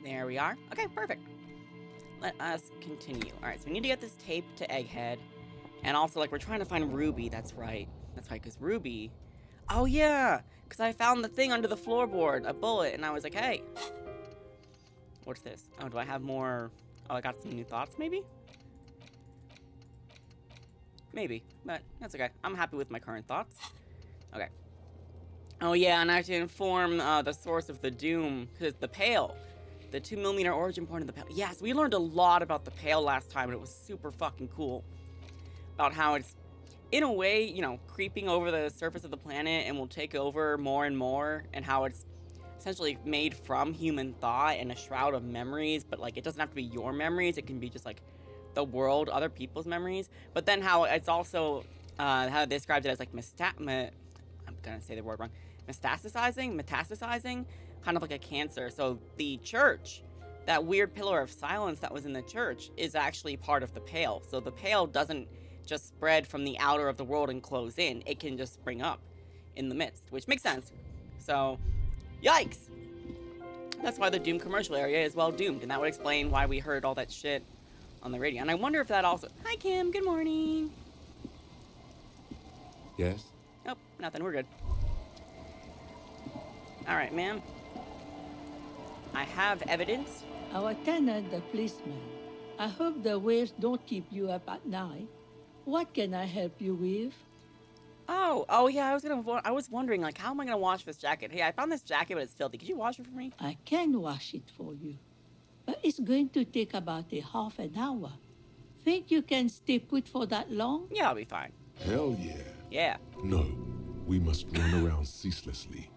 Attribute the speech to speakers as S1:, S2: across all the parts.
S1: There we are. Okay, perfect. Let us continue. Alright, so we need to get this tape to Egghead. And also, like, we're trying to find Ruby. That's right. That's right, because Ruby... Oh, yeah! Because I found the thing under the floorboard, a bullet, and I was like, hey. What's this? Oh, do I have more... Oh, I got some new thoughts, maybe? Maybe, but that's okay. I'm happy with my current thoughts. Okay. Oh, yeah, and I have to inform the source of the doom, because the Pale. The 2mm origin point of the Pale. Yes, we learned a lot about the Pale last time, and it was super fucking cool. About how it's, in a way, you know, creeping over the surface of the planet and will take over more and more, and how it's essentially made from human thought and a shroud of memories, but, like, it doesn't have to be your memories. It can be just, like, the world, other people's memories. But then how it's also, how they described it as, like, I'm gonna say the word wrong. Metastasizing, kind of like a cancer. So the church, that weird pillar of silence that was in the church, is actually part of the Pale. So the Pale doesn't just spread from the outer of the world and close in. It can just spring up in the midst, which makes sense. So, yikes! That's why the Doom commercial area is well doomed, and that would explain why we heard all that shit on the radio. And I wonder if that also... Hi, Kim. Good morning.
S2: Yes?
S1: Oh, nothing. We're good. Alright, ma'am. I have evidence.
S3: Our tenant, the policeman. I hope the waves don't keep you up at night. What can I help you with?
S1: Oh yeah, I was wondering, like, how am I gonna wash this jacket? Hey, I found this jacket, but it's filthy. Could you wash it for me?
S3: I can wash it for you, but it's going to take about a half an hour. Think you can stay put for that long?
S1: Yeah, I'll be fine.
S2: Hell yeah.
S1: Yeah.
S2: No, we must run around ceaselessly.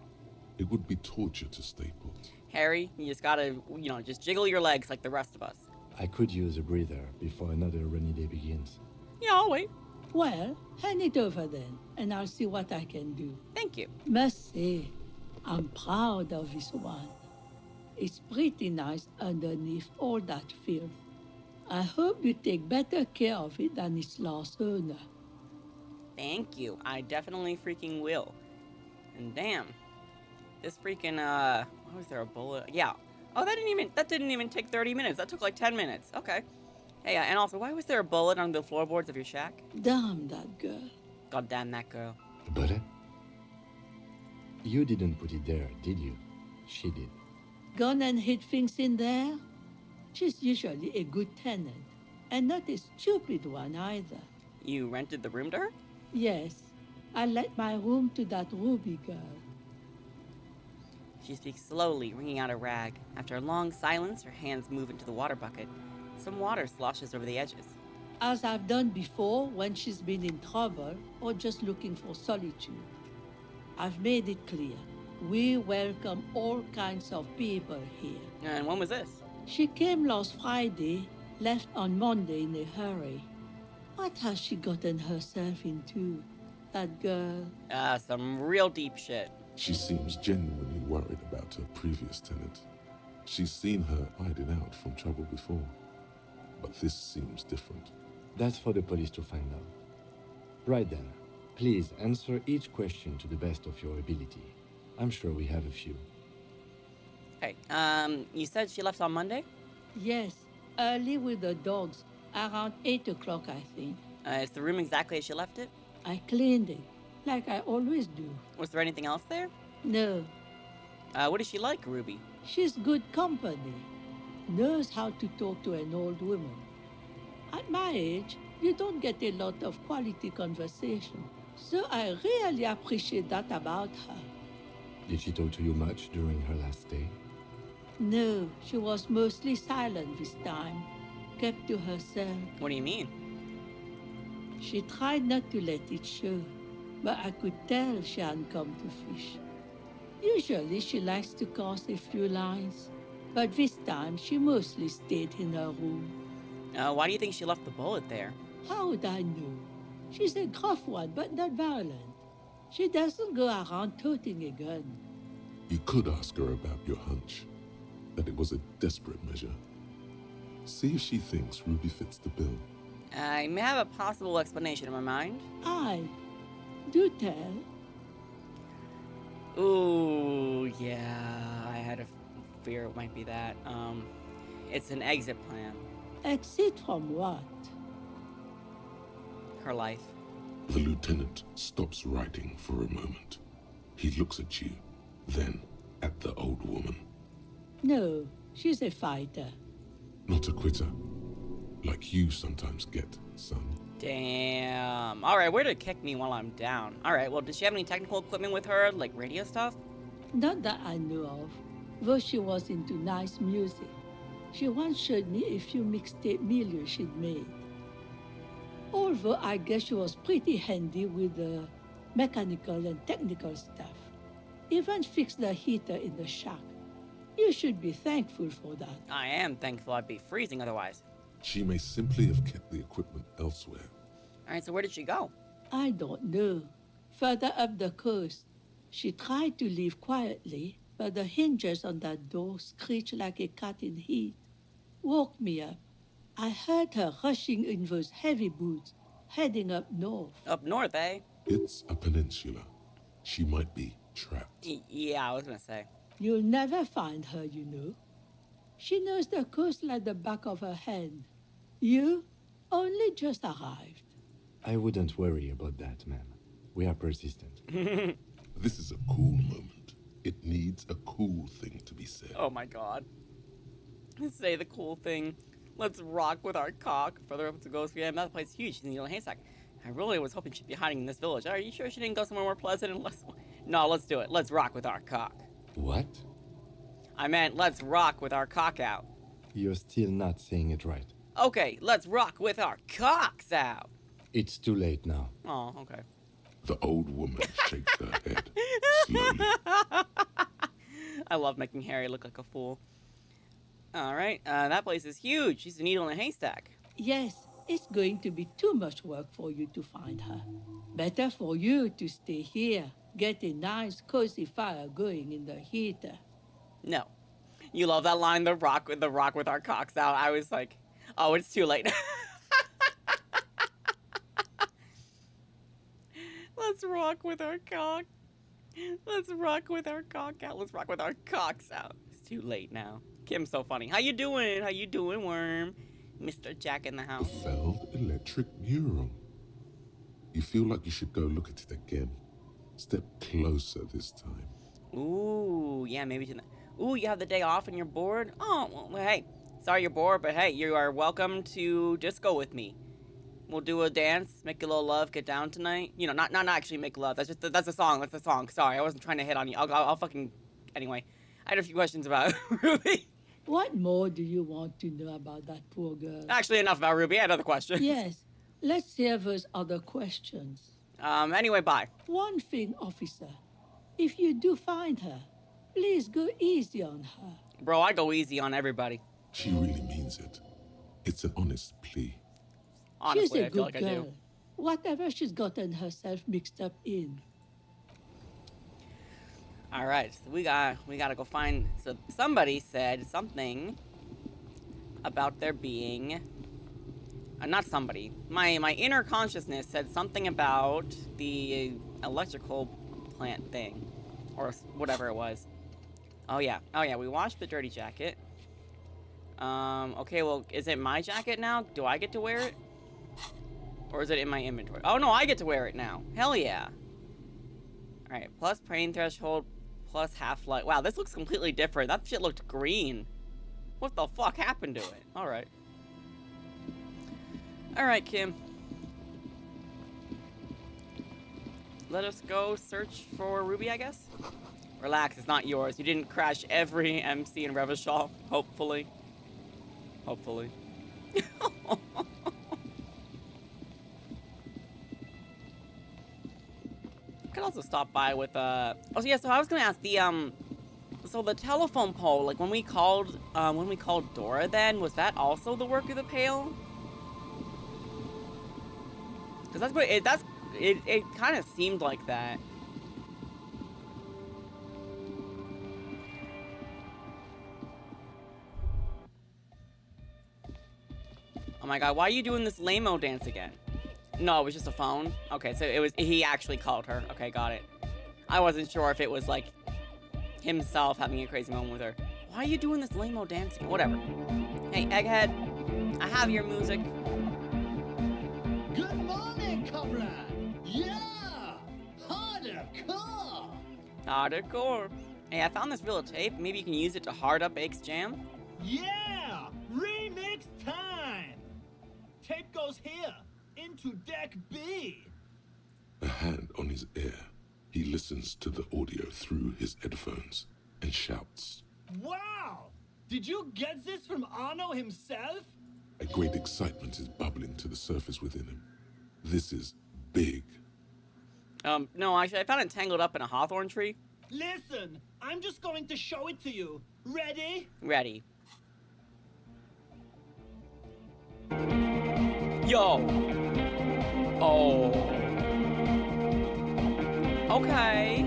S2: It would be torture to stay put.
S1: Harry, you just gotta, you know, just jiggle your legs like the rest of us.
S4: I could use a breather before another rainy day begins.
S1: Yeah, I'll wait.
S3: Well, hand it over then, and I'll see what I can do.
S1: Thank you.
S3: Must say, I'm proud of this one. It's pretty nice underneath all that filth. I hope you take better care of it than its last owner.
S1: Thank you. I definitely freaking will. And damn. This freaking, why was there a bullet? Yeah. Oh, that didn't even take 30 minutes. That took like 10 minutes. Okay. Hey, and also, why was there a bullet on the floorboards of your shack?
S3: Damn that girl.
S1: God damn that girl.
S4: But you didn't put it there, did you? She did.
S3: Gone and hid things in there? She's usually a good tenant, and not a stupid one either.
S1: You rented the room to her?
S3: Yes, I let my room to that Ruby girl.
S1: She speaks slowly, wringing out a rag. After a long silence, her hands move into the water bucket. Some water sloshes over the edges.
S3: As I've done before when she's been in trouble or just looking for solitude. I've made it clear. We welcome all kinds of people here.
S1: And when was this?
S3: She came last Friday, left on Monday in a hurry. What has she gotten herself into, that girl?
S1: Some real deep shit.
S2: She seems genuinely worried about her previous tenant. She's seen her hiding out from trouble before. But this seems different.
S4: That's for the police to find out. Right then, please answer each question to the best of your ability. I'm sure we have a few.
S1: Okay, you said she left on Monday?
S3: Yes, early with the dogs, around 8 o'clock, I think.
S1: Is the room exactly as she left it?
S3: I cleaned it, like I always do.
S1: Was there anything else there?
S3: No,
S1: What is she like, Ruby?
S3: she's good company. Knows how to talk to an old woman. At my age, you don't get a lot of quality conversation. So I really appreciate that about her.
S4: Did she talk to you much during her last stay?
S3: No, she was mostly silent this time. Kept to herself.
S1: What do you mean?
S3: She tried not to let it show, but I could tell she hadn't come to fish. Usually she likes to cast a few lines, but this time she mostly stayed in her room.
S1: Why do you think she left the bullet there?
S3: How would I know? She's a gruff one, but not violent. She doesn't go around toting a gun.
S2: You could ask her about your hunch, that it was a desperate measure. See if she thinks Ruby fits the bill.
S1: I may have a possible explanation in my mind.
S3: Aye. Do tell.
S1: Ooh, yeah, I had a fear it might be that. It's an exit plan.
S3: Exit from what?
S1: Her life.
S2: The lieutenant stops writing for a moment. He looks at you, then at the old woman.
S3: No, she's a fighter.
S2: Not a quitter. Like you sometimes get, son.
S1: Damn. Alright, way to kick me while I'm down. Alright, well, does she have any technical equipment with her? Like radio stuff?
S3: Not that I know of, though she was into nice music. She once showed me a few mixtape millions she'd made. Although I guess she was pretty handy with the mechanical and technical stuff. Even fixed the heater in the shack. You should be thankful for that.
S1: I am thankful. I'd be freezing otherwise.
S2: She may simply have kept the equipment elsewhere.
S1: Alright, so where did she go?
S3: I don't know. Further up the coast, she tried to leave quietly, but the hinges on that door screeched like a cat in heat. Woke me up. I heard her rushing in those heavy boots, heading up north.
S1: Up north, eh?
S2: It's a peninsula. She might be trapped.
S1: Yeah, I was gonna say.
S3: You'll never find her, you know. She knows the coast like the back of her hand. You only just arrived.
S4: I wouldn't worry about that, ma'am. We are persistent.
S2: This is a cool moment. It needs a cool thing to be said.
S1: Oh my god. Say the cool thing. Let's rock with our cock. Further up to Ghost VM. That place huge. She's in the haystack. I really was hoping she'd be hiding in this village. Are you sure she didn't go somewhere more pleasant and less... No, let's do it. Let's rock with our cock.
S4: What?
S1: I meant, let's rock with our cock out.
S4: You're still not saying it right.
S1: Okay, let's rock with our cocks out.
S4: It's too late now.
S1: Oh, okay.
S2: The old woman shakes her head slowly.
S1: I love making Harry look like a fool. Alright, that place is huge. She's a needle in a haystack.
S3: Yes, it's going to be too much work for you to find her. Better for you to stay here. Get a nice cozy fire going in the heater.
S1: No. You love that line, the rock with our cocks out. I was like, oh, it's too late. Let's rock with our cock. Let's rock with our cock out. Let's rock with our cocks out. It's too late now. Kim's so funny. How you doing? How you doing, Worm? Mr. Jack in the
S2: The
S1: house.
S2: failed electric neuron. You feel like you should go look at it again. Step closer this time.
S1: Ooh, yeah, maybe tonight. Ooh, you have the day off and you're bored? Oh, well, hey. Sorry you're bored, but hey, you are welcome to disco with me. We'll do a dance, make a little love, get down tonight. You know, not actually make love. That's a song. That's a song. Sorry, I wasn't trying to hit on you. I'll fucking... Anyway, I had a few questions about Ruby.
S3: What more do you want to know about that poor girl?
S1: Actually, enough about Ruby. I had other questions.
S3: Yes, let's hear those other questions.
S1: Anyway, bye.
S3: One thing, officer. If you do find her, please go easy on her.
S1: Bro, I go easy on everybody.
S2: She really means it. It's an honest plea.
S1: Honestly,
S3: She's a
S1: I feel
S3: good
S1: like I
S3: girl.
S1: do.
S3: Whatever she's gotten herself mixed up in.
S1: All right, so we gotta go find. So somebody said something about there being. Not somebody. My inner consciousness said something about the electrical plant thing, or whatever it was. Oh yeah. We washed the dirty jacket. Okay. Well, is it my jacket now? Do I get to wear it? Or is it in my inventory? Oh no, I get to wear it now. Hell yeah. Alright, plus pain threshold, plus half-life. Wow, this looks completely different. That shit looked green. What the fuck happened to it? Alright. Alright, Kim. Let us go search for Ruby, I guess? Relax, it's not yours. You didn't crash every MC in Revachol. Hopefully. Hopefully. Could also stop by with oh yeah, so I was gonna ask so the telephone pole, like when we called Dora, then was that also the work of the Pale? Because that's what it kind of seemed like that. Oh my god, why are you doing this lame-o dance again? No, it was just a phone? Okay, so he actually called her. Okay, got it. I wasn't sure if it was, like, himself having a crazy moment with her. Why are you doing this lame-o dancing? Whatever. Hey, Egghead, I have your music.
S5: Good morning, comrade! Yeah! Hardcore!
S1: Hardcore. Hey, I found this reel of tape. Maybe you can use it to hard up Ake's jam?
S5: Yeah! Remix time! Tape goes here, into deck B.
S2: A hand on his ear, he listens to the audio through his headphones and shouts.
S5: Wow! Did you get this from Arno himself?
S2: A great excitement is bubbling to the surface within him. This is big.
S1: No, actually, I found it tangled up in a hawthorn tree.
S5: Listen, I'm just going to show it to you. Ready?
S1: Ready. Yo! Oh. Okay.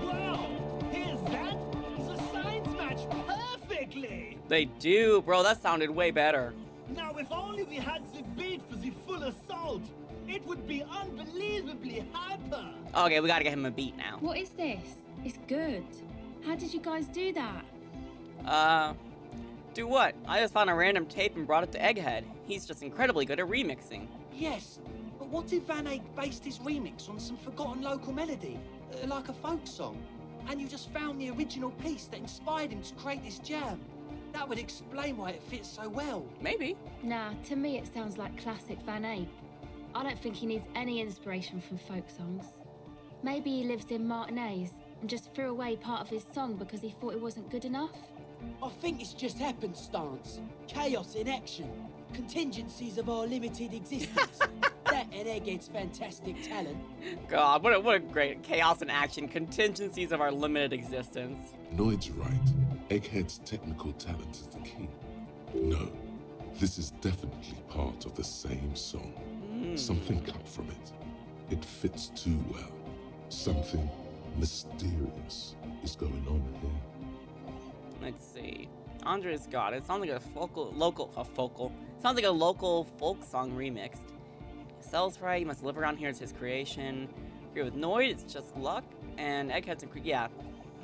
S5: Wow! Here's that? The signs match perfectly!
S1: They do, bro. That sounded way better.
S5: Now, if only we had the beat for the full assault, it would be unbelievably hyper.
S1: Okay, we gotta get him a beat now.
S6: What is this? It's good. How did you guys do that?
S1: Do what? I just found a random tape and brought it to Egghead. He's just incredibly good at remixing.
S7: Yes, but what if Van Eyck based his remix on some forgotten local melody, like a folk song, and you just found the original piece that inspired him to create this jam? That would explain why it fits so well.
S1: Maybe.
S6: Nah, to me it sounds like classic Van Eyck. I don't think he needs any inspiration from folk songs. Maybe he lives in Martinez and just threw away part of his song because he thought it wasn't good enough.
S7: I think it's just happenstance, chaos in action, contingencies of our limited existence. That and Egghead's fantastic talent.
S1: God, what a great chaos in action, contingencies of our limited existence.
S2: Noid's right. Egghead's technical talent is the key. No, this is definitely part of the same song. Something cut from it. It fits too well. Something mysterious is going on here.
S1: Let's see. Andre's got it. Sounds like Sounds like a local folk song remixed. Sells right. You must live around here. It's his creation. Agree with Noid. It's just luck. And Egghead's yeah.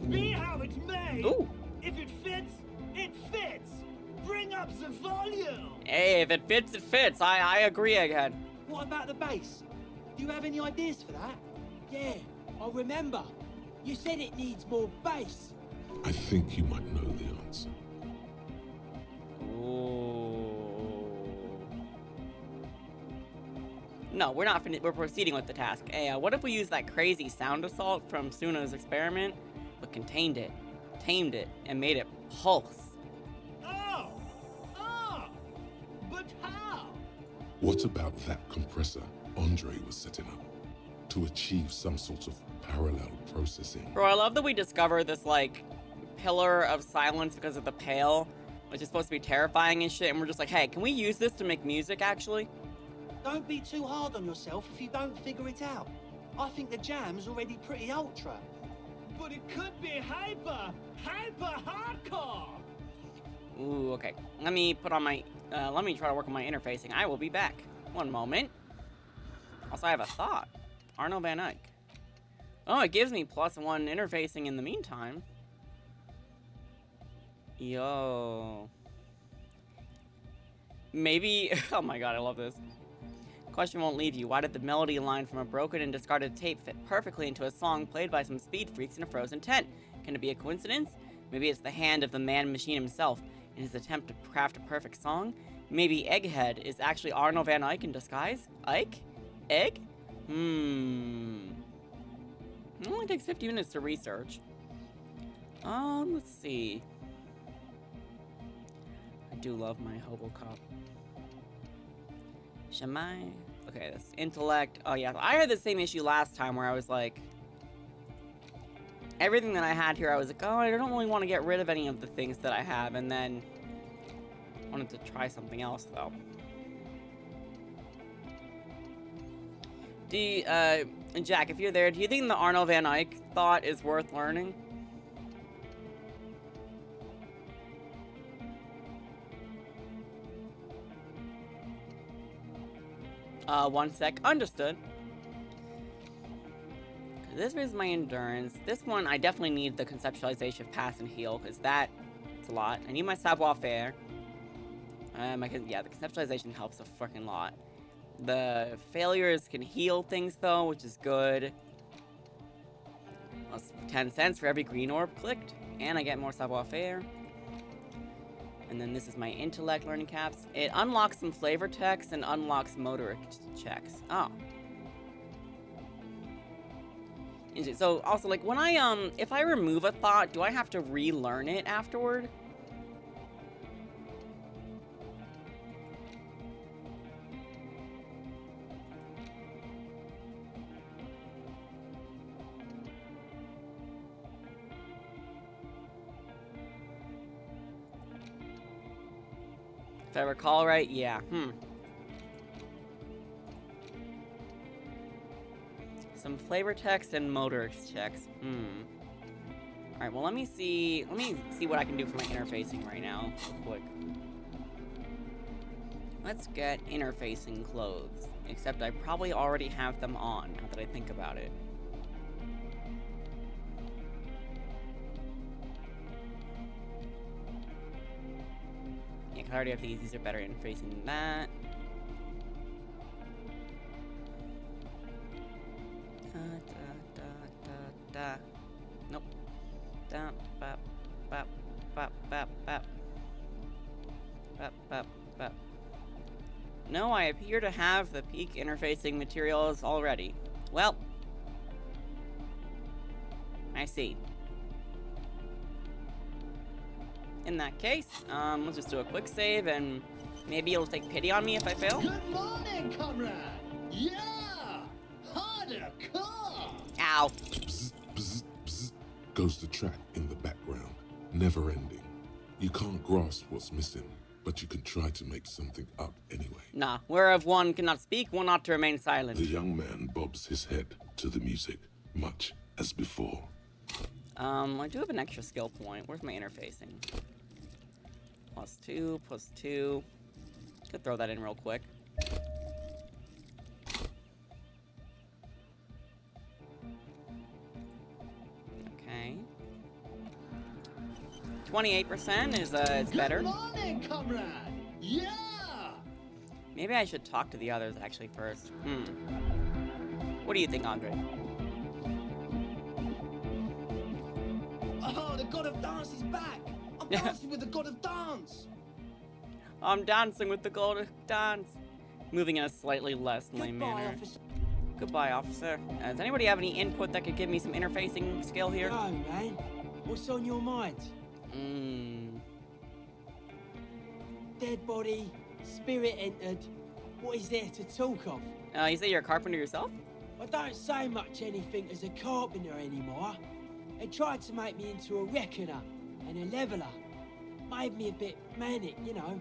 S5: Be how it's made.
S1: Ooh.
S5: If it fits, it fits. Bring up the volume.
S1: Hey, if it fits, it fits. I agree, Egghead.
S7: What about the bass? Do you have any ideas for that? Yeah, I remember. You said it needs more bass.
S2: I think you might know the answer.
S1: Ooh. No, we're not finished. We're proceeding with the task. Hey, what if we use that crazy sound assault from Suna's experiment, but contained it, tamed it, and made it pulse?
S5: But how?
S2: What about that compressor Andre was setting up to achieve some sort of parallel processing?
S1: Bro, I love that we discover this, like, pillar of silence because of the pail, which is supposed to be terrifying and shit, and we're just like, hey, can we use this to make music, actually?
S7: Don't be too hard on yourself if you don't figure it out. I think the jam's already pretty ultra.
S5: But it could be hyper hardcore.
S1: Ooh, okay. Let me put on my, let me try to work on my interfacing. I will be back. One moment. Also, I have a thought. Arno Van Eyck. Oh, it gives me +1 interfacing in the meantime. Yo. Maybe, oh my god, I love this. Question won't leave you. Why did the melody line from a broken and discarded tape fit perfectly into a song played by some speed freaks in a frozen tent? Can it be a coincidence? Maybe it's the hand of the man-machine himself in his attempt to craft a perfect song? Maybe Egghead is actually Arno Van Eyck in disguise? Ike? Egg? It only takes 50 minutes to research. Let's see. I do love my Hobocop. Shamai. Okay, that's intellect. Oh yeah, I had the same issue last time where I was like, everything that I had here, I was like, oh, I don't really want to get rid of any of the things that I have, and then I wanted to try something else though. Jack, if you're there, do you think the Arno Van Eyck thought is worth learning? 1 sec. Understood. This is my endurance. This one, I definitely need the conceptualization of pass and heal, because that's a lot. I need my savoir-faire. Yeah, the conceptualization helps a freaking lot. The failures can heal things, though, which is good. Plus 10 cents for every green orb clicked. And I get more savoir-faire. And then this is my intellect learning caps. It unlocks some flavor text and unlocks motoric checks. Oh. So, also, like, when I, if I remove a thought, do I have to relearn it afterward? If I recall right, yeah. Some flavor text and motor checks. Alright, well let me see what I can do for my interfacing right now, real quick. Let's get interfacing clothes. Except I probably already have them on, now that I think about it. Yeah, 'cause I already have these. These are better interfacing than that. Nope. Bap, bap, bap, bap, bap, bap. Bap, bap, bap. No, I appear to have the peak interfacing materials already. Well, I see. In that case, let's just do a quick save and maybe it'll take pity on me if I fail.
S5: Good morning, comrade! Yeah! Harder, car!
S1: Ow.
S2: Bzz, bzz, bzz, goes the track in the background, never ending. You can't grasp what's missing, but you can try to make something up anyway.
S1: Nah, whereof one cannot speak, one ought to remain silent.
S2: The young man bobs his head to the music, much as before.
S1: I do have an extra skill point. Where's my interfacing? +2, +2. Could throw that in real quick. Okay. 28% is better.
S5: Good morning, comrade! Yeah!
S1: Maybe I should talk to the others actually first. What do you think, Andre?
S7: Oh, the god of dance is back! I'm dancing with the god of dance!
S1: I'm dancing with the god of dance. Moving in a slightly less lame
S7: Goodbye,
S1: manner.
S7: officer.
S1: Goodbye, officer. Does anybody have any input that could give me some interfacing skill here?
S7: No, man. What's on your mind? Dead body, spirit entered. What is there to talk of?
S1: You say you're a carpenter yourself?
S7: I don't say much anything as a carpenter anymore. They tried to make me into a reckoner and a leveler. Made me a bit manic, you know.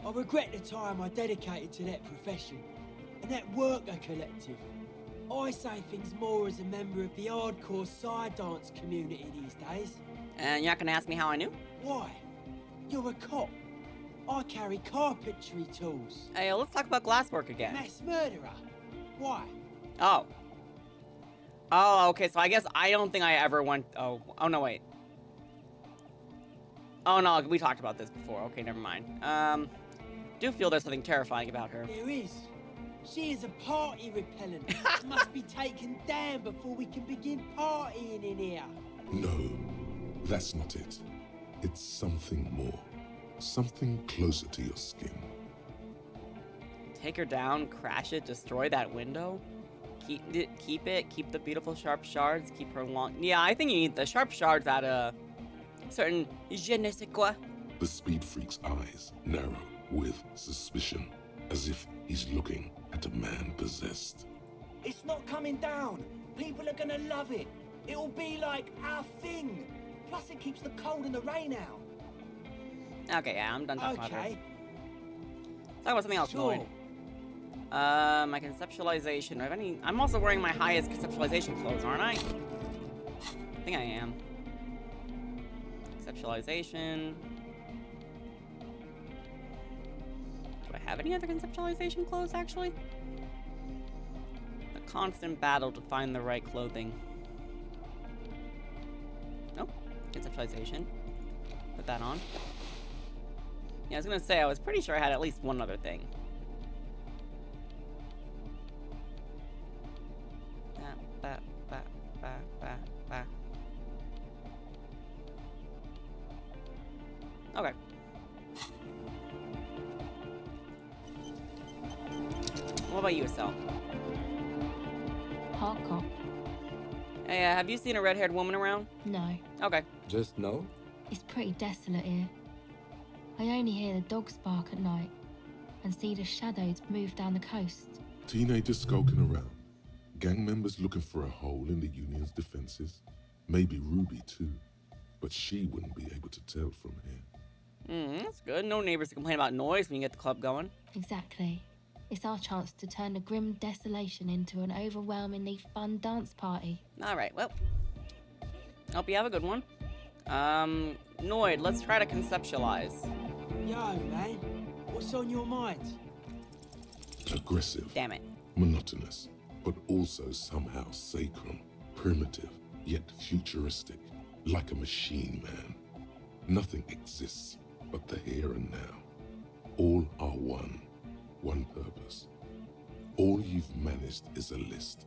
S7: I regret the time I dedicated to that profession and that worker collective. I say things more as a member of the hardcore side dance community these days.
S1: And you're not gonna ask me how I knew?
S7: Why? You're a cop. I carry carpentry tools.
S1: Hey, let's talk about glasswork again.
S7: Mass murderer. Why?
S1: Oh. Oh, okay, so I guess I don't think I ever went... Oh, no, wait. Oh, no, we talked about this before. Okay, never mind. Do feel there's something terrifying about her.
S7: There is. She is a party repellent. It must be taken down before we can begin partying in here.
S2: No, that's not it. It's something more. Something closer to your skin.
S1: Take her down, crash it, destroy that window? Keep the beautiful sharp shards, keep her long... Yeah, I think you need the sharp shards at a certain je ne sais quoi.
S2: The speed freak's eyes narrow with suspicion, as if he's looking at a man possessed.
S7: It's not coming down. People are gonna love it. It'll be like our thing. Plus it keeps the cold and the rain out.
S1: Okay, yeah, I'm done talking about her.
S7: Okay.
S1: Talk about something else, Lloyd. My conceptualization. Do I have any... I'm also wearing my highest conceptualization clothes, aren't I? I think I am. Conceptualization. Do I have any other conceptualization clothes, actually? constant battle to find the right clothing. Oh, conceptualization. Put that on. Yeah, I was gonna say, I was pretty sure I had at least one other thing. Okay. What about you, Estelle?
S6: Hot cop.
S1: Hey, have you seen a red-haired woman around?
S6: No.
S1: Okay.
S4: Just no?
S6: It's pretty desolate here. I only hear the dogs bark at night and see the shadows move down the coast.
S2: Teenagers skulking around. Gang members looking for a hole in the Union's defenses. Maybe Ruby too. But she wouldn't be able to tell from here.
S1: That's good. No neighbors to complain about noise when you get the club going.
S6: Exactly. It's our chance to turn the grim desolation into an overwhelmingly fun dance party.
S1: Alright, well. Hope you have a good one. Noid, let's try to conceptualize.
S8: Yo, man. What's on your mind?
S2: Aggressive.
S1: Damn it.
S2: Monotonous, but also somehow sacred, primitive, yet futuristic, like a machine, man. Nothing exists but the here and now. All are one purpose. All you've managed is a list.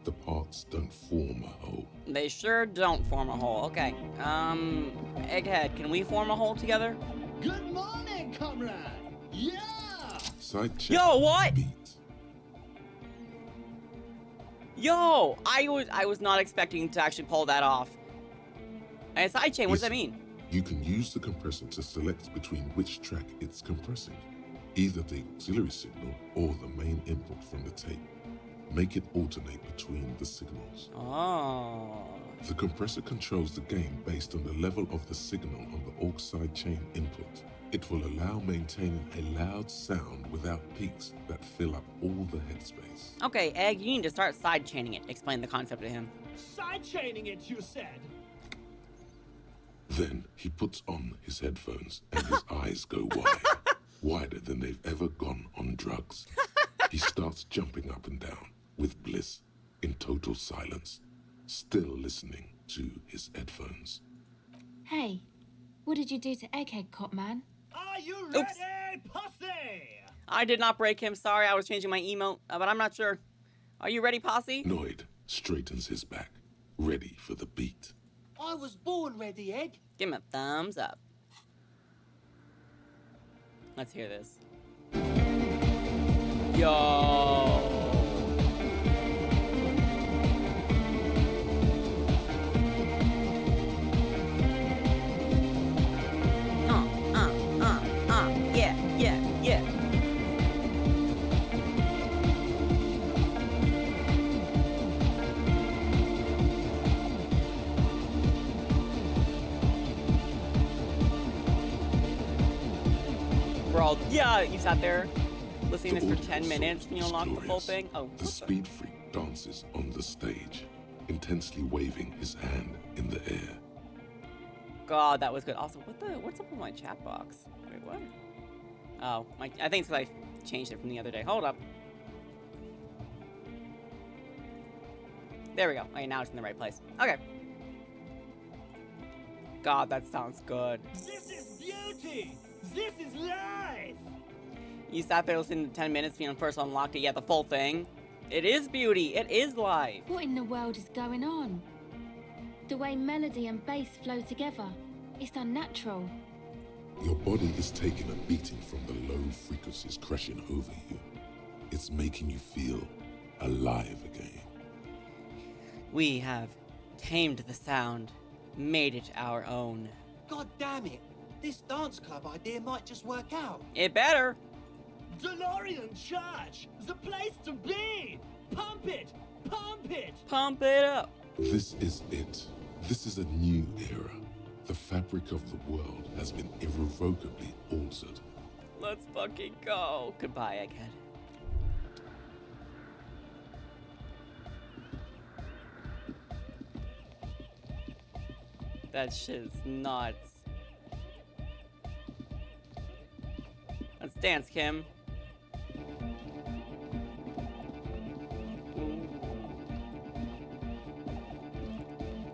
S2: The parts don't form a whole.
S1: They sure don't form a whole. Okay. Egghead, can we form a whole together?
S5: Good morning, comrade! Yeah!
S2: Side check.
S1: Yo, what?
S2: Beat.
S1: Yo, I was not expecting to actually pull that off. And sidechain, what does that mean?
S2: You can use the compressor to select between which track it's compressing, either the auxiliary signal or the main input from the tape. Make it alternate between the signals.
S1: Oh.
S2: The compressor controls the gain based on the level of the signal on the aux sidechain input. It will allow maintaining a loud sound without peaks that fill up all the headspace.
S1: Okay, Egg, you need to start sidechaining it. Explain the concept to him.
S5: Sidechaining it, you said?
S2: Then he puts on his headphones and his eyes go wide, wider than they've ever gone on drugs. He starts jumping up and down with bliss in total silence, still listening to his headphones.
S6: Hey, what did you do to Egghead, Cop Man?
S5: Are you
S1: Oops.
S5: ready, pussy?
S1: I did not break him. Sorry, I was changing my emote, but I'm not sure. Are you ready, Posse?
S2: Noid straightens his back, ready for the beat.
S7: I was born ready, Egg.
S1: Give him a thumbs up. Let's hear this. Yo! Yeah. We're all, yeah, you sat there listening to this for 10 minutes and you unlock the full thing. Oh,
S2: The speed freak dances on the stage, intensely waving his hand in the air.
S1: God, that was good. Also, what's up with my chat box? Wait, what? Oh, I think it's because I changed it from the other day. Hold up. There we go. Okay, now it's in the right place. Okay. God, that sounds good.
S5: This is beauty! This is life!
S1: You sat there listening to 10 minutes when you first unlocked it. Yeah, the full thing. It is beauty. It is life.
S6: What in the world is going on? The way melody and bass flow together. It's unnatural.
S2: Your body is taking a beating from the low frequencies crashing over you. It's making you feel alive again.
S1: We have tamed the sound, made it our own.
S7: God damn it. This dance club idea might just work out.
S1: It better.
S5: DeLorean Church! The place to be! Pump it! Pump it!
S1: Pump it up.
S2: This is it. This is a new era. The fabric of the world has been irrevocably altered.
S1: Let's fucking go. Goodbye, Egghead. That shit is nuts. Let's dance, Kim. Ooh.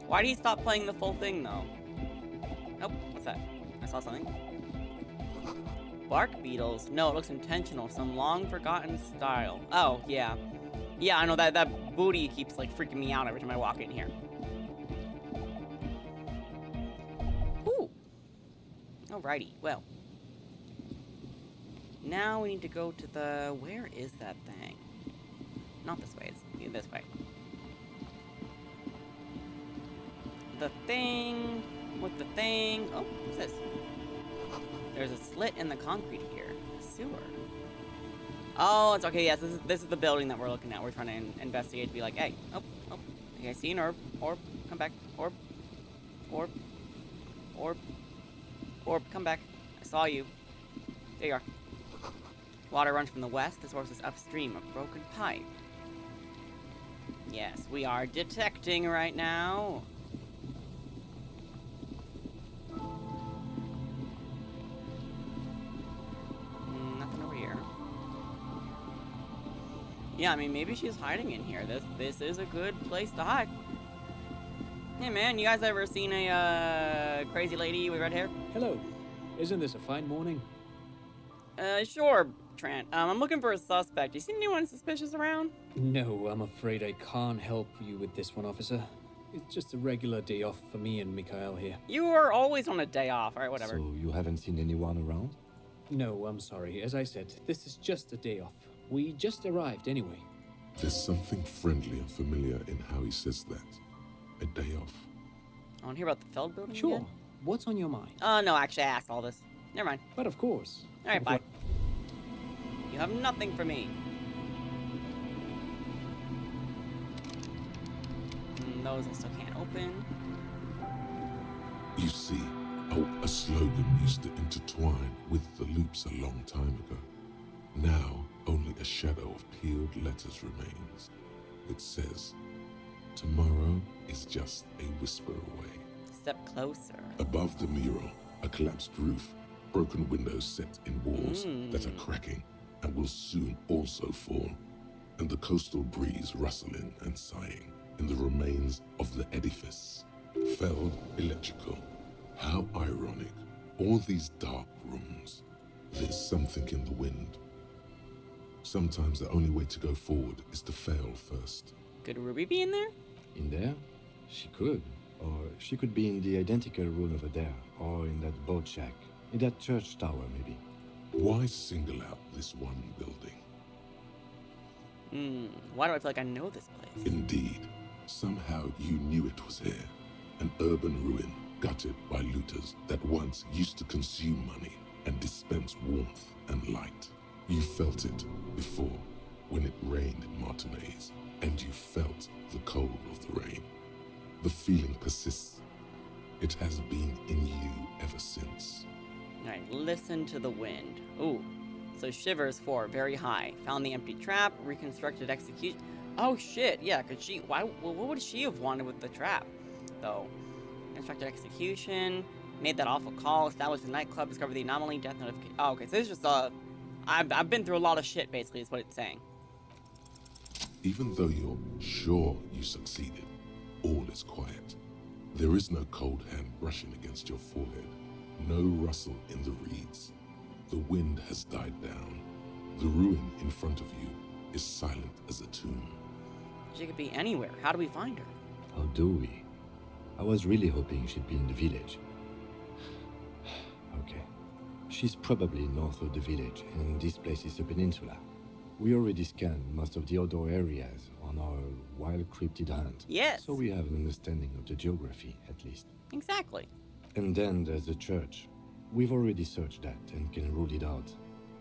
S1: Why did he stop playing the full thing, though? Nope, what's that? I saw something. Bark beetles? No, it looks intentional. Some long-forgotten style. Oh, yeah. Yeah, I know that booty keeps, like, freaking me out every time I walk in here. Ooh. Alrighty, well. Now we need to go to the... Where is that thing? Not this way, it's this way. The thing... With the thing... Oh, what's this? There's a slit in the concrete here. A sewer. Oh, it's okay, yes, this is the building that we're looking at. We're trying to investigate to be like, hey, oh, okay, I see an orb, come back, orb, come back. I saw you. There you are. Water runs from the west, the source is upstream, a broken pipe. Yes, we are detecting right now. Nothing over here. Yeah, I mean, maybe she's hiding in here. This is a good place to hide. Hey man, you guys ever seen a crazy lady with red hair?
S9: Hello. Isn't this a fine morning?
S1: Sure, Trent. I'm looking for a suspect. You seen anyone suspicious around?
S9: No, I'm afraid I can't help you with this one, officer. It's just a regular day off for me and Mikhail here.
S1: You are always on a day off. Alright, whatever.
S4: So you haven't seen anyone around?
S9: No, I'm sorry. As I said, this is just a day off. We just arrived anyway.
S2: There's something friendly and familiar in how he says that. A day off.
S1: I want to hear about the Feld building
S9: Sure.
S1: again?
S9: What's on your mind?
S1: No, actually, I asked all this. Never mind.
S9: But of course.
S1: Alright, bye. You have nothing for me. Those I still can't open.
S2: You see, a slogan used to intertwine with the loops a long time ago. Now, only a shadow of peeled letters remains. It says, tomorrow is just a whisper away.
S1: Step closer.
S2: Above the mural, a collapsed roof, broken windows set in walls that are cracking and will soon also fall, and the coastal breeze rustling and sighing in the remains of the edifice. Felled electrical. How ironic. All these dark rooms. There's something in the wind. Sometimes the only way to go forward is to fail first.
S1: Could Ruby be in there?
S4: In there? She could. Or she could be in the identical room over there. Or in that boat shack. In that church tower, maybe.
S2: Why single out this one building?
S1: Why do I feel like I know this place?
S2: Indeed. Somehow you knew it was here. An urban ruin, gutted by looters that once used to consume money and dispense warmth and light. You felt it before, when it rained in Martinez, and you felt the cold of the rain. The feeling persists. It has been in you ever since.
S1: Alright, listen to the wind. Ooh. So shivers 4, very high. Found the empty trap, reconstructed execution. Oh shit, yeah, could she, what would she have wanted with the trap, though? Constructed execution, made that awful call, established the nightclub, discovered the anomaly, death notification. Oh, okay, so this is just, I've been through a lot of shit, basically, is what it's saying.
S2: Even though you're sure you succeeded, all is quiet. There is no cold hand brushing against your forehead, no rustle in the reeds. The wind has died down. The ruin in front of you is silent as a tomb.
S1: She could be anywhere. How do we find her?
S4: How do we? I was really hoping she'd be in the village. Okay. She's probably north of the village, and this place is a peninsula. We already scanned most of the outdoor areas on our wild cryptid hunt.
S1: Yes.
S4: So we have an understanding of the geography, at least.
S1: Exactly.
S4: And then there's the church. We've already searched that and can rule it out.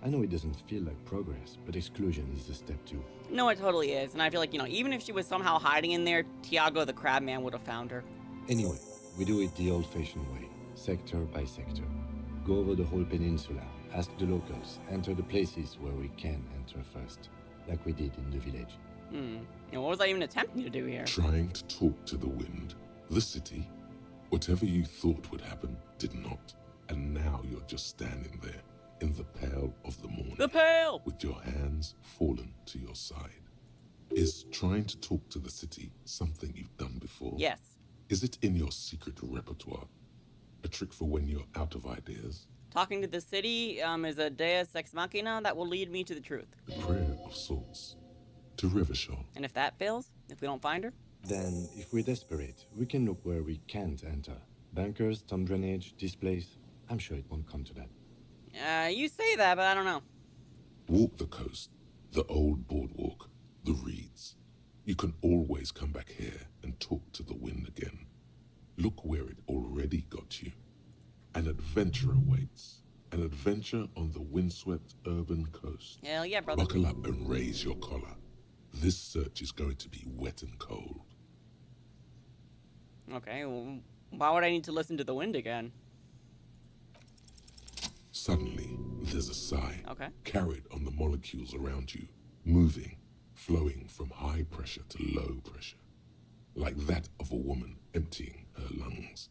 S4: I know it doesn't feel like progress, but exclusion is a step too.
S1: No, it totally is. And I feel like, even if she was somehow hiding in there, Tiago the Crabman would have found her.
S4: Anyway, we do it the old-fashioned way, sector by sector. Go over the whole peninsula, ask the locals, enter the places where we can enter first, like we did in the village.
S1: And what was I even attempting to do here?
S2: Trying to talk to the wind, the city. Whatever you thought would happen did not. And now you're just standing there, in the pale of the morning.
S1: The pale!
S2: With your hands fallen to your side. Is trying to talk to the city something you've done before?
S1: Yes.
S2: Is it in your secret repertoire? A trick for when you're out of ideas?
S1: Talking to the city is a deus ex machina that will lead me to the truth.
S2: A prayer of sorts. To Rivershore.
S1: And if that fails, if we don't find her?
S4: Then, if we're desperate, we can look where we can't enter. Bunkers, storm drainage, this place. I'm sure it won't come to that.
S1: You say that, but I don't know.
S2: Walk the coast, the old boardwalk, the reeds. You can always come back here and talk to the wind again. Look where it already got you. An adventure awaits. An adventure on the windswept urban coast.
S1: Hell yeah, brother.
S2: Buckle up and raise your collar. This search is going to be wet and cold.
S1: Okay, well, why would I need to listen to the wind again?
S2: Suddenly, there's a sigh.
S1: Okay.
S2: Carried on the molecules around you, moving, flowing from high pressure to low pressure. Like that of a woman emptying her lungs.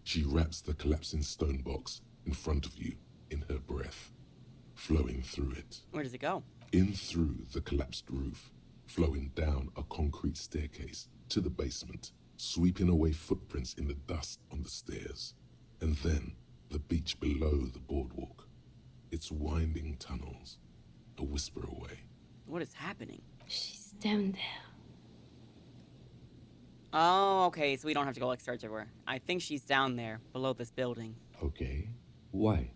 S2: She wraps the collapsing stone box in front of you in her breath, flowing through it.
S1: Where does it go?
S2: In through the collapsed roof, flowing down a concrete staircase to the basement, sweeping away footprints in the dust on the stairs, and then the beach below the boardwalk, its winding tunnels, a whisper away.
S1: What is happening?
S6: She's down there.
S1: Oh, okay, so we don't have to go like search everywhere. I think she's down there, below this building.
S4: Okay. Why?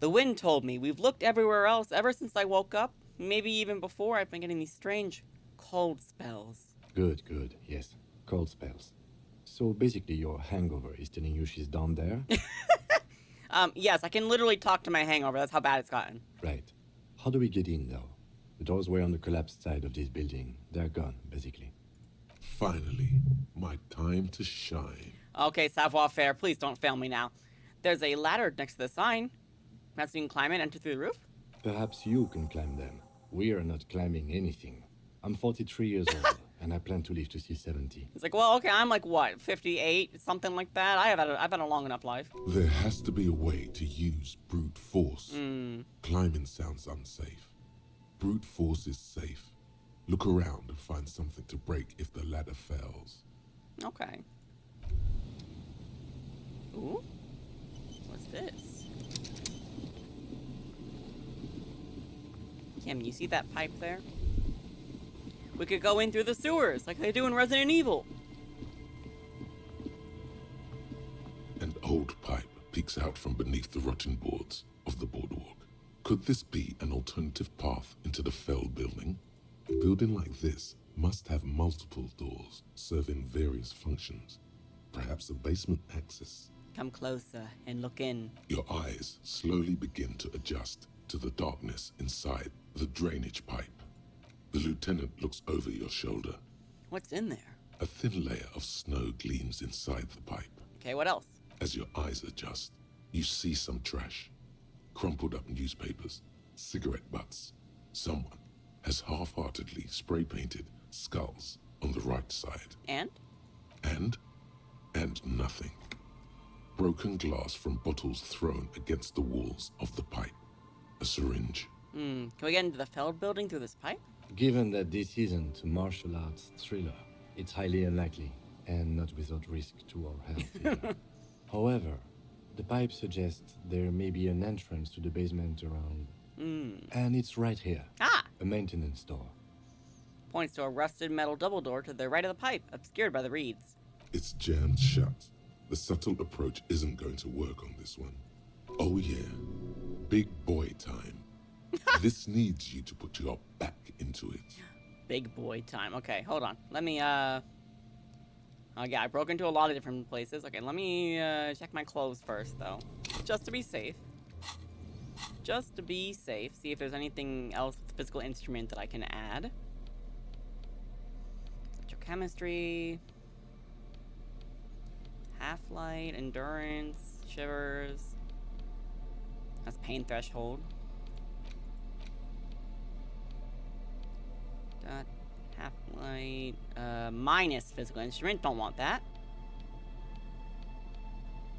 S1: The wind told me. We've looked everywhere else ever since I woke up. Maybe even before. I've been getting these strange cold spells.
S4: Good, good. Yes. Cold spells. So basically your hangover is telling you she's down there?
S1: Yes, I can literally talk to my hangover. That's how bad it's gotten.
S4: Right. How do we get in, though? The doors were on the collapsed side of this building. They're gone, basically.
S2: Finally, my time to shine.
S1: Okay, savoir faire, please don't fail me now. There's a ladder next to the sign. Perhaps you can climb it and enter through the roof?
S4: Perhaps you can climb them. We are not climbing anything. I'm 43 years old, and I plan to live to see 70.
S1: It's like, well, okay, I'm like, what, 58? Something like that? I've had a long enough life.
S2: There has to be a way to use brute force. Climbing sounds unsafe. Brute force is safe. Look around and find something to break if the ladder fails.
S1: Okay. Ooh. What's this? Kim, you see that pipe there? We could go in through the sewers, like they do in Resident Evil.
S2: An old pipe peeks out from beneath the rotting boards of the boardwalk. Could this be an alternative path into the felled building? A building like this must have multiple doors serving various functions. Perhaps a basement access.
S1: Come closer and look in.
S2: Your eyes slowly begin to adjust to the darkness inside the drainage pipe. The lieutenant looks over your shoulder.
S1: What's in there?
S2: A thin layer of snow gleams inside the pipe.
S1: Okay, what else?
S2: As your eyes adjust, you see some trash. Crumpled up newspapers, cigarette butts. Someone has half-heartedly spray-painted skulls on the right side.
S1: And?
S2: And nothing. Broken glass from bottles thrown against the walls of the pipe. A syringe.
S1: Can we get into the Feld building through this pipe?
S4: Given that this isn't a martial arts thriller, it's highly unlikely, and not without risk to our health either. However, the pipe suggests there may be an entrance to the basement around... And it's right here.
S1: Ah!
S4: A maintenance door.
S1: Points to a rusted metal double door to the right of the pipe, obscured by the reeds.
S2: It's jammed shut. The subtle approach isn't going to work on this one. Oh yeah, big boy time. This needs you to put your back into it.
S1: Big boy time. Okay, hold on. Let me, oh yeah, I broke into a lot of different places. Okay, let me, check my clothes first, though. Just to be safe. Just to be safe. See if there's anything else with physical instrument that I can add. Electrochemistry. Half-light, endurance, shivers. That's pain threshold. Half-light, minus physical instrument, don't want that.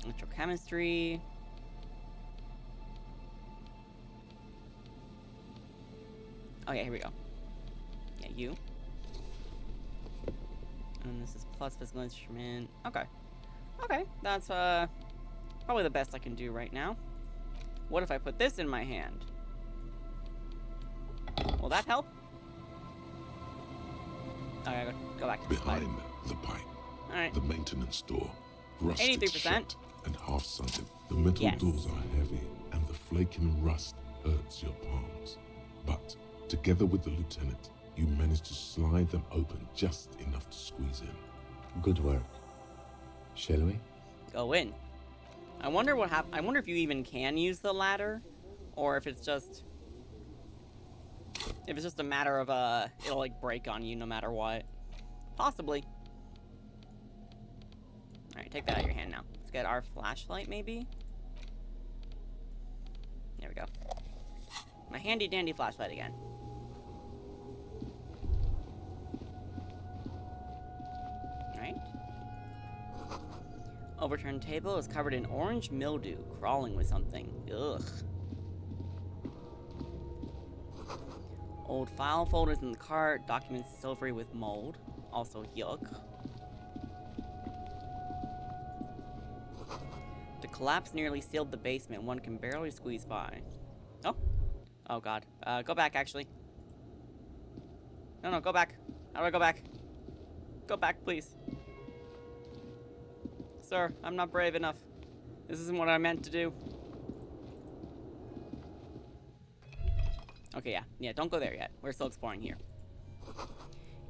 S1: Electrochemistry. Oh yeah, here we go. Yeah, you. And And this is plus physical instrument. Okay. Okay, that's probably the best I can do right now. What if I put this in my hand? Will that help? Okay, go back to the slide.
S2: Behind the pipe,
S1: Alright.
S2: the maintenance door, rusted
S1: 83%.
S2: shut and half sunken. The metal
S1: Yes.
S2: doors are heavy, and the flaking rust hurts your palms. But together with the lieutenant, you manage to slide them open just enough to squeeze in.
S4: Good work. Shall we?
S1: Go in. I wonder what I wonder if you even can use the ladder, or if it's just a matter of it'll like break on you no matter what. Possibly. All right, take that out of your hand now. Let's get our flashlight, maybe. There we go. My handy dandy flashlight again. Alright. Overturned table is covered in orange mildew, crawling with something. Ugh. Old file folders in the cart, documents silvery with mold. Also yuck. The collapse nearly sealed the basement. One can barely squeeze by. Oh. Oh god. Go back, actually. No, go back. How do I go back? Go back, please. Sir, I'm not brave enough. This isn't what I meant to do. Okay, yeah, don't go there yet. We're still exploring here.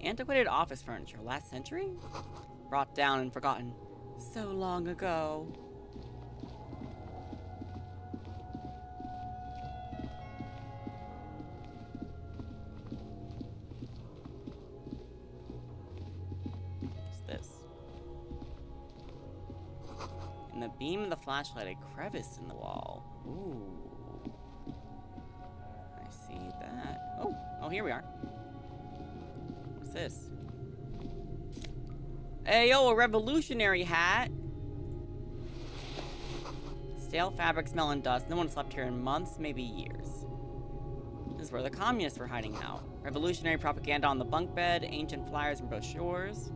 S1: Antiquated office furniture, last century? Brought down and forgotten so long ago. What's this? In the beam of the flashlight, a crevice in the wall. Ooh. See that? Oh, here we are. What's this? Hey, yo, a revolutionary hat. Stale fabric, smell, and dust. No one slept here in months, maybe years. This is where the communists were hiding out. Revolutionary propaganda on the bunk bed, ancient flyers and brochures.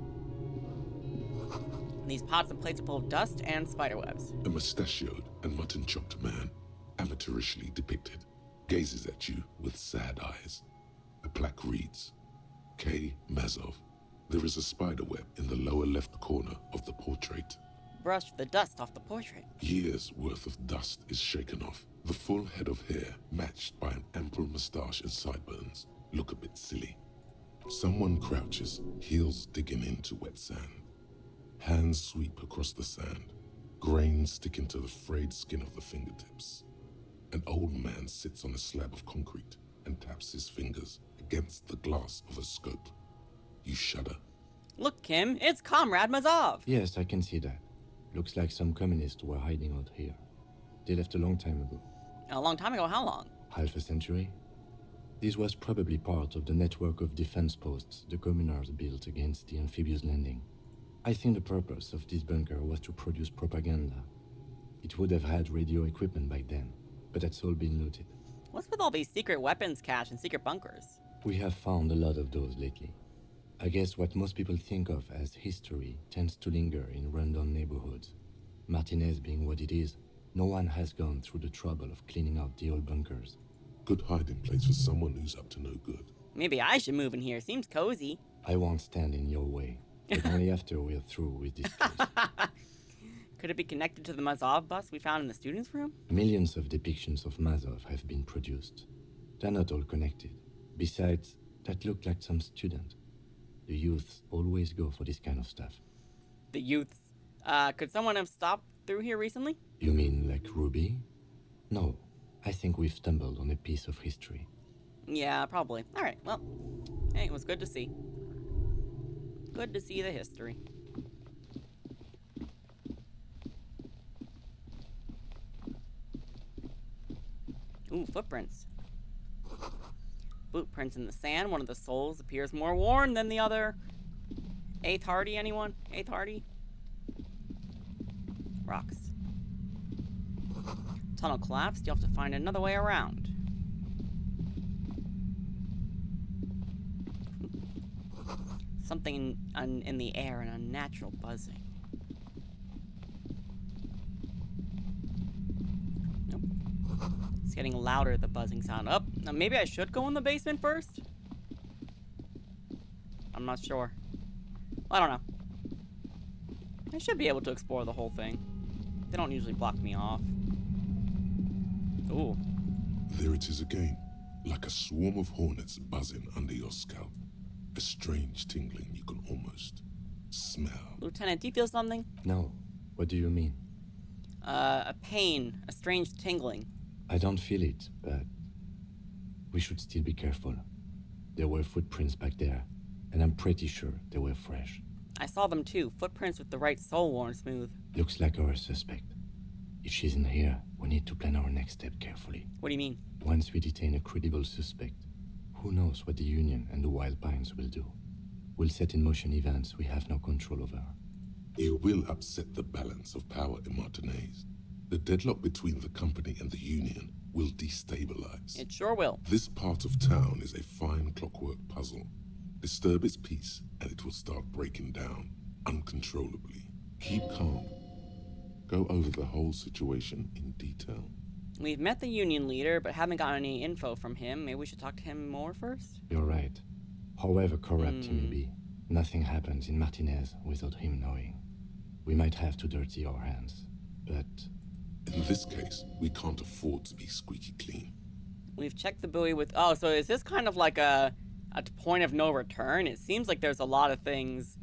S1: And these pots and plates are full of dust and spiderwebs.
S2: A mustachioed and mutton-chopped man, amateurishly depicted, gazes at you with sad eyes. A plaque reads, K. Mazov. There is a spiderweb in the lower left corner of the portrait.
S1: Brush the dust off the portrait.
S2: Years' worth of dust is shaken off. The full head of hair, matched by an ample moustache and sideburns, look a bit silly. Someone crouches, heels digging into wet sand. Hands sweep across the sand. Grains stick into the frayed skin of the fingertips. An old man sits on a slab of concrete and taps his fingers against the glass of a scope. You shudder.
S1: Look, Kim, it's Comrade Mazov.
S4: Yes, I can see that. Looks like some communists were hiding out here. They left a long time ago.
S1: A long time ago? How long?
S4: Half a century? This was probably part of the network of defense posts the communards built against the amphibious landing. I think the purpose of this bunker was to produce propaganda. It would have had radio equipment back then, but that's all been looted.
S1: What's with all these secret weapons cache and secret bunkers?
S4: We have found a lot of those lately. I guess what most people think of as history tends to linger in rundown neighborhoods. Martinez being what it is, no one has gone through the trouble of cleaning out the old bunkers.
S2: Good hiding place for someone who's up to no good.
S1: Maybe I should move in here. Seems cozy.
S4: I won't stand in your way, but only after we're through with this place.
S1: Could it be connected to the Mazov bus we found in the students' room?
S4: Millions of depictions of Mazov have been produced. They're not all connected. Besides, that looked like some student. The youths always go for this kind of stuff.
S1: The youths. Could someone have stopped through here recently?
S4: You mean like Ruby? No, I think we've stumbled on a piece of history.
S1: Yeah, probably. Alright, well, hey, it was good to see. Good to see the history. Ooh, footprints. Boot prints in the sand. One of the soles appears more worn than the other. Eighth Hardy, anyone? Eighth Hardy? Rocks. Tunnel collapsed. You'll have to find another way around. something in the air, an unnatural buzzing. Nope. It's getting louder, the buzzing sound. Up. Now maybe I should go in the basement first? I'm not sure. I don't know. I should be able to explore the whole thing. They don't usually block me off. Ooh.
S2: There it is again, like a swarm of hornets buzzing under your scalp. A strange tingling you can almost smell.
S1: Lieutenant, do you feel something?
S4: No. What do you mean?
S1: A pain, a strange tingling.
S4: I don't feel it, but we should still be careful. There were footprints back there, and I'm pretty sure they were fresh.
S1: I saw them too, footprints with the right sole worn smooth.
S4: Looks like our suspect. If she's in here, we need to plan our next step carefully.
S1: What do you mean?
S4: Once we detain a credible suspect, who knows what the Union and the Wild Pines will do? We'll set in motion events we have no control over.
S2: You will upset the balance of power in Martinez. The deadlock between the company and the Union will destabilize.
S1: It sure will.
S2: This part of town is a fine clockwork puzzle. Disturb its peace, and it will start breaking down uncontrollably. Keep calm. Go over the whole situation in detail.
S1: We've met the Union leader, but haven't got any info from him. Maybe we should talk to him more first?
S4: You're right. However corrupt he may be, nothing happens in Martinez without him knowing. We might have to dirty our hands, but...
S2: In this case, we can't afford to be squeaky clean.
S1: We've checked the buoy with... Oh, so is this kind of like a point of no return? It seems like there's a lot of things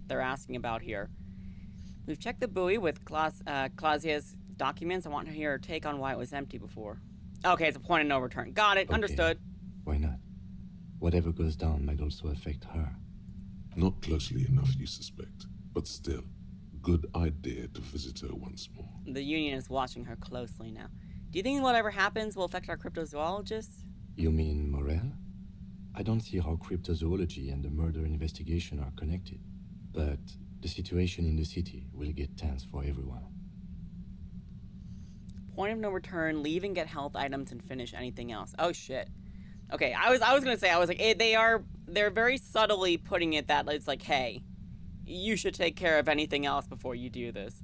S1: they're asking about here. We've checked the buoy with Clausia's documents. I want to hear her take on why it was empty before. Okay, it's a point of no return. Got it.
S4: Okay.
S1: Understood.
S4: Why not? Whatever goes down might also affect her.
S2: Not closely enough, you suspect, but still, good idea to visit her once more.
S1: The Union is watching her closely now. Do you think whatever happens will affect our cryptozoologists?
S4: You mean Morel? I don't see how cryptozoology and the murder investigation are connected, but the situation in the city will get tense for everyone.
S1: Point of no return, leave and get health items and finish anything else. Oh shit. Okay, I was gonna say, I was like, they're very subtly putting it that it's like, hey, you should take care of anything else before you do this.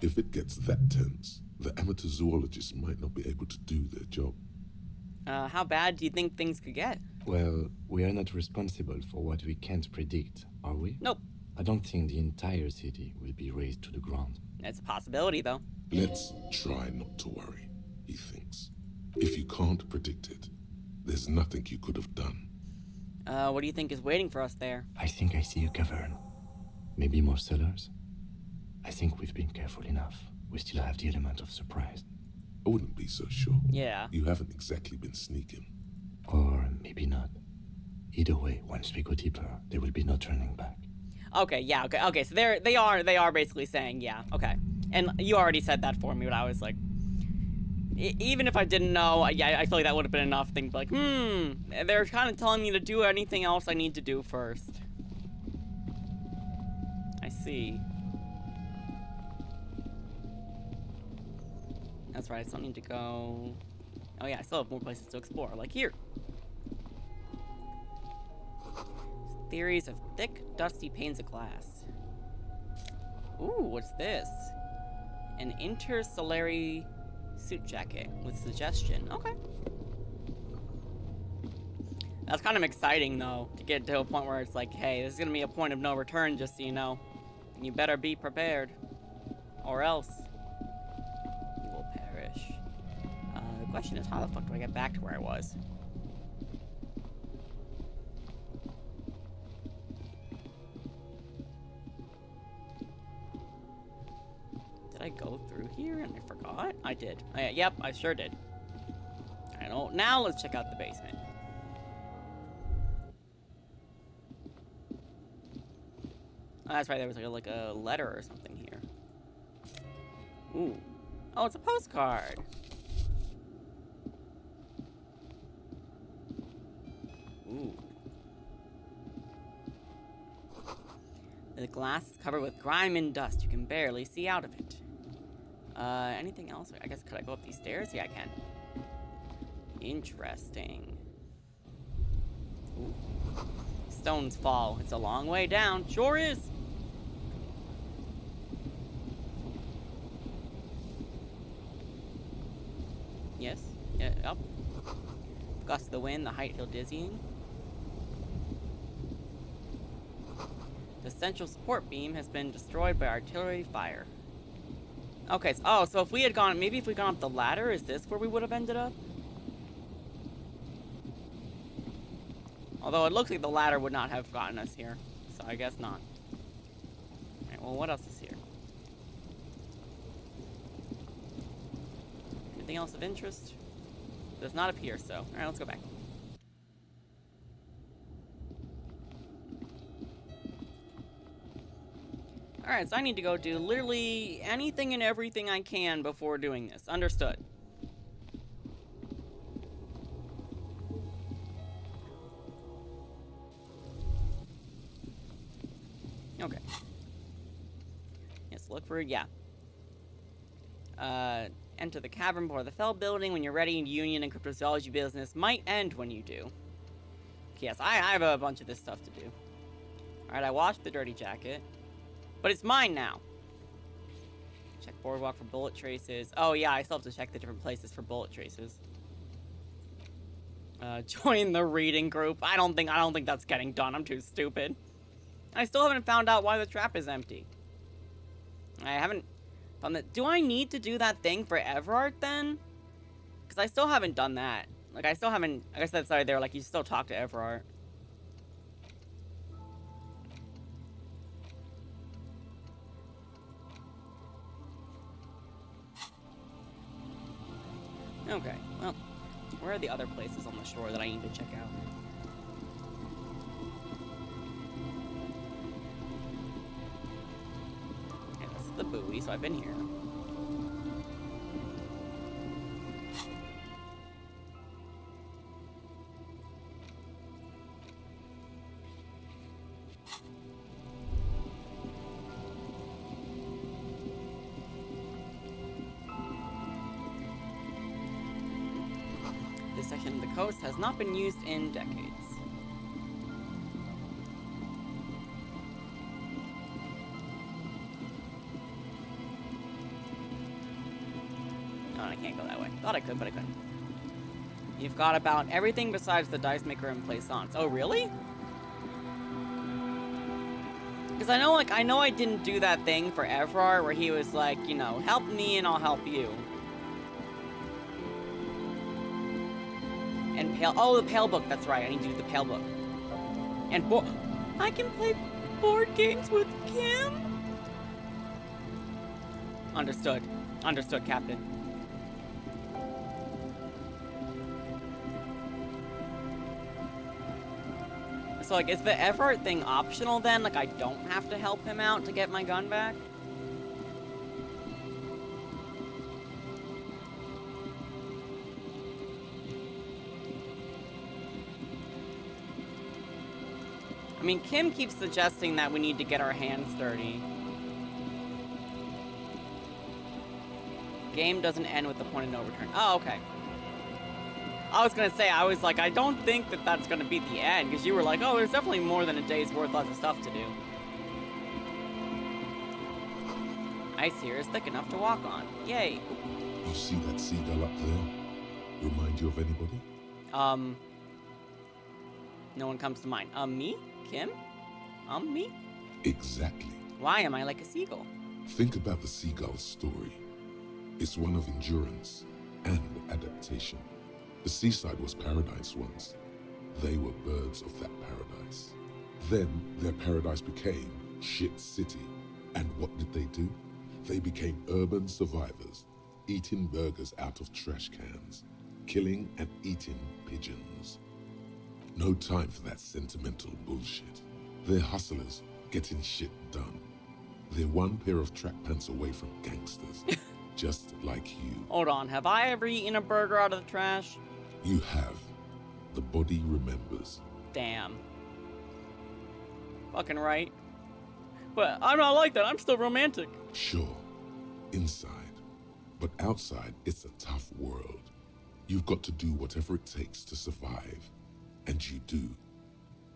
S2: If it gets that tense, the amateur zoologists might not be able to do their job.
S1: How bad do you think things could get?
S4: Well, we are not responsible for what we can't predict, are we?
S1: Nope.
S4: I don't think the entire city will be razed to the ground.
S1: It's a possibility, though.
S2: Let's try not to worry, he thinks. If you can't predict it, there's nothing you could have done.
S1: What do you think is waiting for us there?
S4: I think I see a cavern. Maybe more cellars? I think we've been careful enough. We still have the element of surprise.
S2: I wouldn't be so sure.
S1: Yeah.
S2: You haven't exactly been sneaking.
S4: Or maybe not. Either way, once we go deeper, there will be no turning back.
S1: Okay, yeah, okay, so they are basically saying, yeah, okay. And you already said that for me, but I was like, even if I didn't know, yeah, I feel like that would have been enough thing, like, they're kind of telling me to do anything else I need to do first. I see. That's right, I still need to go... Oh yeah, I still have more places to explore, like here. Theories of thick, dusty panes of glass. Ooh, what's this? An interstellary suit jacket with suggestion. Okay. That's kind of exciting, though, to get to a point where it's like, hey, this is going to be a point of no return, just so you know. You better be prepared. Or else you will perish. The question is, how the fuck do I get back to where I was? Did I go through here and I forgot? I did. Yep, I sure did. I know. Now let's check out the basement. Oh, that's right. There was like a letter or something here. Ooh. Oh, it's a postcard. Ooh. The glass is covered with grime and dust. You can barely see out of it. Anything else? I guess, could I go up these stairs? Yeah, I can. Interesting. Ooh. stones fall. It's a long way down. Sure is. Yes. Yeah, up. Gust of the wind, the height feel dizzying. The central support beam has been destroyed by artillery fire. Okay, so if we had gone, maybe if we'd gone up the ladder, is this where we would have ended up? Although it looks like the ladder would not have gotten us here, so I guess not. Alright, well, what else is here? Anything else of interest? Does not appear so. Alright, let's go back. Alright, so I need to go do literally anything and everything I can before doing this. Understood. Okay. Yes, look for, yeah. Enter the cavern before the Fell building when you're ready. Union and cryptozoology business might end when you do. Yes, I have a bunch of this stuff to do. Alright, I washed the dirty jacket. But it's mine now. Check boardwalk for bullet traces. Oh yeah, I still have to check the different places for bullet traces. Join the reading group. I don't think that's getting done. I'm too stupid. I still haven't found out why the trap is empty. I haven't found that. Do I need to do that thing for Everard then? Because I still haven't done that. Like, I still haven't. I guess that's sorry there. Like, you still talk to Everard. Okay, well, where are the other places on the shore that I need to check out? Okay, this is the buoy, so I've been here. This section of the coast has not been used in decades. Oh, I can't go that way. Thought I could, but I couldn't. You've got about everything besides the dice maker and plaisance. Oh, really? Because I know I didn't do that thing for Everard where he was like, you know, help me and I'll help you. And the Pale Book, that's right, I need to do the Pale Book. And I can play board games with Kim? Understood. Understood, Captain. So, like, is the Everard thing optional then? Like, I don't have to help him out to get my gun back? I mean, Kim keeps suggesting that we need to get our hands dirty. Game doesn't end with the point of no return. Oh, okay. I was gonna say, I was like, I don't think that that's gonna be the end, because you were like, oh, there's definitely more than a day's worth of stuff to do. Ice here is thick enough to walk on. Yay.
S2: You see that seagull up there? Remind you of anybody?
S1: No one comes to mind. Me? Kim? Me?
S2: Exactly.
S1: Why am I like a seagull?
S2: Think about the seagull's story. It's one of endurance and adaptation. The seaside was paradise once. They were birds of that paradise. Then their paradise became Shit City. And what did they do? They became urban survivors, eating burgers out of trash cans, killing and eating pigeons. No time for that sentimental bullshit. They're hustlers, getting shit done. They're one pair of track pants away from gangsters, just like you.
S1: Hold on, have I ever eaten a burger out of the trash?
S2: You have. The body remembers.
S1: Damn. Fucking right. But I'm not like that, I'm still romantic.
S2: Sure, inside. But outside, it's a tough world. You've got to do whatever it takes to survive. And you do.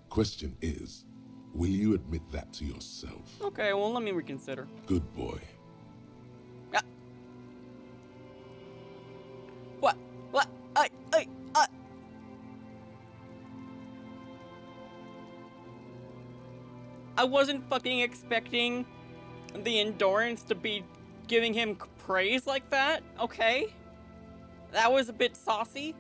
S2: Question is, will you admit that to yourself?
S1: Okay, well, let me reconsider.
S2: Good boy.
S1: Ah. What? What? I wasn't fucking expecting the endurance to be giving him praise like that, okay? That was a bit saucy.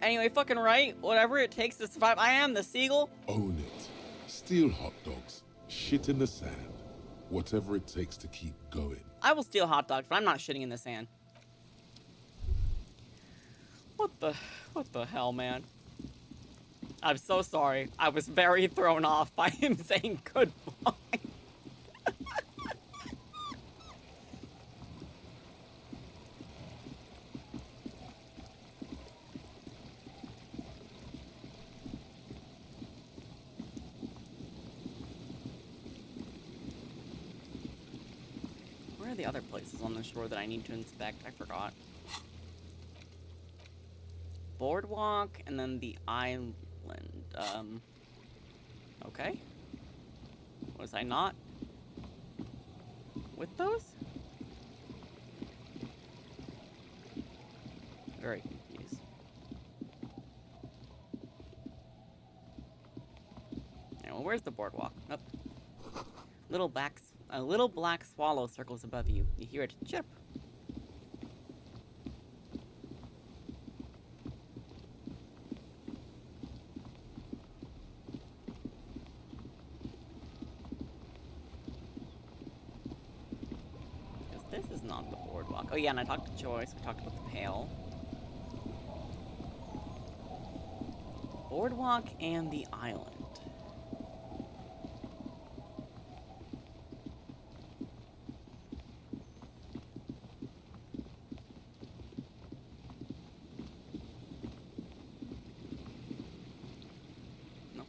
S1: Anyway, fucking right, whatever it takes to survive. I am the seagull.
S2: Own it. Steal hot dogs. Shit in the sand. Whatever it takes to keep going.
S1: I will steal hot dogs, but I'm not shitting in the sand. What the hell, man? I'm so sorry. I was very thrown off by him saying goodbye. Where are the other places on the shore that I need to inspect? I forgot. Boardwalk, and then the island. Okay. Was I not with those? Very confused. Yeah, well, where's the boardwalk? Nope. Little black swallow circles above you. You hear it chirp. This is not the boardwalk. Oh yeah, and I talked to Joyce. We talked about the pail. Boardwalk and the island. No.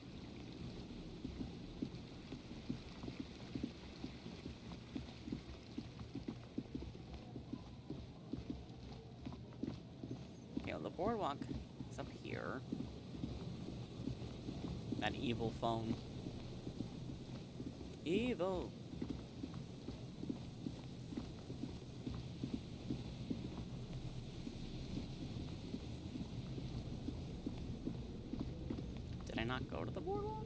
S1: Okay, well, the boardwalk is up here. That evil phone. Evil. Did I not go to the boardwalk?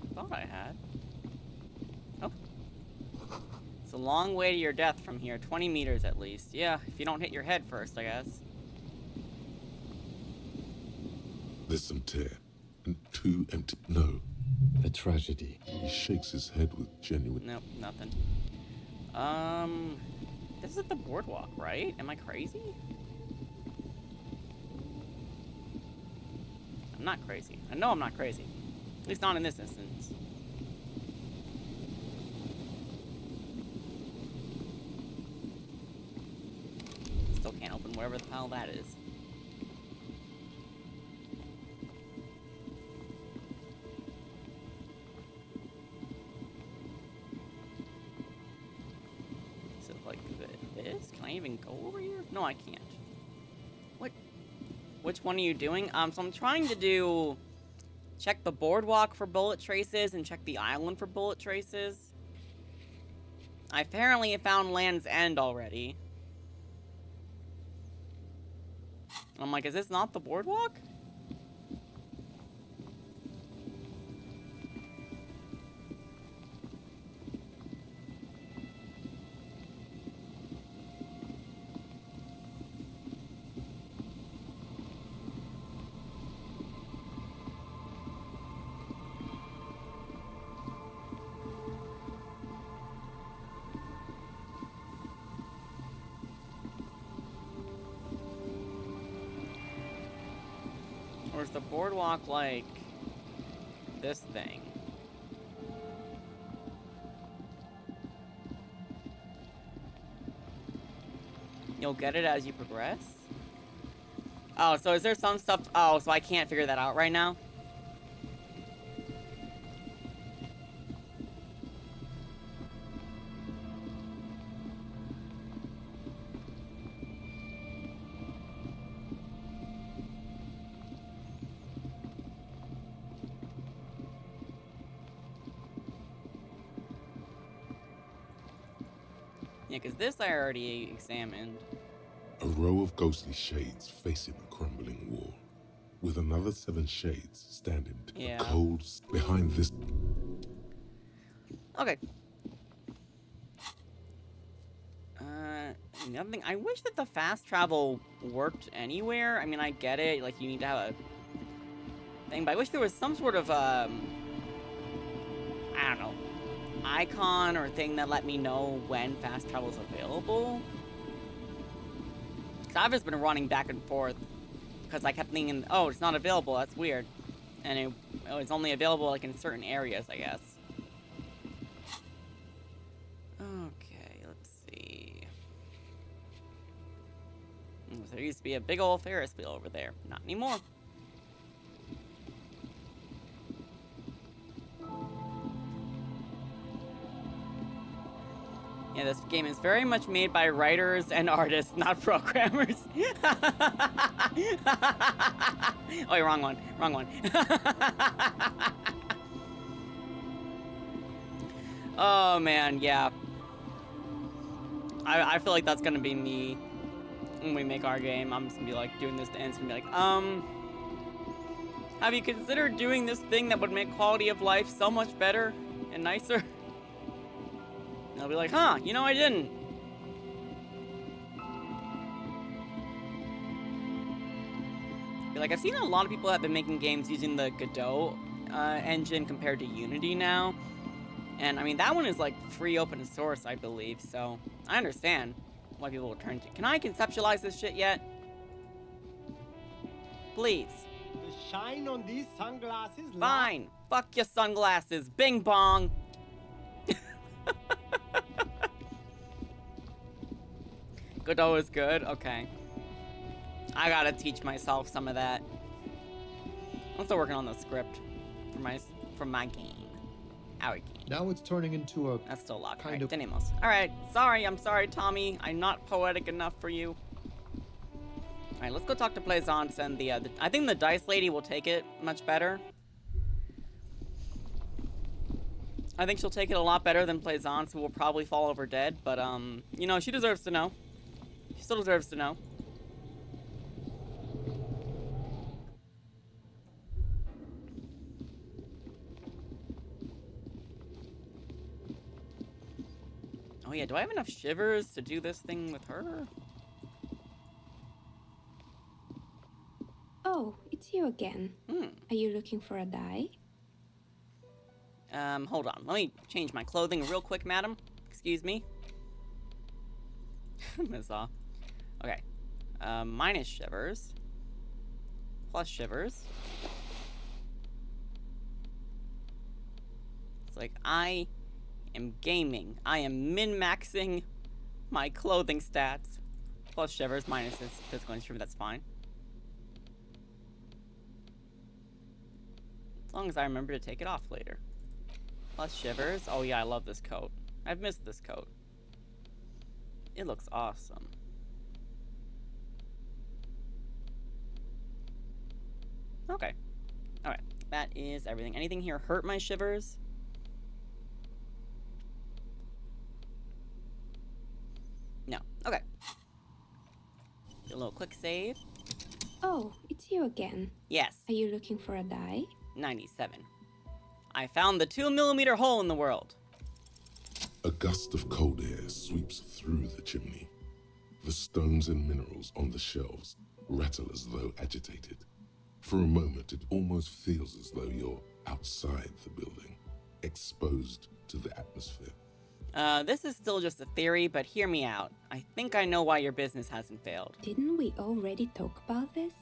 S1: I thought I had. Oh. It's a long way to your death from here. 20 meters at least. Yeah, if you don't hit your head first, I guess.
S2: There's some tear. And two empty... No.
S4: A tragedy.
S2: He shakes his head with genuine...
S1: Nope, nothing. This is the boardwalk, right? Am I crazy? I'm not crazy. I know I'm not crazy. At least not in this instance. Still can't open whatever the hell that is. Is it like this? Can I even go over here? No, I can't. What? Which one are you doing? So I'm trying to do... check the boardwalk for bullet traces and check the island for bullet traces. I apparently have found Land's End already. I'm like, is this not the boardwalk? Or is the boardwalk like this thing? You'll get it as you progress? Oh, so is there some stuff... Oh, so I can't figure that out right now? Yeah, because this I already examined.
S2: A row of ghostly shades facing a crumbling wall, with another 7 shades standing
S1: Yeah.
S2: cold behind this.
S1: Okay. Another thing, I wish that the fast travel worked anywhere. I mean, I get it, like, you need to have a thing, but I wish there was some sort of, I don't know, icon or thing that let me know when fast travel is available. Because I've just been running back and forth, because I kept thinking, oh, it's not available, that's weird. And it was only available, like, in certain areas, I guess. Okay, let's see. There used to be a big old Ferris wheel over there. Not anymore. Yeah, this game is very much made by writers and artists, not programmers. Oh, wrong one. Wrong one. Oh, man, yeah. I feel like that's gonna be me when we make our game. I'm just gonna be like doing this to end and be like, have you considered doing this thing that would make quality of life so much better and nicer? And I'll be like, huh, you know, I didn't. Be like, I've seen a lot of people have been making games using the Godot engine compared to Unity now. And I mean, that one is like free open source, I believe, so I understand why people will turn to. Can I conceptualize this shit yet? Please.
S5: The shine on these sunglasses.
S1: Fine. Fuck your sunglasses. Bing bong. Godot is good? Okay. I gotta teach myself some of that. I'm still working on the script for my game. Our game.
S10: Now it's turning into a
S1: That's still locked,
S10: kind
S1: right?
S10: of-
S1: Tenemos. Alright, sorry, I'm sorry, Tommy. I'm not poetic enough for you. Alright, let's go talk to Plaisance and the I think the Dice Lady will take it much better. I think she'll take it a lot better than Plaisance, who will probably fall over dead, but, you know, she deserves to know. She still deserves to know. Oh yeah, do I have enough shivers to do this thing with her?
S11: Oh, it's you again. Are you looking for a die?
S1: Hold on. Let me change my clothing real quick, madam. Excuse me. Miss off. Okay. Minus shivers. Plus shivers. It's like, I am gaming. I am min-maxing my clothing stats. Plus shivers, minuses, physical instrument, that's fine. As long as I remember to take it off later. Plus shivers. Oh yeah, I love this coat. I've missed this coat. It looks awesome. Okay. Alright. That is everything. Anything here hurt my shivers? No. Okay. Do a little quick save.
S11: Oh, it's you again.
S1: Yes.
S11: Are you looking for a die?
S1: 97. I found the 2mm hole in the world.
S2: A gust of cold air sweeps through the chimney. The stones and minerals on the shelves rattle as though agitated. For a moment, it almost feels as though you're outside the building, exposed to the atmosphere.
S1: This is still just a theory, but hear me out. I think I know why your business hasn't failed.
S11: Didn't we already talk about this?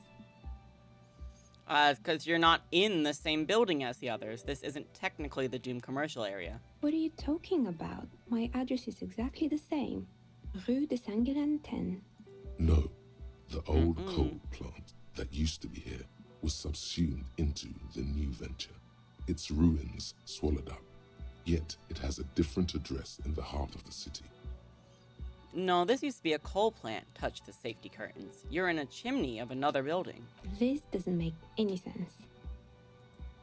S1: Because you're not in the same building as the others. This isn't technically the Doom commercial area.
S11: What are you talking about? My address is exactly the same. Rue de Saint-Guérin 10.
S2: No, the old coal plant that used to be here was subsumed into the new venture. Its ruins swallowed up. Yet it has a different address in the heart of the city.
S1: No, this used to be a coal plant. Touch the safety curtains. You're in a chimney of another building.
S11: This doesn't make any sense.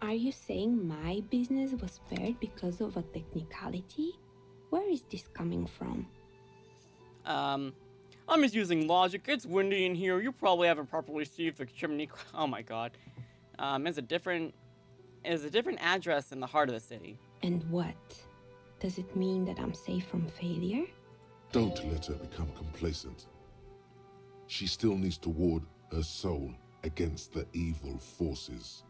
S11: Are you saying my business was spared because of a technicality? Where is this coming from?
S1: I'm just using logic. It's windy in here. You probably haven't properly received the chimney. Oh my god. It's a different address in the heart of the city.
S11: And what? Does it mean that I'm safe from failure?
S2: Don't let her become complacent. She still needs to ward her soul against the evil forces.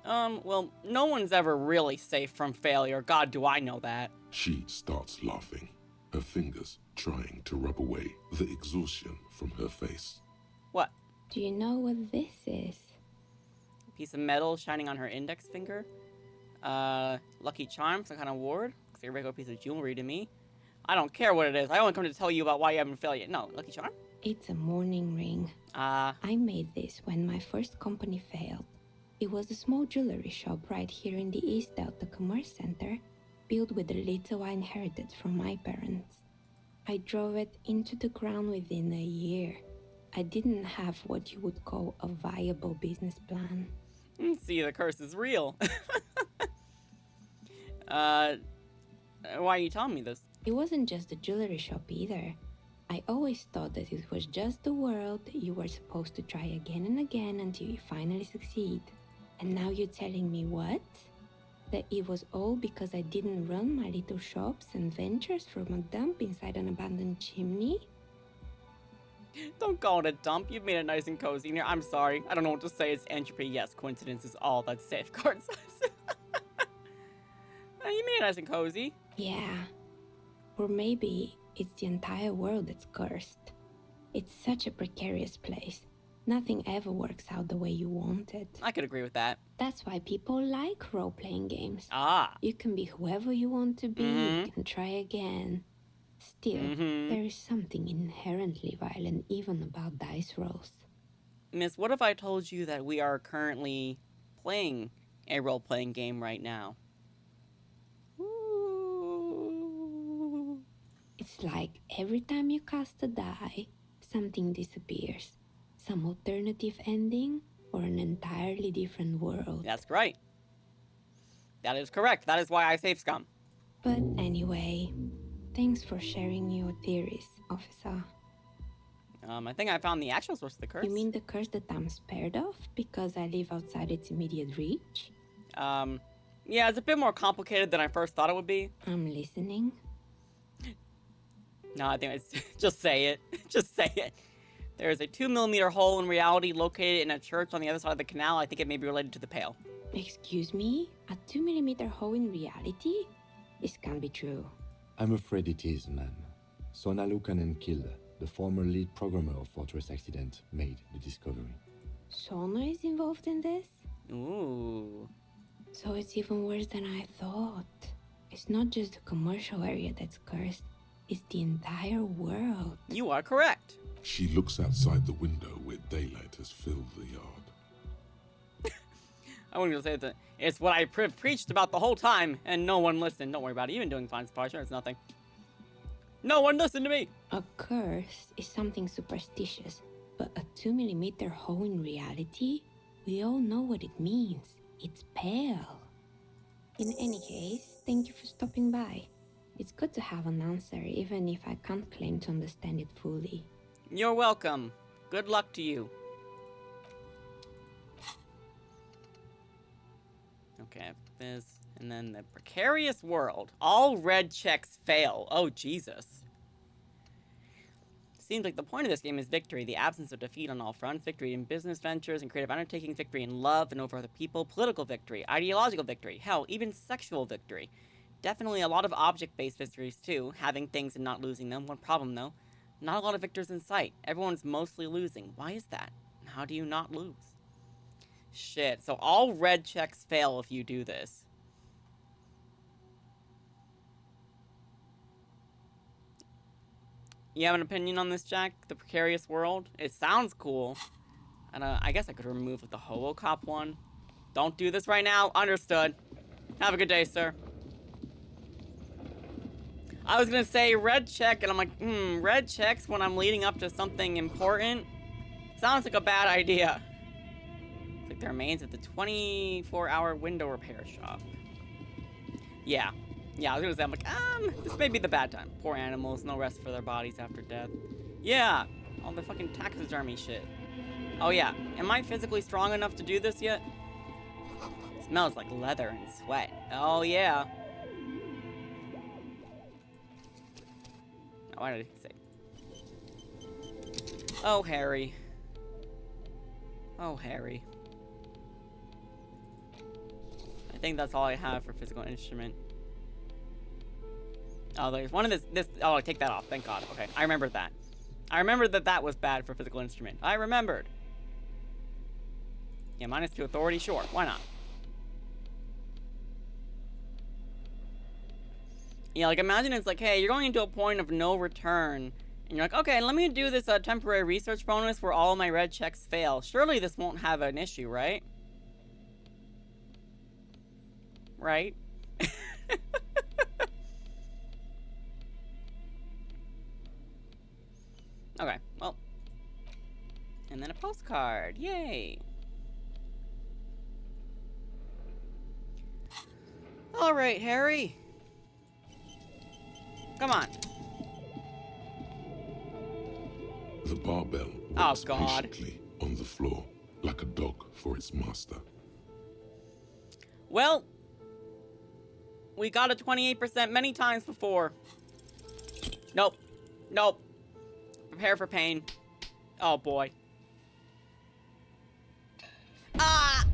S1: Well, no one's ever really safe from failure. God, do I know that.
S2: She starts laughing, her fingers trying to rub away the exhaustion from her face.
S1: What?
S11: Do you know what this is?
S1: A piece of metal shining on her index finger? Lucky charm, some kind of ward? Looks like a regular piece of jewelry to me. I don't care what it is. I only come to tell you about why you haven't failed yet. No, lucky charm?
S11: It's a mourning ring. I made this when my first company failed. It was a small jewelry shop right here in the East Delta Commerce Center, built with the little I inherited from my parents. I drove it into the ground within a year. I didn't have what you would call a viable business plan.
S1: See, the curse is real. Why are you telling me this?
S11: It wasn't just a jewelry shop either. I always thought that it was just the world that you were supposed to try again and again until you finally succeed. And now you're telling me what? That it was all because I didn't run my little shops and ventures from a dump inside an abandoned chimney?
S1: Don't call it a dump. You've made it nice and cozy in here. I'm sorry. I don't know what to say. It's entropy. Yes, coincidence is all that safeguards us. You made it nice and cozy.
S11: Yeah. Or maybe it's the entire world that's cursed. It's such a precarious place. Nothing ever works out the way you want it.
S1: I could agree with that.
S11: That's why people like role-playing games.
S1: Ah.
S11: You can be whoever you want to be, you can try again. Still, there is something inherently violent even about dice rolls.
S1: Miss, what if I told you that we are currently playing a role-playing game right now? Ooh.
S11: It's like every time you cast a die, something disappears. Some alternative ending or an entirely different world.
S1: That's right. That is correct. That is why I save scum.
S11: But anyway, thanks for sharing your theories, officer.
S1: I think I found the actual source of the curse.
S11: You mean the curse that I'm spared of because I live outside its immediate reach?
S1: Yeah, it's a bit more complicated than I first thought it would be.
S11: I'm listening.
S1: No, I think it's just say it. Just say it. There is a 2mm hole in reality located in a church on the other side of the canal. I think it may be related to the Pale.
S11: Excuse me? A 2mm hole in reality? This can't be true.
S4: I'm afraid it is, ma'am. Sona Lukanen Kilde, the former lead programmer of Fortress Accident, made the discovery.
S11: Sona is involved in this?
S1: Ooh.
S11: So it's even worse than I thought. It's not just the commercial area that's cursed. It's the entire world.
S1: You are correct.
S2: She looks outside the window where daylight has filled the yard.
S1: I wasn't gonna say that. It's what I preached about the whole time, and no one listened. Don't worry about it. You've been doing fine so far. Sure, it's nothing. No one listened to me.
S11: A curse is something superstitious, but a 2mm hole in reality? We all know what it means. It's pale. In any case, thank you for stopping by. It's good to have an answer, even if I can't claim to understand it fully.
S1: You're welcome. Good luck to you. Okay, this, and then the precarious world. All red checks fail. Oh, Jesus. Seems like the point of this game is victory, the absence of defeat on all fronts, victory in business ventures and creative undertakings, victory in love and over other people, political victory, ideological victory, hell, even sexual victory. Definitely a lot of object-based victories too, having things and not losing them. One problem though, not a lot of victors in sight. Everyone's mostly losing. Why is that? How do you not lose? Shit, so all red checks fail if you do this. You have an opinion on this, Jack? The precarious world? It sounds cool. And I guess I could remove the Hobocop one. Don't do this right now. Understood. Have a good day, sir. I was gonna say red check, and I'm like, red checks when I'm leading up to something important? Sounds like a bad idea. Looks like the remains at the 24-hour window repair shop. Yeah. Yeah, I was gonna say, I'm like, this may be the bad time. Poor animals, no rest for their bodies after death. Yeah, all the fucking taxidermy shit. Oh yeah, am I physically strong enough to do this yet? Smells like leather and sweat. Oh yeah. Oh, why did I say? Oh, Harry. Oh, Harry. I think that's all I have for physical instrument. Oh, there's one of this. Oh, take that off. Thank God. Okay, I remembered that. I remembered that was bad for physical instrument. I remembered. Yeah, -2 authority. Sure, why not? Yeah, like imagine it's like, hey, you're going into a point of no return, and you're like, okay, let me do this temporary research bonus where all my red checks fail. Surely this won't have an issue, right? Right? Okay, well. And then a postcard. Yay. All right, Harry. Come on.
S2: The barbell waits patiently on the floor, like a dog for its master.
S1: Well, we got a 28% many times before. Nope. Nope. Prepare for pain. Oh, boy. Ah!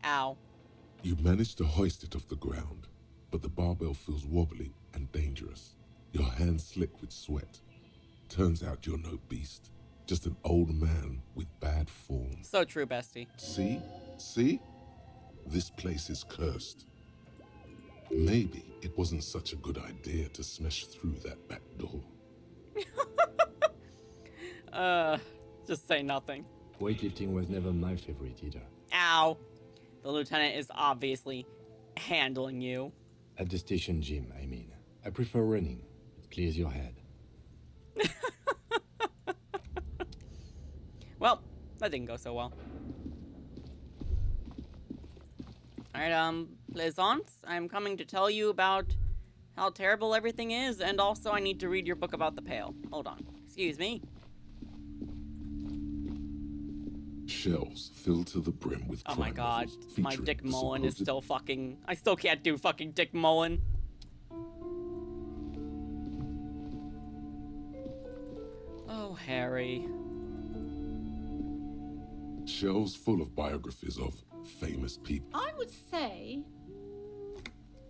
S1: Ow.
S2: You manage to hoist it off the ground, but the barbell feels wobbly and dangerous. Your hands slick with sweat. Turns out you're no beast, just an old man with bad form.
S1: So true, bestie.
S2: See? See? This place is cursed. Maybe it wasn't such a good idea to smash through that back door.
S1: Just say nothing.
S4: Weightlifting was never my favorite either.
S1: Ow. The lieutenant is obviously handling you.
S4: At the station gym, I mean. I prefer running. It clears your head.
S1: Well, that didn't go so well. Alright, Plaisance, I'm coming to tell you about how terrible everything is, and also I need to read your book about the Pale. Hold on. Excuse me.
S2: Shelves filled to the brim with
S1: Oh my god,
S2: novels
S1: my Dick Mullen is still fucking... I still can't do fucking Dick Mullen. Oh, Harry.
S2: Shelves full of biographies of famous people.
S10: I would say...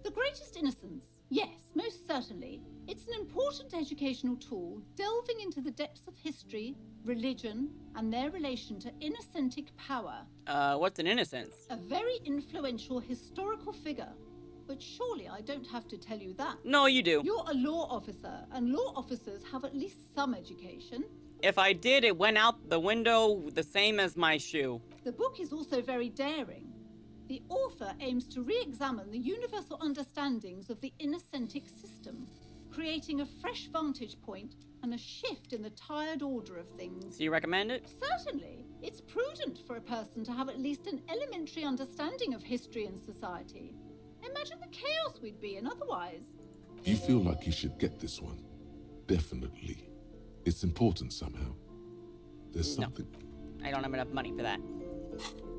S10: The Greatest Innocence. Yes, most certainly. It's an important educational tool, delving into the depths of history, religion, and their relation to innocentic power.
S1: What's an innocence?
S10: A very influential historical figure. But surely I don't have to tell you that.
S1: No, you do.
S10: You're a law officer, and law officers have at least some education.
S1: If I did, it went out the window the same as my shoe.
S10: The book is also very daring. The author aims to re-examine the universal understandings of the innocentic system, creating a fresh vantage point and a shift in the tired order of things.
S1: So you recommend it?
S10: Certainly. It's prudent for a person to have at least an elementary understanding of history and society. Imagine the chaos we'd be in otherwise.
S2: You feel like you should get this one. Definitely. It's important somehow. There's something.
S1: No, I don't have enough money for that.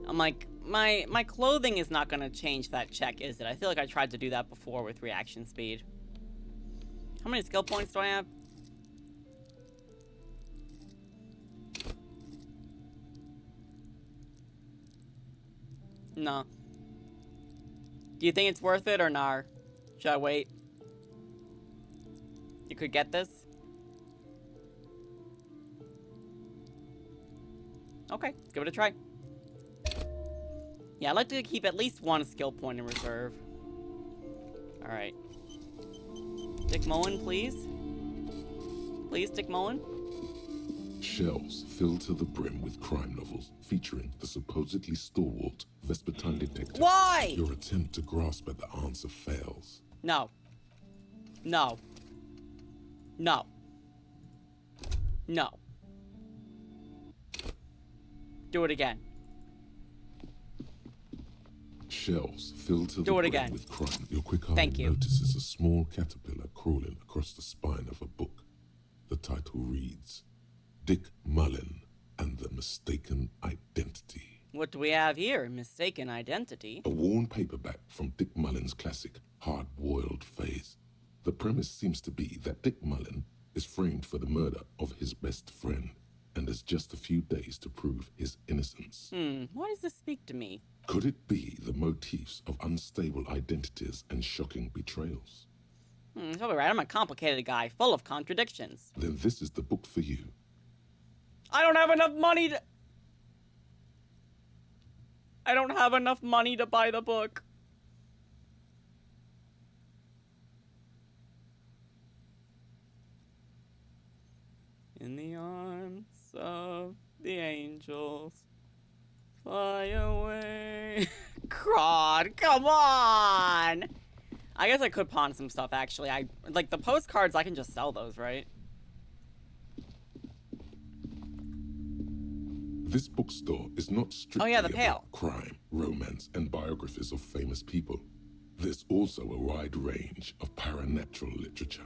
S1: I'm like, my clothing is not gonna change that check, is it? I feel like I tried to do that before with reaction speed. How many skill points do I have? No. Do you think it's worth it or not? Should I wait? You could get this? Okay, let's give it a try. Yeah, I'd like to keep at least one skill point in reserve. Alright. Dick Mullen, please. Please, Dick Mullen.
S2: Shelves filled to the brim with crime novels featuring the supposedly stalwart Vespertine detective.
S1: Why?
S2: Your attempt to grasp at the answer fails.
S1: No. No. No. No. Do it again.
S2: Shelves filled to the
S1: Do it
S2: brim
S1: again.
S2: with crime. Your quick eye
S1: Thank you.
S2: notices a small caterpillar crawling across the spine of a book. The title reads, Dick Mullen and the Mistaken Identity.
S1: What do we have here? Mistaken identity?
S2: A worn paperback from Dick Mullen's classic Hard-Boiled Phase. The premise seems to be that Dick Mullen is framed for the murder of his best friend and has just a few days to prove his innocence.
S1: Why does this speak to me?
S2: Could it be the motifs of unstable identities and shocking betrayals?
S1: It's probably right. I'm a complicated guy, full of contradictions.
S2: Then this is the book for you.
S1: I don't have enough money to... I don't have enough money to buy the book. In the arms of the angels, fly away. God, come on! I guess I could pawn some stuff, actually. Like, the postcards, I can just sell those, right?
S2: This bookstore is not strictly
S1: the pail.
S2: about crime, romance, and biographies of famous people. There's also a wide range of paranatural literature.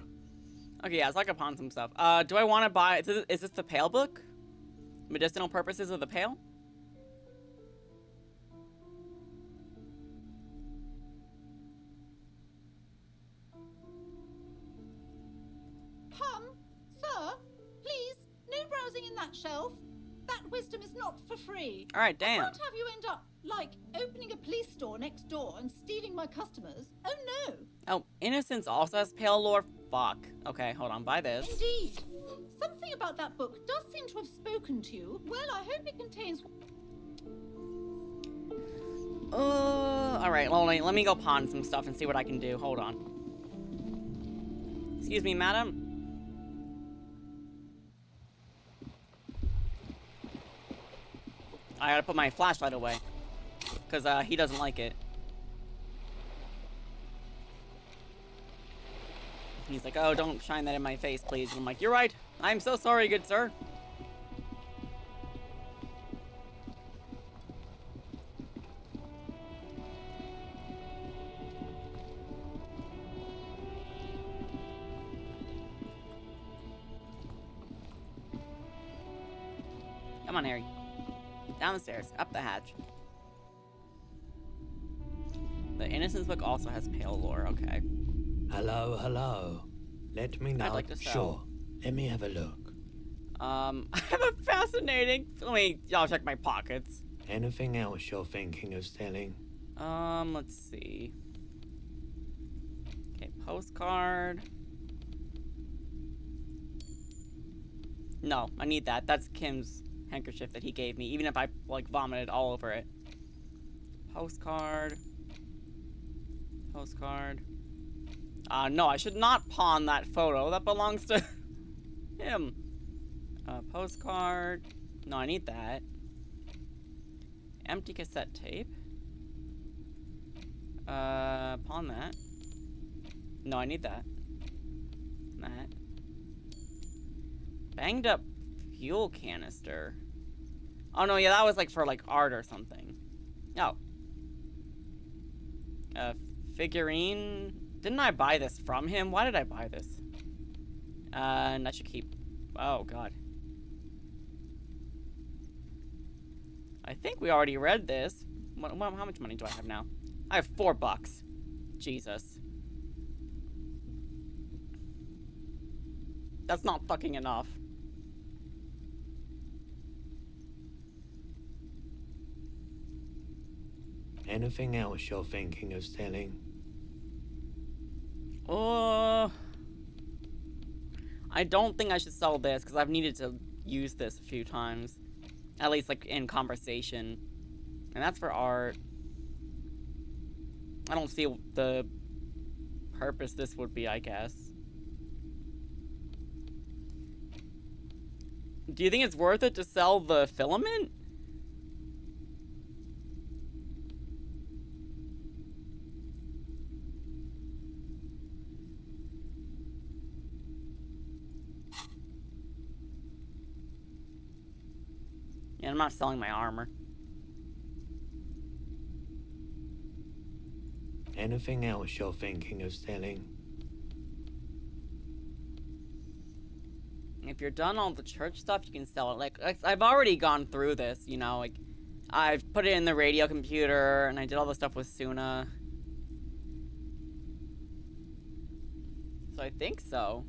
S1: Okay, yeah, so I can pawn some stuff. Do I want to buy... Is this the Pale book? Medicinal purposes of the Pale?
S10: Sir, please, no browsing in that shelf. That wisdom is not for free.
S1: Alright, damn.
S10: I can't have you end up, like, opening a police store next door and stealing my customers. Oh, no.
S1: Oh, Innocence also has Pale lore? Fuck. Okay, hold on, buy this.
S10: Indeed. Something about that book does seem to have spoken to you. Well, I hope it contains...
S1: Alright, well, let me go pawn some stuff and see what I can do. Hold on. Excuse me, madam. I gotta put my flashlight away. Because, he doesn't like it. He's like, oh, don't shine that in my face, please. And I'm like, you're right. I'm so sorry, good sir. Come on, Harry. Down the stairs, up the hatch. The Innocence book also has Pale lore, okay.
S12: Hello, hello. Let me know.
S1: I'd like to sell.
S12: Sure. Let me have a look.
S1: I have a fascinating... I'll check my pockets.
S12: Anything else you're thinking of selling?
S1: Let's see. Okay, postcard. No, I need that. That's Kim's handkerchief that he gave me, even if I, like, vomited all over it. Postcard. Postcard. No, I should not pawn that photo. That belongs to him. Postcard. No, I need that. Empty cassette tape. Pawn that. No, I need that. That. Banged up fuel canister. Oh, no, yeah, that was, like, for, like, art or something. Oh. Figurine. Didn't I buy this from him? Why did I buy this? And I should keep... Oh, God. I think we already read this. How much money do I have now? I have $4. Jesus. That's not fucking enough.
S12: Anything else you're thinking of selling?
S1: I don't think I should sell this because I've needed to use this a few times. At least, like, in conversation. And that's for art. I don't see the purpose this would be, I guess. Do you think it's worth it to sell the filament? Yeah, I'm not selling my armor.
S12: Anything else you're thinking of selling?
S1: If you're done all the church stuff, you can sell it. Like I've already gone through this, you know, like I've put it in the radio computer and I did all the stuff with Suna. So I think so.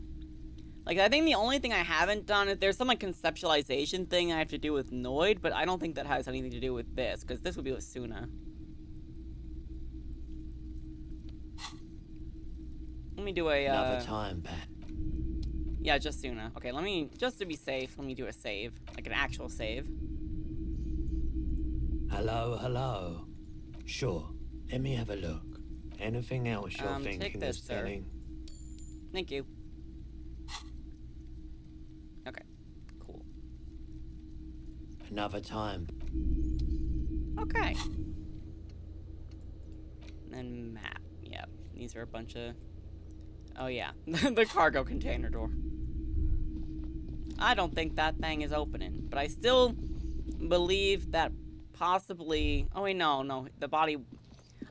S1: Like, I think the only thing I haven't done is there's some, like, conceptualization thing I have to do with Noid, but I don't think that has anything to do with this, because this would be with Suna. Let me do a,
S12: Another time, Pat.
S1: Yeah, just Suna. Okay, let me, just to be safe, let me do a save. Like, an actual save.
S12: Hello, hello. Sure, let me have a look. Anything else you're
S1: take
S12: thinking
S1: this,
S12: of
S1: sir.
S12: selling?
S1: Thank you. Okay, cool.
S12: Another time.
S1: Okay. And then map. Yep. These are a bunch of... Oh, yeah. The cargo container door. I don't think that thing is opening. But I still believe that possibly... Oh, wait, no. The body...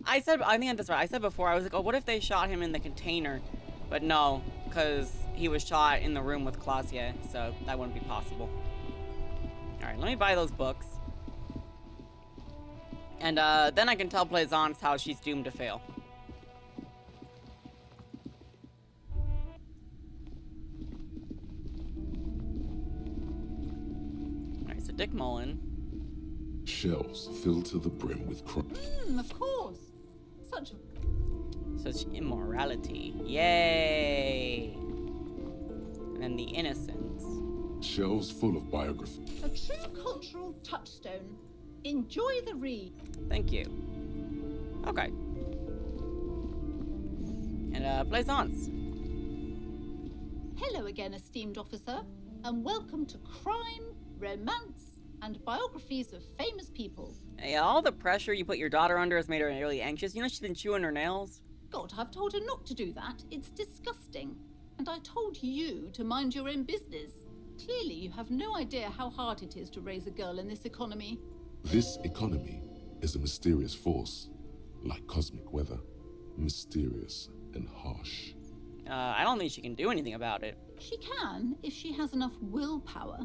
S1: I think that's right. I said before, I was like, oh, what if they shot him in the container? But no, because he was shot in the room with Clausier, so that wouldn't be possible. Alright, let me buy those books. And then I can tell Plaisance how she's doomed to fail. Alright, so Dick Mullen.
S2: Shelves filled to the brim with
S10: Of course. Such
S1: immorality. Yay! And then the innocents.
S2: Shelves full of biography.
S10: a true cultural touchstone. Enjoy the read.
S1: Thank you. Okay. And Plaisance.
S10: Hello again, esteemed officer, and welcome to Crime, Romance, and Biographies of Famous People.
S1: Hey, all the pressure you put your daughter under has made her really anxious. You know she's been chewing her nails?
S10: God, I've told her not to do that. It's disgusting. And I told you to mind your own business. Clearly, you have no idea how hard it is to raise a girl in this economy.
S2: This economy is a mysterious force, like cosmic weather, mysterious and harsh.
S1: I don't think she can do anything about it.
S10: She can, if she has enough willpower.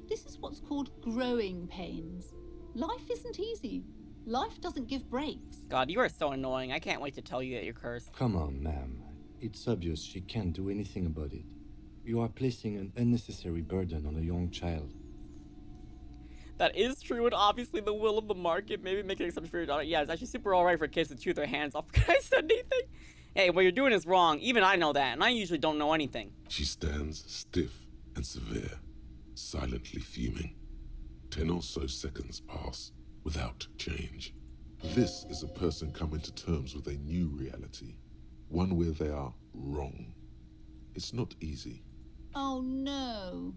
S10: This is what's called growing pains. Life isn't easy. Life doesn't give breaks.
S1: God, you are so annoying. I can't wait to tell you that you're cursed.
S4: Come on, ma'am. It's obvious she can't do anything about it. You are placing an unnecessary burden on a young child.
S1: That is true, and obviously the will of the market, maybe make an exception for your daughter. Yeah, it's actually super alright for kids to chew their hands off. Can I say anything? Hey, what you're doing is wrong. Even I know that, and I usually don't know anything.
S2: She stands stiff and severe, silently fuming. 10 or so seconds pass without change. This is a person coming to terms with a new reality, one where they are wrong. It's not easy.
S10: Oh no.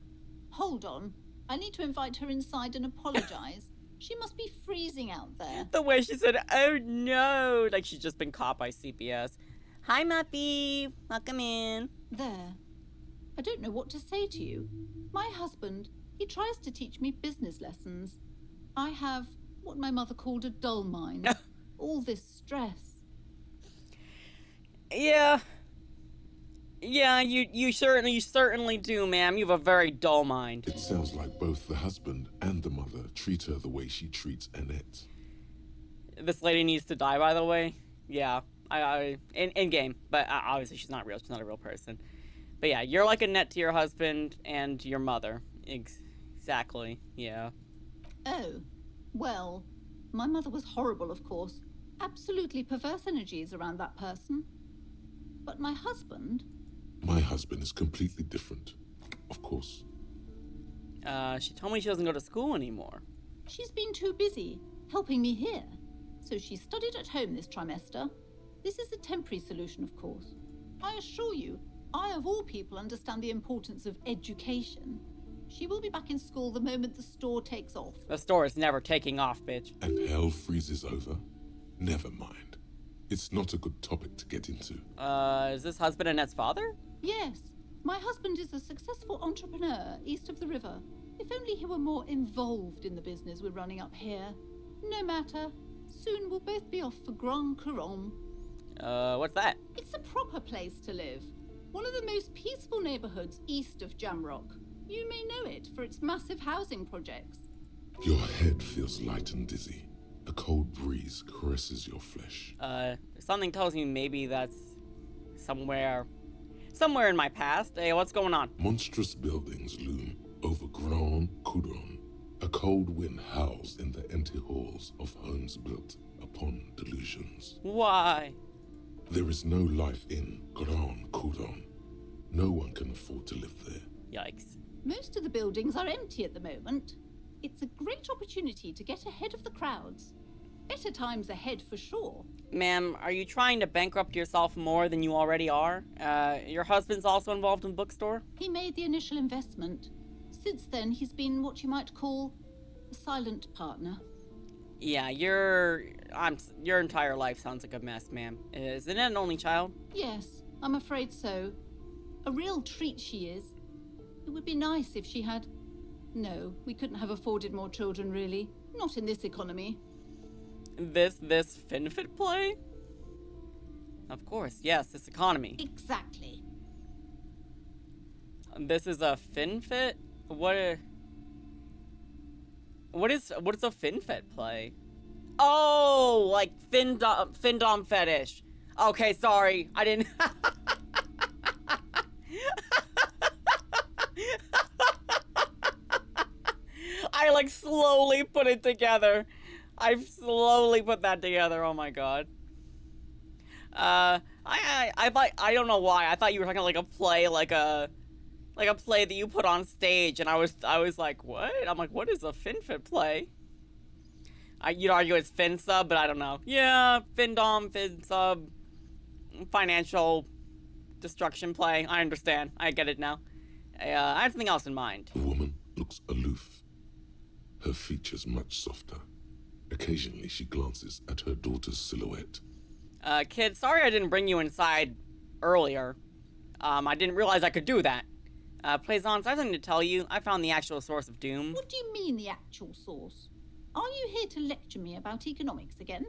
S10: Hold on. I need to invite her inside and apologize. She must be freezing out there.
S1: The way she said, oh no, like she's just been caught by CPS. Hi, Muffy. Welcome in.
S10: There. I don't know what to say to you. My husband, he tries to teach me business lessons. I have what my mother called a dull mind. All this stress.
S1: Yeah. Yeah, you certainly do, ma'am. You have a very dull mind.
S2: It sounds like both the husband and the mother treat her the way she treats Annette.
S1: This lady needs to die, by the way. Yeah, in game, but obviously she's not real. She's not a real person. But yeah, you're like Annette to your husband and your mother. Exactly. Yeah.
S10: Oh, well, my mother was horrible, of course. Absolutely perverse energies around that person. But my husband...
S2: My husband is completely different, of course.
S1: She told me she doesn't go to school anymore.
S10: She's been too busy helping me here. So she studied at home this trimester. This is a temporary solution, of course. I assure you, I of all people understand the importance of education. She will be back in school the moment the store takes off.
S1: The store is never taking off, bitch.
S2: And hell freezes over? Never mind. It's not a good topic to get into.
S1: Is this husband Annette's father?
S10: Yes. My husband is a successful entrepreneur east of the river. If only he were more involved in the business we're running up here. No matter. Soon we'll both be off for Grand Couronne.
S1: What's that?
S10: It's a proper place to live. One of the most peaceful neighborhoods east of Jamrock. You may know it for its massive housing projects.
S2: Your head feels light and dizzy. A cold breeze caresses your flesh.
S1: Something tells me maybe that's somewhere in my past. Hey, what's going on?
S2: Monstrous buildings loom over Grand Coudron. A cold wind howls in the empty halls of homes built upon delusions.
S1: Why?
S2: There is no life in Grand Coudron. No one can afford to live there.
S1: Yikes.
S10: Most of the buildings are empty at the moment. It's a great opportunity to get ahead of the crowds. Better times ahead for sure.
S1: Ma'am, are you trying to bankrupt yourself more than you already are? Your husband's also involved in the bookstore?
S10: He made the initial investment. Since then, he's been what you might call a silent partner.
S1: Yeah, your entire life sounds like a mess, ma'am. Isn't it an only child?
S10: Yes, I'm afraid so. A real treat she is. It would be nice if she had... No, we couldn't have afforded more children, really. Not in this economy.
S1: This FinFit play? Of course, yes, this economy.
S10: Exactly.
S1: This is a FinFit? What is a FinFit play? Oh, like Findom fetish. Okay, sorry. I didn't I like slowly put it together. I've slowly put that together. Oh my god. I don't know why. I thought you were talking like a play, like a play that you put on stage, and I was like, what? I'm like, what is a FinFit play? You'd argue it's FinSub, but I don't know. Yeah, Findom, FinSub, financial destruction play. I understand. I get it now. I had something else in mind.
S2: The woman looks aloof. Her features much softer. Occasionally, she glances at her daughter's silhouette.
S1: Kid, sorry I didn't bring you inside earlier. I didn't realize I could do that. Plaisance, I have something to tell you. I found the actual source of doom.
S10: What do you mean, the actual source? Are you here to lecture me about economics again?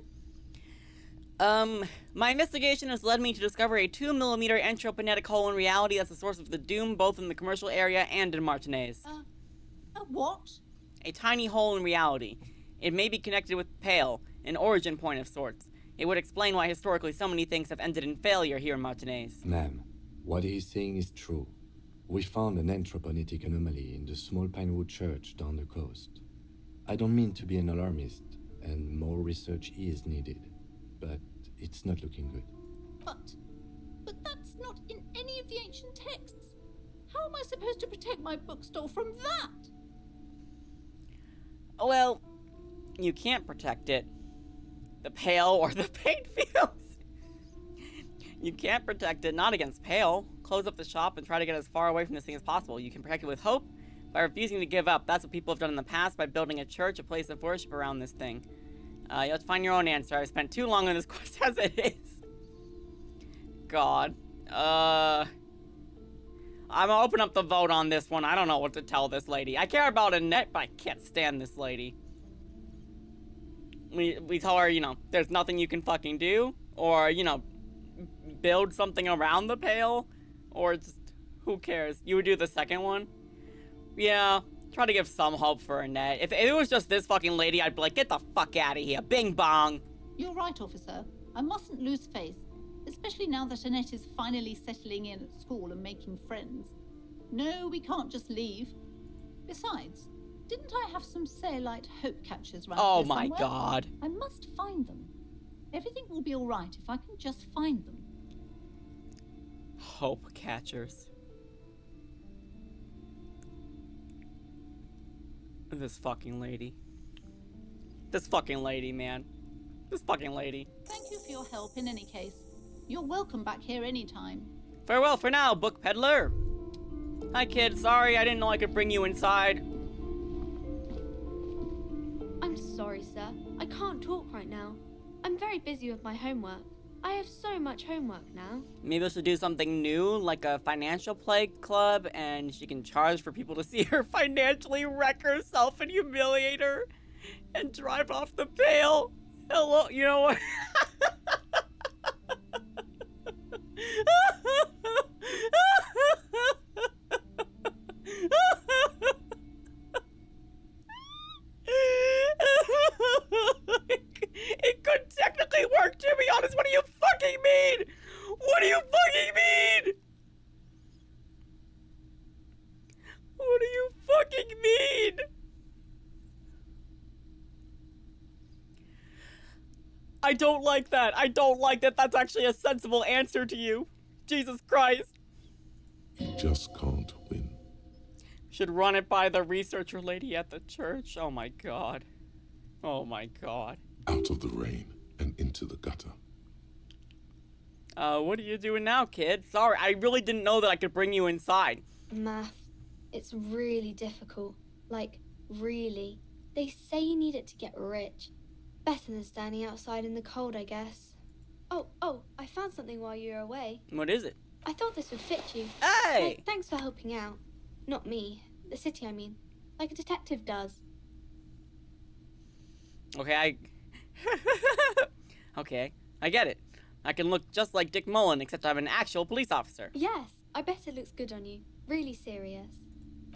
S1: My investigation has led me to discover a 2mm entropinetic hole in reality that's the source of the doom, both in the commercial area and in Martinez.
S10: A what?
S1: A tiny hole in reality. It may be connected with Pale, an origin point of sorts. It would explain why historically so many things have ended in failure here in Martinez.
S4: Ma'am, what he's saying is true. We found an anthroponetic anomaly in the small Pinewood church down the coast. I don't mean to be an alarmist, and more research is needed, but it's not looking good.
S10: But that's not in any of the ancient texts. How am I supposed to protect my bookstore from that?
S1: Well, you can't protect it. The Pale or the paint fields. You can't protect it, not against Pale. Close up the shop and try to get as far away from this thing as possible. You can protect it with hope, by refusing to give up. That's what people have done in the past by building a church, a place of worship around this thing. You have to find your own answer. I've spent too long on this quest as it is. God. I'm gonna open up the vote on this one. I don't know what to tell this lady. I care about Annette, but I can't stand this lady. We tell her, you know, there's nothing you can fucking do, or, you know, build something around the Pale, or just, who cares? You would do the second one? Yeah, try to give some hope for Annette. If it was just this fucking lady, I'd be like, get the fuck out of here. Bing bong.
S10: You're right, officer. I mustn't lose faith, especially now that Annette is finally settling in at school and making friends. No, we can't just leave. Besides, didn't I have some Sailite hope catchers around
S1: Oh
S10: here
S1: my
S10: somewhere?
S1: god.
S10: I must find them. Everything will be all right if I can just find them.
S1: Hope catchers. This fucking lady. This fucking lady, man. This fucking lady.
S10: Thank you for your help in any case. You're welcome back here anytime.
S1: Farewell for now, book peddler. Hi, kid. Sorry, I didn't know I could bring you inside.
S6: I'm sorry, sir. I can't talk right now. I'm very busy with my homework. I have so much homework now.
S1: Maybe we should do something new, like a financial play club, and she can charge for people to see her financially wreck herself and humiliate her and drive off the Pale. Hello, you know what? fucking mean? What do you fucking mean? What do you fucking mean? I don't like that. I don't like that. That's actually a sensible answer to you. Jesus Christ.
S2: You just can't win.
S1: Should run it by the researcher lady at the church. Oh my god. Oh my god.
S2: Out of the rain and into the gutter.
S1: What are you doing now, kid? Sorry, I really didn't know that I could bring you inside.
S13: Math. It's really difficult. Like, really. They say you need it to get rich. Better than standing outside in the cold, I guess. Oh, I found something while you were away.
S1: What is it?
S13: I thought this would fit you.
S1: Hey!
S13: Thanks for helping out. Not me. The city, I mean. Like a detective does.
S1: Okay, Okay, I get it. I can look just like Dick Mullen, except I'm an actual police officer.
S13: Yes, I bet it looks good on you. Really serious.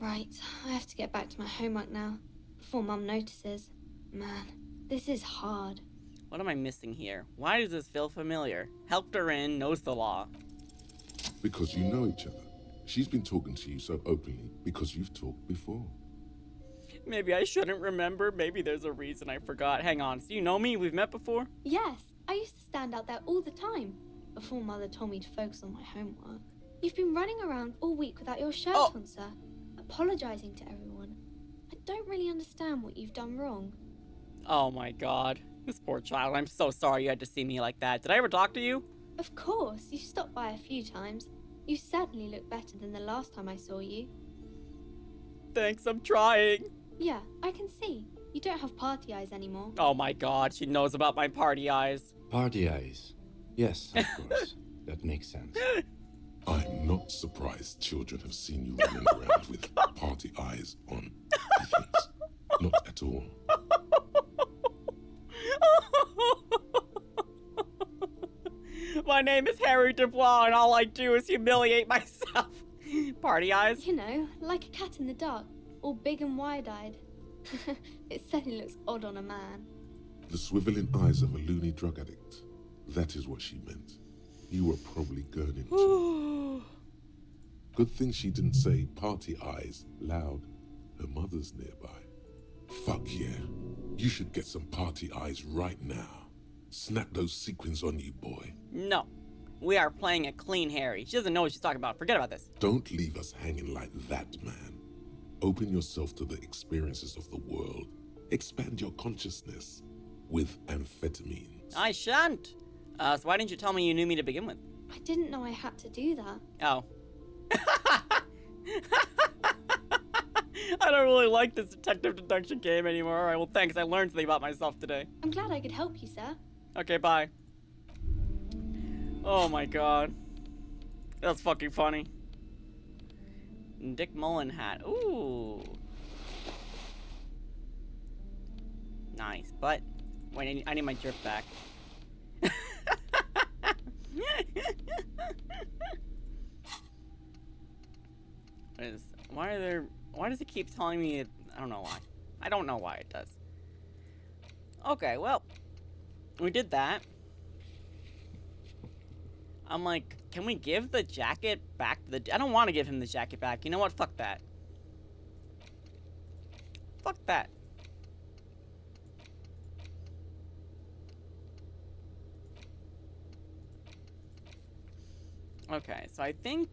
S13: Right, I have to get back to my homework now. Before Mum notices. Man, this is hard.
S1: What am I missing here? Why does this feel familiar? Helped her in, knows the law.
S2: Because you know each other. She's been talking to you so openly because you've talked before.
S1: Maybe I shouldn't remember. Maybe there's a reason I forgot. Hang on, so you know me? We've met before?
S13: Yes, I used to stand out there all the time. Before Mother told me to focus on my homework. You've been running around all week without your shirt on, sir. Apologizing to everyone. I don't really understand what you've done wrong.
S1: Oh my god. This poor child. I'm so sorry you had to see me like that. Did I ever talk to you?
S13: Of course, you stopped by a few times. You certainly look better than the last time I saw you.
S1: Thanks, I'm trying.
S13: Yeah, I can see. You don't have party eyes anymore.
S1: Oh my god, she knows about my party eyes.
S4: Party eyes. Yes, of course. That makes sense.
S2: I'm not surprised children have seen you running around with party eyes on. Thanks. Not at all.
S1: My name is Harry Dubois, and all I do is humiliate myself. Party eyes?
S13: You know, like a cat in the dark, all big and wide-eyed. It certainly looks odd on a man.
S2: The swiveling eyes of a loony drug addict. That is what she meant. You were probably gurning too. Good thing she didn't say party eyes loud. Her mother's nearby. Fuck yeah. You should get some party eyes right now. Snap those sequins on you, boy.
S1: No. We are playing a clean Harry. She doesn't know what she's talking about. Forget about this.
S2: Don't leave us hanging like that, man. Open yourself to the experiences of the world. Expand your consciousness with amphetamines.
S1: I shan't. So why didn't you tell me you knew me to begin with?
S13: I didn't know I had to do that.
S1: Oh. I don't really like this detective deduction game anymore. Alright, well thanks. I learned something about myself today.
S13: I'm glad I could help you, sir.
S1: Okay, bye. Oh my god. That's fucking funny. Dick Mullen hat. Ooh. Nice, but... Wait, I need my drip back. Why does it keep telling me I don't know why. I don't know why it does. Okay, well. We did that. I'm like, can we give the jacket back to the... I don't want to give him the jacket back. You know what? Fuck that. Fuck that. Okay, so I think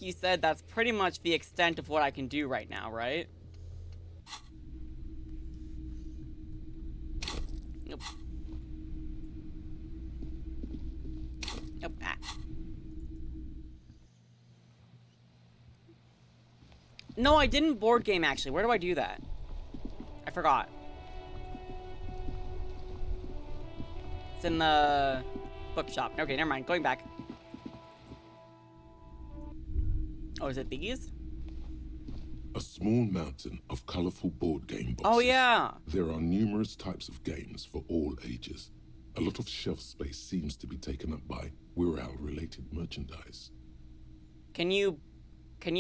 S1: you said that's pretty much the extent of what I can do right now, right? Nope. Nope. Ah. No, I didn't board game, actually. Where do I do that? I forgot. It's in the bookshop. Okay, never mind. Going back. Oh, is it these?
S2: A small mountain of colorful board game boxes.
S1: Oh, yeah.
S2: There are numerous types of games for all ages. A lot of shelf space seems to be taken up by Wirral-related merchandise.
S1: Can you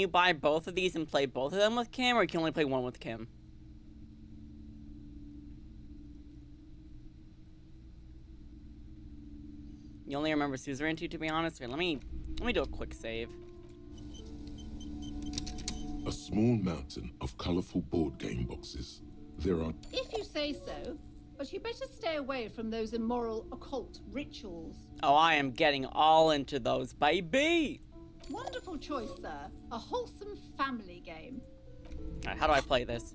S1: buy both of these and play both of them with Kim, or you can only play one with Kim? You only remember Suzerain 2, to be honest? Here, let me do a quick save.
S2: A small mountain of colorful board game boxes. There are...
S10: If you say so, but you better stay away from those immoral occult rituals.
S1: Oh, I am getting all into those, baby!
S10: Wonderful choice, sir. A wholesome family game.
S1: Alright, how do I play this?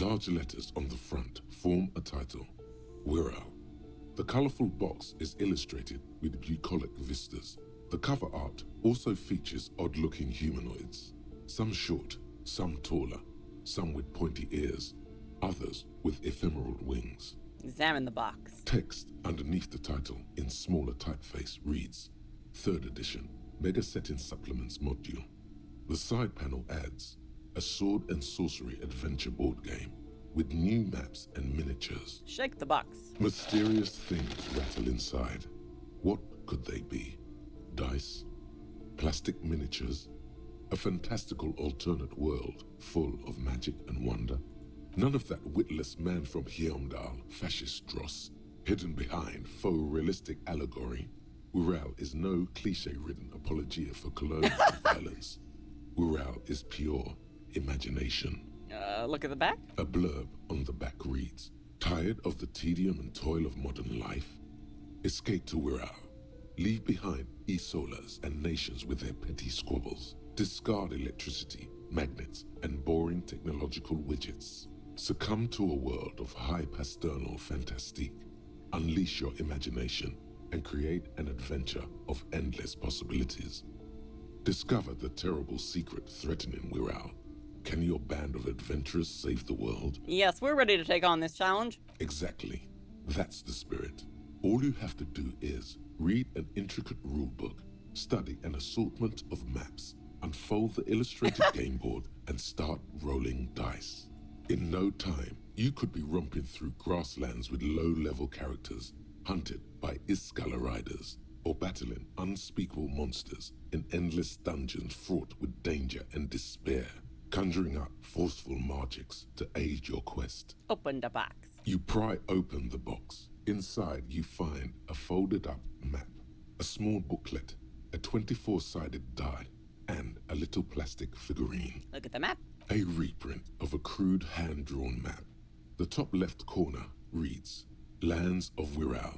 S2: Large letters on the front form a title. Wirral. The colorful box is illustrated with bucolic vistas. The cover art also features odd-looking humanoids. Some short, some taller, some with pointy ears, others with ephemeral wings.
S1: Examine the box.
S2: Text underneath the title in smaller typeface reads, 3rd edition, Mega Setting Supplements Module. The side panel adds, a sword and sorcery adventure board game with new maps and miniatures.
S1: Shake the box.
S2: Mysterious things rattle inside. What could they be? Dice? Plastic miniatures? A fantastical alternate world full of magic and wonder? None of that witless man from Heimdall, fascist dross, hidden behind faux realistic allegory. Wirral is no cliche-ridden apologia for colonial violence. Wirral is pure imagination.
S1: Look at the back.
S2: A blurb on the back reads, tired of the tedium and toil of modern life? Escape to Wirral. Leave behind e-solas and nations with their petty squabbles. Discard electricity, magnets, and boring technological widgets. Succumb to a world of high pasternal fantastique. Unleash your imagination and create an adventure of endless possibilities. Discover the terrible secret threatening Wirral. Can your band of adventurers save the world?
S1: Yes, we're ready to take on this challenge.
S2: Exactly. That's the spirit. All you have to do is read an intricate rulebook, study an assortment of maps, unfold the illustrated game board, and start rolling dice. In no time, you could be romping through grasslands with low-level characters, hunted by Iskala riders, or battling unspeakable monsters in endless dungeons fraught with danger and despair. Conjuring up forceful magics to aid your quest.
S1: Open the box.
S2: You pry open the box. Inside you find a folded up map, a small booklet, a 24-sided die, and a little plastic figurine.
S1: Look at the map.
S2: A reprint of a crude hand-drawn map. The top left corner reads, Lands of Wirral.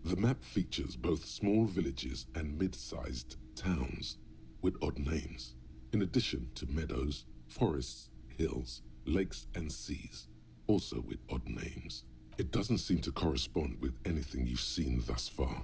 S2: The map features both small villages and mid-sized towns with odd names, in addition to meadows, forests, hills, lakes, and seas, also with odd names. It doesn't seem to correspond with anything you've seen thus far.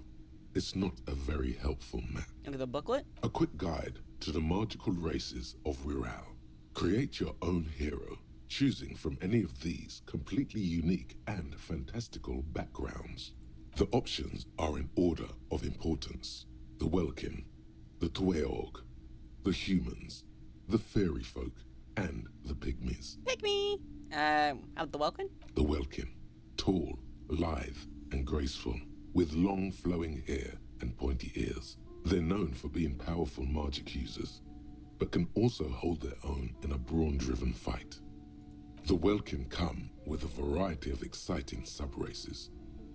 S2: It's not a very helpful map.
S1: Look at the booklet.
S2: A quick guide to the magical races of Wirral. Create your own hero, choosing from any of these completely unique and fantastical backgrounds. The options are in order of importance. The Welkin, the Tweog, the humans, the fairy folk, and the pygmies.
S1: Pygmy! How's the Welkin?
S2: The Welkin, tall, lithe, and graceful, with long flowing hair and pointy ears. They're known for being powerful magic users, but can also hold their own in a brawn-driven fight. The Welkin come with a variety of exciting sub-races.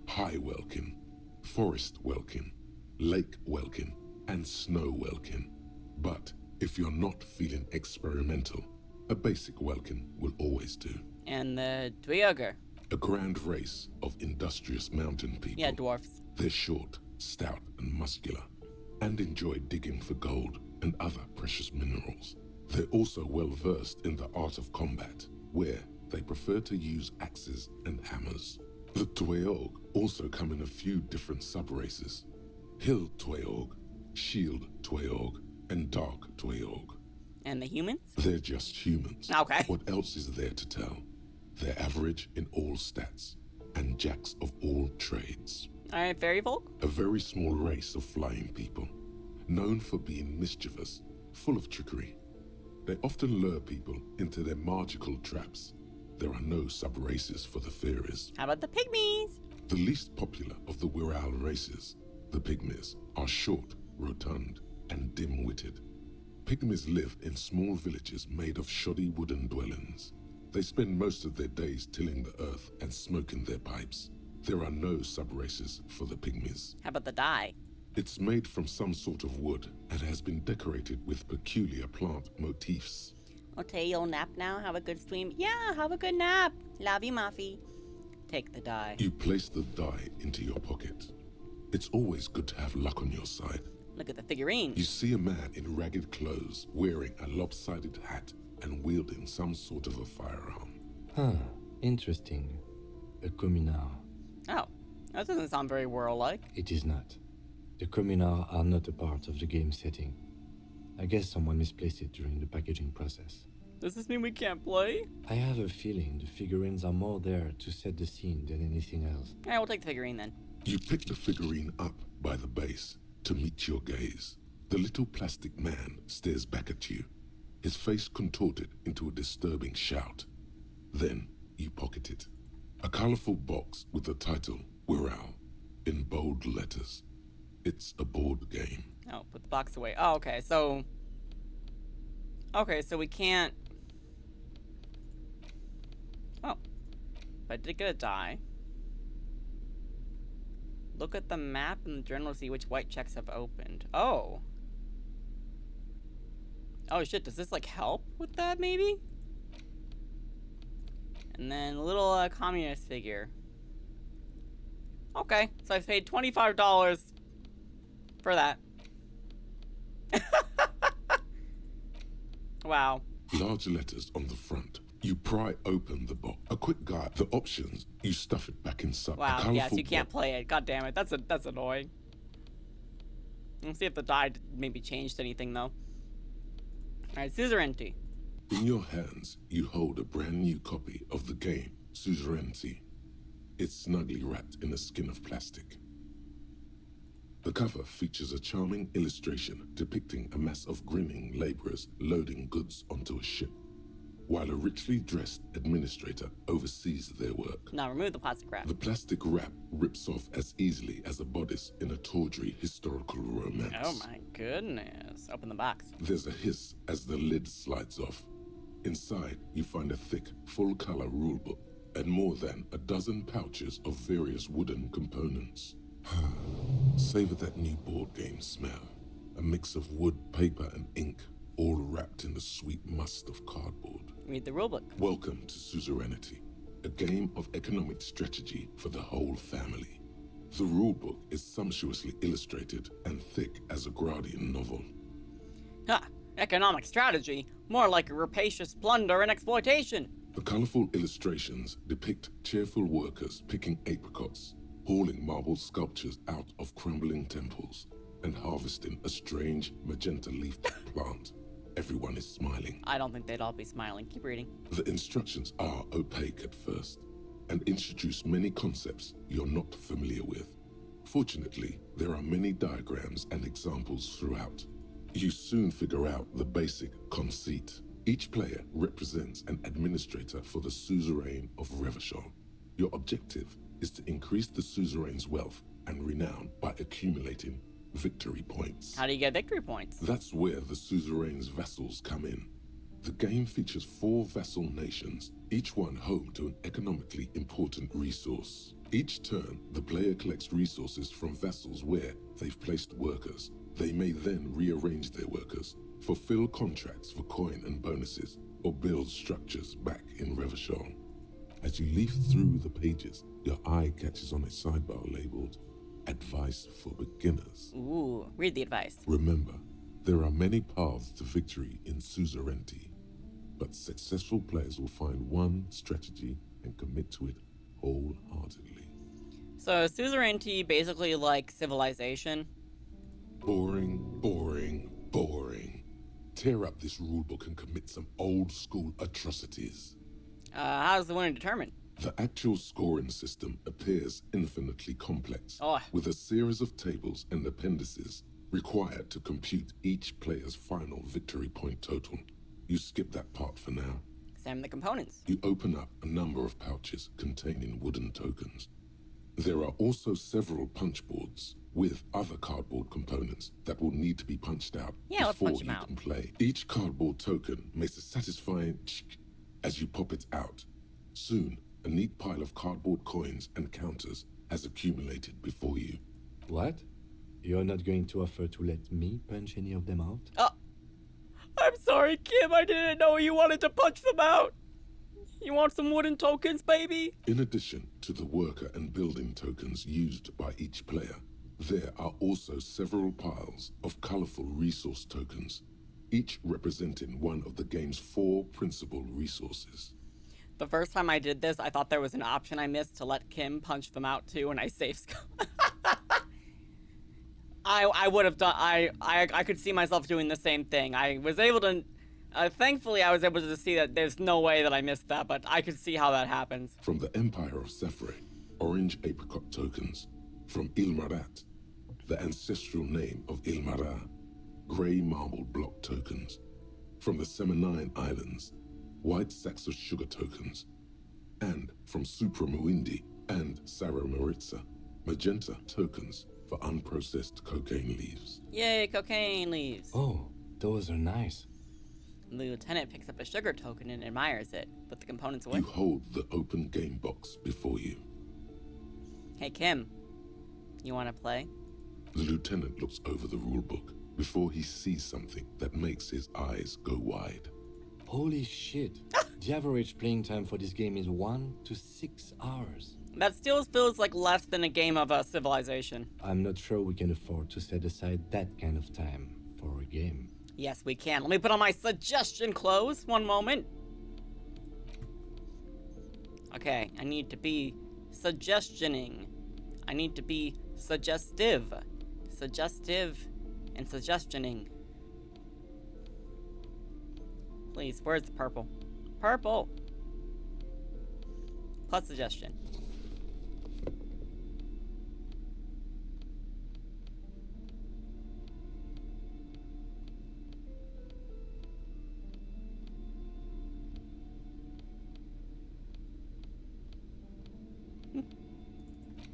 S2: High Welkin, Forest Welkin, Lake Welkin, and Snow Welkin. But if you're not feeling experimental, a basic Welkin will always do.
S1: And the Dweoger.
S2: A grand race of industrious mountain people.
S1: Yeah, dwarfs.
S2: They're short, stout, and muscular, and enjoy digging for gold and other precious minerals. They're also well versed in the art of combat, where they prefer to use axes and hammers. The Tweog also come in a few different sub-races. Hill Tweog, Shield Tweog, and Dark Tweog.
S1: And the humans?
S2: They're just humans.
S1: Okay.
S2: What else is there to tell? They're average in all stats, and jacks of all trades.
S1: Alright, fairy folk?
S2: A very small race of flying people, known for being mischievous, full of trickery. They often lure people into their magical traps. There are no sub-races for the fairies.
S1: How about the pygmies?
S2: The least popular of the Wirral races, the pygmies, are short, rotund, and dim-witted. Pygmies live in small villages made of shoddy wooden dwellings. They spend most of their days tilling the earth and smoking their pipes. There are no sub-races for the pygmies.
S1: How about the dye?
S2: It's made from some sort of wood and has been decorated with peculiar plant motifs.
S1: Okay, you'll nap now? Have a good stream? Yeah, have a good nap. Love you, Muffy. Take the dye.
S2: You place the dye into your pocket. It's always good to have luck on your side.
S1: Look at the figurine.
S2: You see a man in ragged clothes, wearing a lopsided hat and wielding some sort of a firearm.
S4: Huh, interesting. A communard.
S1: Oh, that doesn't sound very war-like.
S4: It is not. The communards are not a part of the game setting. I guess someone misplaced it during the packaging process.
S1: Does this mean we can't play?
S4: I have a feeling the figurines are more there to set the scene than anything else.
S1: Alright, we'll take the figurine then.
S2: You pick the figurine up by the base to meet your gaze. The little plastic man stares back at you, his face contorted into a disturbing shout. Then you pocket it. A colorful box with the title, Wirral, in bold letters. It's a board game.
S1: Oh, put the box away. Oh, okay, so... Okay, so we can't... Oh. But I did get a die. Look at the map in the journal to see which white checks have opened. Oh. Oh shit, does this like help with that maybe? And then a little communist figure. Okay, so I've paid $25 for that. Wow.
S2: Large letters on the front. You pry open the box. A quick guide. The options, you stuff it back inside.
S1: Wow, yes, you can't play it. God damn it, that's annoying. Let's see if the die maybe changed anything though. Alright, suzerainty.
S2: In your hands, you hold a brand new copy of the game, Suzerainty. It's snugly wrapped in a skin of plastic. The cover features a charming illustration depicting a mass of grinning laborers loading goods onto a ship, while a richly dressed administrator oversees their work.
S1: Now remove the plastic wrap.
S2: The plastic wrap rips off as easily as a bodice in a tawdry historical romance.
S1: Oh my goodness. Open the box.
S2: There's a hiss as the lid slides off. Inside, you find a thick, full-color rulebook and more than a dozen pouches of various wooden components. Savor that new board game smell. A mix of wood, paper, and ink, all wrapped in the sweet must of cardboard.
S1: Read the rulebook.
S2: Welcome to Suzerainty, a game of economic strategy for the whole family. The rulebook is sumptuously illustrated and thick as a Gradian novel.
S1: Ha! Economic strategy? More like a rapacious plunder and exploitation.
S2: The colorful illustrations depict cheerful workers picking apricots, hauling marble sculptures out of crumbling temples, and harvesting a strange magenta-leafed plant. Everyone is smiling.
S1: I don't think they'd all be smiling. Keep reading.
S2: The instructions are opaque at first, and introduce many concepts you're not familiar with. Fortunately, there are many diagrams and examples throughout. You soon figure out the basic conceit. Each player represents an administrator for the suzerain of Revachol. Your objective is to increase the suzerain's wealth and renown by accumulating victory points.
S1: How do you get victory points?
S2: That's where the suzerain's vassals come in. The game features 4 vassal nations, each one home to an economically important resource. Each turn, the player collects resources from vassals where they've placed workers. They may then rearrange their workers, fulfill contracts for coin and bonuses, or build structures back in Revachol. As you leaf through the pages, your eye catches on a sidebar labeled Advice for Beginners.
S1: Ooh, read the advice.
S2: Remember, there are many paths to victory in Suzerainty, but successful players will find one strategy and commit to it wholeheartedly.
S1: So, suzerainty basically like civilization?
S2: Boring, boring, boring. Tear up this rulebook and commit some old-school atrocities.
S1: How's the winner determined?
S2: The actual scoring system appears infinitely complex, with a series of tables and appendices required to compute each player's final victory point total. You skip that part for now.
S1: Examine the components.
S2: You open up a number of pouches containing wooden tokens. There are also several punch boards with other cardboard components that will need to be punched out before you can play. Each cardboard token makes a satisfying as you pop it out. Soon, a neat pile of cardboard coins and counters has accumulated before you.
S4: What? You're not going to offer to let me punch any of them out?
S1: Oh, I'm sorry, Kim. I didn't know you wanted to punch them out. You want some wooden tokens, baby?
S2: In addition to the worker and building tokens used by each player, there are also several piles of colorful resource tokens, each representing one of the game's 4 principal resources.
S1: The first time I did this, I thought there was an option I missed to let Kim punch them out too, and I safe scope. I would have done. I could see myself doing the same thing. I was able to. Thankfully, I was able to see that there's no way that I missed that, but I could see how that happens.
S2: From the Empire of Safre, orange apricot tokens. From Ilmarat, the ancestral name of Ilmara, grey marble block tokens. From the Seminine Islands, white sacks of sugar tokens. And from Supra Muindi and Sarah Maritza, magenta tokens for unprocessed cocaine leaves.
S1: Yay, cocaine leaves.
S4: Oh, those are nice.
S1: The lieutenant picks up a sugar token and admires it. Put the components away.
S2: You hold the open game box before you.
S1: Hey, Kim. You want to play?
S2: The lieutenant looks over the rulebook before he sees something that makes his eyes go wide.
S4: Holy shit. The average playing time for this game is 1 to 6 hours.
S1: That still feels like less than a game of Civilization.
S4: I'm not sure we can afford to set aside that kind of time for a game.
S1: Yes, we can. Let me put on my suggestion clothes. One moment. Okay, I need to be suggestioning. I need to be suggestive. Suggestive and suggestioning. Please, where's the purple? Purple! Plus suggestion.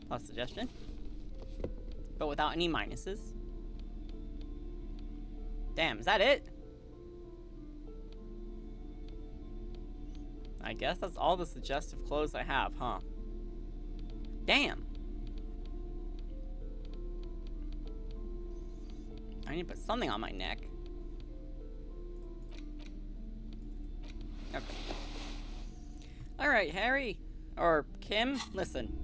S1: Plus suggestion. But without any minuses. Damn, is that it? I guess that's all the suggestive clothes I have, huh? Damn. I need to put something on my neck. Okay. Alright, Harry. Or Kim, listen.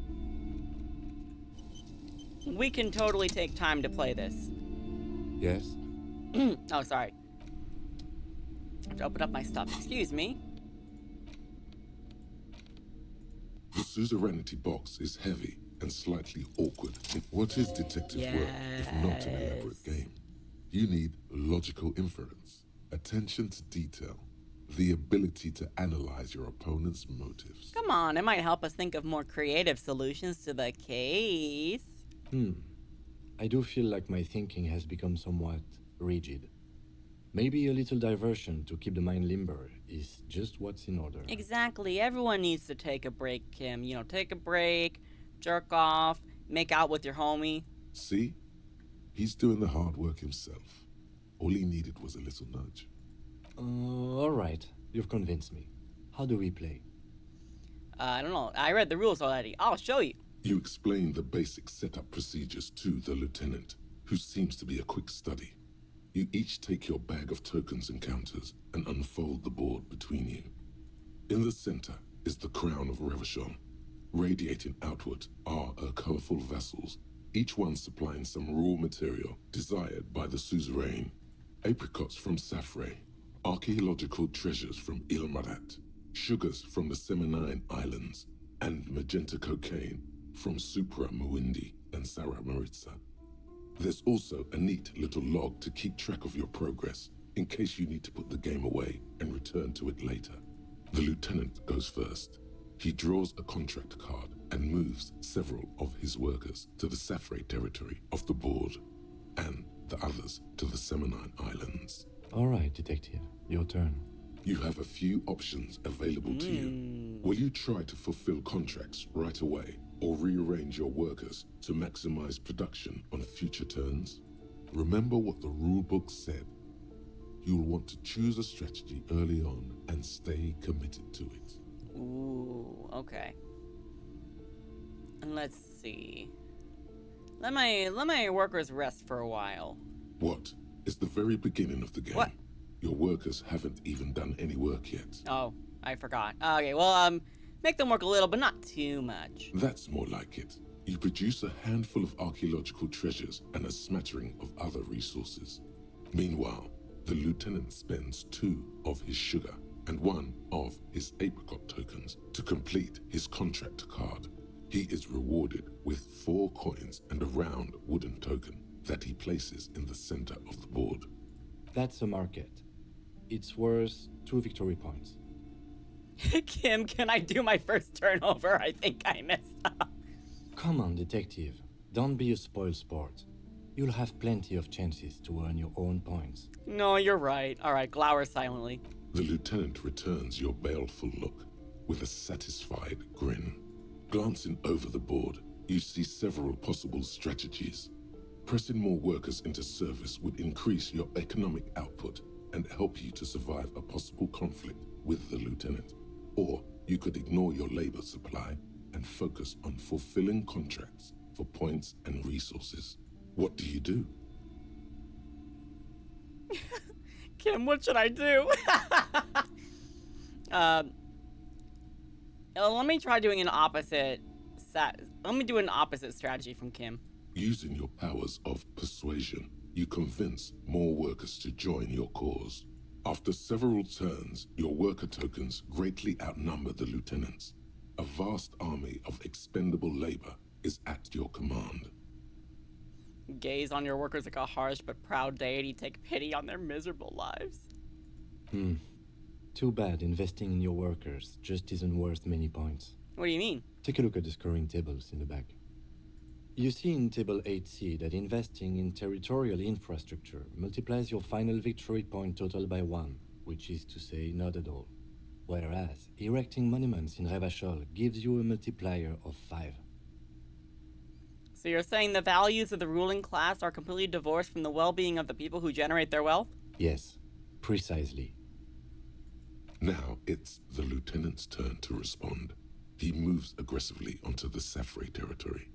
S1: We can totally take time to play this.
S4: Yes?
S1: Oh, sorry. I have to open up my stuff. Excuse me.
S2: The suzerainty box is heavy and slightly awkward. What is detective work if not an elaborate game? You need logical inference, attention to detail, the ability to analyze your opponent's motives.
S1: Come on, it might help us think of more creative solutions to the case.
S4: I do feel like my thinking has become somewhat rigid. Maybe a little diversion to keep the mind limber is just what's in order.
S1: Exactly. Everyone needs to take a break, Kim. You know, take a break, jerk off, make out with your homie.
S2: See? He's doing the hard work himself. All he needed was a little nudge.
S4: Alright. You've convinced me. How do we play?
S1: I don't know. I read the rules already. I'll show you.
S2: You explain the basic setup procedures to the lieutenant, who seems to be a quick study. You each take your bag of tokens and counters and unfold the board between you. In the center is the crown of Revachon. Radiating outward are her colorful vessels, each one supplying some raw material desired by the suzerain. Apricots from Safre, archaeological treasures from Ilmarat, sugars from the Seminine Islands, and magenta cocaine from Supra Muindi and Sarah Maritza. There's also a neat little log to keep track of your progress in case you need to put the game away and return to it later. The lieutenant goes first. He draws a contract card and moves several of his workers to the Safre territory off the board, and the others to the Seminine Islands.
S4: Alright, detective. Your turn.
S2: You have a few options available to you. Will you try to fulfill contracts right away, or rearrange your workers to maximize production on future turns? Remember what the rulebook said. You'll want to choose a strategy early on and stay committed to it.
S1: Ooh, okay. And let's see. Let my workers rest for a while.
S2: What? It's the very beginning of the game.
S1: What?
S2: Your workers haven't even done any work yet.
S1: Oh, I forgot. Okay, well, make them work a little, but not too much.
S2: That's more like it. You produce a handful of archaeological treasures and a smattering of other resources. Meanwhile, the lieutenant spends 2 of his sugar and 1 of his apricot tokens to complete his contract card. He is rewarded with 4 coins and a round wooden token that he places in the center of the board.
S4: That's a market. It's worth 2 victory points.
S1: Kim, can I do my first turnover? I think I messed up.
S4: Come on, detective. Don't be a spoil sport. You'll have plenty of chances to earn your own points.
S1: No, you're right. All right, glower silently.
S2: The lieutenant returns your baleful look with a satisfied grin. Glancing over the board, you see several possible strategies. Pressing more workers into service would increase your economic output and help you to survive a possible conflict with the lieutenant. Or you could ignore your labor supply and focus on fulfilling contracts for points and resources. What do you do?
S1: Kim, what should I do? Let me try doing an opposite let me do an opposite strategy from Kim.
S2: Using your powers of persuasion, you convince more workers to join your cause. After several turns, your worker tokens greatly outnumber the lieutenants. A vast army of expendable labor is at your command.
S1: Gaze on your workers like a harsh but proud deity. Take pity on their miserable lives.
S4: Too bad investing in your workers just isn't worth many points.
S1: What do you mean?
S4: Take a look at the scoring tables in the back. You see in Table 8C that investing in territorial infrastructure multiplies your final victory point total by 1, which is to say not at all. Whereas erecting monuments in Revachol gives you a multiplier of 5.
S1: So you're saying the values of the ruling class are completely divorced from the well-being of the people who generate their wealth?
S4: Yes, precisely.
S2: Now it's the lieutenant's turn to respond. He moves aggressively onto the Safri territory.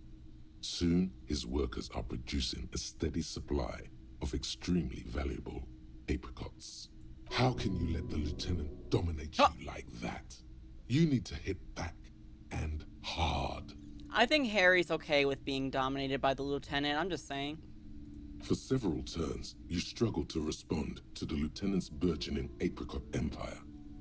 S2: Soon, his workers are producing a steady supply of extremely valuable apricots. How can you let the lieutenant dominate you like that? You need to hit back, and hard.
S1: I think Harry's okay with being dominated by the lieutenant, I'm just saying.
S2: For several turns, you struggle to respond to the lieutenant's burgeoning apricot empire.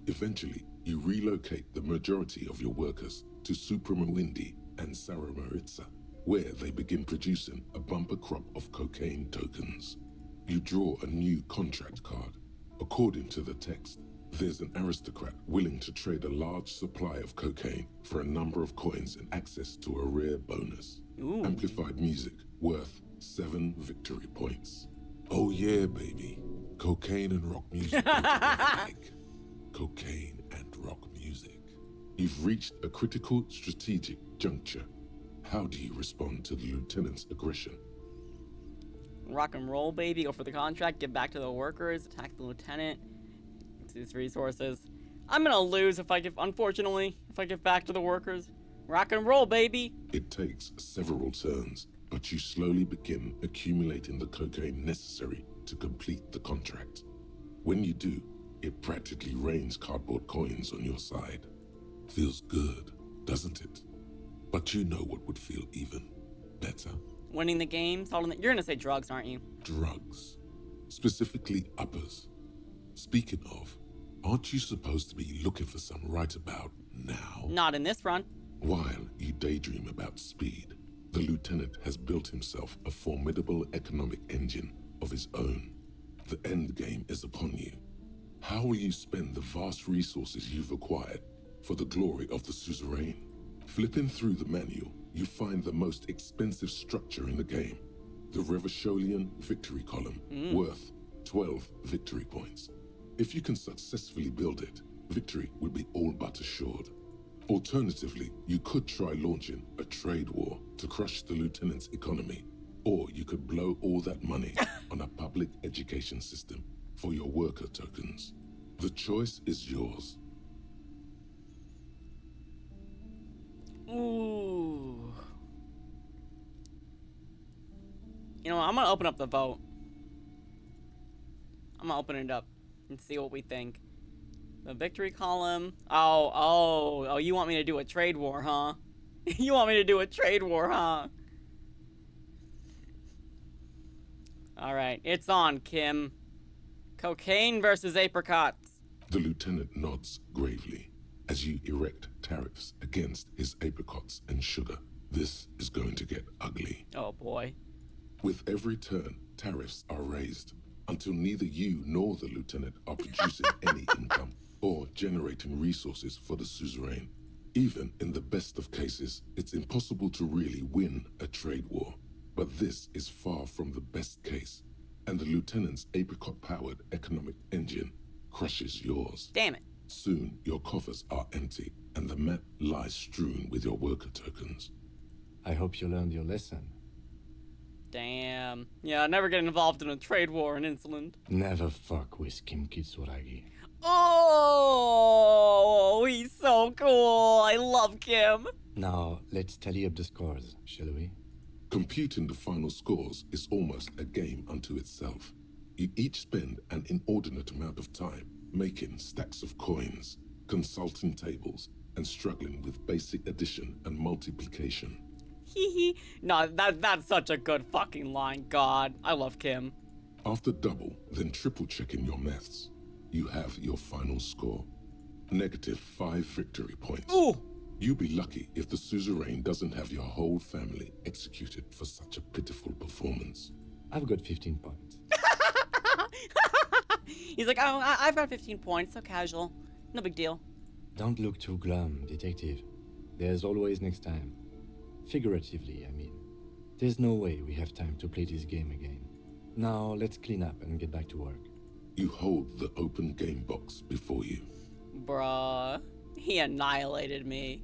S2: Eventually, you relocate the majority of your workers to Supremawindi and Saramaritsa, where they begin producing a bumper crop of cocaine tokens. You draw a new contract card. According to the text, there's an aristocrat willing to trade a large supply of cocaine for a number of coins and access to a rare bonus.
S1: Ooh.
S2: Amplified music worth 7 victory points. Oh yeah, baby. Cocaine and rock music. Cocaine and rock music. You've reached a critical strategic juncture. How do you respond to the lieutenant's aggression?
S1: Rock and roll, baby. Go for the contract. Give back to the workers. Attack the lieutenant. His resources. I'm gonna lose if I give back to the workers. Rock and roll, baby.
S2: It takes several turns, but you slowly begin accumulating the cocaine necessary to complete the contract. When you do, it practically rains cardboard coins on your side. Feels good, doesn't it? But you know what would feel even better.
S1: Winning the game? You're gonna say drugs, aren't you?
S2: Drugs. Specifically uppers. Speaking of, aren't you supposed to be looking for some right about now?
S1: Not in this run.
S2: While you daydream about speed, the lieutenant has built himself a formidable economic engine of his own. The end game is upon you. How will you spend the vast resources you've acquired for the glory of the suzerain? Flipping through the manual, you find the most expensive structure in the game, the Revacholian victory column, worth 12 victory points. If you can successfully build it, victory will be all but assured. Alternatively, you could try launching a trade war to crush the lieutenant's economy, or you could blow all that money on a public education system for your worker tokens. The choice is yours.
S1: Ooh. You know what? I'm gonna open up the vote. I'm gonna open it up and see what we think. The victory column. Oh, you want me to do a trade war, huh? You want me to do a trade war, huh? Alright, it's on, Kim. Cocaine versus apricots.
S2: The lieutenant nods gravely as you erect tariffs against his apricots and sugar. This is going to get ugly.
S1: Oh boy.
S2: With every turn, tariffs are raised until neither you nor the lieutenant are producing any income or generating resources for the suzerain. Even in the best of cases, it's impossible to really win a trade war. But this is far from the best case, and the lieutenant's apricot-powered economic engine crushes yours.
S1: Damn it.
S2: Soon, your coffers are empty, and the map lies strewn with your worker tokens.
S4: I hope you learned your lesson.
S1: Damn. Yeah, never get involved in a trade war in Insolent.
S4: Never fuck with Kim Kitsuragi.
S1: Oh, he's so cool. I love Kim.
S4: Now, let's tally up the scores, shall we?
S2: Computing the final scores is almost a game unto itself. You each spend an inordinate amount of time making stacks of coins, consulting tables, and struggling with basic addition and multiplication.
S1: Hee. No, that's such a good fucking line. God, I love Kim.
S2: After double, then triple checking your maths, you have your final score. -5 victory points.
S1: Ooh!
S2: You'll be lucky if the suzerain doesn't have your whole family executed for such a pitiful performance.
S4: I've got 15 points.
S1: He's like, oh, I've got 15 points, so casual. No big deal.
S4: Don't look too glum, detective. There's always next time. Figuratively, I mean. There's no way we have time to play this game again. Now, let's clean up and get back to work.
S2: You hold the open game box before you.
S1: Bruh. He annihilated me.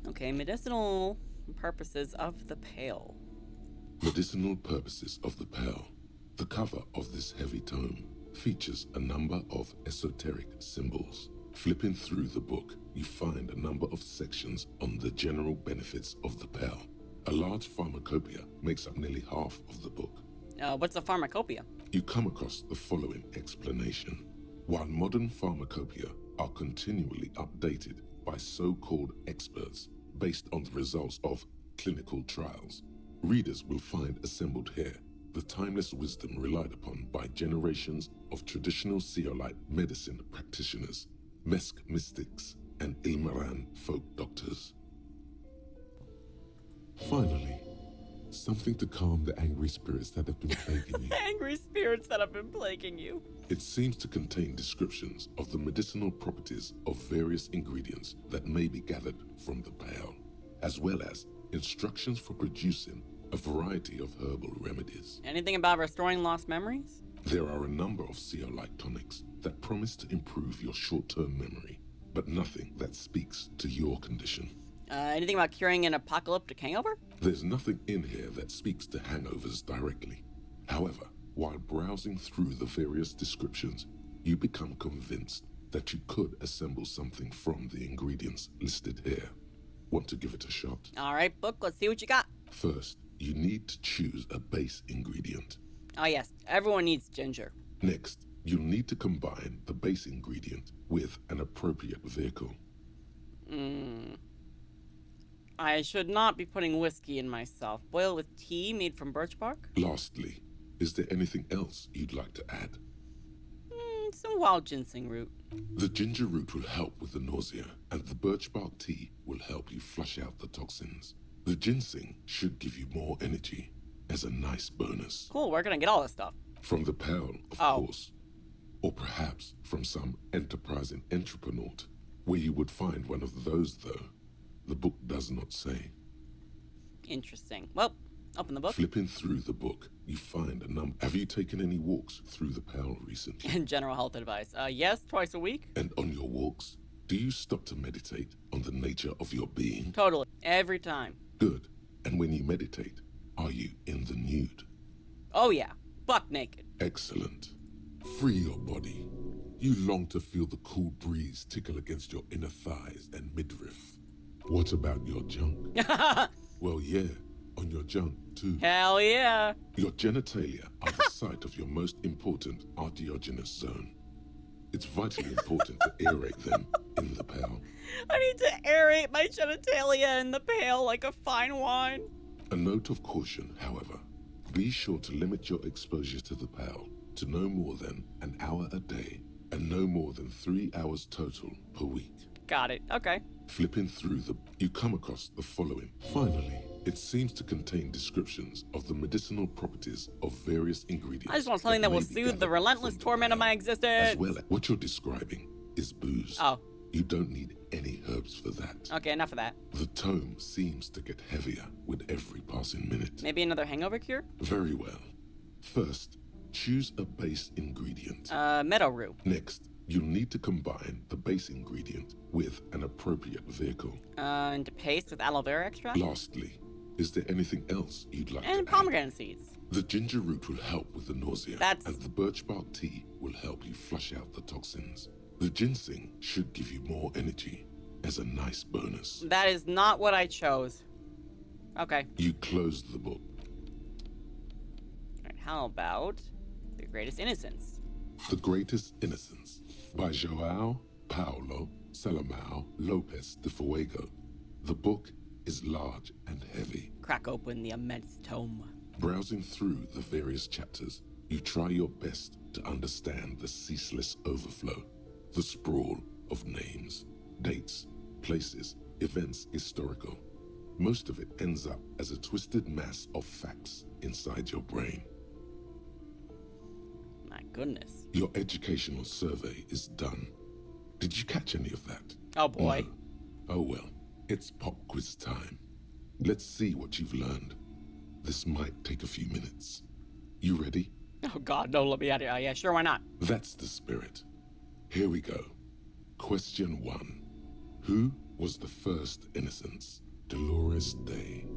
S1: Okay, medicinal purposes of the Pale.
S2: Medicinal purposes of the Pale. The cover of this heavy tome features a number of esoteric symbols. Flipping through the book, you find a number of sections on the general benefits of the Pale. A large pharmacopoeia makes up nearly half of the book.
S1: What's a pharmacopoeia?
S2: You come across the following explanation. While modern pharmacopoeia are continually updated by so-called experts based on the results of clinical trials, readers will find assembled here the timeless wisdom relied upon by generations of traditional Seolite medicine practitioners, Mesk mystics, and Ilmaran folk doctors. Finally, something to calm the angry spirits that have been plaguing you.
S1: Angry spirits that have been plaguing you.
S2: It seems to contain descriptions of the medicinal properties of various ingredients that may be gathered from the Pale, as well as instructions for producing a variety of herbal remedies.
S1: Anything about restoring lost memories?
S2: There are a number of Seolite tonics that promise to improve your short-term memory, but nothing that speaks to your condition.
S1: Anything about curing an apocalyptic hangover?
S2: There's nothing in here that speaks to hangovers directly. However, while browsing through the various descriptions, you become convinced that you could assemble something from the ingredients listed here. Want to give it a shot?
S1: All right, book, let's see what you got.
S2: First, you need to choose a base ingredient.
S1: Oh yes, everyone needs ginger.
S2: Next, you'll need to combine the base ingredient with an appropriate vehicle.
S1: I should not be putting whiskey in myself. Boil with tea made from birch bark?
S2: Lastly, is there anything else you'd like to add?
S1: Some wild ginseng root.
S2: The ginger root will help with the nausea, and the birch bark tea will help you flush out the toxins. The ginseng should give you more energy as a nice bonus.
S1: Cool, where can I get all this stuff?
S2: From the Pale, of course. Or perhaps from some enterprising entrepreneur, where you would find one of those, though. The book does not say.
S1: Interesting. Well, open the book.
S2: Flipping through the book, you find a number. Have you taken any walks through the Pale recently?
S1: General health advice. Yes, twice a week.
S2: And on your walks, do you stop to meditate on the nature of your being?
S1: Totally. Every time.
S2: Good. And when you meditate, are you in the nude?
S1: Oh yeah. buck naked.
S2: Excellent. Free your body. You long to feel the cool breeze tickle against your inner thighs and midriff. What about your junk? Well, yeah, on your junk too.
S1: Hell yeah.
S2: Your genitalia are the site of your most important erogenous zone. It's vitally important to aerate them in the pail.
S1: I need to aerate my genitalia in the pail like a fine wine.
S2: A note of caution, however. Be sure to limit your exposure to the pail to no more than an hour a day and no more than 3 hours total per week.
S1: Got it. Okay.
S2: Flipping through you come across the following. Finally, it seems to contain descriptions of the medicinal properties of various ingredients.
S1: I just want something that will soothe the relentless torment of my existence.
S2: As well as what you're describing is booze.
S1: Oh.
S2: You don't need any herbs for that.
S1: Okay, enough of that.
S2: The tome seems to get heavier with every passing minute.
S1: Maybe another hangover cure?
S2: Very well. First, choose a base ingredient.
S1: Meadow root.
S2: Next, you'll need to combine the base ingredient with an appropriate vehicle.
S1: And paste with aloe vera extract?
S2: Lastly, is there anything else you'd like to add?
S1: And pomegranate seeds.
S2: The ginger root will help with the nausea. And the birch bark tea will help you flush out the toxins. The ginseng should give you more energy as a nice bonus.
S1: That is not what I chose. Okay.
S2: You closed the book.
S1: Alright, how about The Greatest Innocence?
S2: The Greatest Innocence by João Paulo Salomão Lopes de Fuego. The book is large and heavy.
S1: Crack open the immense tome.
S2: Browsing through the various chapters, you try your best to understand the ceaseless overflow, the sprawl of names, dates, places, events historical. Most of it ends up as a twisted mass of facts inside your brain.
S1: My goodness.
S2: Your educational survey is done. Did you catch any of that?
S1: Oh boy.
S2: No. Oh well, it's pop quiz time. Let's see what you've learned. This might take a few minutes. You ready?
S1: Oh god, no, let me out of here. Yeah, sure, why not?
S2: That's the spirit. Here we go. Question 1. Who was the first innocence? Dolores Day.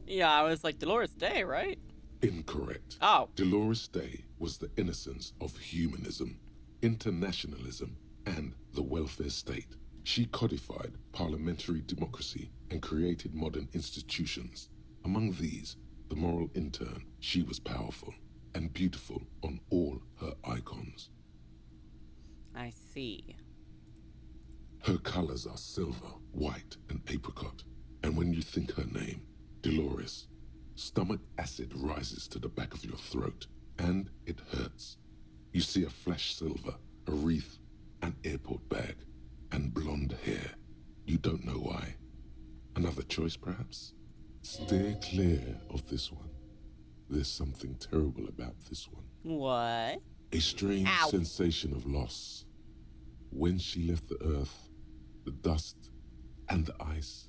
S1: Yeah, I was like, Dolores Day, right?
S2: Incorrect.
S1: Oh.
S2: Dolores Day was the innocence of humanism, internationalism, and the welfare state. She codified parliamentary democracy and created modern institutions. Among these, the moral intern, she was powerful and beautiful on all her icons.
S1: I see.
S2: Her colors are silver, white, and apricot. And when you think her name, Dolores, stomach acid rises to the back of your throat, and it hurts. You see a flash silver, a wreath, an airport bag, and blonde hair. You don't know why. Another choice, perhaps? Steer clear of this one. There's something terrible about this one.
S1: What?
S2: A strange sensation of loss. When she left the earth, the dust, and the ice,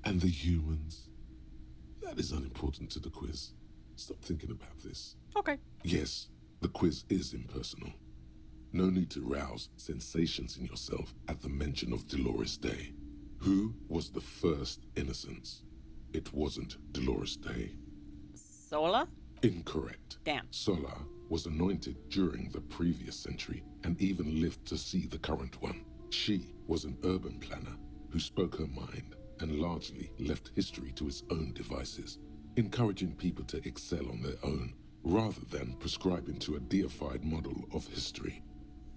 S2: and the humans. That is unimportant to the quiz. Stop thinking about this.
S1: Okay.
S2: Yes, the quiz is impersonal. No need to rouse sensations in yourself at the mention of Dolores Day. Who was the first innocence? It wasn't Dolores Day.
S1: Sola?
S2: Incorrect.
S1: Damn.
S2: Sola was anointed during the previous century and even lived to see the current one. She was an urban planner who spoke her mind and largely left history to its own devices, encouraging people to excel on their own rather than prescribing to a deified model of history.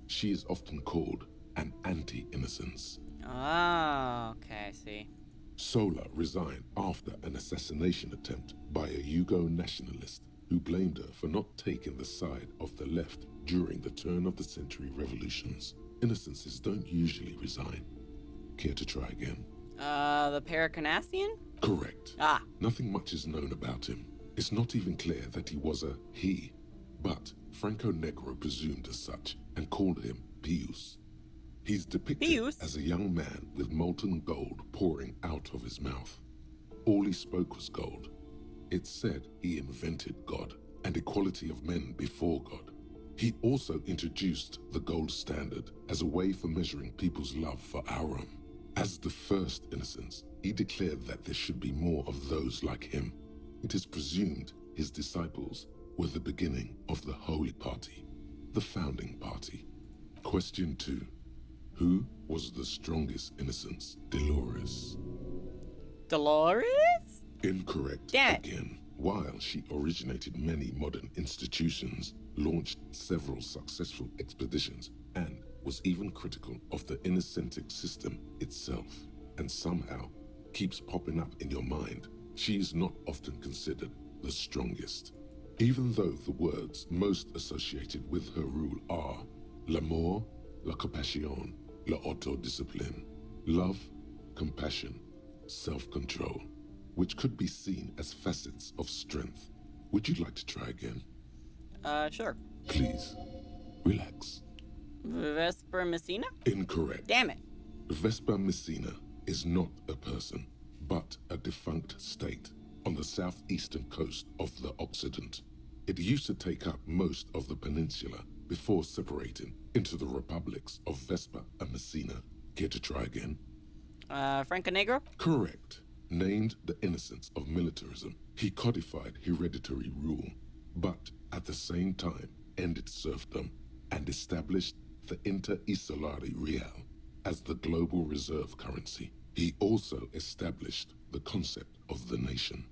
S2: She is often called an anti-innocence.
S1: Ah, okay, I see.
S2: Sola resigned after an assassination attempt by a Yugo nationalist who blamed her for not taking the side of the left during the turn-of-the-century revolutions. Innocences don't usually resign. Care to try again?
S1: The Paracanassian?
S2: Correct.
S1: Ah.
S2: Nothing much is known about him. It's not even clear that he was a he, but Franco Negro presumed as such and called him Pius. He's depicted as a young man with molten gold pouring out of his mouth. All he spoke was gold. It's said he invented God and equality of men before God. He also introduced the gold standard as a way for measuring people's love for our own. As the first innocence, he declared that there should be more of those like him. It is presumed his disciples were the beginning of the Holy Party, the founding party. Question 2. Who was the strongest innocence? Dolores.
S1: Dolores?
S2: Incorrect again. While she originated many modern institutions, launched several successful expeditions, and was even critical of the Innocentic system itself, and somehow keeps popping up in your mind, she is not often considered the strongest. Even though the words most associated with her rule are l'amour, la compassion, la autodiscipline, love, compassion, self-control, which could be seen as facets of strength. Would you like to try again?
S1: Sure.
S2: Please, relax.
S1: Vesper Messina?
S2: Incorrect.
S1: Damn it.
S2: Vesper Messina is not a person, but a defunct state on the southeastern coast of the Occident. It used to take up most of the peninsula before separating into the republics of Vesper and Messina. Care to try again?
S1: Franco Negro?
S2: Correct. Named the innocence of militarism, he codified hereditary rule, but at the same time ended serfdom and established the Inter-Isolari Real as the global reserve currency. He also established the concept of the nation.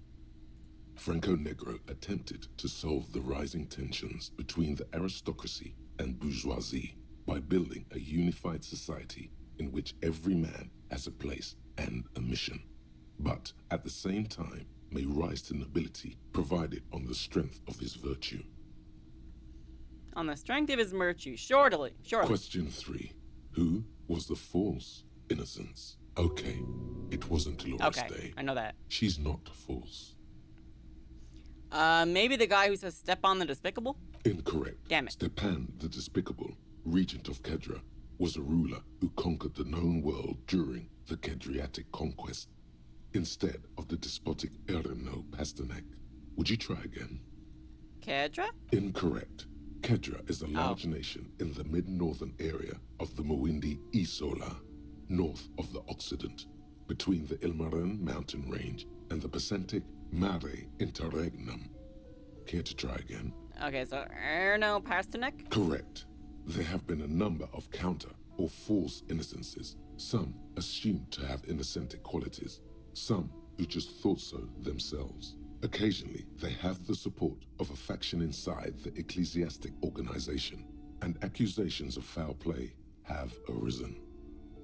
S2: Franco Negro attempted to solve the rising tensions between the aristocracy and bourgeoisie by building a unified society in which every man has a place and a mission, but at the same time may rise to nobility provided on the strength of his virtue.
S1: On the strength of his virtue, surely.
S2: Question 3. Who was the false innocence? Okay, it wasn't Dolores Day.
S1: I know that.
S2: She's not false.
S1: Maybe the guy who says Stepan the Despicable?
S2: Incorrect.
S1: Damn it.
S2: Stepan the Despicable, regent of Kedra, was a ruler who conquered the known world during the Kedriatic conquest, instead of the despotic Erno Pasternak. Would you try again?
S1: Kedra?
S2: Incorrect. Kedra is a large nation in the mid-northern area of the Mawindi Isola, north of the Occident, between the Ilmarin mountain range and the Pacentic Mare Interregnum. Care to try again?
S1: Okay, so Erno Pasternak?
S2: Correct. There have been a number of counter or false innocences, some assumed to have innocentic qualities, some who just thought so themselves. Occasionally, they have the support of a faction inside the ecclesiastic organization, and accusations of foul play have arisen.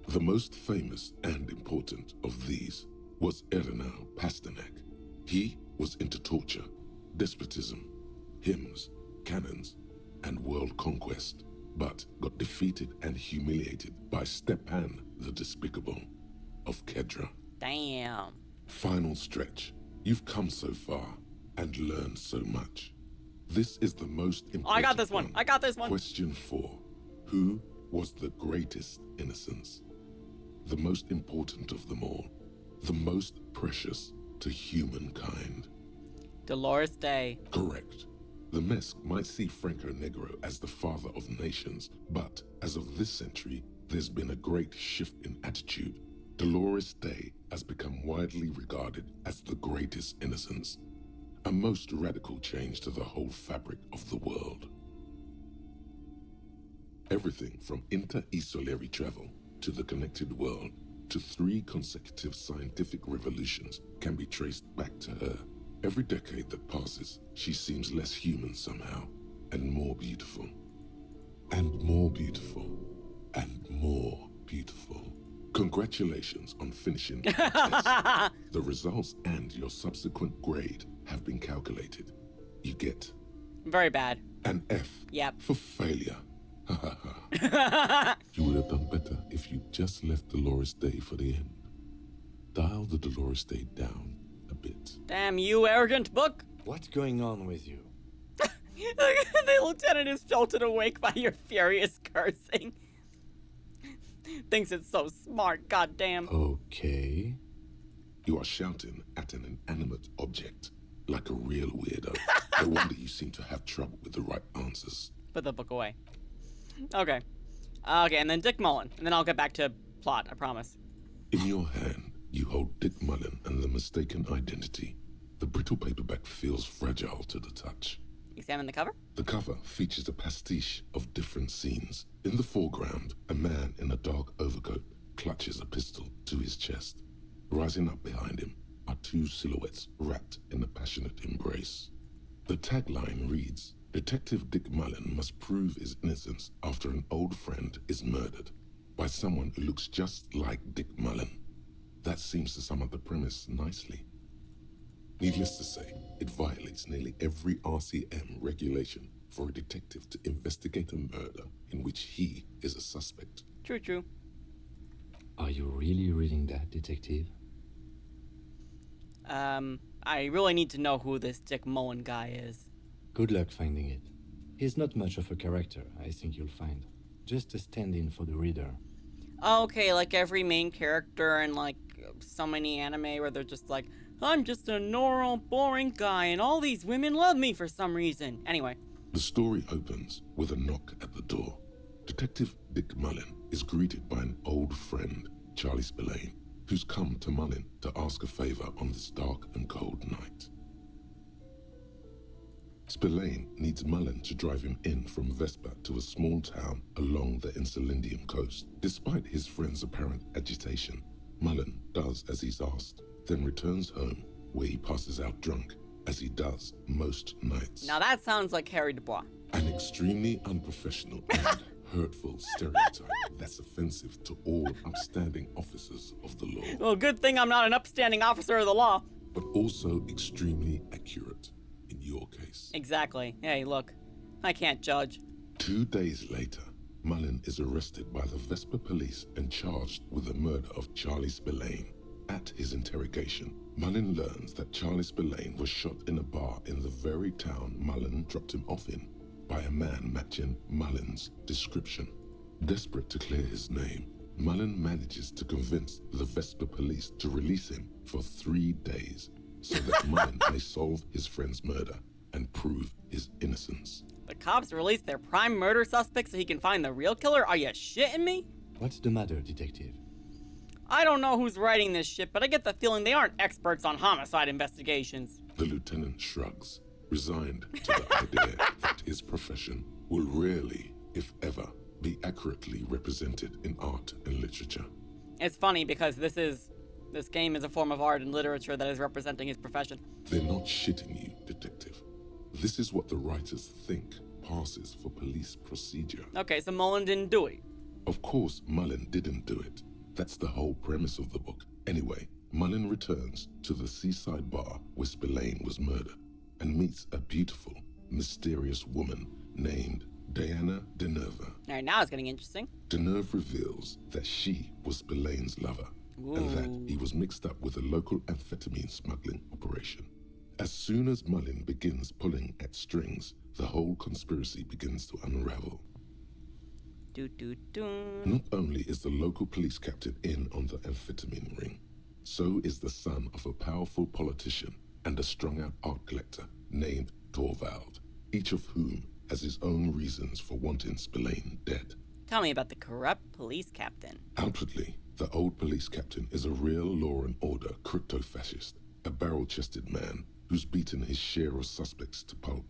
S2: The most famous and important of these was Erno Pasternak. He was into torture, despotism, hymns, cannons, and world conquest, but got defeated and humiliated by Stepan the Despicable of Kedra.
S1: Damn.
S2: Final stretch. You've come so far and learned so much. This is the most important
S1: I got this one. I got this one.
S2: Question 4. Who was the greatest innocence? The most important of them all. The most precious to humankind.
S1: Dolores Day.
S2: Correct. The Mesk might see Franco Negro as the father of nations, but as of this century, there's been a great shift in attitude. Dolores Day has become widely regarded as the greatest innocence, a most radical change to the whole fabric of the world. Everything from inter-isolary travel to the connected world to 3 consecutive scientific revolutions can be traced back to her. Every decade that passes, she seems less human somehow, and more beautiful. And more beautiful. And more beautiful. Congratulations on finishing the test. The results and your subsequent grade have been calculated. You get...
S1: Very bad.
S2: An F.
S1: Yep.
S2: For failure. You would have done better if you just left Dolores Day for the end. Dial the Dolores Day down a bit.
S1: Damn you, arrogant book!
S4: What's going on with you?
S1: The lieutenant is jolted awake by your furious cursing. Thinks it's so smart, goddamn.
S2: Okay. You are shouting at an inanimate object, like a real weirdo. No wonder you seem to have trouble with the right answers.
S1: Put the book away. Okay. Okay, and then Dick Mullen, and then I'll get back to plot, I promise.
S2: In your hand, you hold Dick Mullen and the mistaken identity. The brittle paperback feels fragile to the touch.
S1: Examine the cover.
S2: The cover features a pastiche of different scenes. In the foreground, a man in a dark overcoat clutches a pistol to his chest. Rising up behind him are two silhouettes wrapped in a passionate embrace. The tagline reads, Detective Dick Mullen must prove his innocence after an old friend is murdered by someone who looks just like Dick Mullen. That seems to sum up the premise nicely. Needless to say, it violates nearly every RCM regulation for a detective to investigate a murder in which he is a suspect.
S1: True.
S4: Are you really reading that, detective?
S1: I really need to know who this Dick Mullen guy is.
S4: Good luck finding it. He's not much of a character, I think you'll find. Just a stand-in for the reader.
S1: Okay, like every main character in like so many anime where they're just like, I'm just a normal, boring guy and all these women love me for some reason. Anyway.
S2: The story opens with a knock at the door. Detective Dick Mullen is greeted by an old friend, Charlie Spillane, who's come to Mullen to ask a favor on this dark and cold night. Spillane needs Mullen to drive him in from Vespa to a small town along the Elysium coast. Despite his friend's apparent agitation, Mullen does as he's asked, then returns home, where he passes out drunk, as he does most nights.
S1: Now that sounds like Harry Dubois.
S2: An extremely unprofessional and hurtful stereotype that's offensive to all upstanding officers of the law.
S1: Well, good thing I'm not an upstanding officer of the law.
S2: But also extremely accurate in your case.
S1: Exactly. Hey, look, I can't judge.
S2: 2 days later, Mullen is arrested by the Vespa police and charged with the murder of Charlie Spillane. At his interrogation, Mullen learns that Charlie Spillane was shot in a bar in the very town Mullen dropped him off in by a man matching Mullen's description. Desperate to clear his name, Mullen manages to convince the Vespa police to release him for 3 days so that Mullen may solve his friend's murder and prove his innocence.
S1: The cops release their prime murder suspect so he can find the real killer? Are you shitting me?
S4: What's the matter, detective?
S1: I don't know who's writing this shit, but I get the feeling they aren't experts on homicide investigations.
S2: The lieutenant shrugs, resigned to the idea that his profession will rarely, if ever, be accurately represented in art and literature.
S1: It's funny because this game is a form of art and literature that is representing his profession.
S2: They're not shitting you, detective. This is what the writers think passes for police procedure.
S1: Okay, so Mullen didn't do it.
S2: Of course, Mullen didn't do it. That's the whole premise of the book. Anyway, Mullen returns to the seaside bar where Spillane was murdered and meets a beautiful, mysterious woman named Diana Denerva.
S1: Alright, now it's getting interesting.
S2: Denerva reveals that she was Spillane's lover and that he was mixed up with a local amphetamine smuggling operation. As soon as Mullen begins pulling at strings, the whole conspiracy begins to unravel. Not only is the local police captain in on the amphetamine ring, so is the son of a powerful politician and a strung-out art collector named Torvald, each of whom has his own reasons for wanting Spillane dead.
S1: Tell me about the corrupt police captain.
S2: Outwardly, the old police captain is a real law and order crypto-fascist, a barrel-chested man who's beaten his share of suspects to pulp.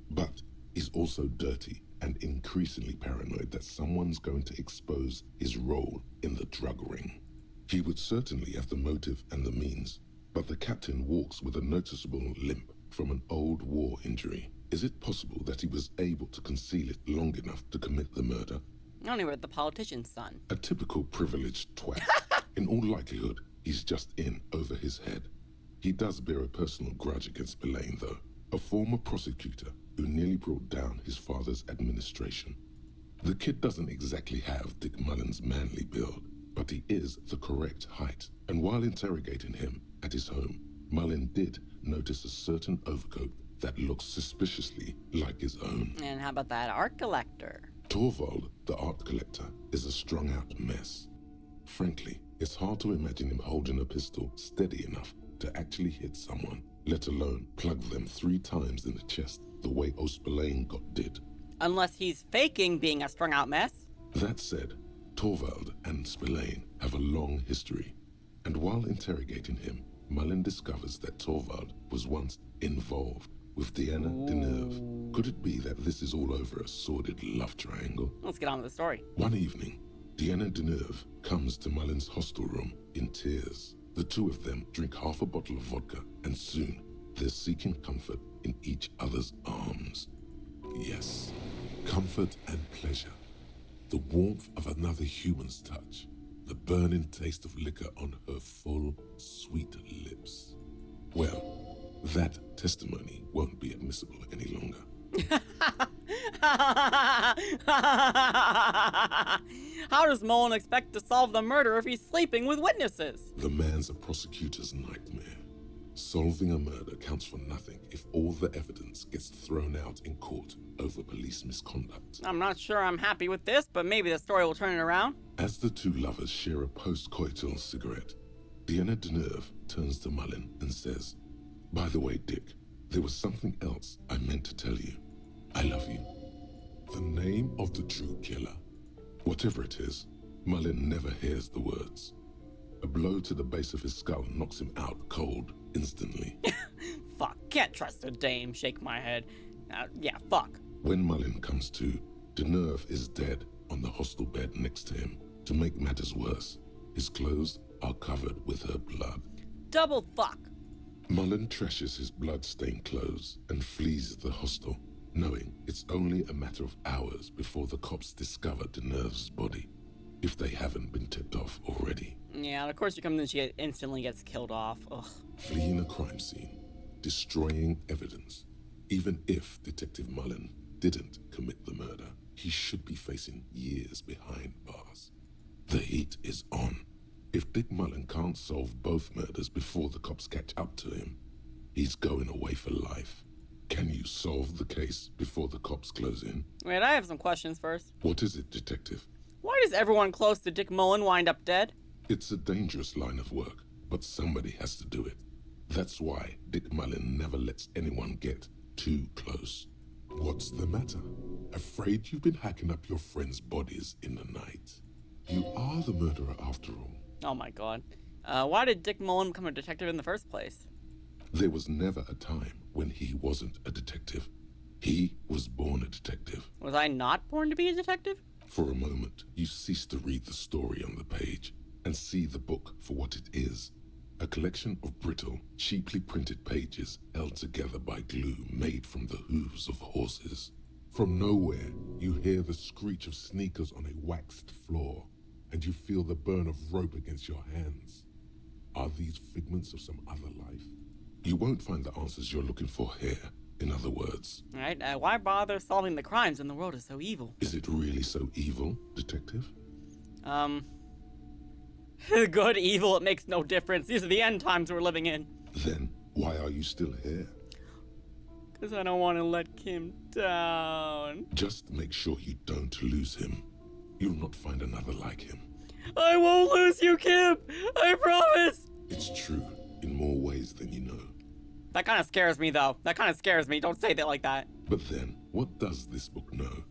S2: But he's also dirty and increasingly paranoid that someone's going to expose his role in the drug ring. He would certainly have the motive and the means, but the captain walks with a noticeable limp from an old war injury. Is it possible that he was able to conceal it long enough to commit the murder?
S1: Only with the politician's son.
S2: A typical privileged twat. In all likelihood, he's just in over his head. He does bear a personal grudge against Spillane, though, a former prosecutor who nearly brought down his father's administration. The kid doesn't exactly have Dick Mullen's manly build, but he is the correct height, and while interrogating him at his home, Mullen did notice a certain overcoat that looks suspiciously like his own.
S1: And how about that art collector?
S2: Torvald, the art collector, is a strung-out mess. Frankly, it's hard to imagine him holding a pistol steady enough to actually hit someone, let alone plug them 3 times in the chest the way Spillane got did.
S1: Unless he's faking being a strung-out mess.
S2: That said, Torvald and Spillane have a long history, and while interrogating him, Mullen discovers that Torvald was once involved with Deanna Deneuve. Could it be that this is all over a sordid love triangle?
S1: Let's get on with the story.
S2: One evening, Deanna Deneuve comes to Mullen's hostel room in tears. The two of them drink half a bottle of vodka, and soon they're seeking comfort in each other's arms. Yes, comfort and pleasure. The warmth of another human's touch. The burning taste of liquor on her full, sweet lips. Well, that testimony won't be admissible any longer.
S1: How does Mullen expect to solve the murder if he's sleeping with witnesses?
S2: The man's a prosecutor's nightmare. Solving a murder counts for nothing if all the evidence gets thrown out in court over police misconduct.
S1: I'm not sure I'm happy with this, but maybe the story will turn it around.
S2: As the two lovers share a post-coital cigarette, Deanna Deneuve turns to Mullen and says, "By the way, Dick, there was something else I meant to tell you. I love you." The name of the true killer. Whatever it is, Mullen never hears the words. A blow to the base of his skull knocks him out cold instantly.
S1: Fuck, can't trust a dame, shake my head. Yeah, fuck.
S2: When Mullen comes to, Deneuve is dead on the hostel bed next to him. To make matters worse, his clothes are covered with her blood.
S1: Double fuck.
S2: Mullen trashes his blood-stained clothes and flees the hostel, knowing it's only a matter of hours before the cops discover Deneuve's body, if they haven't been tipped off already.
S1: Yeah, of course you come in, she instantly gets killed off. Ugh.
S2: Fleeing a crime scene, destroying evidence. Even if Detective Mullen didn't commit the murder, he should be facing years behind bars. The heat is on. If Dick Mullen can't solve both murders before the cops catch up to him, he's going away for life. Can you solve the case before the cops close in?
S1: Wait, I have some questions first.
S2: What is it, Detective?
S1: Why does everyone close to Dick Mullen wind up dead?
S2: It's a dangerous line of work, but somebody has to do it. That's why Dick Mullen never lets anyone get too close. What's the matter? Afraid you've been hacking up your friends' bodies in the night? You are the murderer after all.
S1: Oh my god. Why did Dick Mullen become a detective in the first place?
S2: There was never a time when he wasn't a detective. He was born a detective.
S1: Was I not born to be a detective?
S2: For a moment, you cease to read the story on the page and see the book for what it is. A collection of brittle, cheaply printed pages held together by glue made from the hooves of horses. From nowhere, you hear the screech of sneakers on a waxed floor, and you feel the burn of rope against your hands. Are these figments of some other life? You won't find the answers you're looking for here, in other words.
S1: Alright, why bother solving the crimes when the world is so evil?
S2: Is it really so evil, Detective?
S1: Good, evil, it makes no difference. These are the end times we're living in.
S2: Then, why are you still here?
S1: Because I don't want to let Kim down.
S2: Just make sure you don't lose him. You'll not find another like him.
S1: I won't lose you, Kim! I promise!
S2: It's true, in more ways than you know.
S1: That kind of scares me, though. That kind of scares me. Don't say that like that.
S2: But then, what does this book know?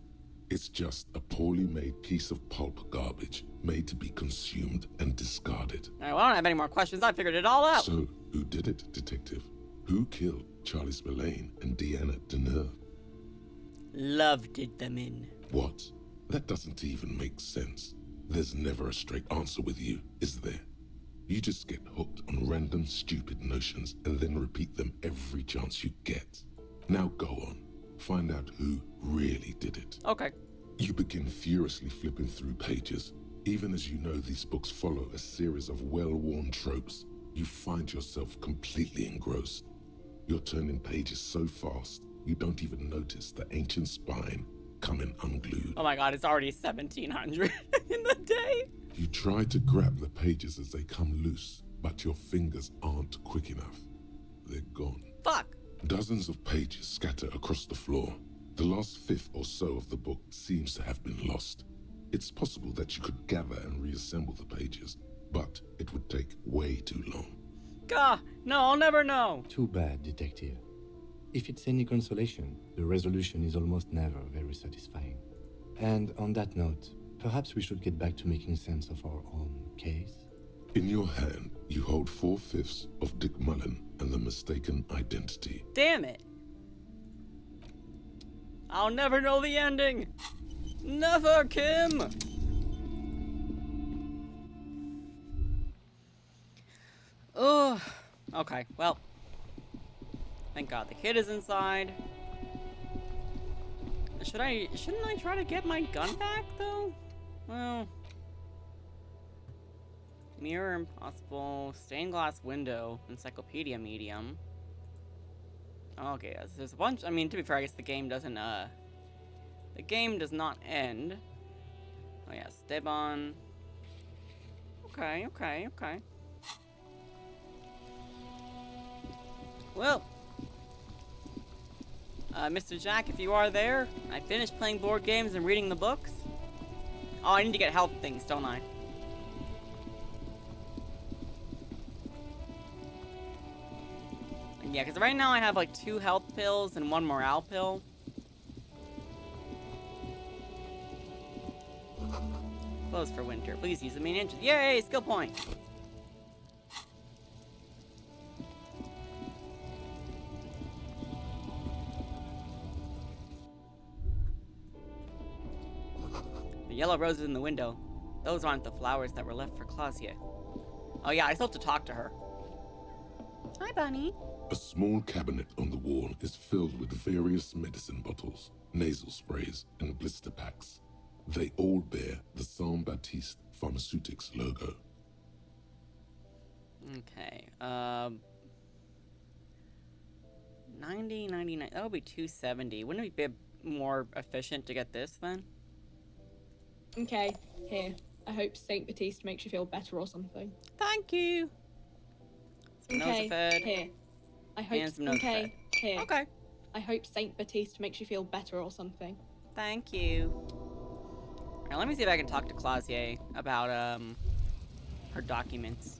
S2: It's just a poorly made piece of pulp garbage made to be consumed and discarded.
S1: All right, well, I don't have any more questions. I figured it all out.
S2: So, who did it, Detective? Who killed Charlie Spillane and Deanna Deneuve?
S1: Love did them in.
S2: What? That doesn't even make sense. There's never a straight answer with you, is there? You just get hooked on random stupid notions and then repeat them every chance you get. Now go on. Find out who really did it.
S1: Okay.
S2: You begin furiously flipping through pages. Even as you know these books follow a series of well-worn tropes, you find yourself completely engrossed. You're turning pages so fast, you don't even notice the ancient spine coming unglued.
S1: Oh my god, it's already 1700 in the day.
S2: You try to grab the pages as they come loose, but your fingers aren't quick enough. They're gone.
S1: Fuck.
S2: Dozens of pages scatter across the floor. The last fifth or so of the book seems to have been lost. It's possible that you could gather and reassemble the pages, but it would take way too long.
S1: Gah, no, I'll never know.
S4: Too bad, Detective. If it's any consolation, the resolution is almost never very satisfying. And on that note, perhaps we should get back to making sense of our own case.
S2: In your hand, you hold 4/5 of Dick Mullen and the mistaken identity.
S1: Damn it. I'll never know the ending. Never, Kim. Oh, okay. Well, thank God the kid is inside. Shouldn't I try to get my gun back though? Well, mirror impossible, stained glass window, encyclopedia medium. Okay, yes, there's a bunch. I mean, to be fair, I guess the game doesn't, the game does not end. Oh yeah, Steban. Okay. Well, Mr. Jack, if you are there, I finished playing board games and reading the books. Oh, I need to get health things, don't I? Yeah, because right now I have like 2 health pills and 1 morale pill. Closed for winter. Please use the main entrance. Yay, skill point! The yellow roses in the window. Those aren't the flowers that were left for Clausia. Oh yeah, I still have to talk to her. Hi, Bunny.
S2: A small cabinet on the wall is filled with various medicine bottles, nasal sprays, and blister packs. They all bear the Saint Baptiste Pharmaceutics logo.
S1: Okay, 90, 99, that would be 270. Wouldn't it be more efficient to get this then?
S14: Okay, here. I hope Saint Baptiste makes you feel better or something.
S1: Thank you. Some
S14: Okay, here. I hope.
S1: And some
S14: Okay, here.
S1: Okay.
S14: I hope Saint Baptiste makes you feel better or something.
S1: Thank you. Alright, let me see if I can talk to Clausier about her documents.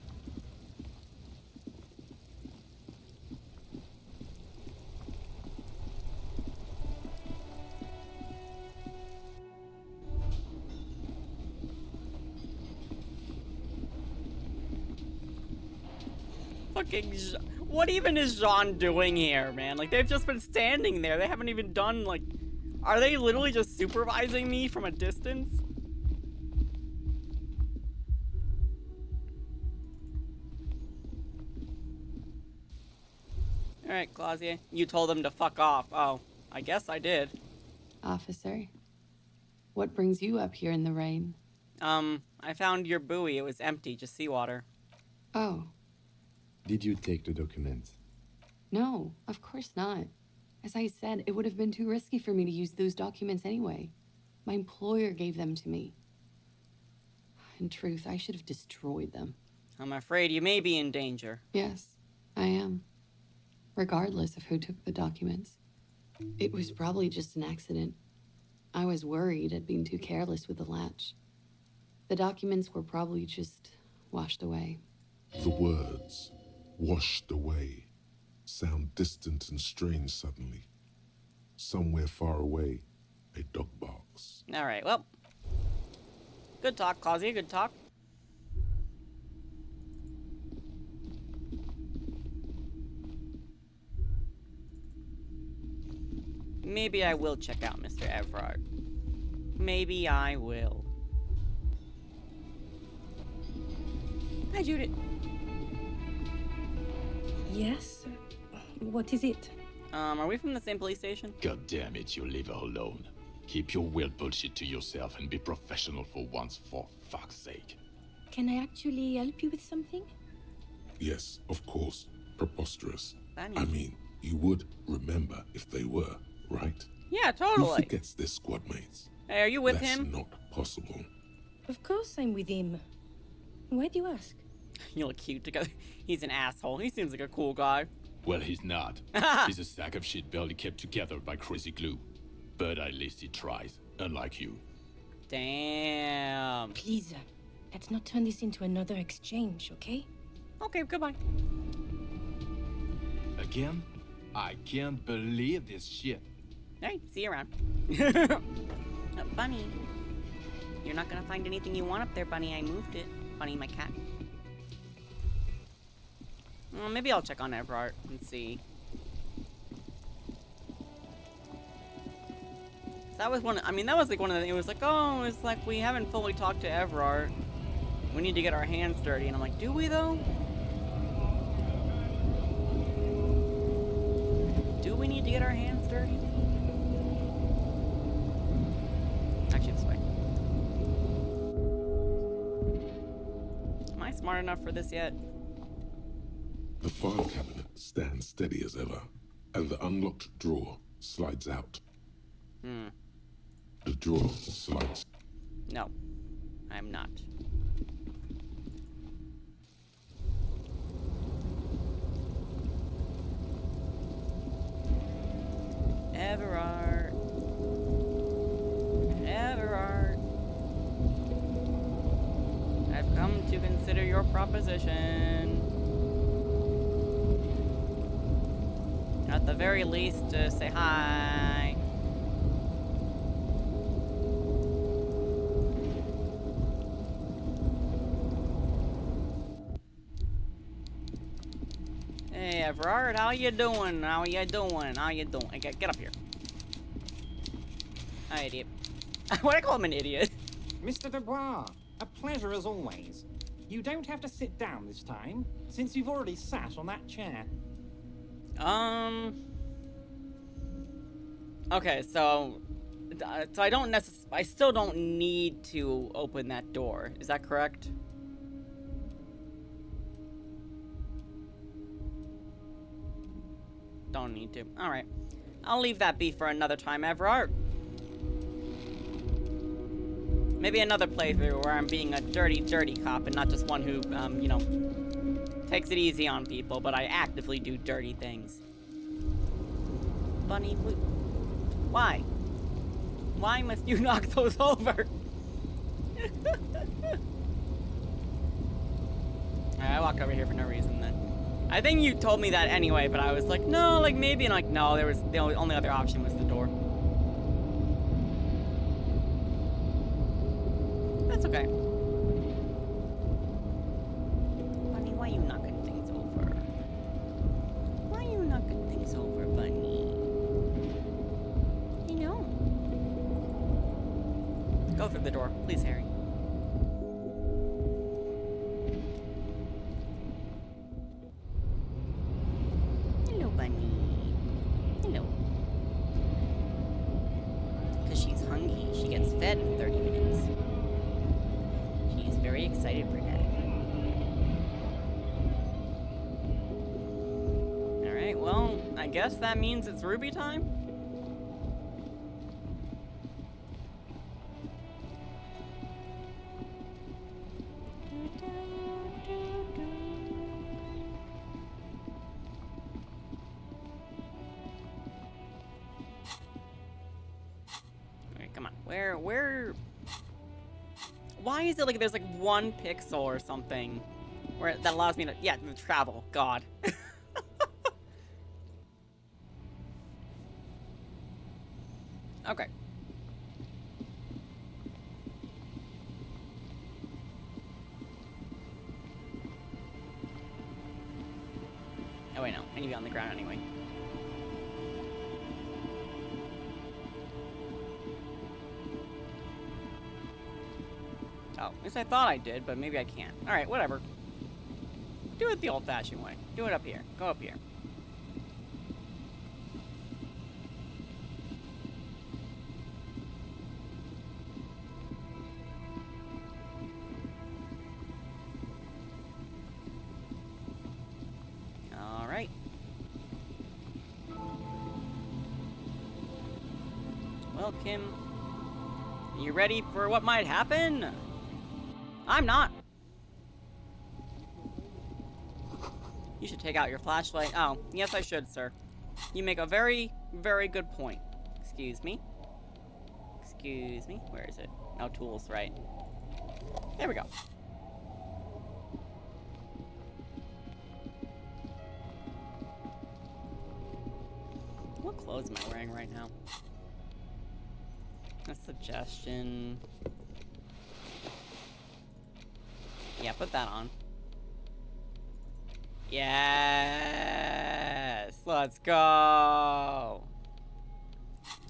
S1: Fucking what even is Jean doing here, man? Like, they've just been standing there. They haven't even done, like... Are they literally just supervising me from a distance? Alright, Clausia. You told them to fuck off. Oh, I guess I did.
S15: Officer, what brings you up here in the rain?
S1: I found your buoy. It was empty, just seawater.
S15: Oh.
S4: Did you take the document?
S15: No, of course not. As I said, it would have been too risky for me to use those documents anyway. My employer gave them to me. In truth, I should have destroyed them.
S1: I'm afraid you may be in danger.
S15: Yes, I am. Regardless of who took the documents. It was probably just an accident. I was worried I'd been too careless with the latch. The documents were probably just washed away.
S2: The words, washed away, sound distant and strange suddenly. Somewhere far away, a dog barks.
S1: Alright, well. Good talk, Clausia, good talk. Maybe I will check out Mr. Everard. Maybe I will. Hi, Judith.
S16: Yes? What is it?
S1: Are we from the same police station?
S17: God damn it, you leave her alone. Keep your weird bullshit to yourself and be professional for once, for fuck's sake.
S16: Can I actually help you with something?
S2: Yes, of course. Preposterous.
S1: Funny.
S2: I mean, you would remember if they were, right?
S1: Yeah, totally.
S2: Who forgets their squad mates?
S1: Hey, are you with
S2: That's
S1: him?
S2: not possible.
S16: Of course I'm with him. Why do you ask?
S1: You look cute together. He's an asshole. He seems like a cool guy.
S17: Well, he's not. He's a sack of shit barely kept together by crazy glue. But at least he tries, unlike you.
S1: Damn.
S16: Please, let's not turn this into another exchange, okay?
S1: Okay, goodbye.
S17: Again? I can't believe this shit.
S1: Alright, see you around. Bunny. You're not gonna find anything you want up there, Bunny. I moved it. Bunny, my cat. Well, maybe I'll check on Everard and see. That was one. I mean, that was like one of the. It was like, oh, it's like we haven't fully talked to Everard. We need to get our hands dirty, and I'm like, do we though? Do we need to get our hands dirty? Actually, this way. Am I smart enough for this yet?
S2: The file cabinet stands steady as ever, and the unlocked drawer slides out. The drawer slides.
S1: No, I'm not. Everard. Everard. I've come to consider your proposition. At the very least, say hi. Hey, Everard, how you doing? How you doing? How you doing? Get up here. Hi, idiot. Why'd I call him an idiot?
S18: Mr. Dubois, a pleasure as always. You don't have to sit down this time, since you've already sat on that chair.
S1: Okay, so I don't I still don't need to open that door. Is that correct? Don't need to. All right. I'll leave that be for another time, Everard. Maybe another playthrough where I'm being a dirty, dirty cop and not just one who, you know, takes it easy on people, but I actively do dirty things. Bunny, why? Why must you knock those over? I walked over here for no reason then. I think you told me that anyway, but I was like, no, like maybe, and like, no, there was the only other option was the door. That's okay. Bunny, why you knocking things over? Why you knocking things over, Bunny? You know. Go through the door, please, Harry. Hello, Bunny. Hello. Because she's hungry, she gets fed in 30 minutes. She's very excited for that. Alright, well, I guess that means it's Ruby time? Alright, come on. Where... Why is it like there's like 1 pixel or something where that allows me to, yeah, to travel? God. Okay. Oh wait, no. I need to be on the ground anyway. Oh, at least I thought I did, but maybe I can't. Alright, whatever. Do it the old-fashioned way. Do it up here. Go up here. Alright. Well, Kim, you ready for what might happen? I'm not. You should take out your flashlight. Oh, yes I should, sir. You make a very, very good point. Excuse me. Excuse me. Where is it? Oh, tools, right. There we go. What clothes am I wearing right now? A suggestion. Yeah, put that on. Yes! Let's go!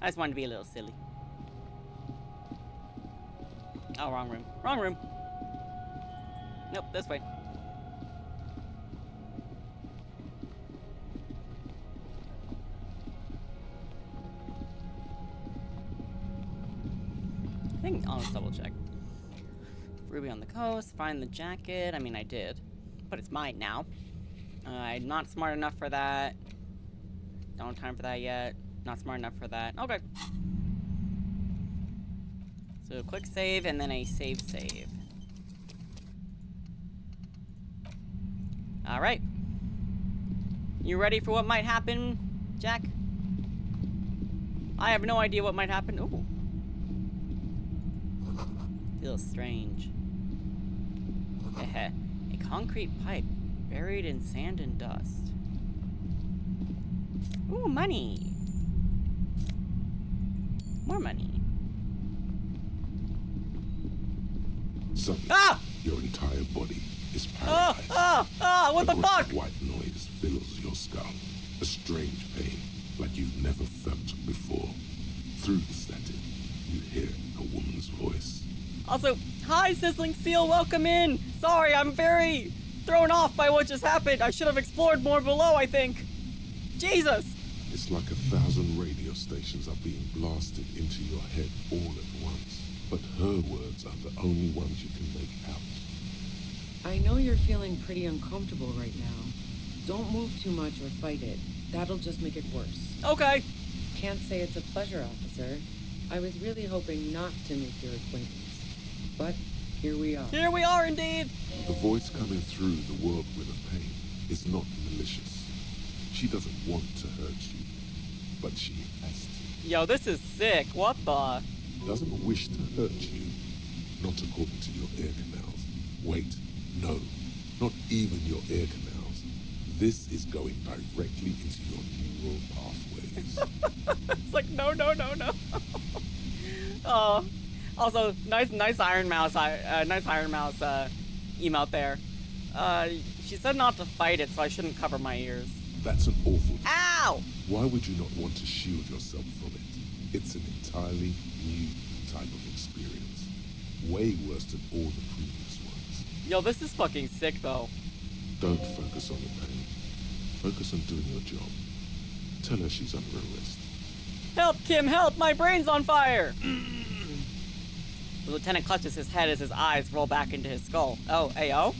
S1: I just wanted to be a little silly. Oh, wrong room. Wrong room. Nope, this way. I think I'll just double check. Ruby on the coast, find the jacket. I mean, I did, but it's mine now. I'm not smart enough for that. Don't have time for that yet. Not smart enough for that. Okay. So quick save and then a save. All right. You ready for what might happen, Jack? I have no idea what might happen. Ooh. Feels strange. A concrete pipe buried in sand and dust. Ooh, money. More money.
S2: Suddenly, your entire body is paralyzed.
S1: What the fuck?
S2: A white noise fills your skull. A strange pain, like you've never felt before. Through the static, you hear a woman's voice.
S1: Also, hi, Sizzling Seal, welcome in. Sorry, I'm very thrown off by what just happened. I should have explored more below, I think. Jesus.
S2: It's like 1,000 radio stations are being blasted into your head all at once. But her words are the only ones you can make out.
S19: I know you're feeling pretty uncomfortable right now. Don't move too much or fight it. That'll just make it worse.
S1: Okay.
S19: Can't say it's a pleasure, officer. I was really hoping not to make your acquaintance. But here we are.
S1: Here we are, indeed.
S2: The voice coming through the whirlwind of pain is not malicious. She doesn't want to hurt you, but she has to.
S1: Yo, this is sick. What the?
S2: Doesn't wish to hurt you. Not according to your ear canals. Wait, no. Not even your ear canals. This is going directly into your neural pathways.
S1: It's like, no. Oh. Also, nice Iron Mouse emote there. She said not to fight it, so I shouldn't cover my ears.
S2: That's an awful...
S1: Ow!
S2: Why would you not want to shield yourself from it? It's an entirely new type of experience. Way worse than all the previous ones.
S1: Yo, this is fucking sick, though.
S2: Don't focus on the pain. Focus on doing your job. Tell her she's under arrest.
S1: Help, Kim, help! My brain's on fire! The lieutenant clutches his head as his eyes roll back into his skull. Oh, AO?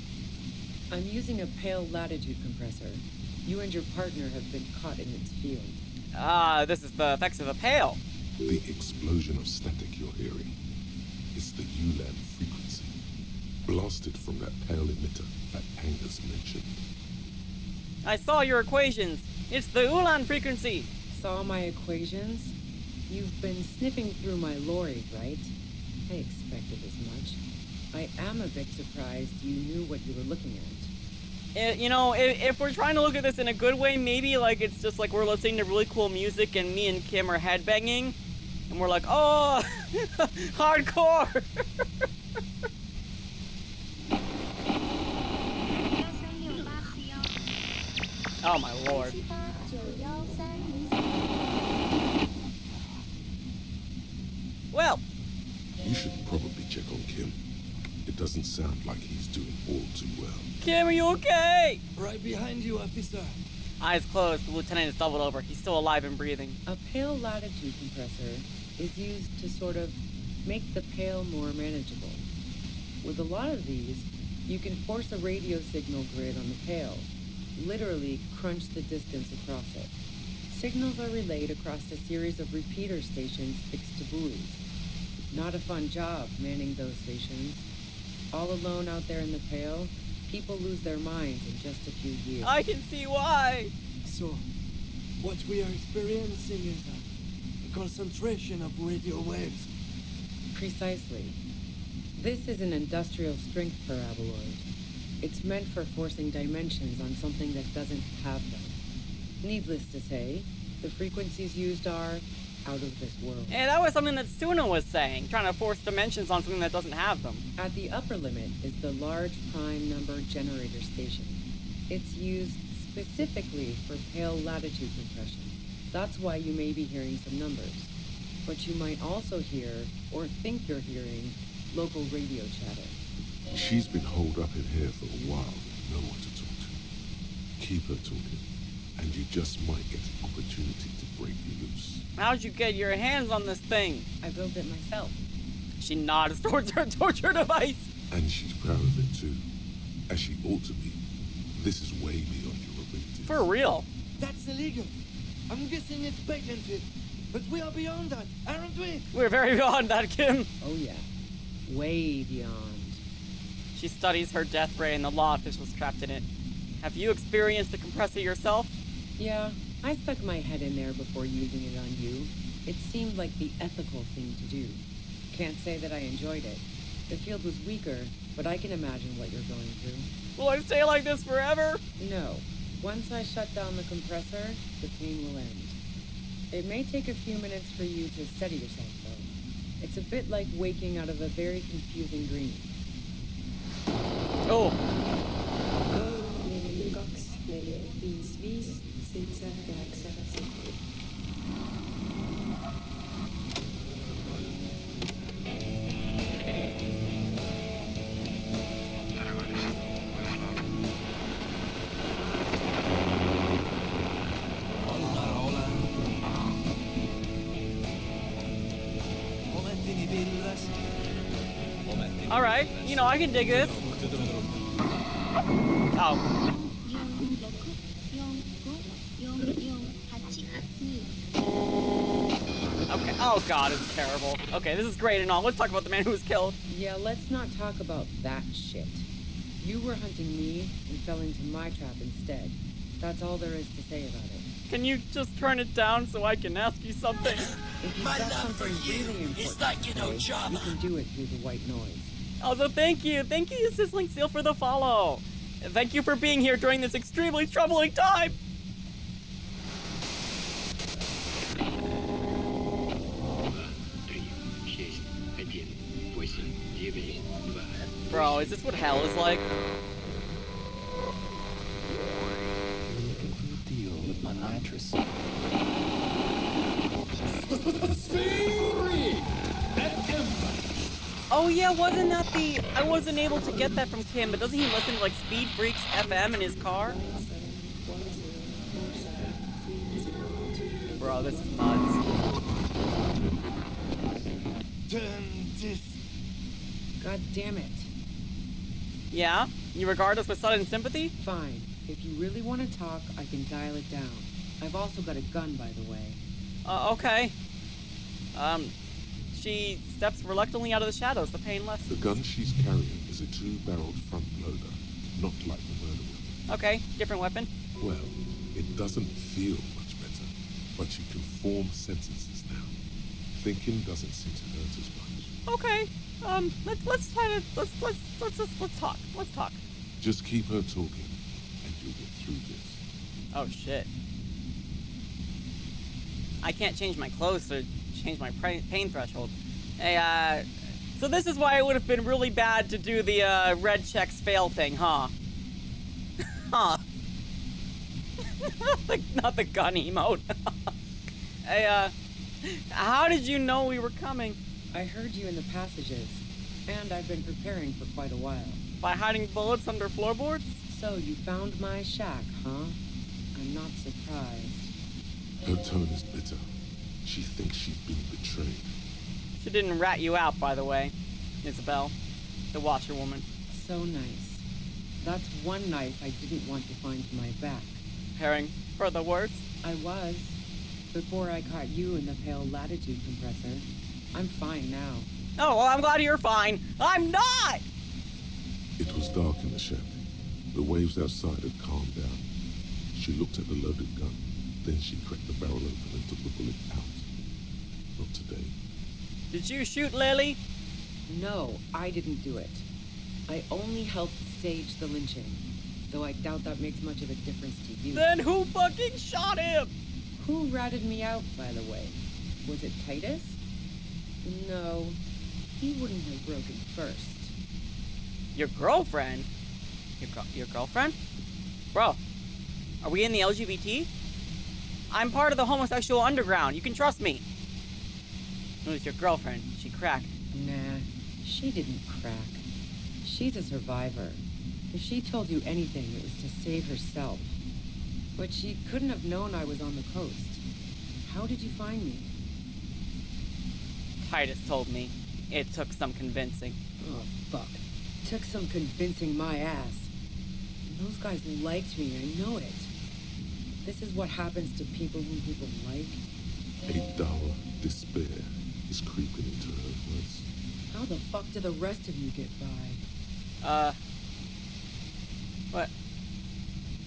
S19: I'm using a pale latitude compressor. You and your partner have been caught in its field.
S1: This is the effects of a pale.
S2: The explosion of static you're hearing is the ULAN frequency, blasted from that pale emitter that Angus mentioned.
S1: I saw your equations. It's the ULAN frequency.
S19: Saw my equations? You've been sniffing through my lorry, right? I expected as much. I am a bit surprised you knew what you were looking at.
S1: You know, if we're trying to look at this in a good way, maybe like it's just like we're listening to really cool music and me and Kim are headbanging, and we're like, oh, hardcore. Oh my lord. Well,
S2: you should probably check on Kim. It doesn't sound like he's doing all too well.
S1: Kim, are you okay?
S8: Right behind you, officer.
S1: Eyes closed, the lieutenant is doubled over. He's still alive and breathing.
S19: A pale latitude compressor is used to sort of make the pale more manageable. With a lot of these, you can force a radio signal grid on the pale, literally crunch the distance across it. Signals are relayed across a series of repeater stations fixed to buoys. Not a fun job manning those stations. All alone out there in the pale, people lose their minds in just a few years.
S1: I can see why.
S8: So, what we are experiencing is a concentration of radio waves.
S19: Precisely. This is an industrial strength paraboloid. It's meant for forcing dimensions on something that doesn't have them. Needless to say, the frequencies used are out of this world.
S1: And that was something that Suna was saying, trying to force dimensions on something that doesn't have them.
S19: At the upper limit is the large prime number generator station. It's used specifically for pale latitude compression. That's why you may be hearing some numbers. But you might also hear, or think you're hearing, local radio chatter.
S2: She's been holed up in here for a while with no one to talk to. Keep her talking, and you just might get an opportunity to break you loose.
S1: How'd you get your hands on this thing?
S19: I built it myself.
S1: She nods towards her torture device.
S2: And she's proud of it too, as she ought to be. This is way beyond your ability.
S1: For real.
S8: That's illegal. I'm guessing it's patented. But we are beyond that, aren't we?
S1: We're very beyond that, Kim.
S19: Oh yeah. Way beyond.
S1: She studies her death ray and the law officials trapped in it. Have you experienced the compressor yourself?
S19: Yeah, I stuck my head in there before using it on you. It seemed like the ethical thing to do. Can't say that I enjoyed it. The field was weaker, but I can imagine what you're going through.
S1: Will I stay like this forever?
S19: No. Once I shut down the compressor, the pain will end. It may take a few minutes for you to steady yourself, though. It's a bit like waking out of a very confusing dream.
S1: Oh. Alright, you know, I can dig this. Oh. Okay, oh god, it's terrible. Okay, this is great and all. Let's talk about the man who was killed.
S19: Yeah, let's not talk about that shit. You were hunting me and fell into my trap instead. That's all there is to say about it.
S1: Can you just turn it down so I can ask you something?
S19: If you've got something really important to say, you can do it through the white noise.
S1: Also, thank you, Sizzling Seal, for the follow. And thank you for being here during this extremely troubling time. Bro, is this what hell is like?
S8: You're looking for a deal with my mattress.
S1: Oh yeah, wasn't that the... I wasn't able to get that from Kim, but doesn't he listen to like Speed Freaks FM in his car? Bro, this is nuts.
S19: God damn it.
S1: Yeah? You regard us with sudden sympathy?
S19: Fine. If you really want to talk, I can dial it down. I've also got a gun, by the way.
S1: Okay. She steps reluctantly out of the shadows, the pain less.
S2: The gun she's carrying is a 2-barreled front loader, not like the murder weapon.
S1: Okay, different weapon.
S2: Well, it doesn't feel much better, but she can form sentences now. Thinking doesn't seem to hurt as much.
S1: Okay. Let's try to let's talk. Let's talk.
S2: Just keep her talking, and you'll get through this.
S1: Oh shit. I can't change my clothes to change my pain threshold. Hey, so this is why it would have been really bad to do the red checks fail thing, huh? Huh. Not the gun emote. Hey, how did you know we were coming?
S19: I heard you in the passages, and I've been preparing for quite a while.
S1: By hiding bullets under floorboards?
S19: So you found my shack, huh? I'm not surprised.
S2: Her tone is bitter. She thinks she's been betrayed.
S1: She didn't rat you out, by the way, Isabel, the washerwoman.
S19: So nice. That's one knife I didn't want to find my back.
S1: Preparing for the worst?
S19: I was. Before I caught you in the pale latitude compressor. I'm fine now.
S1: Oh, well, I'm glad you're fine. I'm not!
S2: It was dark in the shack. The waves outside had calmed down. She looked at the loaded gun. Then she cracked the barrel open and took the bullet out. Not today.
S1: Did you shoot Lily?
S19: No, I didn't do it. I only helped stage the lynching. Though I doubt that makes much of a difference to you.
S1: Then who fucking shot him?
S19: Who ratted me out, by the way? Was it Titus? No, he wouldn't have broken first.
S1: Your girlfriend? Your girlfriend? Bro, are we in the LGBT? I'm part of the homosexual underground. You can trust me. It was your girlfriend. She cracked.
S19: Nah, She didn't crack. She's a survivor. If she told you anything, it was to save herself. But she couldn't have known I was on the coast. How did you find me?
S1: Titus told me. It took some convincing.
S19: Oh, fuck. Took some convincing my ass. And those guys liked me, I know it. This is what happens to people whom people like.
S2: A dull despair is creeping into her voice.
S19: How the fuck did the rest of you get by?
S1: What?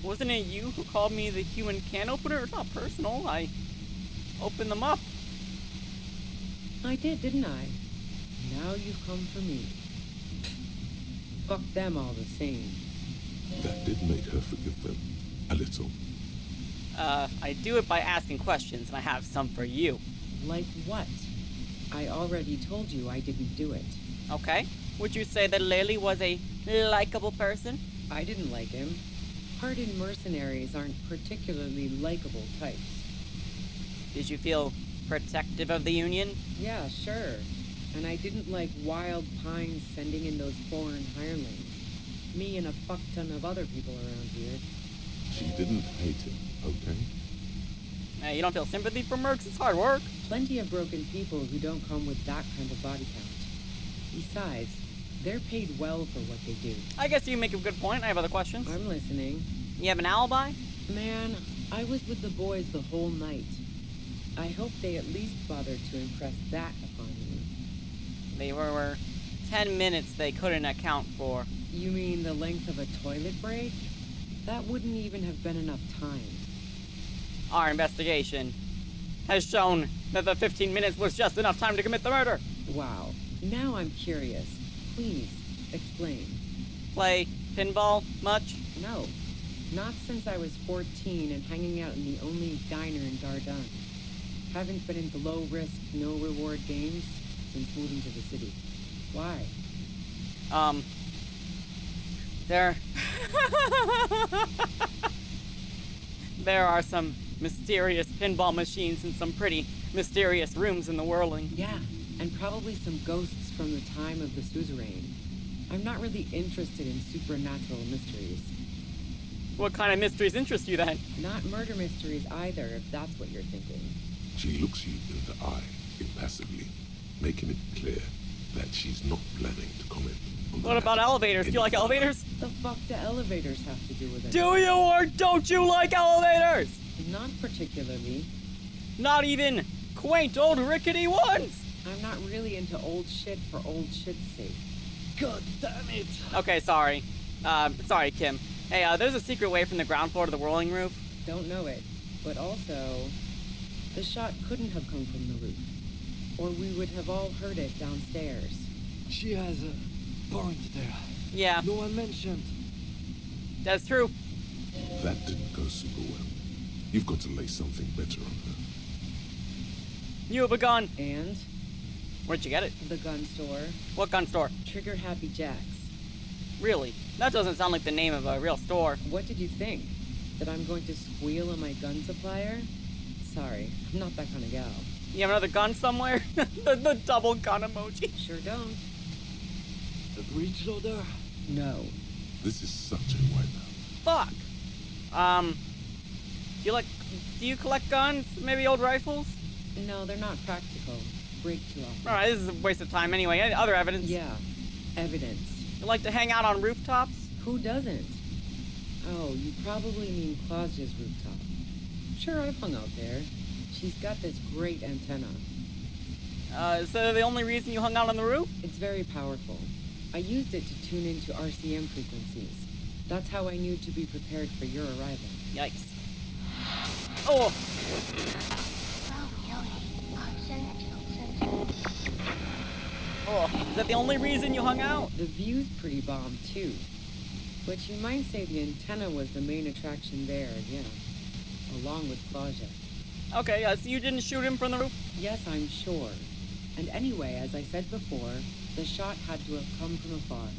S1: Wasn't it you who called me the human can opener? It's not personal. I opened them up.
S19: I did, didn't I? Now you've come for me. Fuck them all the same.
S2: That did make her forgive them. A little.
S1: I do it by asking questions, and I have some for you.
S19: Like what? I already told you I didn't do it.
S1: Okay. Would you say that Lily was a likable person?
S19: I didn't like him. Hardened mercenaries aren't particularly likable types.
S1: Did you feel protective of the Union?
S19: Yeah, sure. And I didn't like Wild Pines sending in those foreign hirelings. Me and a fuck ton of other people around here.
S2: She didn't hate him, okay?
S1: Hey, you don't feel sympathy for mercs? It's hard work.
S19: Plenty of broken people who don't come with that kind of body count. Besides, they're paid well for what they do.
S1: I guess you make a good point. I have other questions.
S19: I'm listening.
S1: You have an alibi?
S19: Man, I was with the boys the whole night. I hope they at least bothered to impress that upon me.
S1: They were 10 minutes they couldn't account for.
S19: You mean the length of a toilet break? That wouldn't even have been enough time.
S1: Our investigation has shown that the 15 minutes was just enough time to commit the murder.
S19: Wow. Now I'm curious. Please, explain.
S1: Play pinball much?
S19: No. Not since I was 14 and hanging out in the only diner in Dardun. Haven't been into low-risk, no-reward games since moving to the city. Why?
S1: There are some mysterious pinball machines in some pretty mysterious rooms in the whirling.
S19: Yeah, and probably some ghosts from the time of the suzerain. I'm not really interested in supernatural mysteries.
S1: What kind of mysteries interest you then?
S19: Not murder mysteries either, if that's what you're thinking.
S2: She looks you in the eye, impassively, making it clear that she's not planning to comment on
S1: What about elevators? Do you like elevators?
S19: The fuck do elevators have to do with it?
S1: Do you or don't you like elevators?
S19: Not particularly.
S1: Not even quaint old rickety ones?
S19: I'm not really into old shit for old shit's sake.
S18: God damn it!
S1: Okay, sorry. Sorry, Kim. Hey, there's a secret way from the ground floor to the whirling roof.
S19: Don't know it. But also, the shot couldn't have come from the roof. Or we would have all heard it downstairs.
S8: She has a point there.
S1: Yeah.
S8: No one mentioned.
S1: That's true.
S2: That didn't go super well. You've got to lay something better on her.
S1: You have a gun.
S19: And?
S1: Where'd you get it?
S19: The gun store.
S1: What gun store?
S19: Trigger Happy Jacks.
S1: Really? That doesn't sound like the name of a real store.
S19: What did you think? That I'm going to squeal on my gun supplier? Sorry, I'm not that kind of gal.
S1: You have another gun somewhere? the double gun emoji.
S19: Sure don't.
S8: The breech loader?
S19: No.
S2: This is such a wipeout.
S1: Fuck. Do you collect guns? Maybe old rifles?
S19: No, they're not practical. Break too often.
S1: Alright, this is a waste of time anyway. Any other evidence?
S19: Yeah, evidence.
S1: You like to hang out on rooftops?
S19: Who doesn't? Oh, you probably mean Claudia's rooftop. Sure, I've hung out there. She's got this great antenna.
S1: Is that the only reason you hung out on the roof?
S19: It's very powerful. I used it to tune into RCM frequencies. That's how I knew to be prepared for your arrival.
S1: Yikes. Oh! Oh, is that the only reason you hung out?
S19: The view's pretty bomb, too. But you might say the antenna was the main attraction there, yeah. Along with Claudia.
S1: Okay, so you didn't shoot him from the roof?
S19: Yes, I'm sure. And anyway, as I said before, the shot had to have come from afar.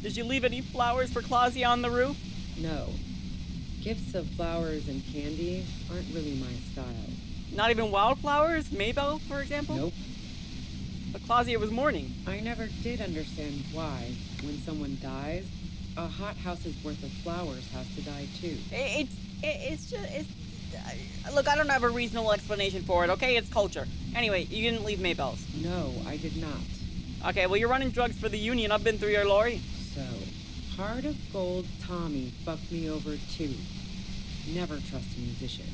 S1: Did you leave any flowers for Claudia on the roof?
S19: No. Gifts of flowers and candy aren't really my style.
S1: Not even wildflowers? Maybell, for example?
S19: Nope.
S1: But Claudia was mourning.
S19: I never did understand why, when someone dies, a hothouse worth of flowers has to die too.
S1: Look, I don't have a reasonable explanation for it, okay? It's culture. Anyway, you didn't leave Maybell's.
S19: No, I did not.
S1: Okay, well, you're running drugs for the union. I've been through your lorry.
S19: So, Heart of Gold Tommy fucked me over too. Never trust a musician.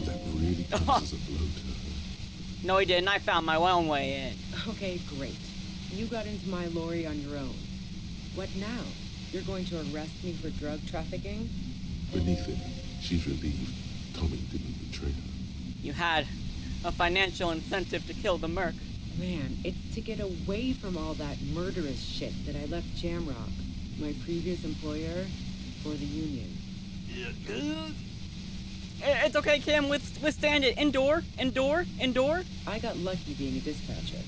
S2: That really comes as a blow to her.
S1: No, he didn't. I found my own way in.
S19: Okay, great. You got into my lorry on your own. What now? You're going to arrest me for drug trafficking?
S2: Beneath it, she's relieved Tommy didn't betray her.
S1: You had a financial incentive to kill the merc.
S19: Man, it's to get away from all that murderous shit that I left Jamrock, my previous employer, for the union.
S1: It's okay, Kim. Withstand it. Endure.
S19: I got lucky being a dispatcher.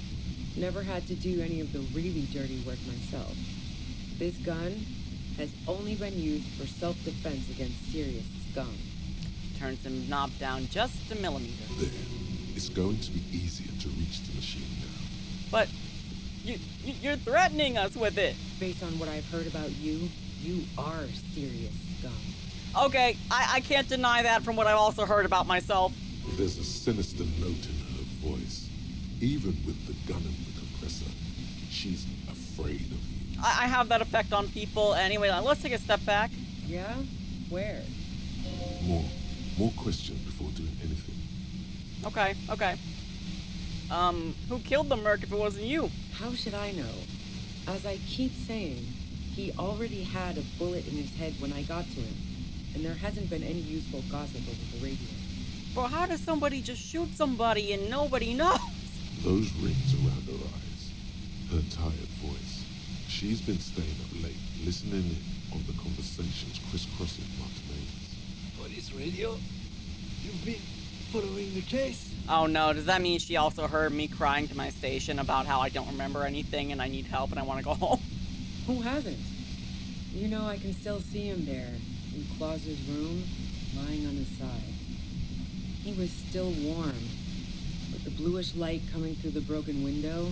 S19: Never had to do any of the really dirty work myself. This gun has only been used for self-defense against serious scum.
S1: Turns the knob down just a millimeter.
S2: There. It's going to be easier to reach the machine now.
S1: But you're threatening us with it.
S19: Based on what I've heard about you, you are serious scum.
S1: Okay, I can't deny that from what I've also heard about myself.
S2: There's a sinister note in her voice. Even with the gun and the compressor, she's afraid of you.
S1: I have that effect on people. Anyway, let's take a step back.
S19: Yeah? Where?
S2: More questions before doing anything.
S1: Okay. Who killed the merc if it wasn't you?
S19: How should I know? As I keep saying, he already had a bullet in his head when I got to him, and there hasn't been any useful gossip over the radio.
S1: Bro, how does somebody just shoot somebody and nobody knows?
S2: Those rings around her eyes, her tired voice. She's been staying up late, listening in on the conversations crisscrossing Martinez.
S8: Police radio? You've been following the case?
S1: Oh no, does that mean she also heard me crying to my station about how I don't remember anything and I need help and I want to go home?
S19: Who hasn't? You know, I can still see him there, in Claus's room, lying on his side. He was still warm, but the bluish light coming through the broken window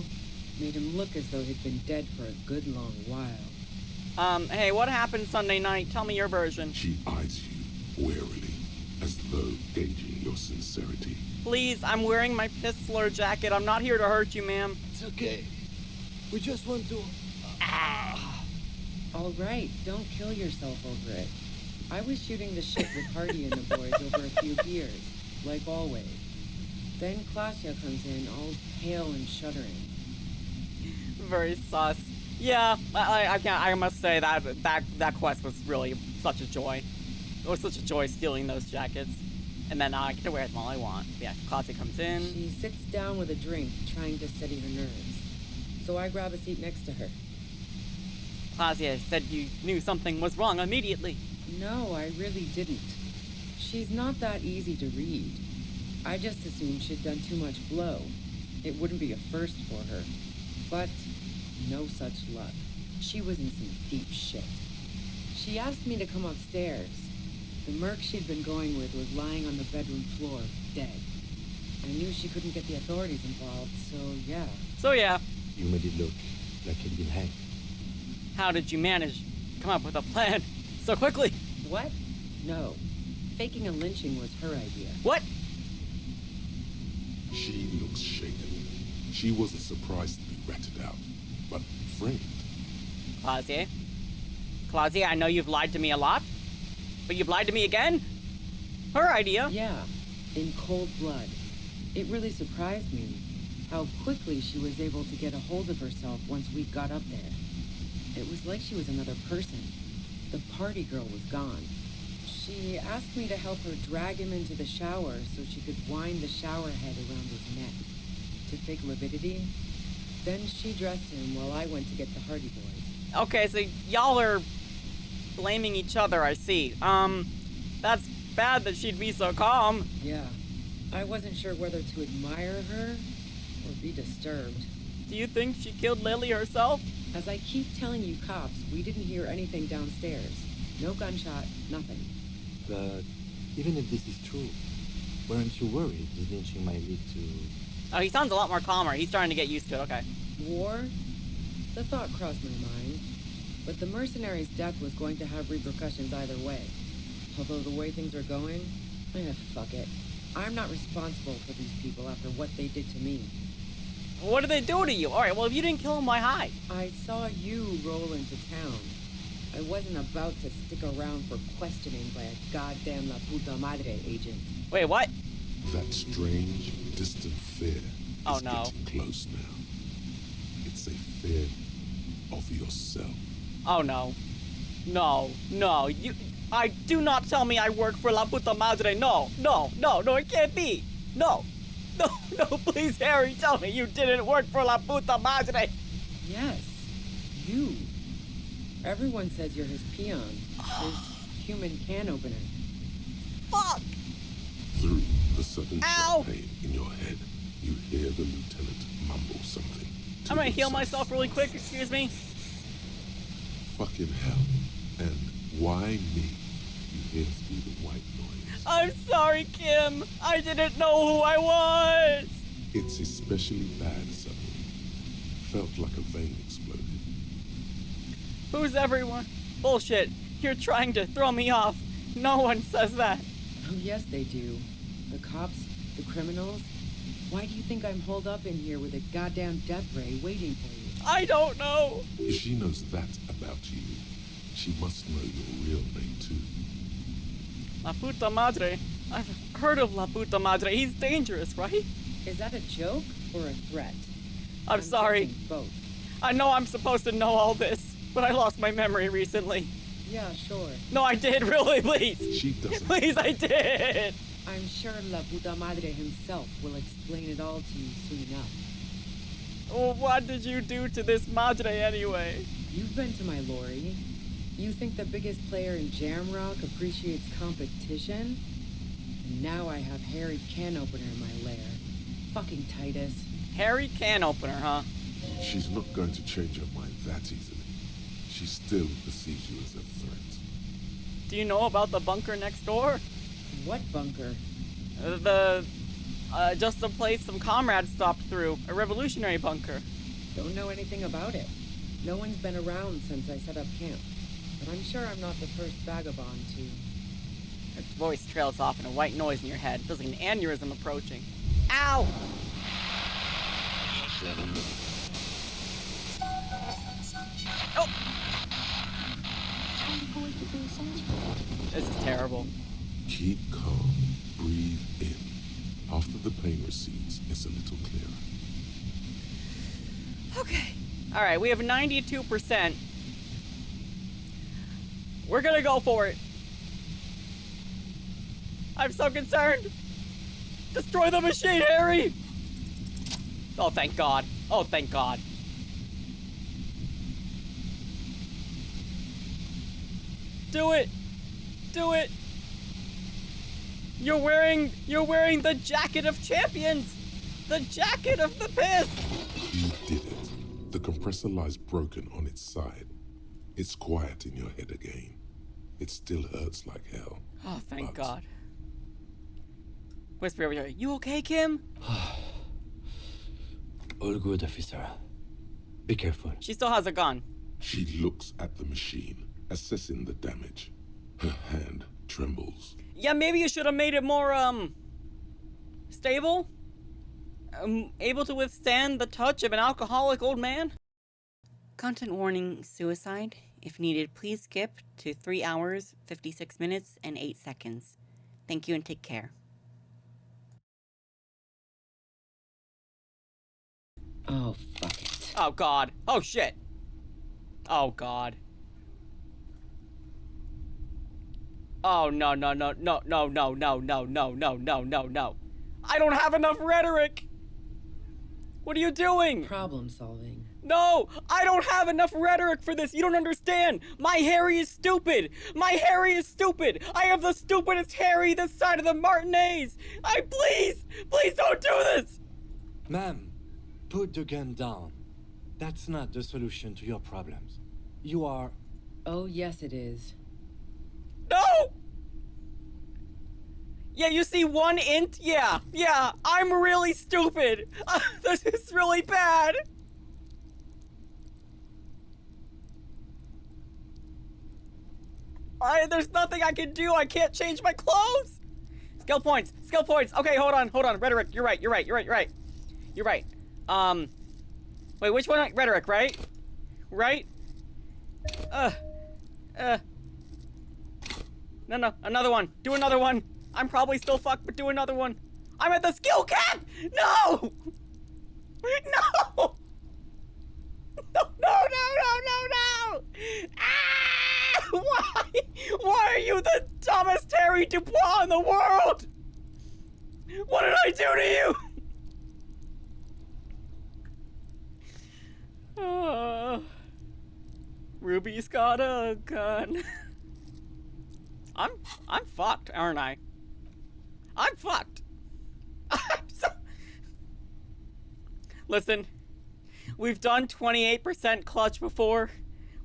S19: made him look as though he'd been dead for a good long while.
S1: Hey, what happened Sunday night? Tell me your version.
S2: She eyes you warily, as though gauging your sincerity.
S1: Please, I'm wearing my Pistler jacket. I'm not here to hurt you, ma'am.
S8: It's okay. We just want to...
S19: All right, don't kill yourself over it. I was shooting the shit with Hardy and the boys over a few beers, like always. Then Klasia comes in, all pale and shuddering.
S1: Very sus. Yeah, I must say that quest was really such a joy. It was such a joy stealing those jackets. And then I get to wear them all I want. Yeah, Klasia comes in.
S19: She sits down with a drink, trying to steady her nerves. So I grab a seat next to her.
S1: Klasia said you knew something was wrong immediately.
S19: No, I really didn't. She's not that easy to read. I just assumed she'd done too much blow. It wouldn't be a first for her. But no such luck. She was in some deep shit. She asked me to come upstairs. The merc she'd been going with was lying on the bedroom floor, dead. I knew she couldn't get the authorities involved, so yeah.
S4: You made it look like he'd been hanged.
S1: How did you manage to come up with a plan so quickly?
S19: What? No. Faking a lynching was her idea.
S1: What?
S2: She looks shaken. She wasn't surprised to be ratted out, but framed.
S1: Klasia, I know you've lied to me a lot, but you've lied to me again? Her idea.
S19: Yeah, in cold blood. It really surprised me how quickly she was able to get a hold of herself once we got up there. It was like she was another person. The party girl was gone. She asked me to help her drag him into the shower so she could wind the shower head around his neck to fake lividity. Then she dressed him while I went to get the Hardy Boys.
S1: Okay, so y'all are blaming each other, I see. That's bad that she'd be so calm.
S19: Yeah. I wasn't sure whether to admire her or be disturbed.
S1: Do you think she killed Lily herself?
S19: As I keep telling you cops, we didn't hear anything downstairs. No gunshot, nothing.
S4: But even if this is true, weren't you worried the lynching might lead to
S1: Oh, he sounds a lot more calmer. He's starting to get used to it. Okay.
S19: War? The thought crossed my mind. But the mercenary's death was going to have repercussions either way. Although the way things are going, fuck it. I'm not responsible for these people after what they did to me.
S1: What did they do to you? Alright, well, if you didn't kill him, why hide?
S19: I saw you roll into town. I wasn't about to stick around for questioning by a goddamn La Puta Madre agent.
S1: Wait, what?
S2: That strange, distant fear is getting close now. It's a fear of yourself.
S1: Oh no. No, do not tell me I work for La Puta Madre. No, it can't be. No, please, Harry, tell me you didn't work for La Puta Madre.
S19: Yes, you. Everyone says you're his peon, his human can opener.
S1: Fuck!
S2: Through the sudden sharp pain in your head, you hear the lieutenant mumble something.
S1: I'm gonna heal myself really quick, excuse me.
S2: Fucking hell. And why me? You hear through the white noise.
S1: I'm sorry, Kim. I didn't know who I was.
S2: It's especially bad suddenly. Felt like a vein exploded.
S1: Who's everyone? Bullshit. You're trying to throw me off. No one says that.
S19: Oh, yes, they do. The cops, the criminals. Why do you think I'm holed up in here with a goddamn death ray waiting for you?
S1: I don't know.
S2: If she knows that about you, she must know your real name too.
S1: La Puta Madre. I've heard of La Puta Madre. He's dangerous, right?
S19: Is that a joke or a threat?
S1: I'm sorry.
S19: Both.
S1: I know I'm supposed to know all this, but I lost my memory recently.
S19: Yeah, sure.
S1: No, I did, really, please.
S2: She doesn't.
S1: Please, I did.
S19: I'm sure La Puta Madre himself will explain it all to you soon enough.
S1: Well, what did you do to this Madre anyway?
S19: You've been to my lorry. You think the biggest player in Jamrock appreciates competition? And now I have Harry Can Opener in my lair. Fucking Titus.
S1: Harry Can Opener, huh?
S2: She's not going to change her mind that easily. She still perceives you as a threat.
S1: Do you know about the bunker next door?
S19: What bunker?
S1: Just the place some comrades stopped through. A revolutionary bunker.
S19: Don't know anything about it. No one's been around since I set up camp. But I'm sure I'm not the first vagabond to...
S1: Her voice trails off in a white noise in your head. Feels like an aneurysm approaching. Ow! Oh! This is terrible.
S2: Keep calm. Breathe in. After the pain recedes, it's a little clearer.
S1: Okay. Alright, we have 92%. We're gonna go for it. I'm so concerned. Destroy the machine, Harry! Oh, thank God. Oh, thank God. Do it! Do it! You're wearing the jacket of champions! The jacket of the piss!
S2: You did it. The compressor lies broken on its side. It's quiet in your head again. It still hurts like hell.
S1: Oh, thank God. Whisper over here. You okay, Kim?
S4: All good, officer. Be careful.
S1: She still has a gun.
S2: She looks at the machine, assessing the damage. Her hand trembles.
S1: Yeah, maybe you should have made it more, stable? Able to withstand the touch of an alcoholic old man? Content warning, suicide. If needed, please skip to 3 hours, 56 minutes, and 8 seconds. Thank you and take care.
S19: Oh, fuck it.
S1: Oh, God. Oh, shit. Oh, God. Oh, no. I don't have enough rhetoric. What are you doing?
S19: Problem solving.
S1: No, I don't have enough rhetoric for this. You don't understand. My Harry is stupid. My Harry is stupid. I have the stupidest Harry this side of the Martinez. Please don't do this.
S4: Ma'am, put the gun down. That's not the solution to your problems. You are...
S19: Oh, yes, it is.
S1: No! Yeah, you see one int? Yeah, I'm really stupid. This is really bad. There's nothing I can do. I can't change my clothes. Skill points. Okay, hold on. Rhetoric, you're right. Wait, which one? Rhetoric, right? Right? No, another one. Do another one. I'm probably still fucked, but do another one. I'm at the skill cap! No! No! No! Ah! Why are you the dumbest Harry Dubois in the world? What did I do to you? Ruby's got a gun. I'm fucked, aren't I? I'm fucked. Listen, we've done 28% clutch before.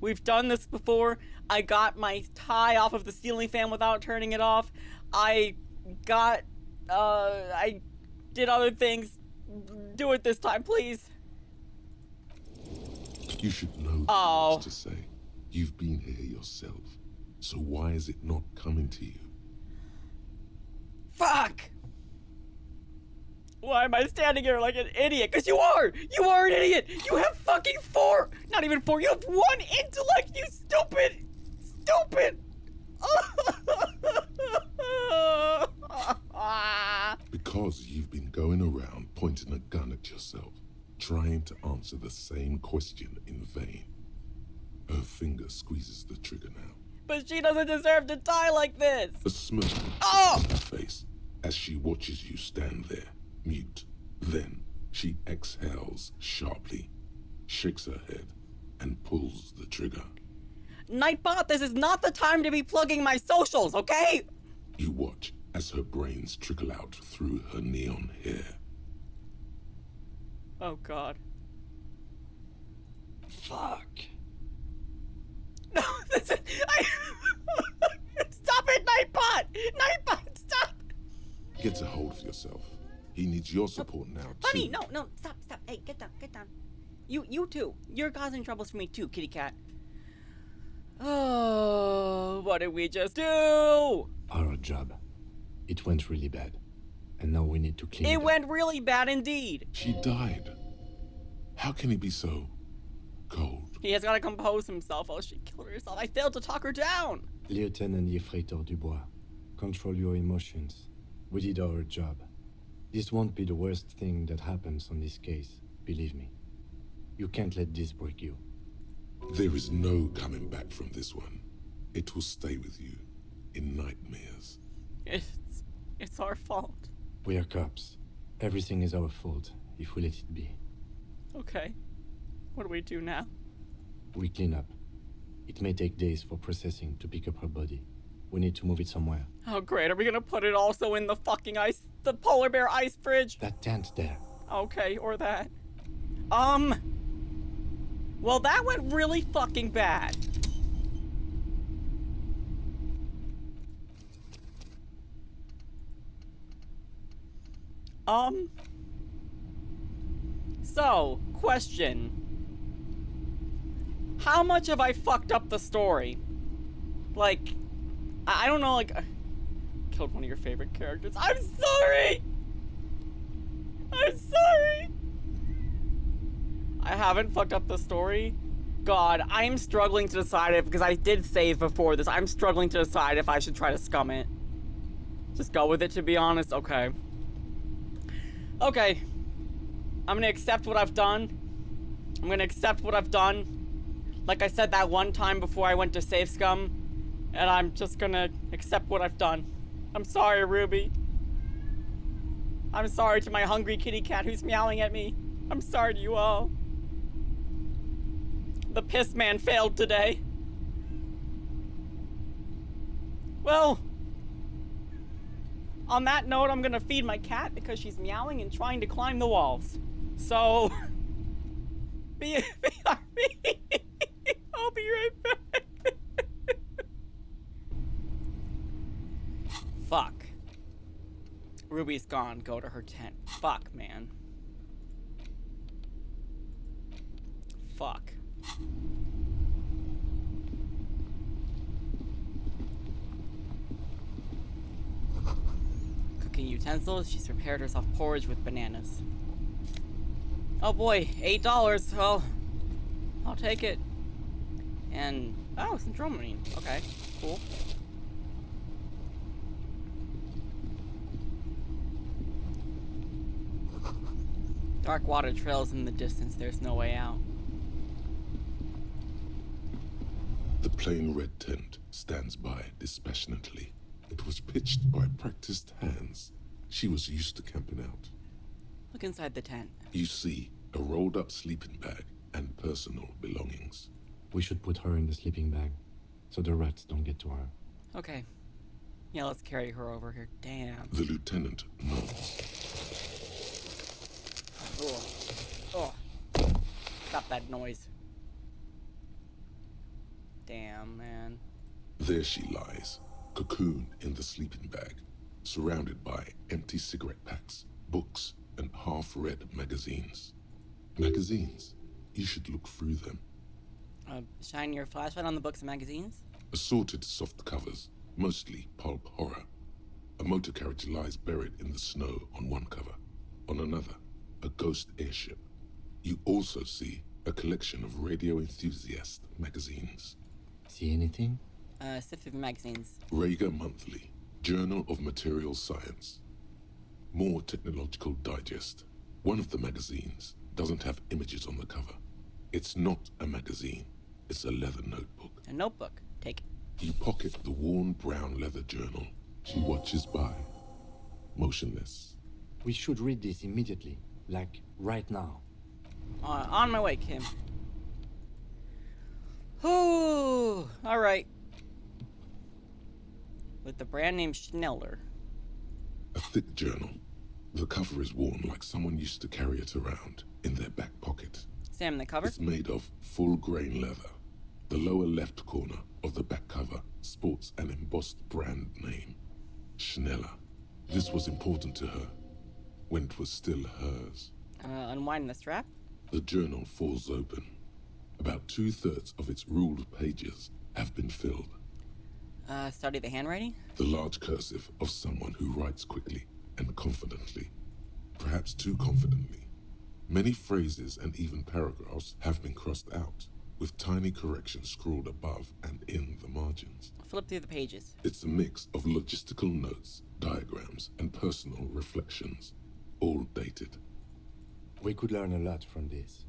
S1: We've done this before. I got my tie off of the ceiling fan without turning it off. I did other things. Do it this time, please.
S2: You should know what to say. You've been here yourself. So why is it not coming to you?
S1: Fuck! Why am I standing here like an idiot? Because you are! You are an idiot! You have fucking 4! Not even 4, you have 1 intellect, you stupid! Stupid!
S2: Because you've been going around pointing a gun at yourself, trying to answer the same question in vain. Her finger squeezes the trigger now.
S1: But she doesn't deserve to die like this!
S2: A smirk on her face as she watches you stand there, mute. Then she exhales sharply, shakes her head, and pulls the trigger.
S1: Nightbot, this is not the time to be plugging my socials, okay?
S2: You watch as her brains trickle out through her neon hair.
S1: Oh god.
S12: Fuck.
S1: No, this is... Stop it, Nightbot! Nightbot, stop!
S2: Get a hold of yourself. He needs your support now, too.
S1: Bunny, no, stop. Hey, get down. You too. You're causing troubles for me too, kitty cat. Oh, what did we just do?
S4: Our job. It went really bad. And now we need to clean it up.
S1: It went really bad indeed.
S2: She died. How can he be so cold?
S1: He has got to compose himself. Oh, she killed herself. I failed to talk her down.
S4: Lieutenant Yefreitor Dubois, control your emotions. We did our job. This won't be the worst thing that happens on this case, believe me. You can't let this break you.
S2: There is no coming back from this one. It will stay with you in nightmares.
S1: It's our fault.
S4: We are cops. Everything is our fault if we let it be.
S1: Okay. What do we do now?
S4: We clean up. It may take days for processing to pick up her body. We need to move it somewhere.
S1: Oh great, are we gonna put it also in the fucking the polar bear ice fridge?
S4: That tent there.
S1: Okay, or that. Well, that went really fucking bad. So, question. How much have I fucked up the story? Like, I don't know, like, killed one of your favorite characters. I'm sorry! I'm sorry! I haven't fucked up the story. God, I'm struggling to decide if, because I did save before this, I'm struggling to decide if I should try to scum it. Just go with it, to be honest. Okay. Okay. I'm gonna accept what I've done. I'm gonna accept what I've done. Like I said that one time before I went to save scum. And I'm just gonna accept what I've done. I'm sorry, Ruby. I'm sorry to my hungry kitty cat who's meowing at me. I'm sorry to you all. The piss man failed today. Well, on that note, I'm gonna feed my cat because she's meowing and trying to climb the walls. So, I'll be right back. Fuck. Ruby's gone. Go to her tent. Fuck, man. Fuck. Cooking utensils. She's prepared herself porridge with bananas. Oh boy, $8. Well, I'll take it. And oh, some Dramamine. Okay, cool. Dark water trails in the distance. There's no way out.
S2: The plain red tent stands by dispassionately. It was pitched by practiced hands. She was used to camping out.
S1: Look inside the tent.
S2: You see a rolled-up sleeping bag and personal belongings.
S4: We should put her in the sleeping bag, so the rats don't get to her.
S1: Okay. Yeah, let's carry her over here. Damn.
S2: The lieutenant nods.
S1: Oh. Stop that noise. Damn, man.
S2: There she lies, cocooned in the sleeping bag, surrounded by empty cigarette packs, books, and half-read magazines. Magazines. You should look through them.
S1: Shine your flashlight on the books and magazines?
S2: Assorted soft covers, mostly pulp horror. A motor carriage lies buried in the snow on one cover. On another, a ghost airship. You also see a collection of radio enthusiast magazines.
S4: See anything?
S1: Sift through the magazines.
S2: Rager Monthly, Journal of Material Science. More Technological Digest. One of the magazines doesn't have images on the cover. It's not a magazine. It's a leather notebook.
S1: A notebook. Take it.
S2: You pocket the worn brown leather journal. She watches by, motionless.
S4: We should read this immediately, like right now.
S1: On my way, Kim. Ooh, all right. With the brand name Schneller.
S2: A thick journal. The cover is worn like someone used to carry it around in their back pocket.
S1: Sam, the cover?
S2: It's made of full-grain leather. The lower left corner of the back cover sports an embossed brand name, Schneller. This was important to her when it was still hers.
S1: Unwind the strap?
S2: The journal falls open. About 2/3 of its ruled pages have been filled.
S1: Study the handwriting?
S2: The large cursive of someone who writes quickly and confidently. Perhaps too confidently. Many phrases and even paragraphs have been crossed out, with tiny corrections scrawled above and in the margins.
S1: Flip through the pages.
S2: It's a mix of logistical notes, diagrams, and personal reflections, all dated.
S4: We could learn a lot from this.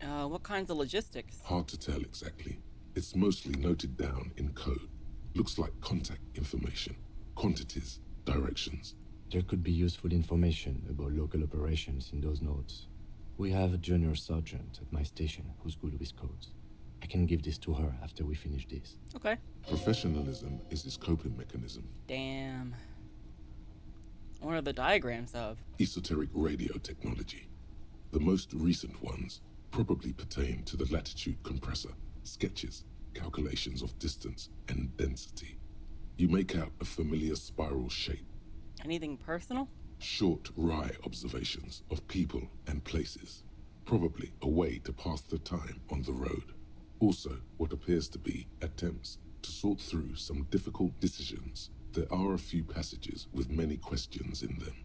S1: What kinds of logistics?
S2: Hard to tell exactly. It's mostly noted down in code. Looks like contact information, quantities, directions.
S4: There could be useful information about local operations in those notes. We have a junior sergeant at my station who's good with codes. I can give this to her after we finish this.
S1: Okay.
S2: Professionalism is his coping mechanism.
S1: Damn. What are the diagrams of?
S2: Esoteric radio technology. The most recent ones probably pertain to the latitude compressor, sketches, calculations of distance and density. You make out a familiar spiral shape.
S1: Anything personal?
S2: Short, wry observations of people and places. Probably a way to pass the time on the road. Also, what appears to be attempts to sort through some difficult decisions. There are a few passages with many questions in them.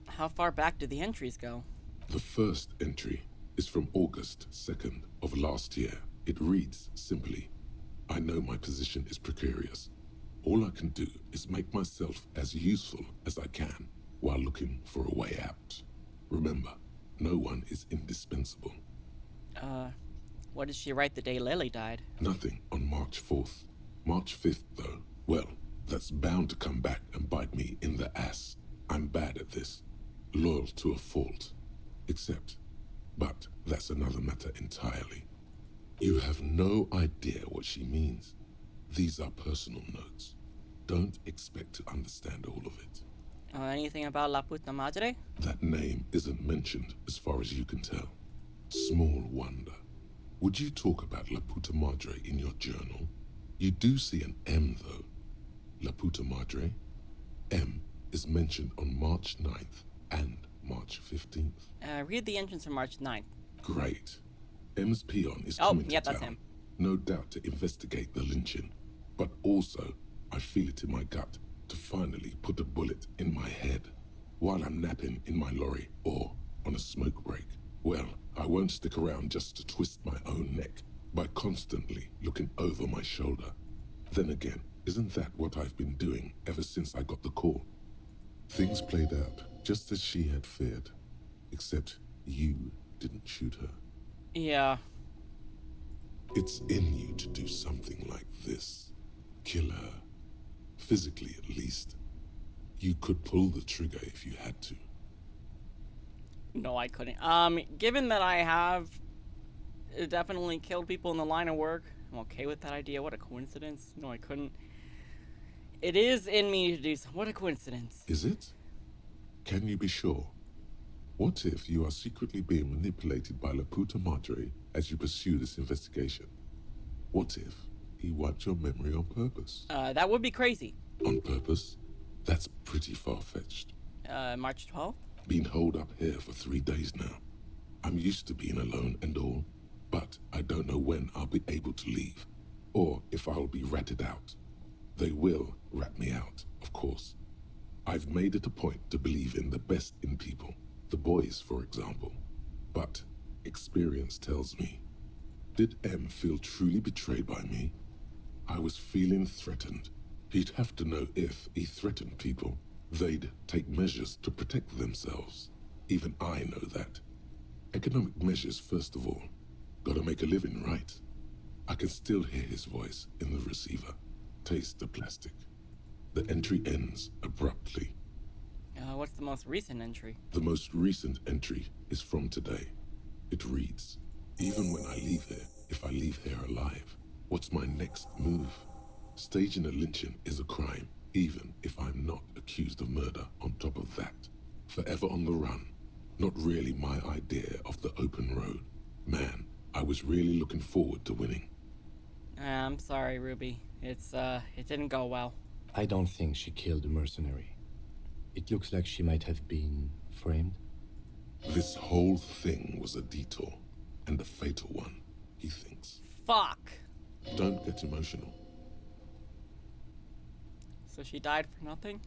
S1: How far back do the entries go?
S2: The first entry is from August 2nd of last year. It reads simply, I know my position is precarious. All I can do is make myself as useful as I can while looking for a way out. Remember, no one is indispensable.
S1: What did she write the day Lily died?
S2: Nothing on March 4th. March 5th, though, well, that's bound to come back and bite me in the ass. I'm bad at this. Loyal to a fault. But that's another matter entirely. You have no idea what she means. These are personal notes. Don't expect to understand all of it.
S1: Anything about La Puta Madre?
S2: That name isn't mentioned as far as you can tell. Small wonder. Would you talk about La Puta Madre in your journal? You do see an M, though. La Puta Madre. M is is mentioned on March 9th and March 15th.
S1: Read the entrance from March 9th.
S2: Great. M's peon is
S1: Oh,
S2: coming
S1: yeah,
S2: to
S1: that's
S2: town.
S1: him.
S2: No doubt to investigate the lynching. But also, I feel it in my gut to finally put a bullet in my head while I'm napping in my lorry or on a smoke break. Well, I won't stick around just to twist my own neck by constantly looking over my shoulder. Then again, isn't that what I've been doing ever since I got the call? Things played out just as she had feared, except you didn't shoot her.
S1: Yeah.
S2: It's in you to do something like this. Kill her. Physically, at least. You could pull the trigger if you had to.
S1: No, I couldn't. Given that I have definitely killed people in the line of work, I'm okay with that idea. What a coincidence. No, I couldn't. It is in me to do so. What a coincidence.
S2: Is it? Can you be sure? What if you are secretly being manipulated by La Puta Madre as you pursue this investigation? What if he wiped your memory on purpose?
S1: That would be crazy.
S2: On purpose? That's pretty far-fetched.
S1: March 12th?
S2: Been holed up here for 3 days now. I'm used to being alone and all, but I don't know when I'll be able to leave, or if I'll be ratted out. They will rat me out, of course. I've made it a point to believe in the best in people, the boys, for example. But experience tells me, did M feel truly betrayed by me? I was feeling threatened. He'd have to know if he threatened people, they'd take measures to protect themselves. Even I know that. Economic measures, first of all. Gotta make a living, right? I can still hear his voice in the receiver. Taste the plastic. The entry ends abruptly.
S1: What's the most recent entry?
S2: The most recent entry is from today. It reads, even when I leave here, if I leave here alive, what's my next move? Staging a lynching is a crime, even if I'm not accused of murder on top of that. Forever on the run. Not really my idea of the open road. Man, I was really looking forward to winning.
S1: I'm sorry, Ruby. It didn't go well.
S4: I don't think she killed the mercenary. It looks like she might have been framed.
S2: This whole thing was a detour, and a fatal one, he thinks.
S1: Fuck!
S2: Don't get emotional.
S1: So she died for nothing?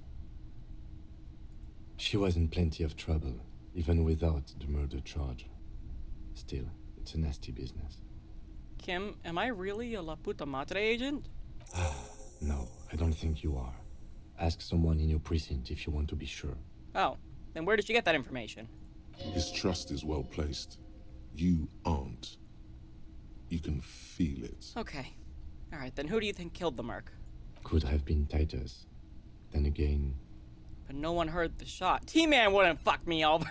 S4: She was in plenty of trouble, even without the murder charge. Still, it's a nasty business.
S1: Kim, am I really a La Puta Madre agent?
S4: No, I don't think you are. Ask someone in your precinct if you want to be sure.
S1: Oh, then where did you get that information?
S2: His trust is well placed. You aren't. You can feel it.
S1: Okay. Alright, then who do you think killed the merc?
S4: Could have been Titus. Then again...
S1: But no one heard the shot. T-Man wouldn't fuck me over.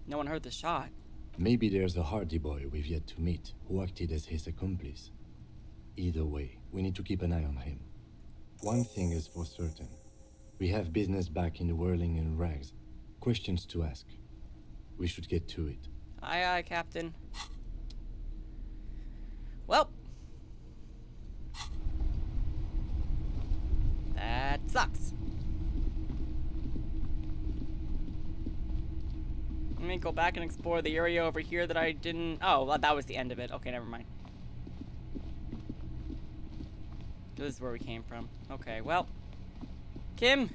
S1: No one heard the shot.
S4: Maybe there's a Hardy boy we've yet to meet who acted as his accomplice. Either way, we need to keep an eye on him. One thing is for certain. We have business back in the whirling and rags. Questions to ask. We should get to it.
S1: Aye, aye, Captain. Well. That sucks. Let me go back and explore the area over here that I didn't... Oh, well, that was the end of it. Okay, never mind. This is where we came from. Okay, well. Kim,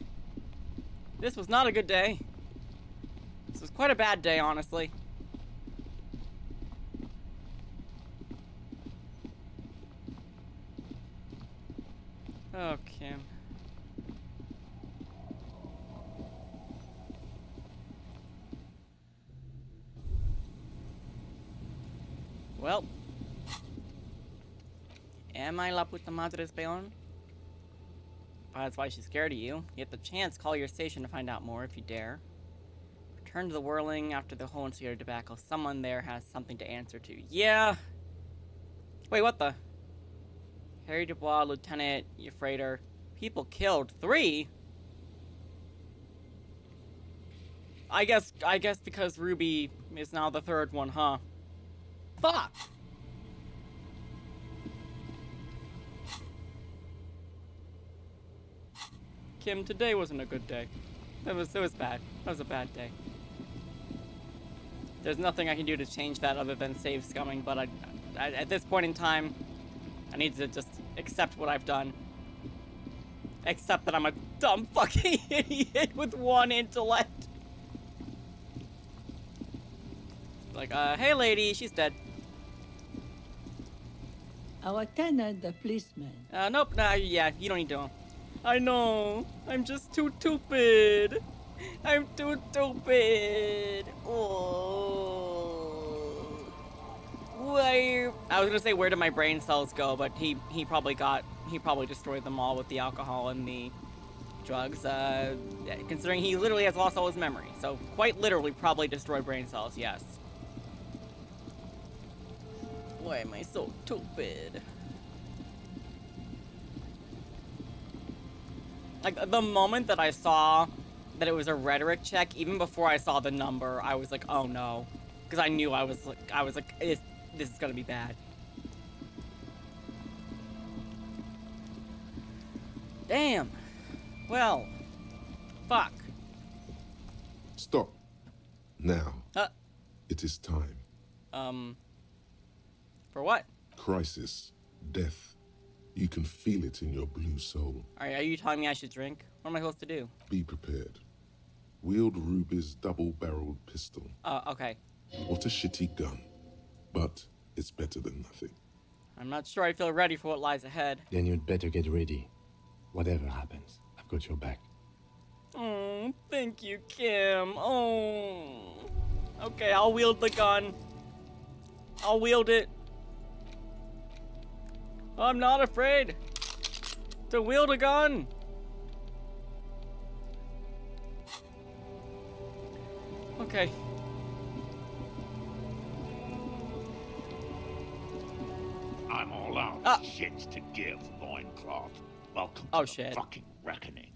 S1: this was not a good day. This was quite a bad day, honestly. Oh, Kim. Well. Am I La Puta Madre's peon? That's why she's scared of you. You have the chance, call your station to find out more if you dare. Return to the whirling after the whole Sierra debacle. Someone there has something to answer to. Yeah. Wait, what the? Harry Dubois, Lieutenant, Freighter. People killed. 3? I guess because Ruby is now the 3rd one, huh? Fuck! Kim, today wasn't a good day. It was bad. That was a bad day. There's nothing I can do to change that other than save scumming, but I at this point in time, I need to just accept what I've done. Accept that I'm a dumb fucking idiot with 1 intellect. Like, hey lady, she's dead.
S3: Our tenant, the policeman.
S1: Nope, nah, yeah, you don't need to. I know, I'm just too stupid. I'm too stupid. Oh. Where? I was gonna say, where did my brain cells go? But he probably destroyed them all with the alcohol and the drugs. Considering he literally has lost all his memory, so quite literally probably destroyed brain cells. Yes. Why am I so stupid? Like, the moment that I saw that it was a rhetoric check, even before I saw the number, I was like, oh no. Because I knew I was like, this is gonna be bad. Damn. Well. Fuck.
S2: Stop. Now. It is time.
S1: For what?
S2: Crisis. Death. You can feel it in your blue soul.
S1: Are you telling me I should drink? What am I supposed to do?
S2: Be prepared. Wield Ruby's double-barreled pistol.
S1: Okay.
S2: What a shitty gun. But it's better than nothing.
S1: I'm not sure I feel ready for what lies ahead.
S4: Then you'd better get ready. Whatever happens, I've got your back.
S1: Oh, thank you, Kim. Oh. Okay, I'll wield the gun. I'll wield it. I'm not afraid to wield a gun. Okay.
S17: I'm all out. Shits to give, loincloth. Welcome to the fucking reckoning.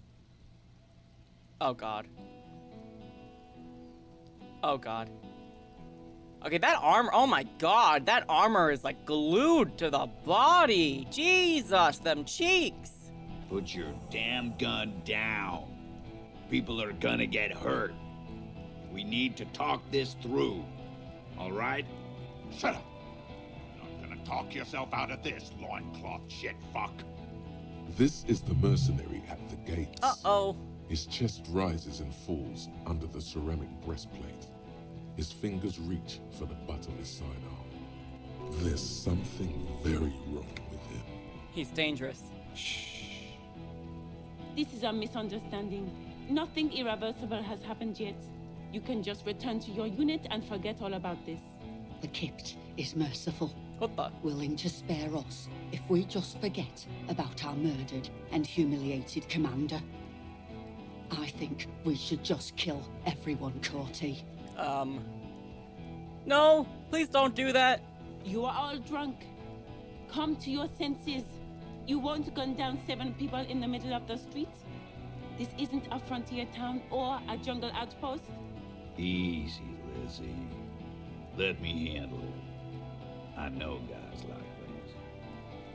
S1: Oh god. Oh god. Okay, that armor, oh my god, that armor is like glued to the body. Jesus, them cheeks.
S20: Put your damn gun down. People are gonna get hurt. We need to talk this through. All right?
S17: Shut up. You're not gonna talk yourself out of this, loincloth shit fuck.
S2: This is the mercenary at the gates.
S1: Uh-oh.
S2: His chest rises and falls under the ceramic breastplate. His fingers reach for the butt of his sidearm. There's something very wrong with him.
S1: He's dangerous.
S2: Shh.
S21: This is a misunderstanding. Nothing irreversible has happened yet. You can just return to your unit and forget all about this.
S22: The Kipt is merciful.
S1: What the?
S22: Willing to spare us if we just forget about our murdered and humiliated commander. I think we should just kill everyone, Corty.
S1: No, please don't do that.
S21: You are all drunk. Come to your senses. You won't gun down 7 people in the middle of the street. This isn't a frontier town or a jungle outpost.
S20: Easy, Lizzie. Let me handle it. I know guys like this.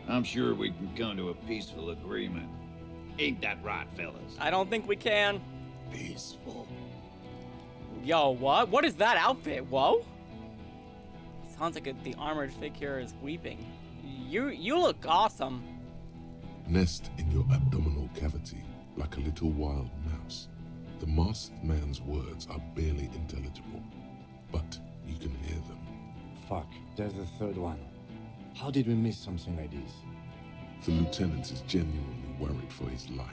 S20: I'm sure we can come to a peaceful agreement. Ain't that right, fellas?
S1: I don't think we can.
S20: Peaceful.
S1: Yo, what? What is that outfit? Whoa? Sounds like the armored figure is weeping. You look awesome.
S2: Nest in your abdominal cavity like a little wild mouse. The masked man's words are barely intelligible, but you can hear them.
S4: Fuck, there's the third one. How did we miss something like this?
S2: The lieutenant is genuinely worried for his life.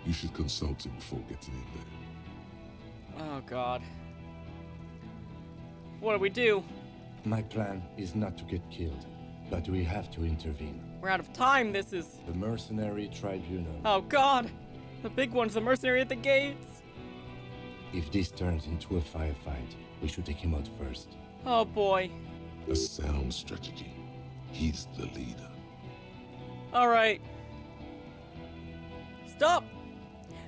S2: You should consult him before getting in there.
S1: Oh god. What do we do?
S4: My plan is not to get killed, but we have to intervene.
S1: We're out of time, this is...
S4: The mercenary tribunal.
S1: Oh god! The big one's the mercenary at the gates!
S4: If this turns into a firefight, we should take him out first.
S1: Oh boy.
S2: A sound strategy. He's the leader.
S1: Alright. Stop!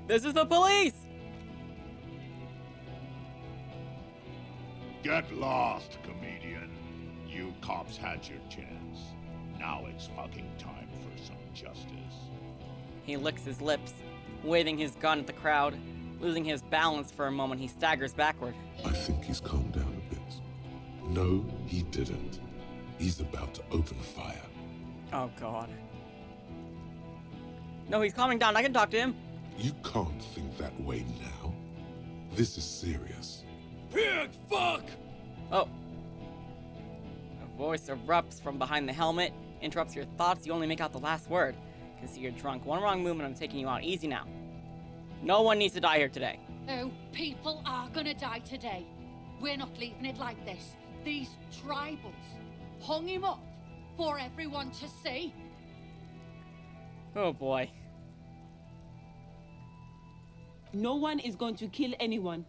S1: This is the police!
S17: Get lost, comedian. You cops had your chance. Now it's fucking time for some justice.
S1: He licks his lips. waving his gun at the crowd. Losing his balance for a moment, he staggers backward.
S2: I think he's calmed down a bit. No, he didn't. He's about to open fire.
S1: Oh, God. No, he's calming down. I can talk to him.
S2: You can't think that way now. This is serious.
S8: Pig, fuck!
S1: Oh. A voice erupts from behind the helmet, interrupts your thoughts. You only make out the last word. Can see you're drunk. One wrong movement, I'm taking you out. Easy now. No one needs to die here today.
S22: Oh, people are gonna die today. We're not leaving it like this. These tribals hung him up for everyone to see.
S1: Oh, boy.
S21: No one is going to kill anyone.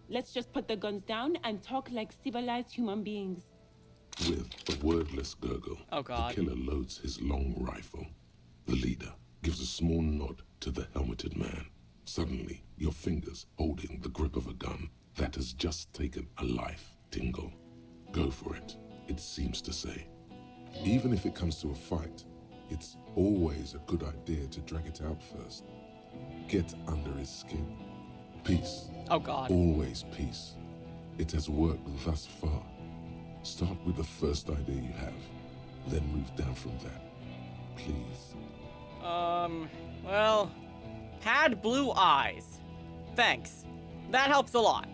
S21: Let's just put the guns down and talk like civilized human beings.
S2: With a wordless gurgle,
S1: oh, God.
S2: The killer loads his long rifle. The leader gives a small nod to the helmeted man. Suddenly, your fingers holding the grip of a gun that has just taken a life tingle. Go for it, it seems to say. Even if it comes to a fight, it's always a good idea to drag it out first. Get under his skin. Peace.
S1: Oh, God.
S2: Always peace. It has worked thus far. Start with the first idea you have, then move down from that. Please.
S1: Well, had blue eyes. Thanks. That helps a lot.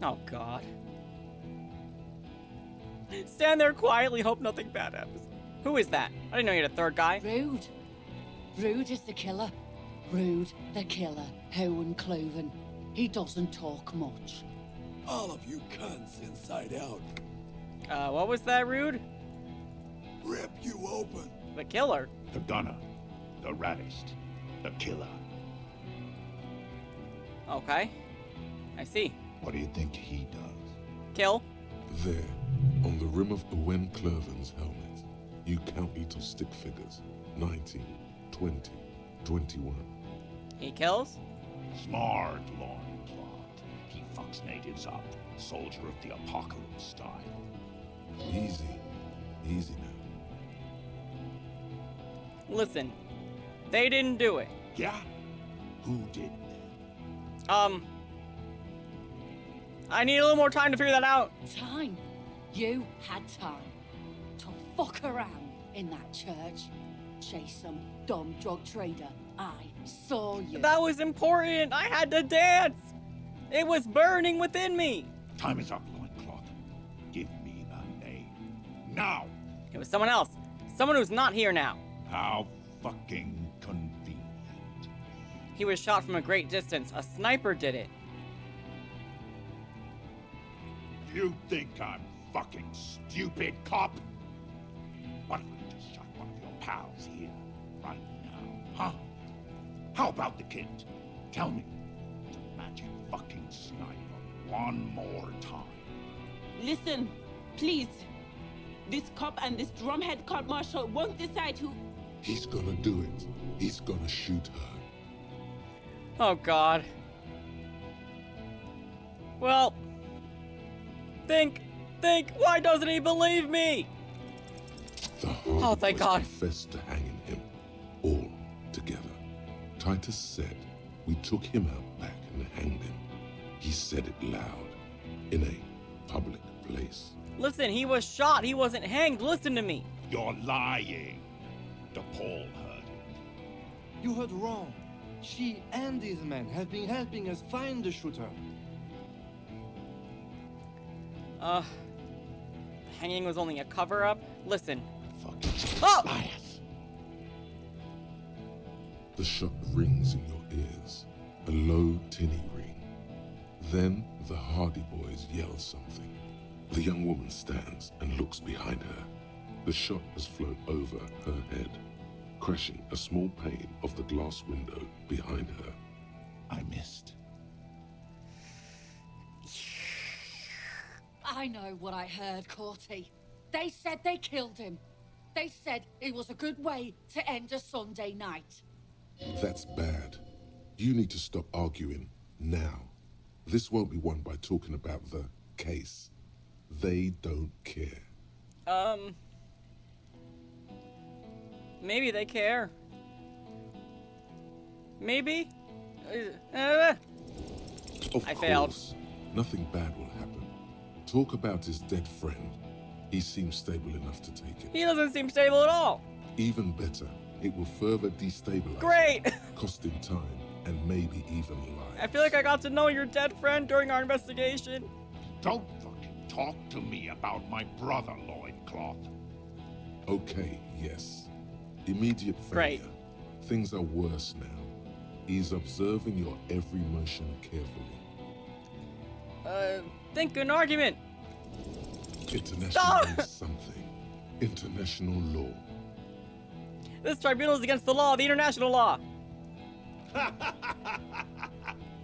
S1: Oh, God. Stand there quietly, hope nothing bad happens. Who is that? I didn't know you had a third guy.
S22: Rude. Rude is the killer. Rude, the killer. Owen Cloven. He doesn't talk much.
S8: All of you cunts inside out.
S1: What was that, Rude?
S8: Rip you open.
S1: The killer?
S20: The gunner. The raddest. The killer.
S1: Okay. I see.
S20: What do you think he does?
S1: Kill.
S2: There, on the rim of Owen Cloven's helmet, you count little stick figures. 19, 20, 21.
S1: He kills?
S20: Smart loincloth. He fucks natives up. Soldier of the apocalypse style.
S2: Easy. Easy now.
S1: Listen, they didn't do it.
S20: Yeah? Who did?
S1: I need a little more time to figure that out.
S22: Time? You had time to fuck around in that church. Chase some dumb drug trader. I saw you.
S1: That was important. I had to dance. It was burning within me.
S20: Time is up, loincloth. Give me a name. Now!
S1: It was someone else. Someone who's not here now.
S20: How fucking convenient.
S1: He was shot from a great distance. A sniper did it.
S20: You think I'm fucking stupid, cop? What if I just shot one of your pals here, right now, huh? How about the kid? Tell me. It's a magic fucking sniper one more time.
S21: Listen, please. This cop and this drumhead cop marshal won't decide who...
S2: He's gonna do it. He's gonna shoot her.
S1: Oh, God. Well... Think. Why doesn't he believe me?
S2: The Hardy
S1: thank
S2: Boys
S1: God.
S2: confessed to hanging him, all together. Titus said we took him out back and hanged him. He said it loud, in a public place.
S1: Listen, he was shot. He wasn't hanged. Listen to me.
S20: You're lying. DePaul heard it.
S8: You heard wrong. She and these men have been helping us find the shooter.
S1: The hanging was only a cover-up. Listen.
S20: Fucking
S1: oh!
S20: liars.
S2: The shot rings in your ears, a low, tinny ring. Then the Hardy Boys yell something. The young woman stands and looks behind her. The shot has flown over her head, crashing a small pane of the glass window behind her.
S20: I missed.
S22: I know what I heard, Corty. They said they killed him. They said it was a good way to end a Sunday night.
S2: That's bad. You need to stop arguing now. This won't be won by talking about the case. They don't care.
S1: Maybe they care. Maybe?
S2: Of
S1: I failed.
S2: course, nothing bad will happen. Talk about his dead friend. He seems stable enough to take it.
S1: He doesn't seem stable at all.
S2: Even better, it will further destabilize
S1: Great!
S2: him, costing time and maybe even lives.
S1: I feel like I got to know your dead friend during our investigation.
S20: Don't fucking talk to me about my brother, Loincloth.
S2: Okay, yes. Immediate failure.
S1: Great.
S2: Things are worse now. He's observing your every motion carefully.
S1: Think an argument.
S2: International something. International law.
S1: This tribunal is against the law, the international law.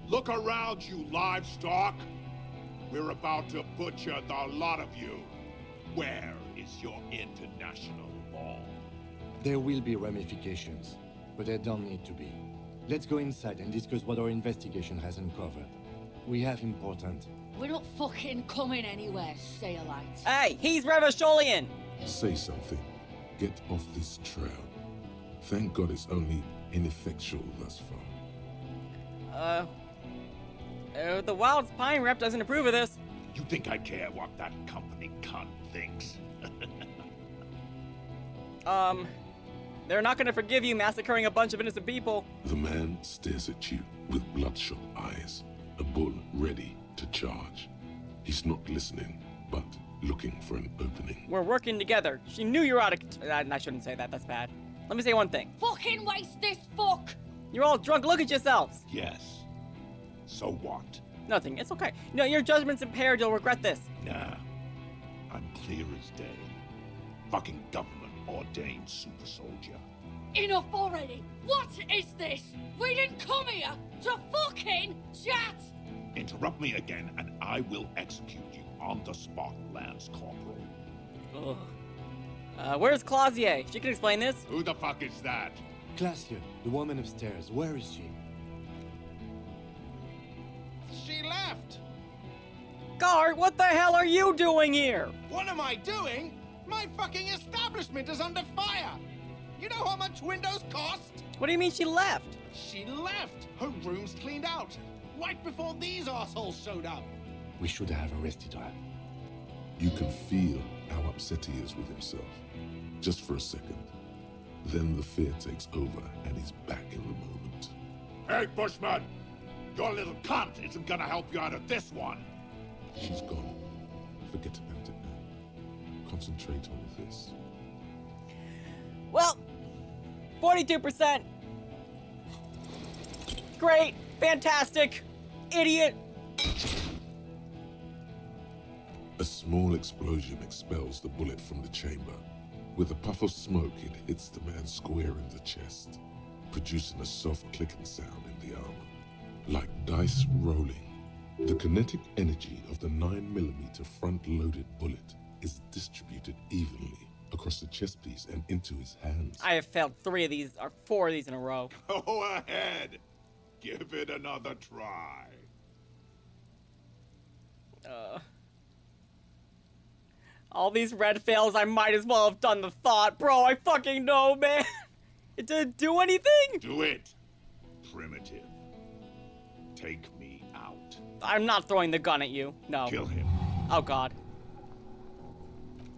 S20: Look around, you livestock. We're about to butcher the lot of you. Where is your international law?
S4: There will be ramifications, but there don't need to be. Let's go inside and discuss what our investigation has uncovered. We have important...
S22: We're not fucking coming anywhere, Sailite.
S1: Hey, he's Revacholian!
S2: Say something. Get off this trail. Thank God it's only ineffectual thus far.
S1: The Wild's Pine Rep doesn't approve of this.
S20: You think I care what that company cunt thinks?
S1: They're not gonna forgive you massacring a bunch of innocent people.
S2: The man stares at you with bloodshot eyes, a bull ready to charge. He's not listening, but looking for an opening.
S1: We're working together. She knew you were out of... I shouldn't say that, that's bad. Let me say one thing.
S22: Fucking waste this fuck!
S1: You're all drunk, look at yourselves!
S20: Yes. So what?
S1: Nothing, it's okay. No, your judgment's impaired, you'll regret this.
S20: Nah. I'm clear as day. Fucking government-ordained super soldier.
S22: Enough already! What is this? We didn't come here to fucking chat!
S20: Interrupt me again and I will execute you on the spot, Lance Corporal.
S1: Ugh. Where's Clausier? She can explain this.
S20: Who the fuck is that?
S4: Clausia, the woman upstairs, where is she?
S7: She left!
S1: Guard, what the hell are you doing here?
S7: What am I doing? My fucking establishment is under fire! You know how much windows cost?
S1: What do you mean she left?
S7: She left! Her room's cleaned out! Right before these assholes showed up!
S4: We should have arrested her.
S2: You can feel how upset he is with himself. Just for a second. Then the fear takes over and he's back in the moment.
S20: Hey, Bushman! Your little cunt isn't gonna help you out of this one!
S2: She's gone. Forget about it now. Concentrate on this.
S1: Well, 42%. Great, fantastic, idiot.
S2: A small explosion expels the bullet from the chamber. With a puff of smoke, it hits the man square in the chest, producing a soft clicking sound in the armor. Like dice rolling, the kinetic energy of the 9mm front-loaded bullet is distributed evenly across the chest piece and into his hands.
S1: I have failed 3 of these, or 4 of these in a row.
S20: Go ahead. Give it another try.
S1: All these red fails, I might as well have done the thought. Bro, I fucking know, man. It didn't do anything.
S20: Do it. Primitive. Take me out.
S1: I'm not throwing the gun at you. No.
S20: Kill him.
S1: Oh, God.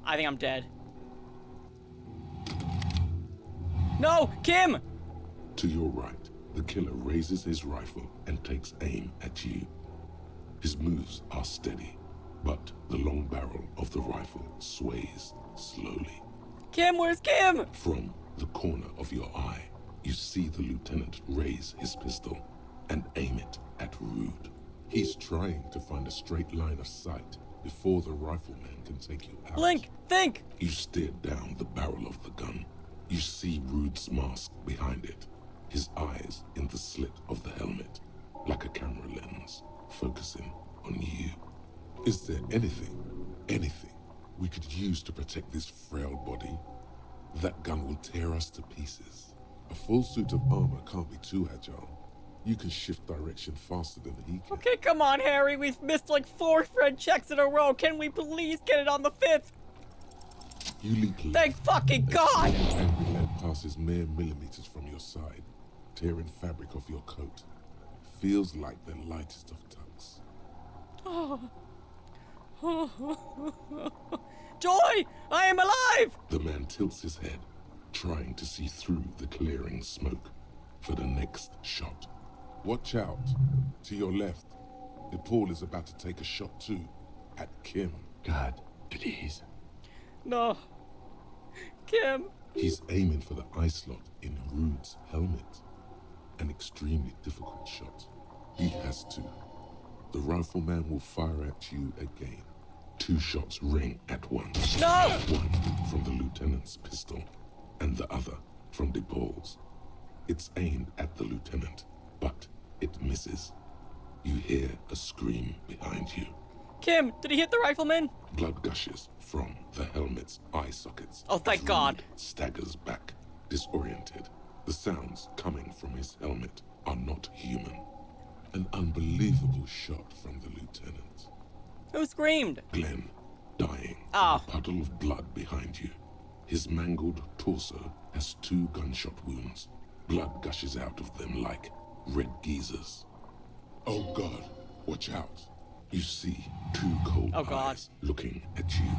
S1: I think I'm dead. No, Kim!
S2: To your right, the killer raises his rifle and takes aim at you. His moves are steady, but the long barrel of the rifle sways slowly.
S1: Kim, where's Kim?
S2: From the corner of your eye, you see the lieutenant raise his pistol and aim it at Rude. He's trying to find a straight line of sight before the rifleman can take you out.
S1: Blink, think!
S2: You stare down the barrel of the gun. You see Rude's mask behind it, his eyes in the slit of the helmet, like a camera lens, focusing on you. Is there anything we could use to protect this frail body? That gun will tear us to pieces. A full suit of armor can't be too agile. You can shift direction faster than he can.
S1: Okay, come on, Harry. We've missed like 4 red checks in a row. Can we please get it on the 5th?
S2: You leap left.
S1: Thank fucking God!
S2: And lead passes mere millimeters from your side. tearing fabric off your coat. Feels like the lightest of tucks.
S1: Joy! I am alive!
S2: The man tilts his head, trying to see through the clearing smoke for the next shot. Watch out. To your left, Nepal is about to take a shot too, at Kim.
S4: God, please.
S1: No. Kim.
S2: He's aiming for the eye slot in Rude's helmet. An extremely difficult shot. He has to. The rifleman will fire at you again. 2 shots ring at once.
S1: No!
S2: One from the lieutenant's pistol, and the other from Nepal's. It's aimed at the lieutenant, but it misses. You hear a scream behind you.
S1: Kim, did he hit the rifleman?
S2: Blood gushes from the helmet's eye sockets.
S1: Oh, thank God.
S2: Staggers back, disoriented. The sounds coming from his helmet are not human. An unbelievable shot from the lieutenant.
S1: Who screamed?
S2: Glenn, dying.
S1: Oh.
S2: A puddle of blood behind you. His mangled torso has 2 gunshot wounds. Blood gushes out of them like red geysers. Oh God, watch out. You see 2 cold eyes looking at you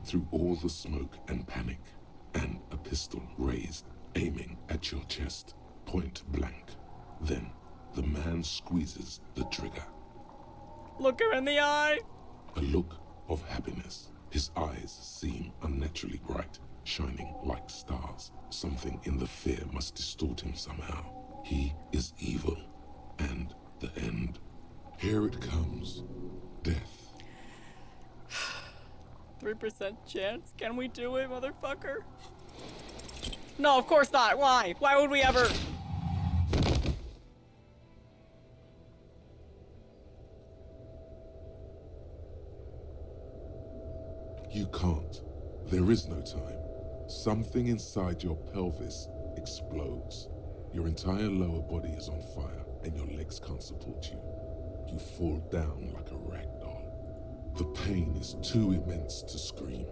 S2: through all the smoke and panic, and a pistol raised, aiming at your chest, point blank. Then the man squeezes the trigger.
S1: Look her in the eye!
S2: A look of happiness. His eyes seem unnaturally bright, shining like stars. Something in the fear must distort him somehow. He is evil, and the end. Here it comes. Death.
S1: 3% chance? Can we do it, motherfucker? No, of course not. Why? Why would we ever?
S2: You can't. There is no time. Something inside your pelvis explodes. Your entire lower body is on fire, and your legs can't support you. You fall down like a rag doll. The pain is too immense to scream.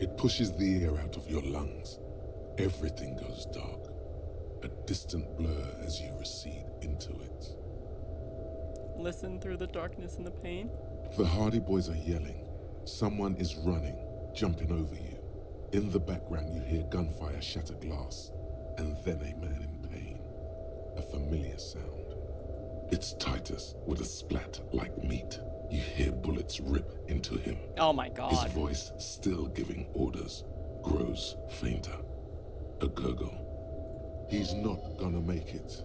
S2: It pushes the air out of your lungs. Everything goes dark. A distant blur as you recede into it.
S1: Listen through the darkness and the pain.
S2: The Hardy Boys are yelling. Someone is running, jumping over you. In the background, you hear gunfire shatter glass, and then a man in pain. A familiar sound. It's Titus with a splat like meat. You hear bullets rip into him.
S1: Oh my God.
S2: His voice, still giving orders, grows fainter. A gurgle. He's not gonna make it.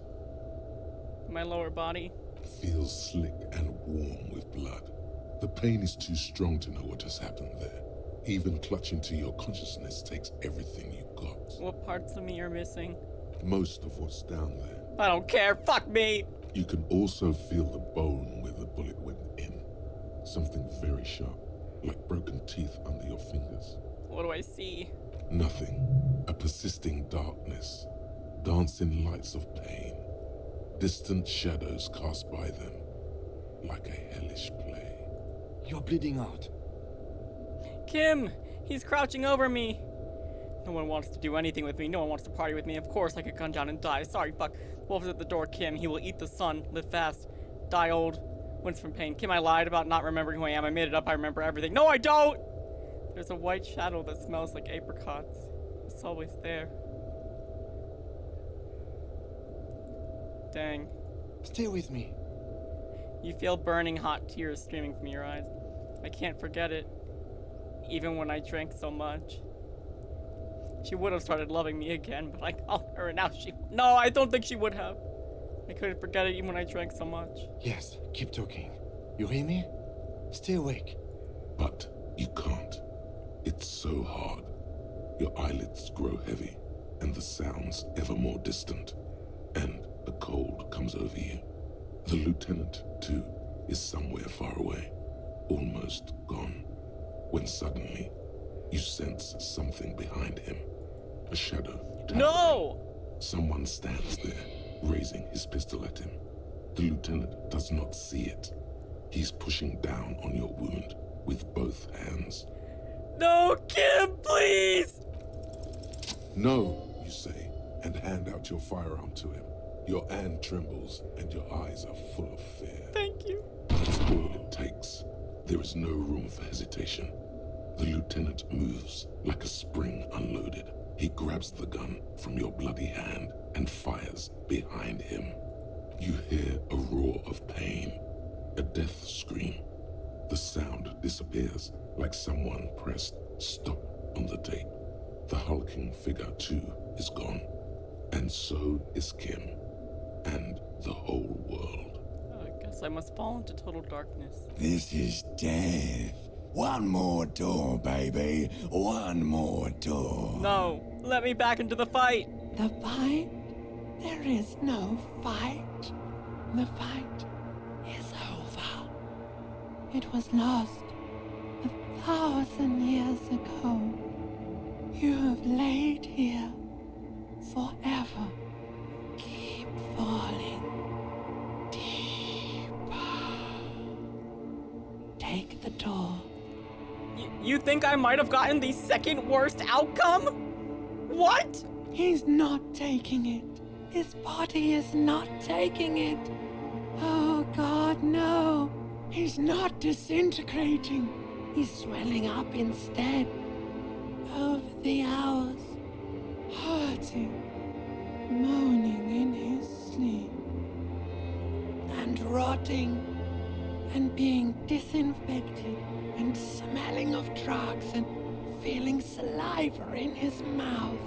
S1: My lower body
S2: feels slick and warm with blood. The pain is too strong to know what has happened there. Even clutching to your consciousness takes everything you got.
S1: What parts of me are missing?
S2: Most of what's down there.
S1: I don't care. Fuck me.
S2: You can also feel the bone where the bullet went in. Something very sharp, like broken teeth under your fingers.
S1: What do I see?
S2: Nothing. A persisting darkness. Dancing lights of pain. Distant shadows cast by them. Like a hellish play.
S8: You're bleeding out.
S1: Kim! He's crouching over me! No one wants to do anything with me. No one wants to party with me. Of course I could gun down and die. Sorry, fuck. Wolf is at the door, Kim. He will eat the sun. Live fast. Die old. Wince from pain. Kim, I lied about not remembering who I am. I made it up. I remember everything. No, I don't! There's a white shadow that smells like apricots. It's always there. Dang.
S8: Stay with me.
S1: You feel burning hot tears streaming from your eyes. I can't forget it. Even when I drank so much. She would have started loving me again, but I called her and now she... No, I don't think she would have. I couldn't forget it even when I drank so much.
S8: Yes, keep talking. You hear me? Stay awake.
S2: But you can't. It's so hard. Your eyelids grow heavy, and the sounds ever more distant. And a cold comes over you. The lieutenant, too, is somewhere far away. Almost gone. When suddenly, you sense something behind him. A shadow.
S1: No!
S2: Someone stands there, raising his pistol at him. The lieutenant does not see it. He's pushing down on your wound with both hands.
S1: No, Kim, please!
S2: No, you say, and hand out your firearm to him. Your hand trembles and your eyes are full of fear.
S1: Thank you.
S2: That's all it takes. There is no room for hesitation. The lieutenant moves like a spring unloaded. He grabs the gun from your bloody hand and fires behind him. You hear a roar of pain, a death scream. The sound disappears like someone pressed stop on the tape. The hulking figure, too, is gone. And so is Kim. And the whole world.
S1: I guess I must fall into total darkness.
S5: This is death. One more door, baby. One more door.
S1: No, let me back into the fight.
S9: The fight? There is no fight. The fight is over. It was lost 1,000 years ago. You have laid here forever. Keep falling deeper. Take the door.
S1: You think I might have gotten the second worst outcome? What?
S9: He's not taking it. His body is not taking it. Oh God, no. He's not disintegrating. He's swelling up instead. Over the hours, hurting, moaning in his sleep, and rotting, and being disinfected, and smelling of drugs, and feeling saliva in his mouth,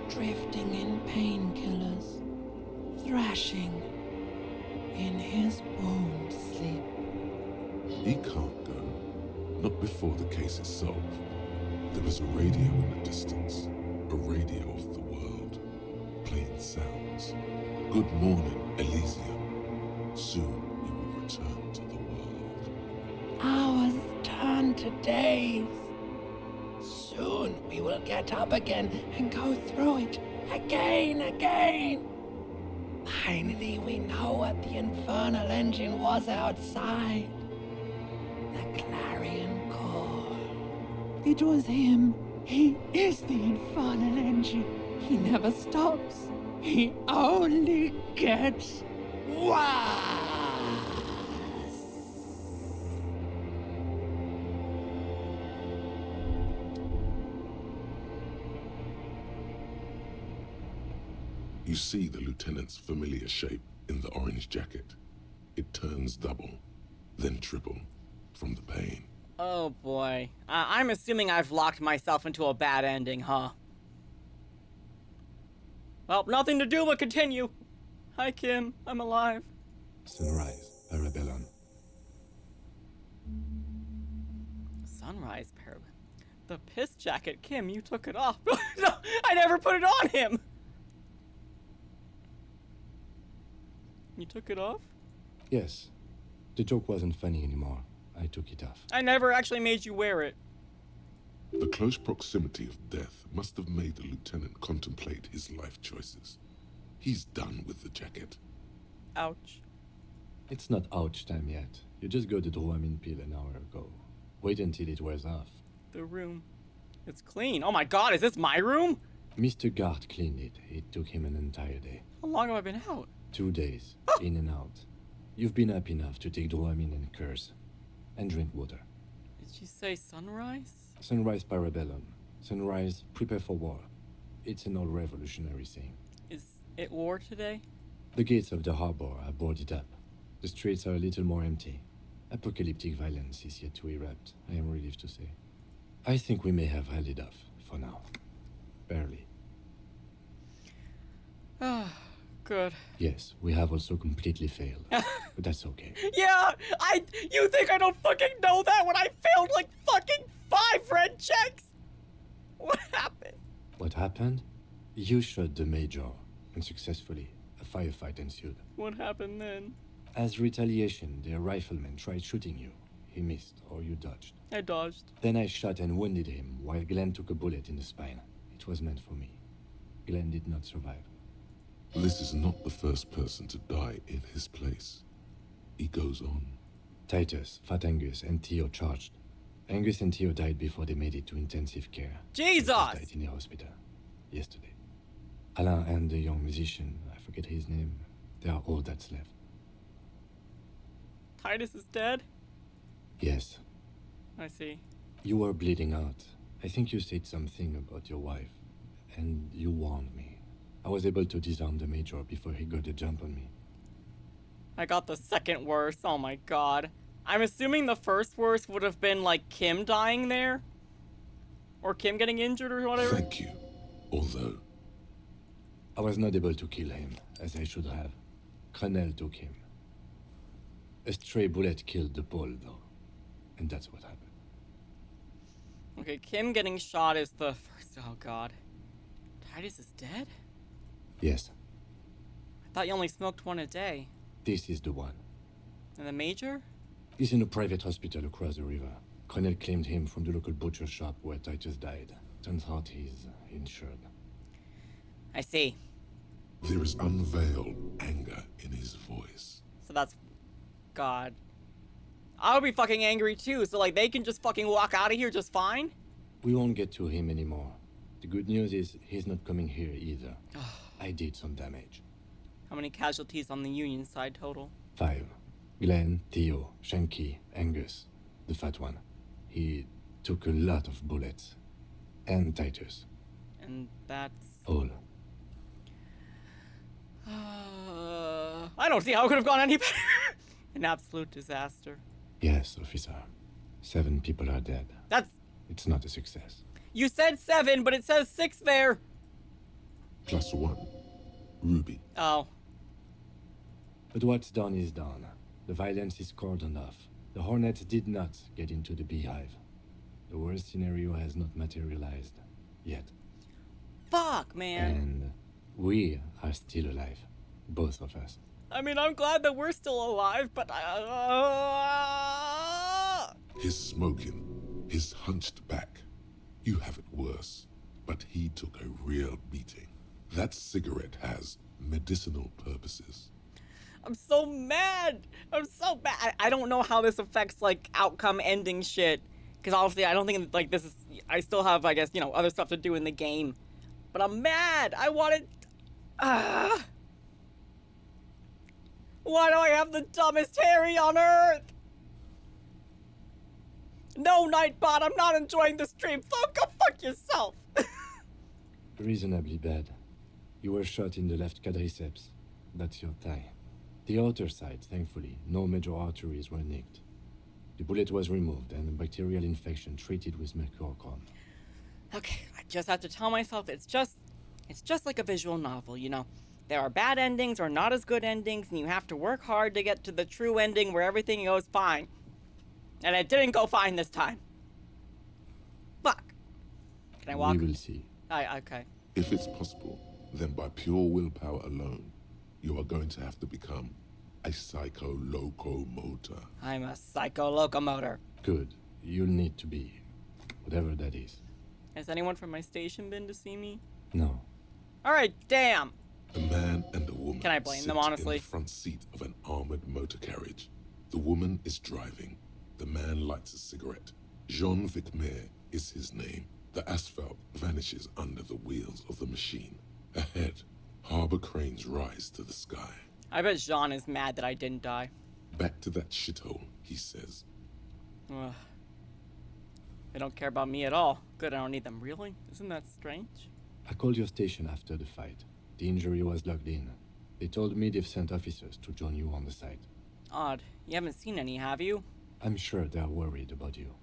S9: drifting in painkillers, thrashing in his wound sleep.
S2: He can't go. Not before the case is solved. There is a radio in the distance. A radio of the world. Playing sounds. Good morning, Elysium. Soon you will return to the world.
S9: Hours turn to days. Soon we will get up again and go through it again. Finally, we know what the infernal engine was outside. The clarion call. It was him. He is the infernal engine. He never stops. He only gets worse.
S2: You see the lieutenant's familiar shape in the orange jacket. It turns double, then triple, from the pain.
S1: Oh boy. I'm assuming I've locked myself into a bad ending, huh? Well, nothing to do but continue. Hi, Kim. I'm alive.
S4: Sunrise, Parabellum.
S1: Sunrise, Parabellum. The piss jacket, Kim, you took it off. No, I never put it on him. You took it off?
S4: Yes. The joke wasn't funny anymore. I took it off.
S1: I never actually made you wear it.
S2: The close proximity of death must have made the lieutenant contemplate his life choices. He's done with the jacket.
S1: Ouch.
S4: It's not ouch time yet. You just got the Dramamine pill an hour ago. Wait until it wears off.
S1: The room. It's clean. Oh my god, is this my room?
S4: Mr. Gart cleaned it. It took him an entire day.
S1: How long have I been out?
S4: 2 days, in and out. You've been up enough to take Dramamine and curse. And drink water.
S1: Did she say sunrise?
S4: Sunrise, Parabellum. Sunrise, prepare for war. It's an old revolutionary saying.
S1: Is it war today?
S4: The gates of the harbor are boarded up. The streets are a little more empty. Apocalyptic violence is yet to erupt, I am relieved to say. I think we may have held it off, for now. Barely.
S1: Ah, good.
S4: Yes, we have also completely failed. But that's okay.
S1: Yeah, you think I don't fucking know that when I failed like fucking 5 red checks? What happened?
S4: What happened? You shot the major, and successfully, a firefight ensued.
S1: What happened then?
S4: As retaliation, the rifleman tried shooting you. He missed, or you dodged.
S1: I dodged.
S4: Then I shot and wounded him, while Glenn took a bullet in the spine. It was meant for me. Glenn did not survive.
S2: This is not the first person to die in his place. He goes on.
S4: Titus, Fat Angus, and Theo charged. Angus and Theo died before they made it to intensive care.
S1: Jesus!
S4: They died in the hospital yesterday. Alain and the young musician, I forget his name. They are all that's left.
S1: Titus is dead?
S4: Yes.
S1: I see.
S4: You were bleeding out. I think you said something about your wife, and you warned me. I was able to disarm the Major before he got a jump on me.
S1: I got the second worst. Oh my god. I'm assuming the first worst would have been like Kim dying there? Or Kim getting injured or whatever?
S2: Thank you. Although...
S4: I was not able to kill him, as I should have. Crenel took him. A stray bullet killed the bull, though. And that's what happened.
S1: Okay, Kim getting shot is the first. Oh god. Titus is dead?
S4: Yes.
S1: I thought you only smoked one a day.
S4: This is the one.
S1: And the Major?
S4: He's in a private hospital across the river. Crenel claimed him from the local butcher shop where Titus died. Turns out he's insured.
S1: I see.
S2: There is unveiled anger in his voice.
S1: So that's... God. I would be fucking angry too, so like they can just fucking walk out of here just fine?
S4: We won't get to him anymore. The good news is he's not coming here either. I did some damage.
S1: How many casualties on the Union side total?
S4: 5. Glenn, Theo, Shanky, Angus. The fat one. He took a lot of bullets. And Titus.
S1: And that's...
S4: All.
S1: I don't see how it could have gone any better. An absolute disaster.
S4: Yes, officer. 7 people are dead.
S1: That's...
S4: It's not a success.
S1: You said 7, but it says 6 there.
S2: +1. Ruby.
S1: Oh.
S4: But what's done is done. The violence is cordoned off. The Hornets did not get into the beehive. The worst scenario has not materialized. Yet.
S1: Fuck, man.
S4: And we are still alive. Both of us.
S1: I mean, I'm glad that we're still alive, but
S2: His smoking, his hunched back. You have it worse, but he took a real beating. That cigarette has medicinal purposes.
S1: I'm so mad. I'm so mad. I don't know how this affects, like, outcome ending shit. Because obviously, I don't think, like, this is... I still have, I guess, you know, other stuff to do in the game. But I'm mad. I wanted... Why do I have the dumbest Harry on Earth? No, Nightbot, I'm not enjoying the stream. Go fuck yourself.
S4: Reasonably bad. You were shot in the left quadriceps. That's your thigh. The outer side, thankfully, no major arteries were nicked. The bullet was removed and a bacterial infection treated with mercurochrome.
S1: Okay, I just have to tell myself it's just like a visual novel, you know. There are bad endings or not as good endings, and you have to work hard to get to the true ending where everything goes fine. And it didn't go fine this time. Fuck. Can I walk?
S4: We will see.
S1: Okay.
S2: If it's possible, then by pure willpower alone, you are going to have to become a psycho locomotor.
S1: I'm a psycho locomotor.
S4: Good. You'll need to be. Whatever that is.
S1: Has anyone from my station been to see me?
S4: No.
S1: Alright, damn.
S2: A man and a woman.
S1: Can I blame them,
S2: sit
S1: honestly?
S2: in the front seat of an armored motor carriage. The woman is driving. The man lights a cigarette. Jean Vicmer is his name. The asphalt vanishes under the wheels of the machine. Ahead, harbor cranes rise to the sky.
S1: I bet Jean is mad that I didn't die.
S2: Back to that shithole, he says.
S1: Ugh. They don't care about me at all. Good, I don't need them. Really? Isn't that strange?
S4: I called your station after the fight. The injury was logged in. They told me they've sent officers to join you on the site.
S1: Odd. You haven't seen any, have you?
S4: I'm sure they're worried about you.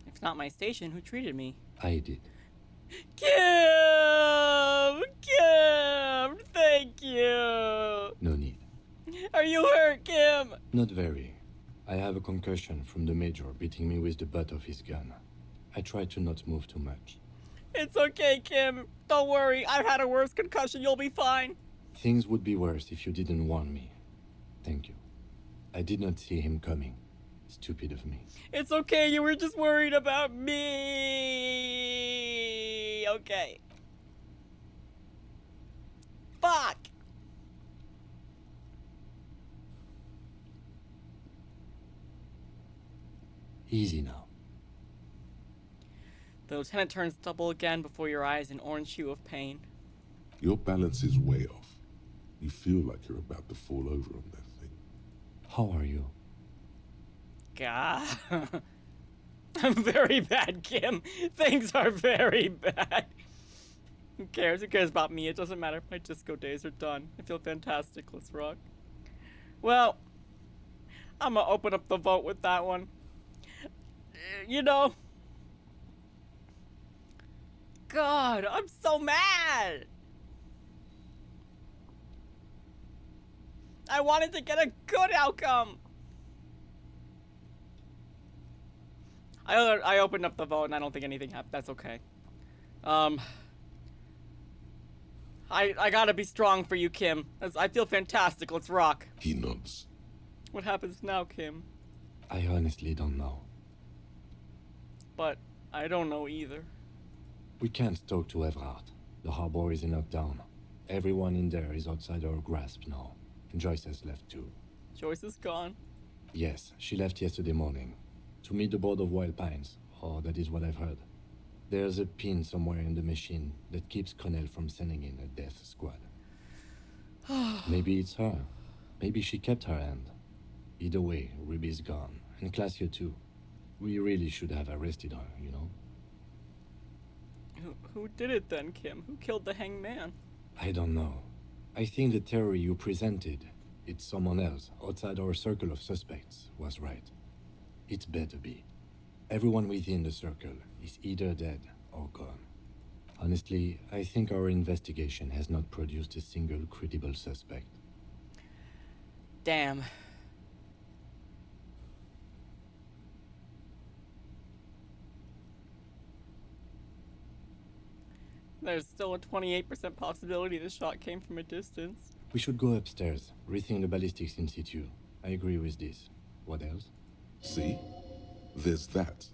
S1: If it's not my station, who treated me?
S4: I did.
S1: Kim! Kim! Thank you!
S4: No need.
S1: Are you hurt, Kim?
S4: Not very. I have a concussion from the Major beating me with the butt of his gun. I try to not move too much.
S1: It's okay, Kim. Don't worry. I've had a worse concussion. You'll be fine.
S4: Things would be worse if you didn't warn me. Thank you. I did not see him coming. Stupid of me.
S1: It's okay. You were just worried about me. Okay. Fuck.
S4: Easy now.
S1: The lieutenant turns double again before your eyes, an orange hue of pain.
S2: Your balance is way off. You feel like you're about to fall over on that thing.
S4: How are you?
S1: God. I'm very bad, Kim. Things are very bad. Who cares? Who cares about me? It doesn't matter. My disco days are done. I feel fantastic. Let's rock. Well, I'm gonna open up the vote with that one. You know, God, I'm so mad. I wanted to get a good outcome. I opened up the vote and I don't think anything happened. That's okay. I gotta be strong for you, Kim. I feel fantastic. Let's rock.
S2: He nods.
S1: What happens now, Kim?
S4: I honestly don't know.
S1: But I don't know either.
S4: We can't talk to Everard. The harbor is in lockdown. Everyone in there is outside our grasp now. And Joyce has left too.
S1: Joyce is gone.
S4: Yes, she left yesterday morning. To meet the board of Wild Pines, or that is what I've heard. There's a pin somewhere in the machine that keeps Connell from sending in a death squad. Maybe it's her. Maybe she kept her hand. Either way, Ruby's gone. And Claudia too. We really should have arrested her, you know?
S1: Who did it then, Kim? Who killed the hangman?
S4: I don't know. I think the theory you presented, it's someone else, outside our circle of suspects, was right. It better be. Everyone within the circle is either dead or gone. Honestly, I think our investigation has not produced a single credible suspect.
S1: Damn. There's still a 28% possibility the shot came from a distance.
S4: We should go upstairs, rethink the ballistics in situ. I agree with this. What else?
S2: See? There's that.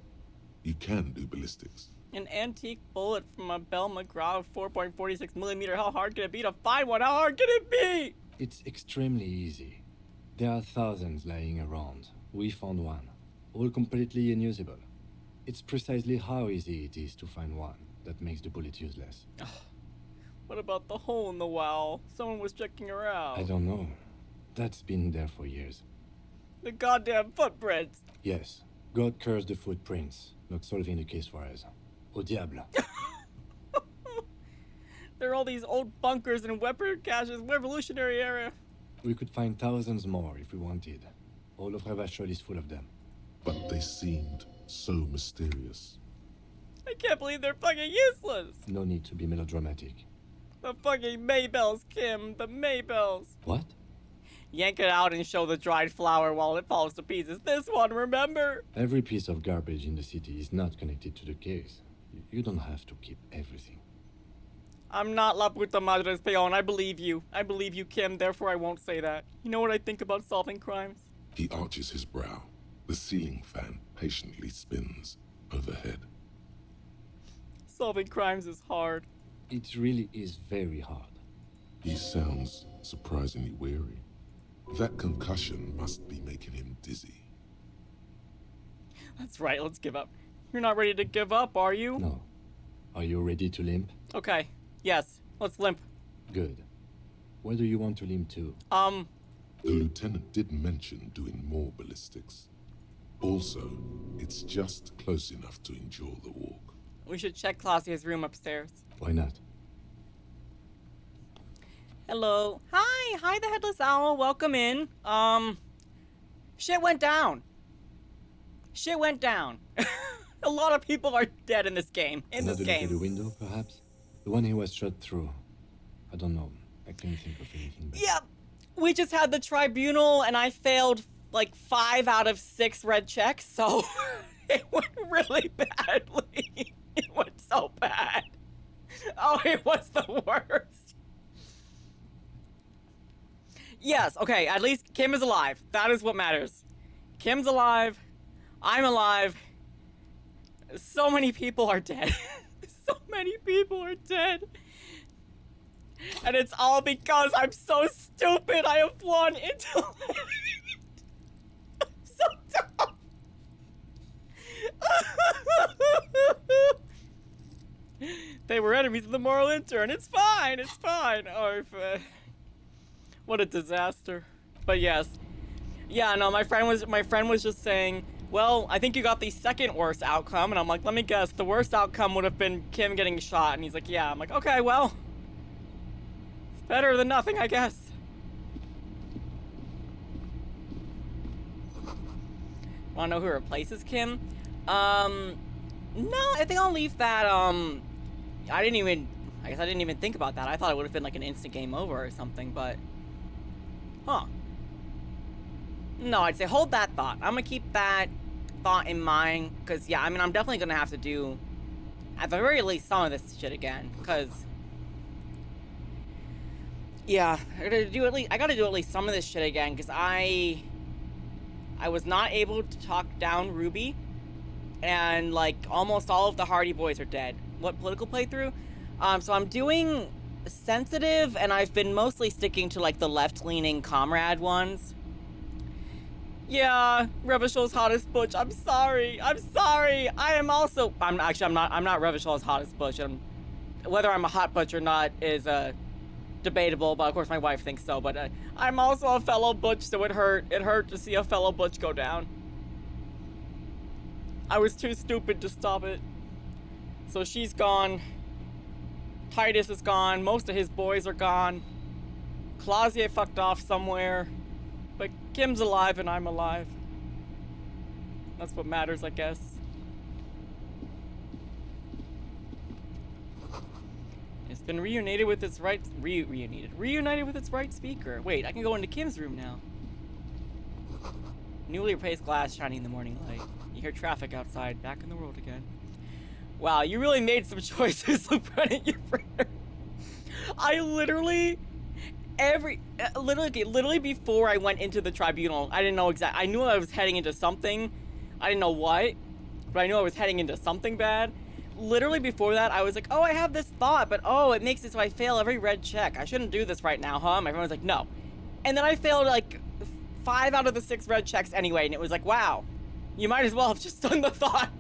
S2: You can do ballistics.
S1: An antique bullet from a Bell McGraw 4.46mm. How hard can it be to find one? How hard can it be?
S4: It's extremely easy. There are thousands lying around. We found one. All completely unusable. It's precisely how easy it is to find one that makes the bullet useless.
S1: What about the hole in the wall? Someone was checking her out.
S4: I don't know. That's been there for years.
S1: The goddamn footprints!
S4: Yes. God cursed the footprints. Not solving the case for us. Au diable.
S1: There are all these old bunkers and weapon caches, Revolutionary era.
S4: We could find thousands more if we wanted. All of Ravachol is full of them.
S2: But they seemed so mysterious.
S1: I can't believe they're fucking useless!
S4: No need to be melodramatic.
S1: The fucking Maybells, Kim. The Maybells.
S4: What?
S1: Yank it out and show the dried flower while it falls to pieces. This one, remember?
S4: Every piece of garbage in the city is not connected to the case. You don't have to keep everything.
S1: I'm not La Puta Madre's peon. I believe you. I believe you, Kim. Therefore, I won't say that. You know what I think about solving crimes?
S2: He arches his brow. The ceiling fan patiently spins overhead.
S1: Solving crimes is hard.
S4: It really is very hard.
S2: He sounds surprisingly weary. That concussion must be making him dizzy.
S1: That's right, let's give up. You're not ready to give up, are you?
S4: No. Are you ready to limp?
S1: Okay, yes, let's limp.
S4: Good. Where do you want to limp to?
S2: The lieutenant did mention doing more ballistics. Also, it's just close enough to endure the walk.
S1: We should check Claudia's room upstairs.
S4: Why not?
S1: Hello. Hi, the Headless Owl. Welcome in. Shit went down. Shit went down. A lot of people are dead in this game.
S4: Another look at the window, perhaps? The one he was shot through. I don't know. I can't think of anything better.
S1: Yep. We just had the tribunal, and I failed like 5 out of 6 red checks, so it went really badly. It went so bad. Oh, it was the worst. Yes, okay, at least Kim is alive. That is what matters. Kim's alive. I'm alive. So many people are dead. So many people are dead. And it's all because I'm so stupid. I have one intellect. I'm so dumb. they were enemies of the moral intern. It's fine. It's fine. Oh, what a disaster. But yes. Yeah, no, my friend was just saying, well, I think you got the second worst outcome. And I'm like, let me guess. The worst outcome would have been Kim getting shot. And he's like, yeah. I'm like, okay, well. It's better than nothing, I guess. Wanna know who replaces Kim? No, I think I'll leave that, I guess I didn't even think about that. I thought it would have been like an instant game over or something, but... Huh. No, I'd say hold that thought. I'm gonna keep that thought in mind, because, yeah, I mean, I'm definitely gonna have to do, at the very least, some of this shit again, because... Yeah, I gotta do at least some of this shit again, because I was not able to talk down Ruby, and, like, almost all of the Hardy Boys are dead. What political playthrough? So I'm doing sensitive, and I've been mostly sticking to, like, the left-leaning comrade ones. Yeah, Revachel's hottest butch. I'm sorry. I'm not Revachel's hottest butch. Whether I'm a hot butch or not is, debatable, but of course my wife thinks so, but I'm also a fellow butch, so it hurt to see a fellow butch go down. I was too stupid to stop it. So she's gone. Titus is gone. Most of his boys are gone. Clausier fucked off somewhere. But Kim's alive and I'm alive. That's what matters, I guess. It's been reunited with its right speaker. Wait, I can go into Kim's room now. Newly replaced glass shining in the morning light. You hear traffic outside, back in the world again. Wow, you really made some choices of putting your printer. I literally before I went into the tribunal, I didn't know exactly. I knew I was heading into something. I didn't know what, but I knew I was heading into something bad. Literally before that, I was like, oh, I have this thought, but oh, it makes it so I fail every red check. I shouldn't do this right now, huh? My friend was like, no. And then I failed like 5 out of the 6 red checks anyway, and it was like, wow, you might as well have just done the thought.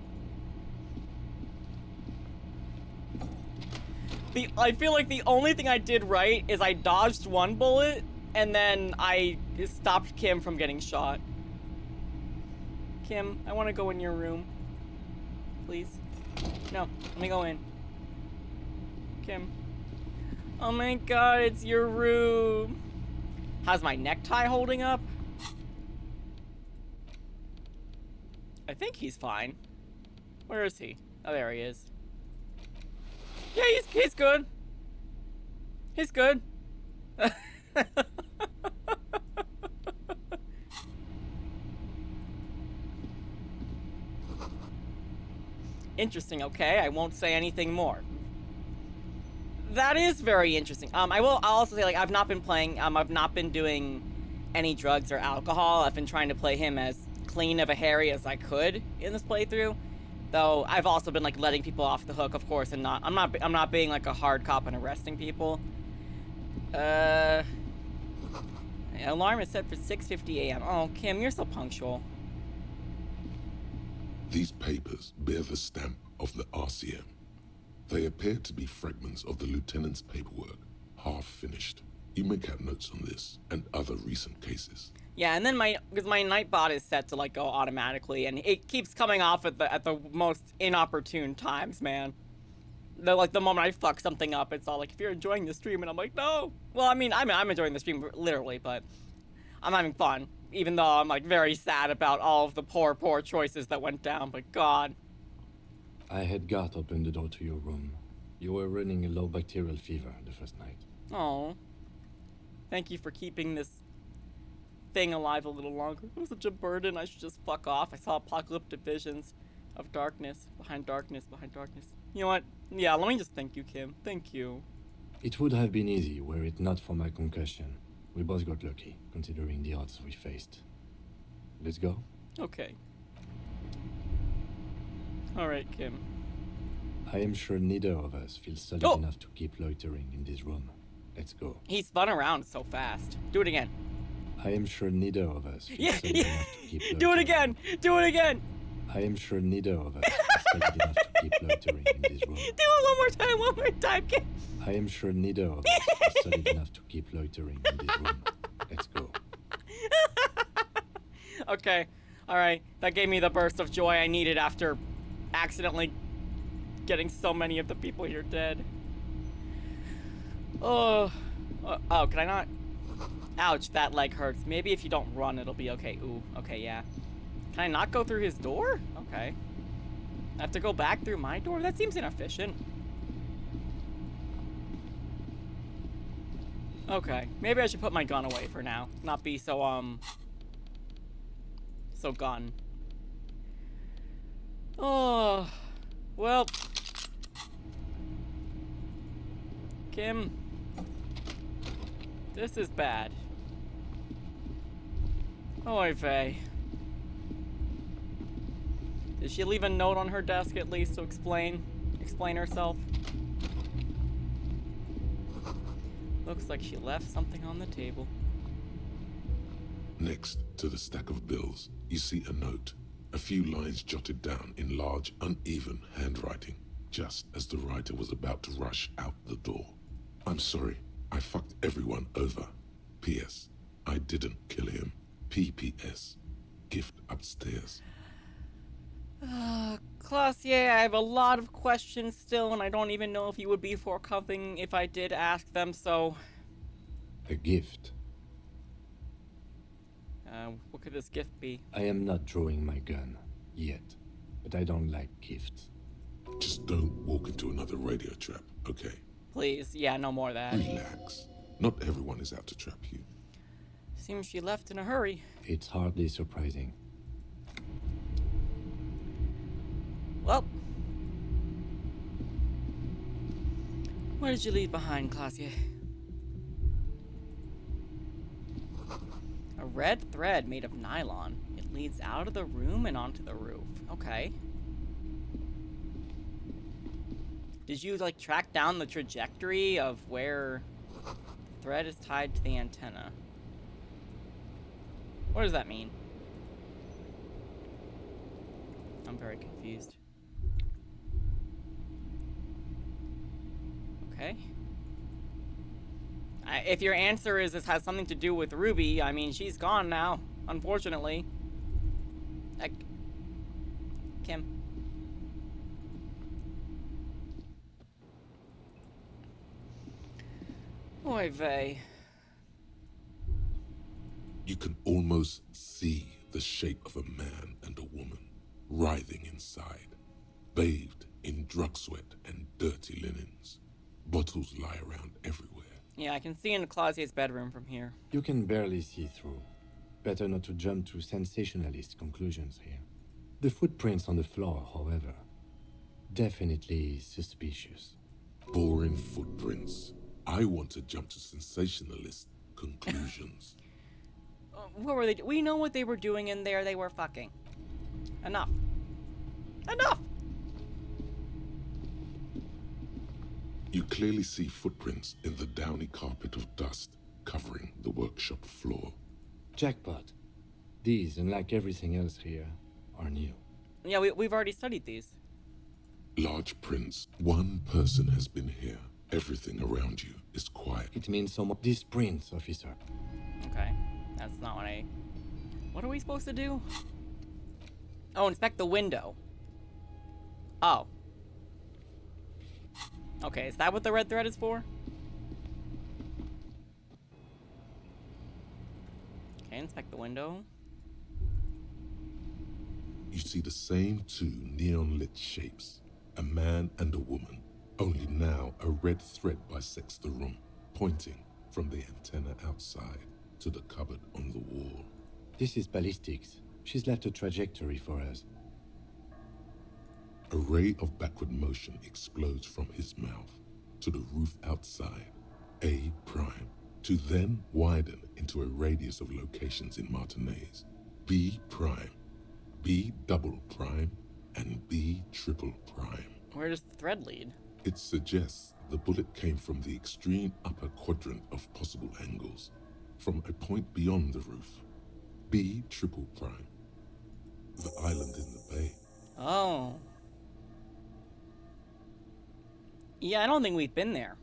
S1: I feel like the only thing I did right is I dodged 1 bullet, and then I stopped Kim from getting shot. Kim, I want to go in your room. Please. No, let me go in. Kim. Oh my god, it's your room. How's my necktie holding up? I think he's fine. Where is he? Oh, there he is. Yeah, he's good. He's good. Interesting, okay, I won't say anything more. That is very interesting. I'll also say, like, I've not been playing, I've not been doing any drugs or alcohol. I've been trying to play him as clean of a Harry as I could in this playthrough. Though I've also been, like, letting people off the hook, of course, and I'm not being, like, a hard cop and arresting people. Alarm is set for 6:50 a.m. Oh, Kim, you're so punctual.
S2: These papers bear the stamp of the RCM. They appear to be fragments of the lieutenant's paperwork, half finished. You may have notes on this and other recent cases.
S1: Yeah, and then because my Nightbot is set to, like, go automatically, and it keeps coming off at the most inopportune times, man. The moment I fuck something up, it's all like, if you're enjoying the stream, and I'm like, no. Well, I'm enjoying the stream literally, but I'm having fun, even though I'm, like, very sad about all of the poor choices that went down. But God.
S4: I had Garth open the door to your room. You were running a low bacterial fever the first night.
S1: Oh, thank you for keeping this thing alive a little longer. It was such a burden. I should just fuck off. I saw apocalyptic visions of darkness behind darkness behind darkness. You know what? Yeah, let me just thank you, Kim. Thank you.
S4: It would have been easy were it not for my concussion. We both got lucky, considering the odds we faced. Let's go?
S1: Okay. Alright, Kim.
S4: I am sure neither of us feels solid enough to keep loitering in this room. Let's go.
S1: He spun around so fast. Do it again.
S4: I am sure neither of us feels solid enough to keep loitering.
S1: Do it again! Do it again!
S4: I am sure neither of us feels solid enough to keep loitering in this room.
S1: Do it one more time, Kim.
S4: I am sure neither of us is solid enough to keep loitering in this room. Let's go.
S1: Okay, alright. That gave me the burst of joy I needed after accidentally getting so many of the people here dead. Oh, can I not? Ouch, that leg hurts. Maybe if you don't run, it'll be okay. Ooh, okay, yeah. Can I not go through his door? Okay. I have to go back through my door? That seems inefficient. Okay, maybe I should put my gun away for now. Not be so, so gun. Oh, well. Kim. This is bad. Oy vey. Did she leave a note on her desk at least to explain herself? Looks like she left something on the table.
S2: Next to the stack of bills, you see a note. A few lines jotted down in large, uneven handwriting, just as the writer was about to rush out the door. I'm sorry, I fucked everyone over. P.S. I didn't kill him. P.P.S. Gift upstairs.
S1: Classier, I have a lot of questions still, and I don't even know if you would be forthcoming if I did ask them, so...
S4: A gift.
S1: What could this gift be?
S4: I am not drawing my gun, yet. But I don't like gifts.
S2: Just don't walk into another radio trap, okay?
S1: Please, yeah, no more of that.
S2: Relax. Not everyone is out to trap you.
S1: Seems she left in a hurry.
S4: It's hardly surprising.
S1: Well. What did you leave behind, Classier? A red thread made of nylon. It leads out of the room and onto the roof. Okay. Did you, like, track down the trajectory of where the thread is tied to the antenna? What does that mean? I'm very confused. Okay. If your answer is this has something to do with Ruby, I mean, she's gone now, unfortunately. Kim. Oy vey.
S2: You can almost see the shape of a man and a woman writhing inside, bathed in drug sweat and dirty linens. Bottles lie around everywhere.
S1: Yeah, I can see into Clausier's bedroom from here.
S4: You can barely see through. Better not to jump to sensationalist conclusions here. The footprints on the floor, however, definitely suspicious.
S2: Boring footprints. I want to jump to sensationalist conclusions.
S1: What were they? We know what they were doing in there. They were fucking. Enough. Enough!
S2: You clearly see footprints in the downy carpet of dust covering the workshop floor.
S4: Jackpot. These, unlike everything else here, are new.
S1: Yeah, we've already studied these.
S2: Large prints. One person has been here. Everything around you is quiet.
S4: It means so much. These prints, officer.
S1: Okay. That's not what I... What are we supposed to do? Oh, inspect the window. Oh. Okay, is that what the red thread is for? Okay, inspect the window.
S2: You see the same two neon-lit shapes. A man and a woman. Only now a red thread bisects the room, pointing from the antenna outside to the cupboard on the wall.
S4: This is ballistics. She's left a trajectory for us.
S2: A ray of backward motion explodes from his mouth to the roof outside, A prime, to then widen into a radius of locations in Martinez, B prime, B double prime, and B triple prime.
S1: Where does the thread lead?
S2: It suggests the bullet came from the extreme upper quadrant of possible angles, from a point beyond the roof, B triple prime, the island in the bay.
S1: Oh. Yeah, I don't think we've been there.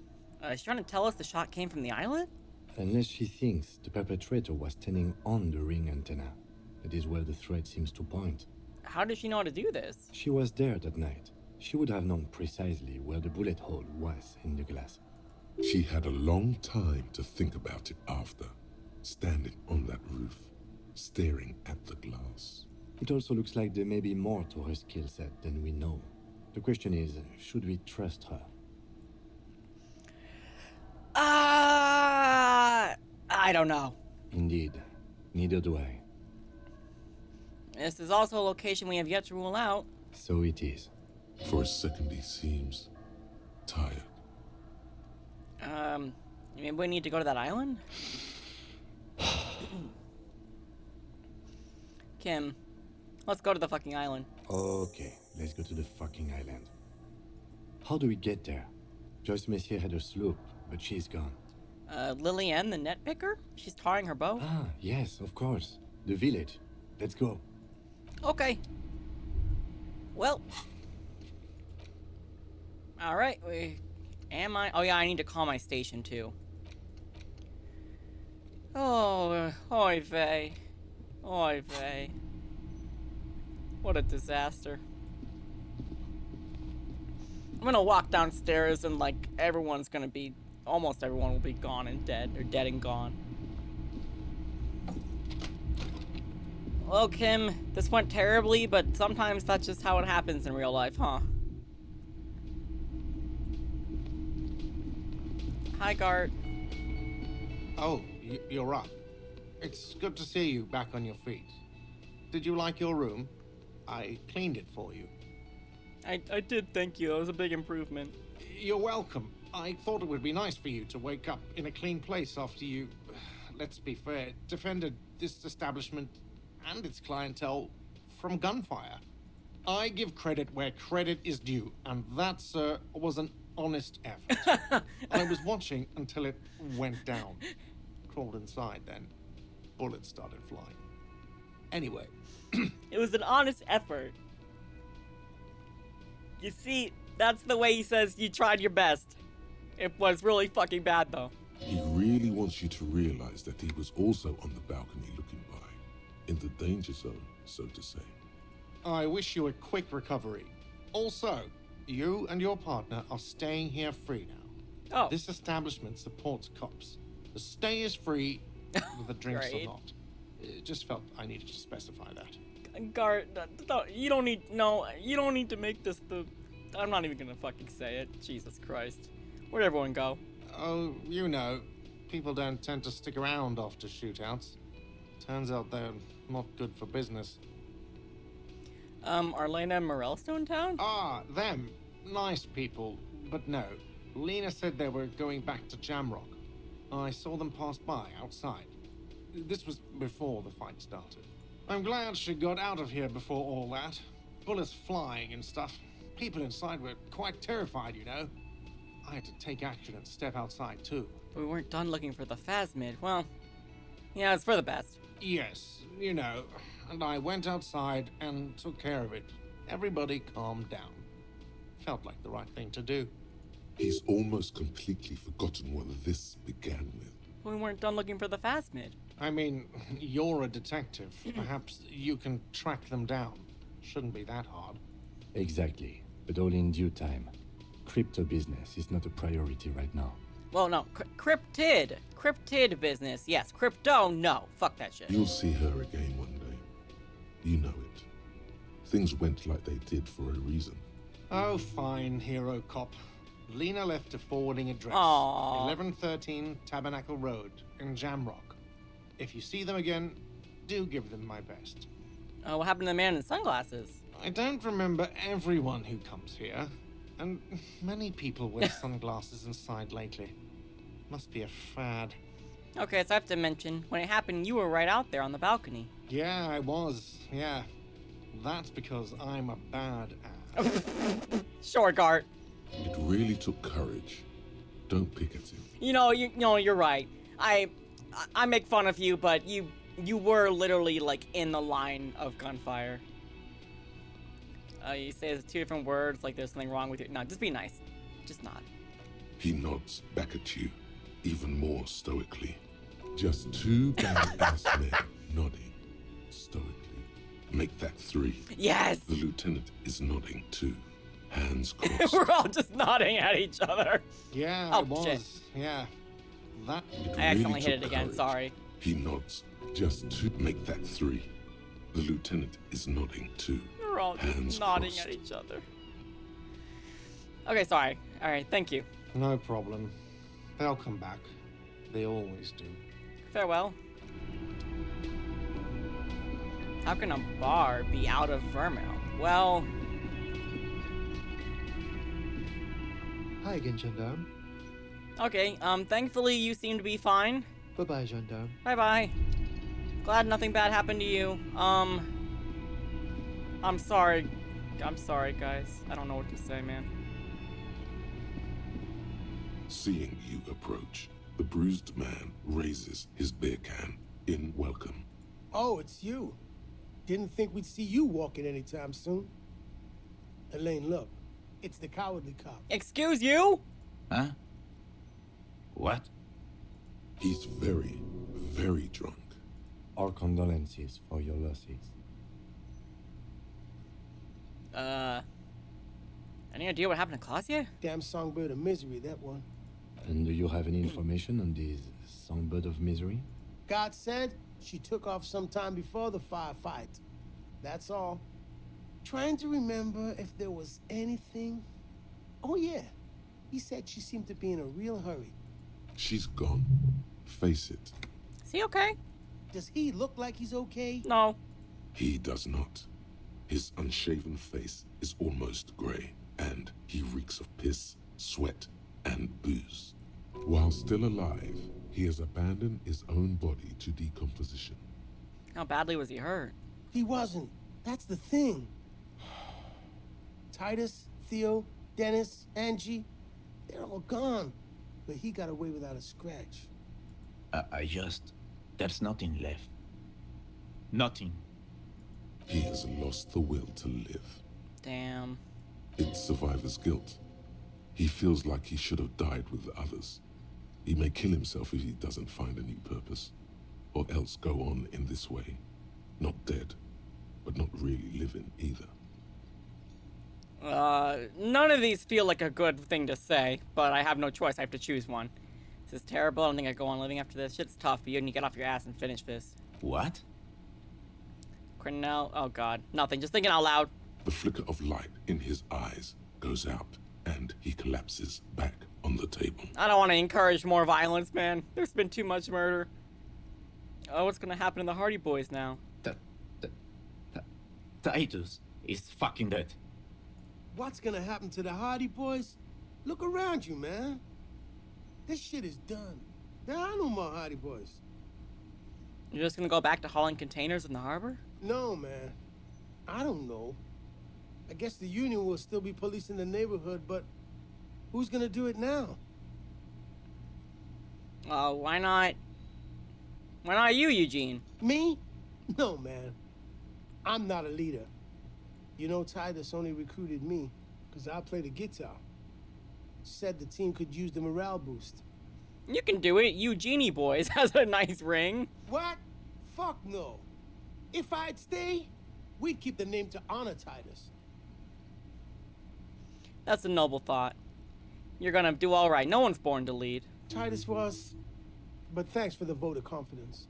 S1: She's trying to tell us the shot came from the islet?
S4: Unless she thinks the perpetrator was standing on the ring antenna. That is where the threat seems to point.
S1: How does she know how to do this?
S4: She was there that night. She would have known precisely where the bullet hole was in the glass.
S2: She had a long time to think about it after, standing on that roof, staring at the glass.
S4: It also looks like there may be more to her skill set than we know. The question is, should we trust her?
S1: I don't know.
S4: Indeed, neither do I.
S1: This is also a location we have yet to rule out.
S4: So it is.
S2: For a second he seems tired.
S1: Maybe we need to go to that island? Kim, let's go to the fucking island.
S4: Okay, let's go to the fucking island. How do we get there? Joyce Messier had a sloop, but she's gone.
S1: Lillian, the net picker? She's tarring her bow?
S4: Ah, yes, of course. The village. Let's go.
S1: Okay. Well. Alright, oh yeah, I need to call my station too. Oh, oy vey. Oy vey. What a disaster. I'm gonna walk downstairs and like everyone's gonna be, almost everyone will be gone and dead, or dead and gone. Well, Kim, this went terribly, but sometimes that's just how it happens in real life, huh? Hi, Gart.
S7: Oh, you're up. It's good to see you back on your feet. Did you like your room? I cleaned it for you.
S1: I did, thank you. That was a big improvement.
S7: You're welcome. I thought it would be nice for you to wake up in a clean place after you, let's be fair, defended this establishment and its clientele from gunfire. I give credit where credit is due, and that, sir, was an honest effort. I was watching until it went down. Crawled inside then. Bullets started flying. Anyway.
S1: It was an honest effort. You see, that's the way he says you tried your best. It was really fucking bad, though.
S2: He really wants you to realize that he was also on the balcony looking by, in the danger zone, so to say.
S7: I wish you a quick recovery. Also, you and your partner are staying here free now.
S1: Oh.
S7: This establishment supports cops. The stay is free, the drinks are not. It just felt I needed to specify that.
S1: Gart, you don't need to make this the... I'm not even gonna fucking say it. Jesus Christ. Where'd everyone go?
S7: Oh, you know, people don't tend to stick around after shootouts. Turns out they're not good for business.
S1: Are Lena and Morell still in town?
S7: Ah, them. Nice people, but no. Lena said they were going back to Jamrock. I saw them pass by outside. This was before the fight started. I'm glad she got out of here before all that. Bullets flying and stuff. People inside were quite terrified, you know. I had to take action and step outside too.
S1: But we weren't done looking for the phasmid. Well, yeah, it's for the best.
S7: Yes, you know. And I went outside and took care of it. Everybody calmed down. Felt like the right thing to do.
S2: He's almost completely forgotten what this began with.
S1: We weren't done looking for the phasmid.
S7: I mean, you're a detective. Perhaps you can track them down. Shouldn't be that hard.
S4: Exactly, but all in due time. Crypto business is not a priority right now.
S1: Well, no, cryptid business. Yes, crypto, no. Fuck that shit.
S2: You'll see her again one day. You know it. Things went like they did for a reason.
S7: Oh, fine, hero cop. Lena left a forwarding address.
S1: Aww.
S7: 1113 Tabernacle Road in Jamrock. If you see them again, do give them my best.
S1: What happened to the man in sunglasses?
S7: I don't remember everyone who comes here. And many people wear sunglasses inside lately. Must be a fad.
S1: Okay, so I have to mention, when it happened, you were right out there on the balcony.
S7: Yeah, I was. Yeah. That's because I'm a bad ass.
S1: Sure, Gart.
S2: It really took courage. Don't pick at him.
S1: You're right. I make fun of you, but you were literally like in the line of gunfire. You say it's two different words, like there's something wrong with you. No, just be nice. Just nod.
S2: He nods back at you, even more stoically. Just two badass men nodding stoically. Make that 3.
S1: Yes!
S2: The lieutenant is nodding too. Hands crossed.
S1: We're all just nodding at each other.
S7: Yeah,
S1: Oh,
S7: it was.
S1: shit.
S7: Yeah. That.
S2: It
S1: I accidentally
S2: really
S1: hit it
S2: took
S1: again,
S2: courage.
S1: sorry.
S2: He nods. Just two. Make that 3. The lieutenant is nodding too.
S1: We're all just
S2: Hands
S1: nodding
S2: crossed.
S1: at each other. Okay, sorry. Alright, thank you.
S7: No problem. They'll come back. They always do.
S1: Farewell. How can a bar be out of vermin? Well...
S6: Hi again, gendarme.
S1: Okay, thankfully you seem to be fine.
S6: Bye-bye, gendarme.
S1: Bye-bye. Glad nothing bad happened to you. I'm sorry. I'm sorry, guys. I don't know what to say, man.
S2: Seeing you approach, the bruised man raises his beer can in welcome.
S11: Oh, it's you. Didn't think we'd see you walking anytime soon. Elaine, look. It's the cowardly cop.
S1: Excuse you?
S20: Huh? What?
S2: He's very, very drunk.
S4: Our condolences for your losses.
S1: Any idea what happened to Claudia?
S11: Damn songbird of misery, that one.
S4: And do you have any information on this songbird of misery?
S11: God said she took off sometime before the firefight. That's all. Trying to remember if there was anything. Oh yeah, he said she seemed to be in a real hurry.
S2: She's gone. Face it.
S1: Is he okay?
S11: Does he look like he's okay?
S1: No.
S2: He does not. His unshaven face is almost grey, and he reeks of piss, sweat, and booze. While still alive, he has abandoned his own body to decomposition.
S1: How badly was he hurt?
S11: He wasn't. That's the thing. Titus, Theo, Dennis, Angie, they're all gone. But he got away without a scratch.
S20: There's nothing left. Nothing.
S2: He has lost the will to live.
S1: Damn.
S2: It's survivor's guilt. He feels like he should have died with the others. He may kill himself if he doesn't find a new purpose, or else go on in this way. Not dead, but not really living either.
S1: None of these feel like a good thing to say, but I have no choice. I have to choose one. This is terrible. I don't think I can go on living after this. Shit's tough, but you need to get off your ass and finish this.
S20: What?
S1: Cornell, oh god. Nothing, just thinking out loud.
S2: The flicker of light in his eyes goes out, and he collapses back on the table.
S1: I don't want to encourage more violence, man. There's been too much murder. Oh, what's gonna happen to the Hardy Boys now?
S20: Titus is fucking dead.
S11: What's gonna happen to the Hardy Boys? Look around you, man. This shit is done. There are no more Hardy Boys.
S1: You're just gonna go back to hauling containers in the harbor?
S11: No, man. I don't know. I guess the Union will still be policing the neighborhood, but who's gonna do it now?
S1: Why not? Why not you, Eugene?
S11: Me? No, man. I'm not a leader. You know, Titus only recruited me because I play the guitar. Said the team could use the morale boost.
S1: You can do it. Eugenie Boys has a nice ring.
S11: What? Fuck no. If I'd stay, we'd keep the name to honor Titus.
S1: That's a noble thought. You're gonna do all right. No one's born to lead.
S11: Titus was, but thanks for the vote of confidence.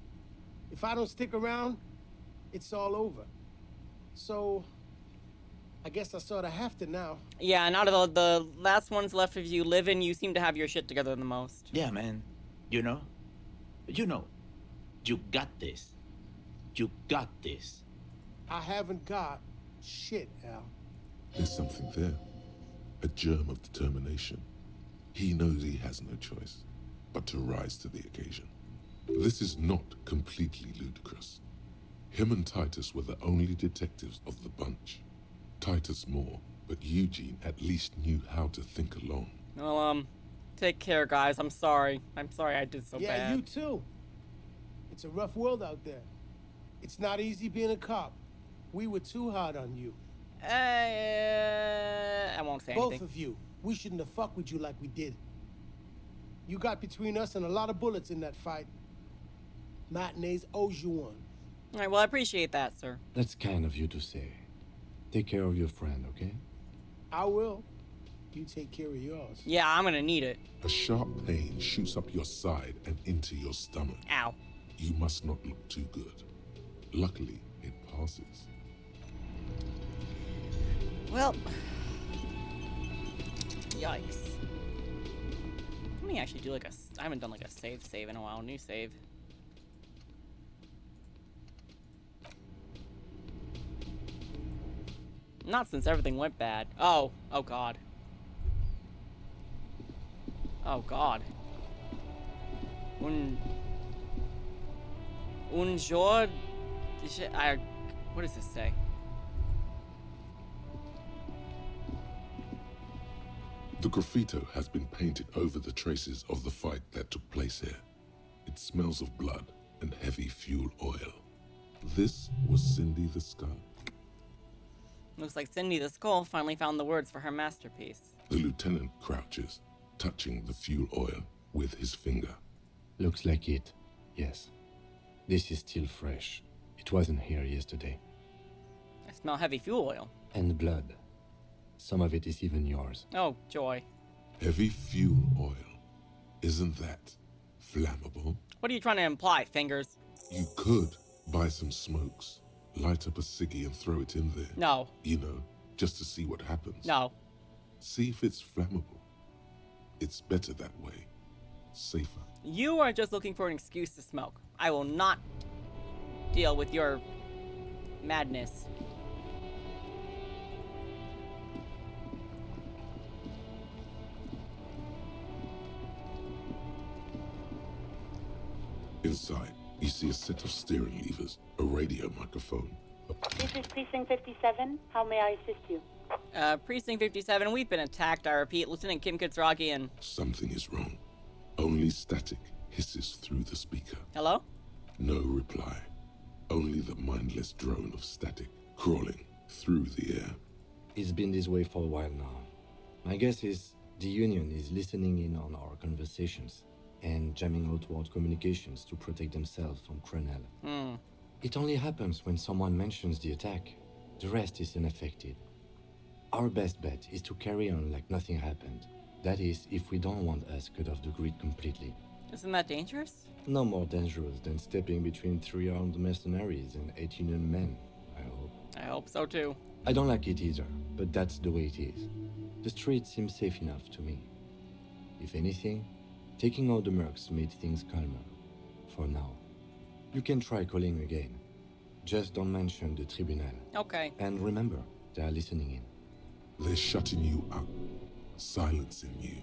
S11: If I don't stick around, it's all over. So, I guess I sort of have to now.
S1: Yeah, and out of the last ones left of you living, you seem to have your shit together the most.
S20: Yeah, man. You know, you got this. You got this.
S11: I haven't got shit, Al.
S2: There's something there. A germ of determination. He knows he has no choice but to rise to the occasion. This is not completely ludicrous. Him and Titus were the only detectives of the bunch. Titus more, but Eugene at least knew how to think alone.
S1: Well, take care, guys. I'm sorry. I'm sorry I did so bad.
S11: Yeah, you too. It's a rough world out there. It's not easy being a cop. We were too hard on you.
S1: I won't say anything.
S11: Both of you. We shouldn't have fucked with you like we did. You got between us and a lot of bullets in that fight. Matinees owes you one.
S1: All right, well, I appreciate that, sir.
S4: That's kind of you to say. Take care of your friend, okay?
S11: I will. You take care of yours.
S1: Yeah, I'm gonna need it.
S2: A sharp pain shoots up your side and into your stomach.
S1: Ow.
S2: You must not look too good. Luckily, it passes.
S1: Well, yikes. Let me actually do like I haven't done like a save in a while. New save. Not since everything went bad. Oh god. Oh god. Un jour... What does this say?
S2: The graffito has been painted over the traces of the fight that took place here. It smells of blood and heavy fuel oil. This was Cindy the Skull.
S1: Looks like Cindy the Skull finally found the words for her masterpiece.
S2: The lieutenant crouches, touching the fuel oil with his finger.
S4: Looks like it, yes. This is still fresh. It wasn't here yesterday.
S1: I smell heavy fuel oil.
S4: And blood. Some of it is even yours.
S1: Oh, joy.
S2: Heavy fuel oil. Isn't that flammable?
S1: What are you trying to imply, Fingers?
S2: You could buy some smokes, light up a ciggy and throw it in there.
S1: No.
S2: You know, just to see what happens.
S1: No.
S2: See if it's flammable. It's better that way. Safer.
S1: You are just looking for an excuse to smoke. I will not deal with your madness.
S2: Inside, you see a set of steering levers, a radio microphone.
S10: This is Precinct 57. How may I assist you?
S1: Precinct 57, we've been attacked, I repeat. Lieutenant Kim Kitsuragi and...
S2: Something is wrong. Only static hisses through the speaker.
S1: Hello?
S2: No reply. Only the mindless drone of static crawling through the air.
S4: It's been this way for a while now. My guess is the Union is listening in on our conversations and jamming outward communications to protect themselves from Crenel. It only happens when someone mentions the attack. The rest is unaffected. Our best bet is to carry on like nothing happened. That is, if we don't want us cut off the grid completely.
S1: Isn't that dangerous?
S4: No more dangerous than stepping between 3 armed mercenaries and 8 Union men, I hope.
S1: I hope so too.
S4: I don't like it either, but that's the way it is. The street seems safe enough to me. If anything, taking out the mercs made things calmer. For now. You can try calling again. Just don't mention the tribunal.
S1: Okay.
S4: And remember, they are listening in.
S2: They're shutting you up, silencing you.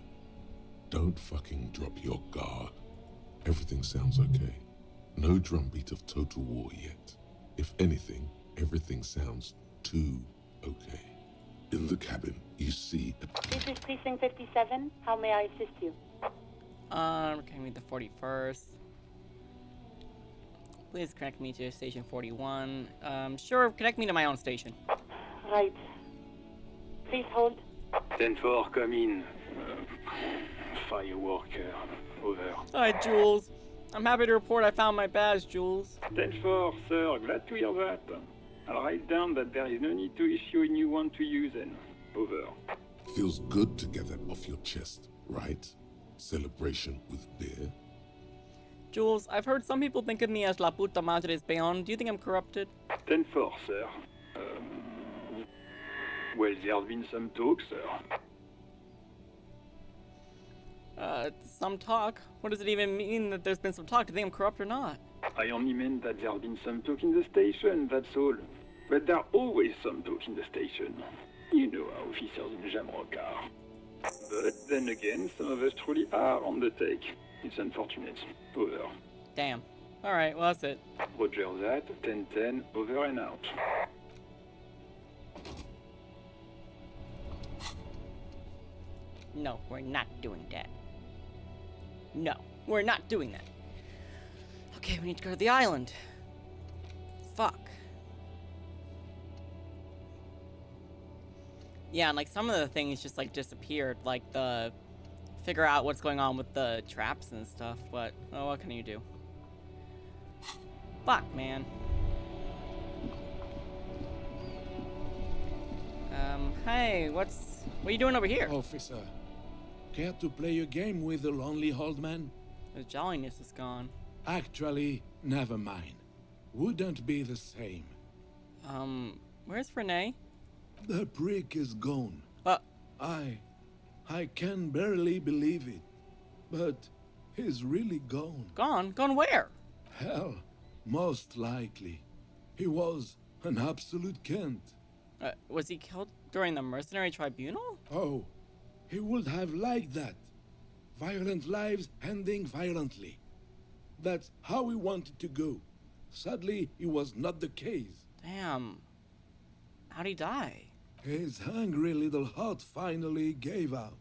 S2: Don't fucking drop your guard. Everything sounds okay. No drumbeat of total war yet. If anything, everything sounds too okay. In the cabin, you see...
S10: This is Precinct 57. How may I assist you?
S1: Can we the 41st? Please connect me to station 41. Sure, connect me to my own station.
S10: Right. Please hold.
S13: 10-4, come in. Firework, over.
S1: Hi, Jules. I'm happy to report I found my badge, Jules.
S13: 10-4, sir. Glad to hear that. I'll write down that there is no need to issue a new one to you then. Over.
S2: Feels good to get that off your chest, right? Celebration with beer.
S1: Jules, I've heard some people think of me as La Puta Madre's Peon. Do you think I'm corrupted?
S13: 10-4, sir. Well, there's been some talk, sir.
S1: Some talk? What does it even mean that there's been some talk? Do you think I'm corrupt or not?
S13: I only meant that there's been some talk in the station, that's all. But there's always some talk in the station. You know how officers in Jamrock are. But then again, some of us truly are on the take. It's unfortunate. Over.
S1: Damn. Alright, well that's it.
S13: Roger that. 10-10, over and out.
S1: No, we're not doing that. No, we're not doing that. Okay, we need to go to the island. Fuck. Yeah, and like some of the things just like disappeared, like the figure out what's going on with the traps and stuff, but oh, what can you do? Fuck, man. Hey, what are you doing over here?
S14: Officer, care to play a game with the lonely old man?
S1: The jolliness is gone.
S14: Actually, never mind. Wouldn't be the same.
S1: Where's Renee?
S14: The prick is gone. I can barely believe it. But he's really gone.
S1: Gone? Gone where?
S14: Hell, most likely. He was an absolute cunt.
S1: Was he killed during the mercenary tribunal?
S14: Oh, he would have liked that. Violent lives ending violently. That's how he wanted to go. Sadly, it was not the case.
S1: Damn. How'd he die?
S14: His hungry little heart finally gave out.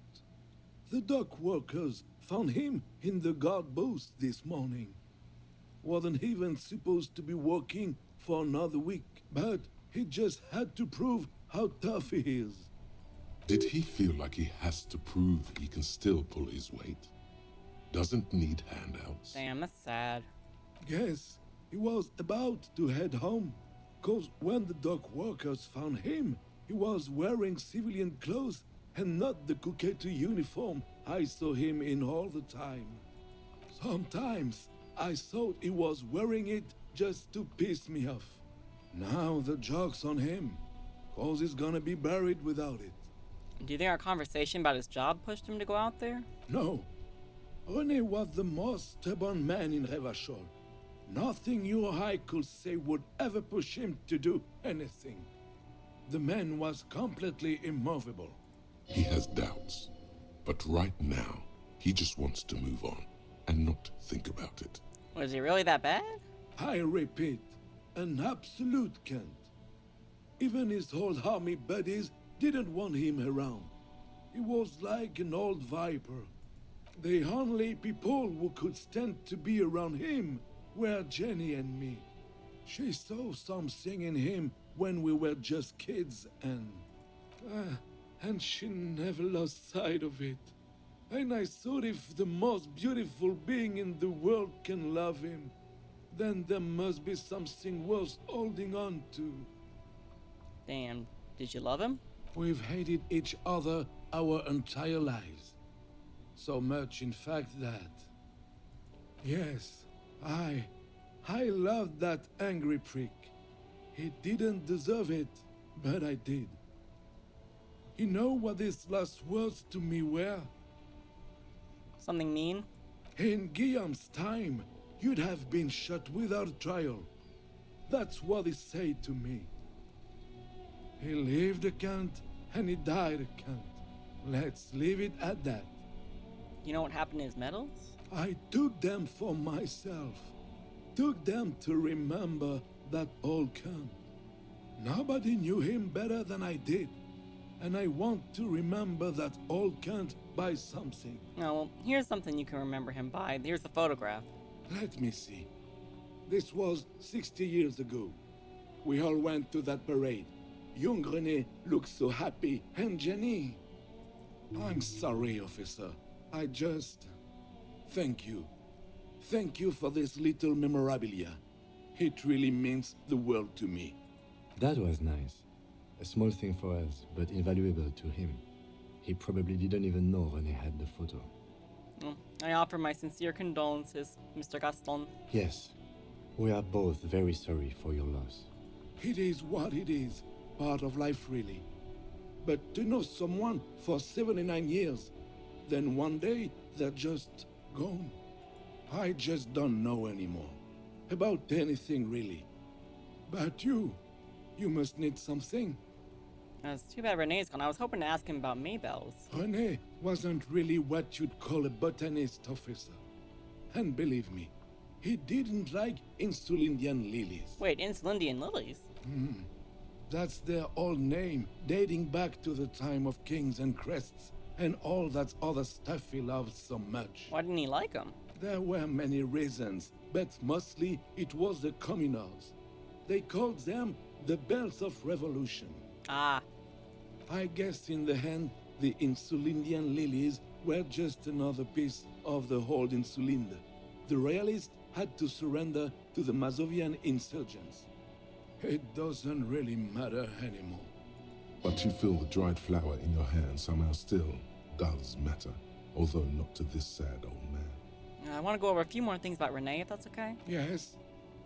S14: The dock workers found him in the guard booth this morning. Wasn't even supposed to be working for another week, but he just had to prove how tough he is.
S2: Did he feel like he has to prove he can still pull his weight? Doesn't need handouts?
S1: Damn, that's sad.
S14: Yes, he was about to head home. 'Cause when the dock workers found him, he was wearing civilian clothes and not the Kuketu uniform I saw him in all the time. Sometimes I thought he was wearing it just to piss me off. Now the joke's on him, 'cause he's gonna be buried without it.
S1: Do you think our conversation about his job pushed him to go out there?
S14: No. René was the most stubborn man in Revachol. Nothing you or I could say would ever push him to do anything. The man was completely immovable.
S2: He has doubts, but right now, he just wants to move on and not think about it.
S1: Was he really that bad?
S14: I repeat, an absolute cunt. Even his old army buddies didn't want him around. He was like an old viper. The only people who could stand to be around him were Jenny and me. She saw something in him when we were just kids, and she never lost sight of it. And I thought if the most beautiful being in the world can love him, then there must be something worth holding on to.
S1: Damn, did you love him?
S14: We've hated each other our entire lives. So much, in fact, that... Yes, I loved that angry prick. He didn't deserve it, but I did. You know what his last words to me were?
S1: Something mean?
S14: In Guillaume's time, you'd have been shot without trial. That's what he said to me. He lived a cunt, and he died a cunt. Let's leave it at that.
S1: You know what happened to his medals?
S14: I took them for myself. Took them to remember that old cunt. Nobody knew him better than I did. And I want to remember that old cunt by something.
S1: Oh, well, here's something you can remember him by. Here's the photograph.
S14: Let me see. This was 60 years ago. We all went to that parade. Young René looked so happy, and Jenny... I'm sorry, officer. I just... Thank you. Thank you for this little memorabilia. It really means the world to me.
S4: That was nice. A small thing for us, but invaluable to him. He probably didn't even know René had the photo.
S1: Well, I offer my sincere condolences, Mr. Gaston.
S4: Yes, we are both very sorry for your loss.
S14: It is what it is. Part of life, really. But to know someone for 79 years, then one day they're just gone. I just don't know anymore. About anything, really. But you must need something.
S1: It's too bad René's gone. I was hoping to ask him about Maybells.
S14: René wasn't really what you'd call a botanist, officer. And believe me, he didn't like Insulindian lilies.
S1: Wait, Insulindian lilies?
S14: That's their old name, dating back to the time of kings and crests, and all that other stuff he loved so much.
S1: Why didn't he like them?
S14: There were many reasons, but mostly it was the communals. They called them the Bells of Revolution.
S1: Ah.
S14: I guess in the end, the Insulindian lilies were just another piece of the whole Insulinda. The royalists had to surrender to the Mazovian insurgents. It doesn't really matter anymore.
S2: But you feel the dried flower in your hand somehow still does matter, although not to this sad old man.
S1: I want to go over a few more things about Renee, if that's okay.
S14: Yes.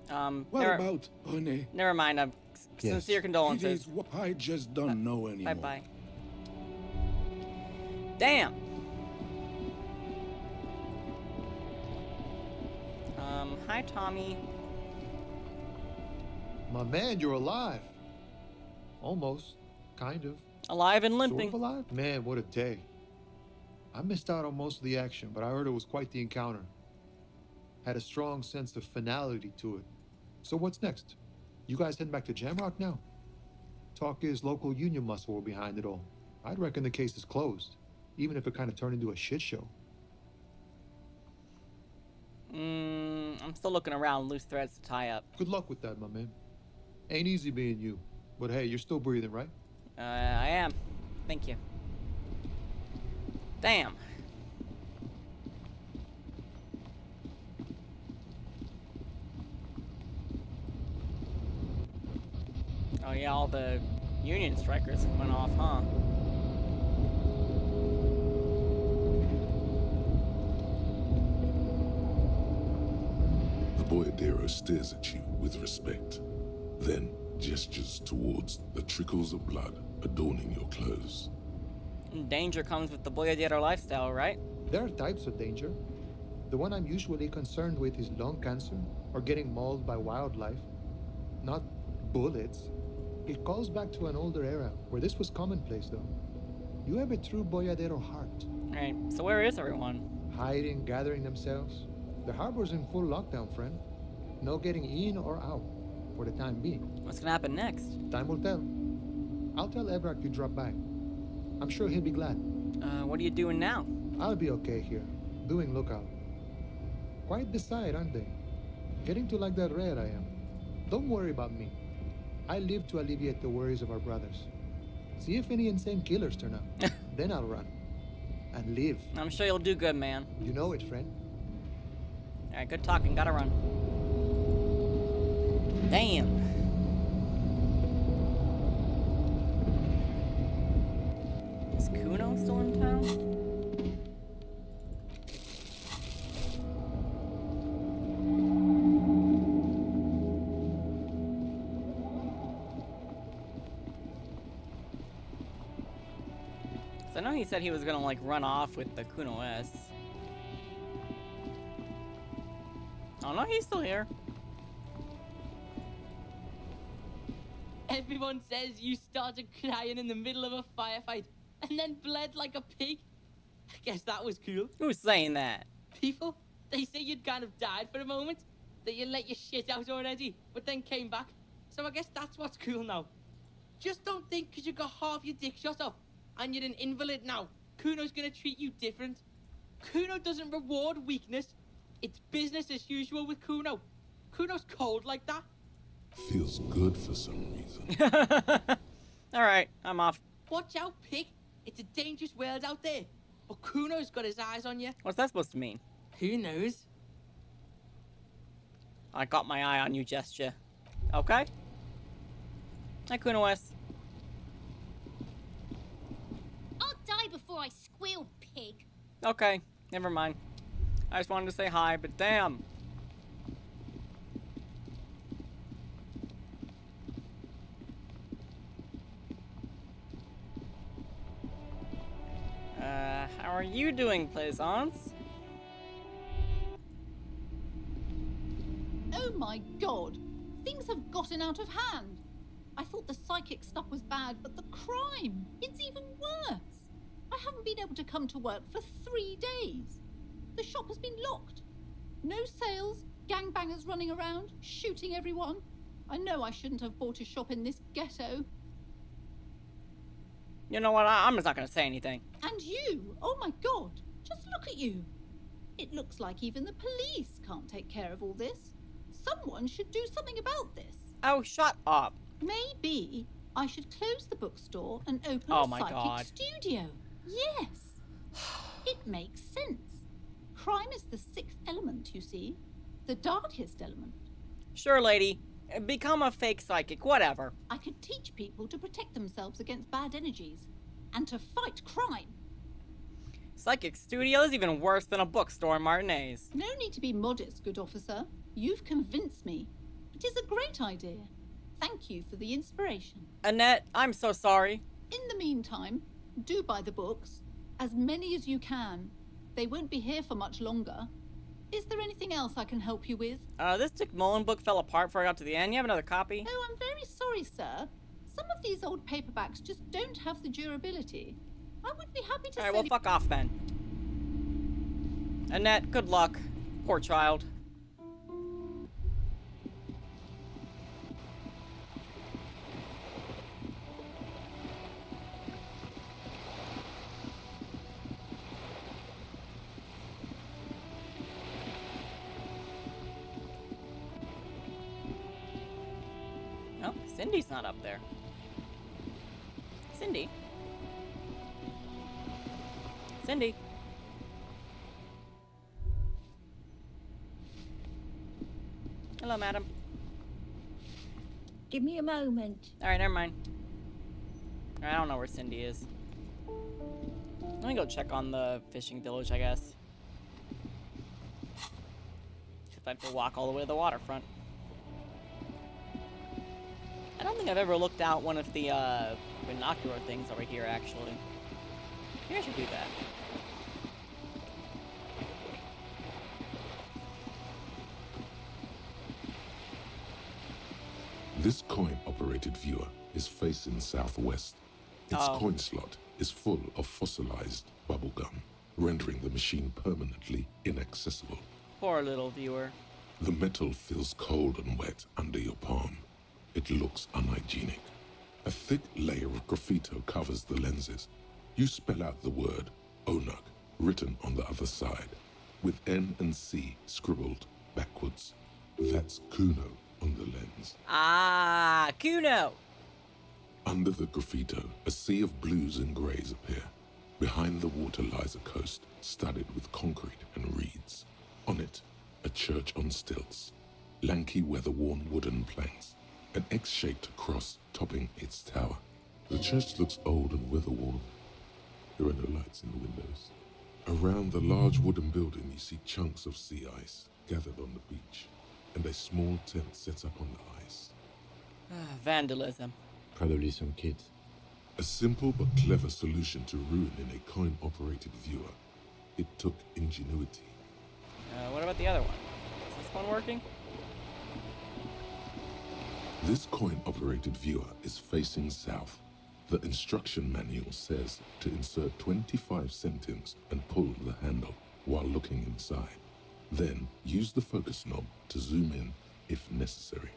S14: What about Renee?
S1: Never mind. Sincere condolences.
S14: It is what I just don't know anymore.
S1: Bye-bye. Damn. Hi, Tommy.
S6: My man, you're alive. Almost. Kind of.
S1: Alive and limping.
S6: Sort of alive? Man, what a day. I missed out on most of the action, but I heard it was quite the encounter. Had a strong sense of finality to it. So what's next? You guys heading back to Jamrock now? Talk is local union muscle were behind it all. I'd reckon the case is closed, even if it kind of turned into a shit show.
S1: I'm still looking around, loose threads to tie up.
S6: Good luck with that, my man. Ain't easy being you, but hey, you're still breathing, right?
S1: I am. Thank you. Damn. Oh yeah, all the Union strikers went off, huh?
S2: The boyadero stares at you with respect, then gestures towards the trickles of blood adorning your clothes.
S1: Danger comes with the boyadero lifestyle, right?
S6: There are types of danger. The one I'm usually concerned with is lung cancer or getting mauled by wildlife, not bullets. It calls back to an older era where this was commonplace, though. You have a true boyadero heart.
S1: Right, so where is everyone?
S6: Hiding, gathering themselves. The harbor's in full lockdown, friend. No getting in or out, for the time being.
S1: What's gonna happen next?
S6: Time will tell. I'll tell Evrak you drop by. I'm sure he'll be glad.
S1: What are you doing now?
S6: I'll be okay here, doing lookout. Quite the sight, aren't they? Getting to like that rare I am. Don't worry about me. I live to alleviate the worries of our brothers. See if any insane killers turn up. Then I'll run. And live.
S1: I'm sure you'll do good, man.
S6: You know it, friend.
S1: Alright, good talking. Gotta run. Damn. Is Kuno still in town? So I know he said he was gonna like run off with the Kuno S. Oh no, he's still here.
S15: Everyone says you started crying in the middle of a firefight and then bled like a pig. I guess that was cool.
S1: Who's saying that?
S15: People, they say you'd kind of died for a moment, that you let your shit out already, but then came back. So I guess that's what's cool now. Just don't think because you got half your dick shot off and you're an invalid now, Kuno's gonna treat you different. Kuno doesn't reward weakness. It's business as usual with Kuno. Kuno's cold like that.
S2: Feels good for some reason.
S1: Alright, I'm off.
S15: Watch out, pig. It's a dangerous world out there. But Kuno's got his eyes on you.
S1: What's that supposed to mean?
S15: Who knows?
S1: I got my eye on you gesture. Okay. Hi, Kuno S.
S16: I'll die before I squeal, pig.
S1: Okay, never mind. I just wanted to say hi, but damn. How are you doing, Plaisance?
S22: Oh my god! Things have gotten out of hand! I thought the psychic stuff was bad, but the crime! It's even worse! I haven't been able to come to work for 3 days. The shop has been locked. No sales, gangbangers running around, shooting everyone. I know I shouldn't have bought a shop in this ghetto.
S1: You know what? I'm just not gonna say anything.
S22: And you! Oh my god! Just look at you! It looks like even the police can't take care of all this. Someone should do something about this.
S1: Oh, shut up.
S22: Maybe, I should close the bookstore and open
S1: Oh
S22: a
S1: my
S22: psychic
S1: God.
S22: studio. Yes. It makes sense. Crime is the sixth element, you see. The darkest element.
S1: Sure, lady. Become a fake psychic, whatever.
S22: I could teach people to protect themselves against bad energies and to fight crime.
S1: Psychic studio is even worse than a bookstore in Martinez.
S22: No need to be modest, good officer. You've convinced me. It is a great idea. Thank you for the inspiration.
S1: Annette, I'm so sorry.
S22: In the meantime, do buy the books. As many as you can. They won't be here for much longer. Is there anything else I can help you with?
S1: This Dick Mullen book fell apart before I got to the end. You have another copy?
S22: Oh, I'm very sorry, sir. Some of these old paperbacks just don't have the durability. I would be happy to
S1: Alright, well, fuck off then. Annette, good luck. Poor child. Oh, Cindy's not up there. Cindy? Cindy? Hello, madam.
S3: Give me a moment.
S1: Alright, never mind. I don't know where Cindy is. Let me go check on the fishing village, I guess. If I have to walk all the way to the waterfront. I don't think I've ever looked out one of the binocular things over here, actually. Maybe I should do that.
S2: This coin-operated viewer is facing southwest. Its coin slot is full of fossilized bubblegum, rendering the machine permanently inaccessible.
S1: Poor little viewer.
S2: The metal feels cold and wet under your palm. It looks unhygienic. A thick layer of graffito covers the lenses. You spell out the word Onug, written on the other side, with N and C scribbled backwards. That's Kuno on the lens.
S1: Ah, Kuno!
S2: Under the graffito, a sea of blues and greys appear. Behind the water lies a coast, studded with concrete and reeds. On it, a church on stilts, lanky weather-worn wooden planks, an X-shaped cross topping its tower. The church looks old and weather-worn. There are no lights in the windows. Around the large wooden building, you see chunks of sea ice gathered on the beach, and a small tent set up on the ice.
S1: Vandalism.
S4: Probably some kids.
S2: A simple but clever solution to ruin in a coin-operated viewer. It took ingenuity.
S1: What about the other one? Is this one working?
S2: This coin-operated viewer is facing south. The instruction manual says to insert 25 centimes and pull the handle while looking inside. Then use the focus knob to zoom in if necessary.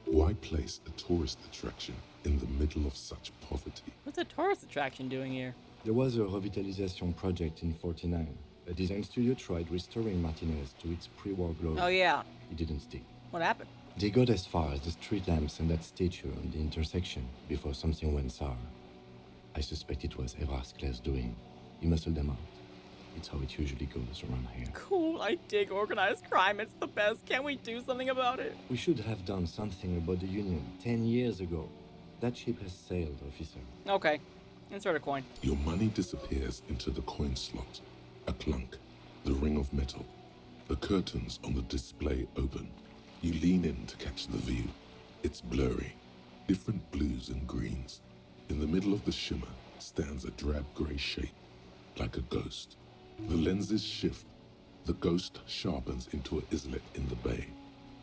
S2: Why place a tourist attraction in the middle of such poverty?
S1: What's a tourist attraction doing here?
S4: There was a revitalization project in 49. A design studio tried restoring Martinez to its pre-war glory.
S1: Oh, yeah.
S4: It didn't stick.
S1: What happened?
S4: They got as far as the street lamps and that statue on the intersection before something went sour. I suspect it was Evrascler's doing. He muscled them out. It's how it usually goes around here.
S1: Cool, I dig organized crime. It's the best. Can't we do something about it?
S4: We should have done something about the Union 10 years ago. That ship has sailed, officer.
S1: Okay. Insert a coin.
S2: Your money disappears into the coin slot. A clunk. The ring of metal. The curtains on the display open. You lean in to catch the view. It's blurry. Different blues and greens. In the middle of the shimmer stands a drab grey shape, like a ghost. The lenses shift. The ghost sharpens into an islet in the bay.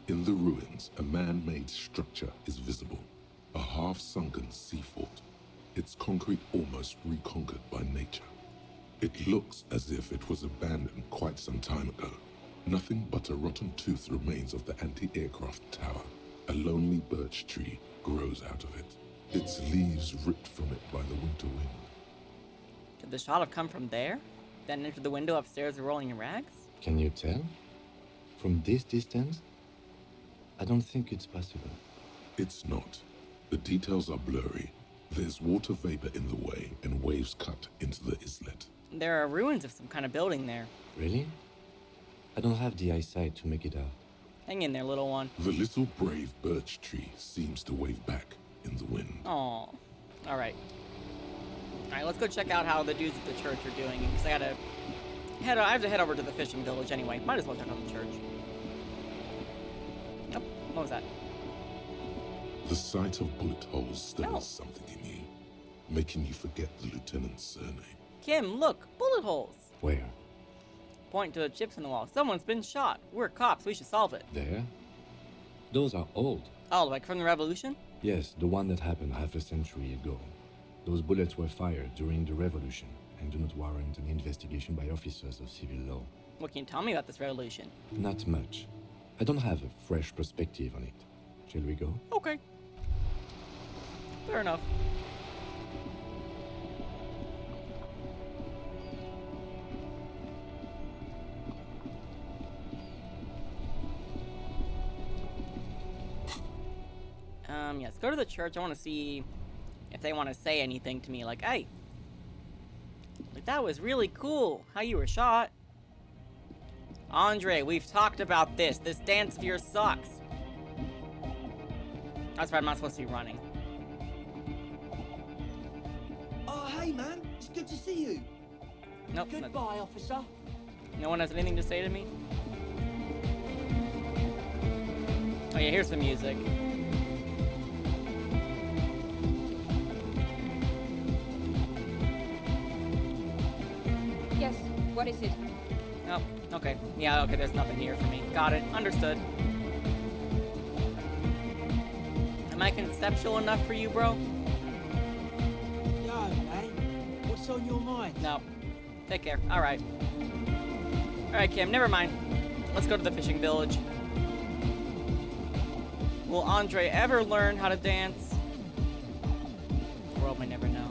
S2: In the ruins, a man-made structure is visible. A half-sunken sea fort. Its concrete almost reconquered by nature. It looks as if it was abandoned quite some time ago. Nothing but a rotten tooth remains of the anti-aircraft tower. A lonely birch tree grows out of it. Its leaves ripped from it by the winter wind.
S1: Could the shot have come from there? Then into the window upstairs rolling in rags?
S4: Can you tell? From this distance? I don't think it's possible.
S2: It's not. The details are blurry, There's water vapor in the way and waves cut into the islet.
S1: There are ruins of some kind of building there.
S4: Really? I don't have the eyesight to make it out.
S1: Hang in there, little one.
S2: The little brave birch tree seems to wave back in the wind.
S1: Aw. Alright. Alright, let's go check out how the dudes at the church are doing. Because I have to head over to the fishing village anyway. Might as well check out the church. Oh, what was that?
S2: The sight of bullet holes stirs something in you, making you forget the lieutenant's surname.
S1: Kim, look! Bullet holes!
S4: Where?
S1: Point to the chips in the wall. Someone's been shot. We're cops. We should solve it.
S4: There? Those are old.
S1: Oh, like from the revolution?
S4: Yes, the one that happened half a century ago. Those bullets were fired during the revolution and do not warrant an investigation by officers of civil law.
S1: What can you tell me about this revolution?
S4: Not much. I don't have a fresh perspective on it. Shall we go?
S1: Okay. Fair enough. Yes, go to the church. I want to see if they want to say anything to me, like, hey, like, that was really cool, how you were shot. Andre, we've talked about this. This dance of yours sucks. That's right, I'm not supposed to be running.
S8: Oh, hey, man. It's good to see you.
S1: Nope.
S8: Goodbye, officer.
S1: No one has anything to say to me? Oh yeah, here's some music.
S18: Yes, what is it?
S1: Oh, okay. Yeah, okay, there's nothing here for me. Got it. Understood. Am I conceptual enough for you, bro?
S8: No, man. What's on your mind?
S1: No. Take care. Alright. Alright, Kim, never mind. Let's go to the fishing village. Will Andre ever learn how to dance? The world may never know.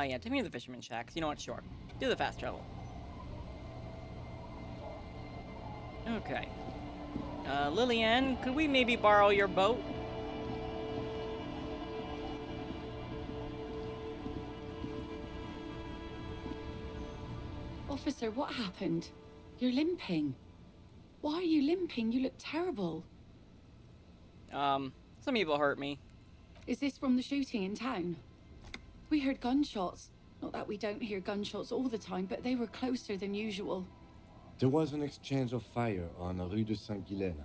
S1: Yeah, take me to the fisherman shacks. You know what? Sure. Do the fast travel. Okay. Lillian, could we maybe borrow your boat?
S19: Officer, what happened? You're limping. Why are you limping? You look terrible.
S1: Some people hurt me.
S19: Is this from the shooting in town? We heard gunshots. Not that we don't hear gunshots all the time, but they were closer than usual.
S4: There was an exchange of fire on Rue de Saint-Guylaine.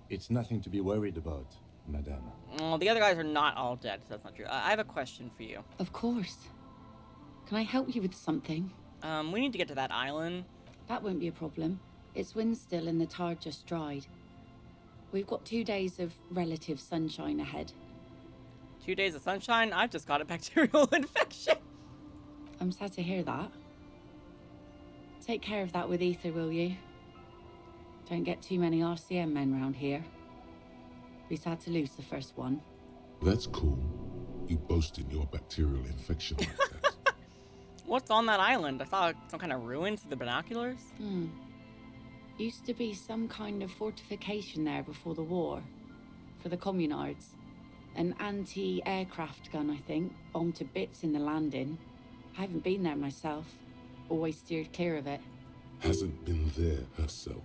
S4: It's nothing to be worried about, madame.
S1: Well, the other guys are not all dead, so that's not true. I have a question for you.
S19: Of course. Can I help you with something?
S1: We need to get to that island.
S19: That won't be a problem. It's wind still and the tar just dried. We've got 2 days of relative sunshine ahead.
S1: 2 days of sunshine? I've just got a bacterial infection.
S19: I'm sad to hear that. Take care of that with ether, will you? Don't get too many RCM men round here. Be sad to lose the first one.
S2: That's cool. You boasting your bacterial infection like that.
S1: What's on that island? I saw some kind of ruins through the binoculars.
S19: Used to be some kind of fortification there before the war. For the communards. An anti-aircraft gun, I think. Bombed to bits in the landing. I haven't been there myself. Always steered clear of it.
S2: Hasn't been there herself.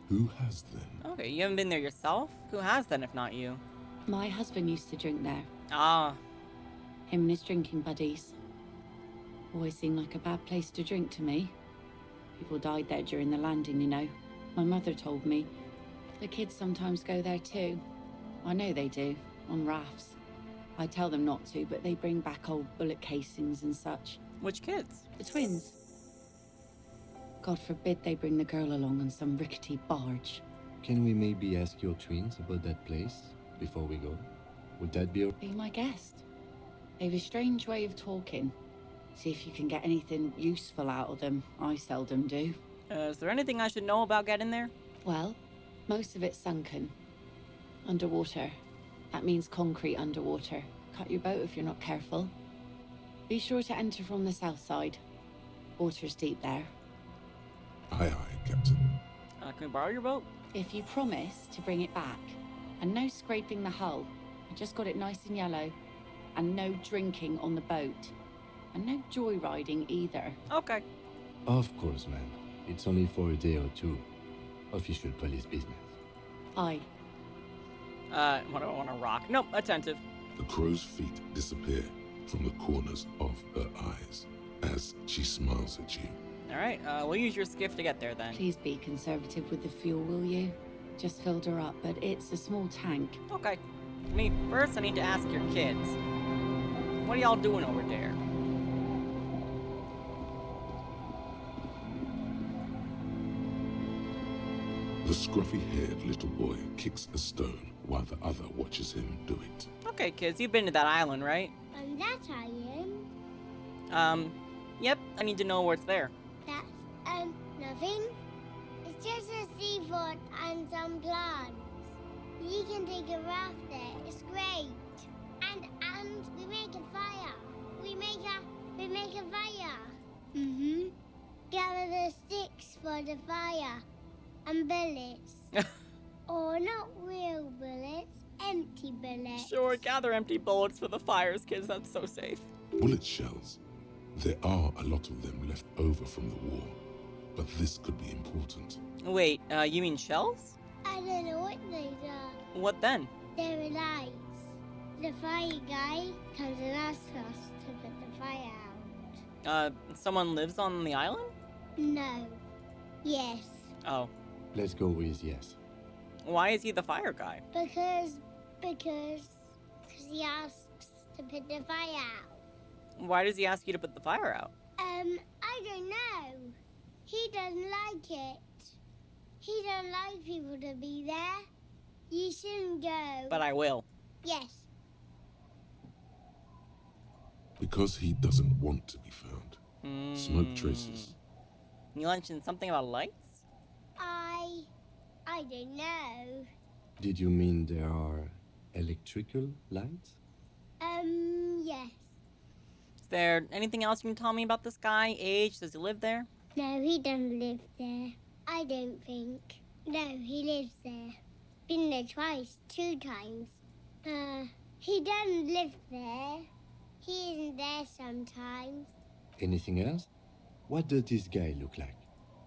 S2: Who has then?
S1: Okay, you haven't been there yourself? Who has then, if not you?
S19: My husband used to drink there.
S1: Ah.
S19: Him and his drinking buddies. Always seemed like a bad place to drink to me. People died there during the landing, you know. My mother told me. The kids sometimes go there too. I know they do, on rafts. I tell them not to, but they bring back old bullet casings and such.
S1: Which kids?
S19: The twins. God forbid they bring the girl along on some rickety barge.
S4: Can we maybe ask your twins about that place before we go? Would that be
S19: Be my guest. They've a strange way of talking. See if you can get anything useful out of them. I seldom do.
S1: Is there anything I should know about getting there?
S19: Well, most of it's sunken. Underwater. That means concrete underwater. Cut your boat if you're not careful. Be sure to enter from the south side. Water's deep there.
S2: Aye, aye, Captain.
S1: Can we borrow your boat?
S19: If you promise to bring it back, and no scraping the hull, I just got it nice and yellow, and no drinking on the boat, and no joyriding either.
S1: Okay.
S4: Of course, man. It's only for a day or two. Official police business.
S1: What do I want to rock? Nope, attentive.
S2: The crow's feet disappear from the corners of her eyes as she smiles at you.
S1: All right, we'll use your skiff to get there then.
S19: Please be conservative with the fuel, will you? Just filled her up, but it's a small tank.
S1: Okay. First I need to ask your kids. What are y'all doing over there?
S2: The scruffy-haired little boy kicks a stone while the other watches him do it.
S1: Okay, kids, you've been to that island, right?
S12: On that island?
S1: Yep, I need to know what's there.
S12: That's, nothing. It's just a seafort and some plants. You can take a raft there. It's great. And we make a fire. We make a fire. Mm-hmm. Gather the sticks for the fire. And bullets. Or not real bullets, empty bullets.
S1: Sure, gather empty bullets for the fires, kids. That's so safe.
S2: Bullet shells. There are a lot of them left over from the war, but this could be important.
S1: Wait, you mean shells?
S12: I don't know what they are.
S1: What then?
S12: They're lights. The fire guy comes and asks us to put the fire out.
S1: Someone lives on the island?
S12: No. Yes.
S1: Oh.
S4: Let's go with yes.
S1: Why is he the fire guy?
S12: Because he asks to put the fire out.
S1: Why does he ask you to put the fire out?
S12: I don't know. He doesn't like it. He don't like people to be there. You shouldn't go.
S1: But I will.
S12: Yes.
S2: Because he doesn't want to be found. Smoke traces.
S1: You mentioned something about lights?
S12: I don't know.
S4: Did you mean there are electrical lights?
S12: Yes.
S1: Is there anything else you can tell me about this guy? Age? Does he live there?
S12: No, he doesn't live there. I don't think. No, he lives there. Been there twice, 2 times. He doesn't live there. He isn't there sometimes.
S4: Anything else? What does this guy look like?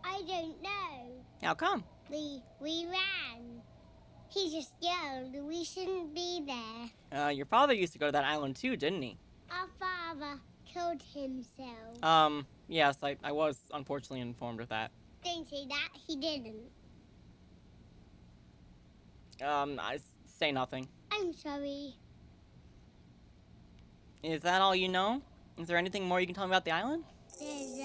S12: I don't know.
S1: How come?
S12: We ran. He just yelled we shouldn't be there.
S1: Your father used to go to that island too, didn't he?
S12: Our father killed himself.
S1: Yes, I was unfortunately informed of that.
S12: Don't say that, he didn't.
S1: I say nothing.
S12: I'm sorry.
S1: Is that all you know? Is there anything more you can tell me about the island?
S12: There's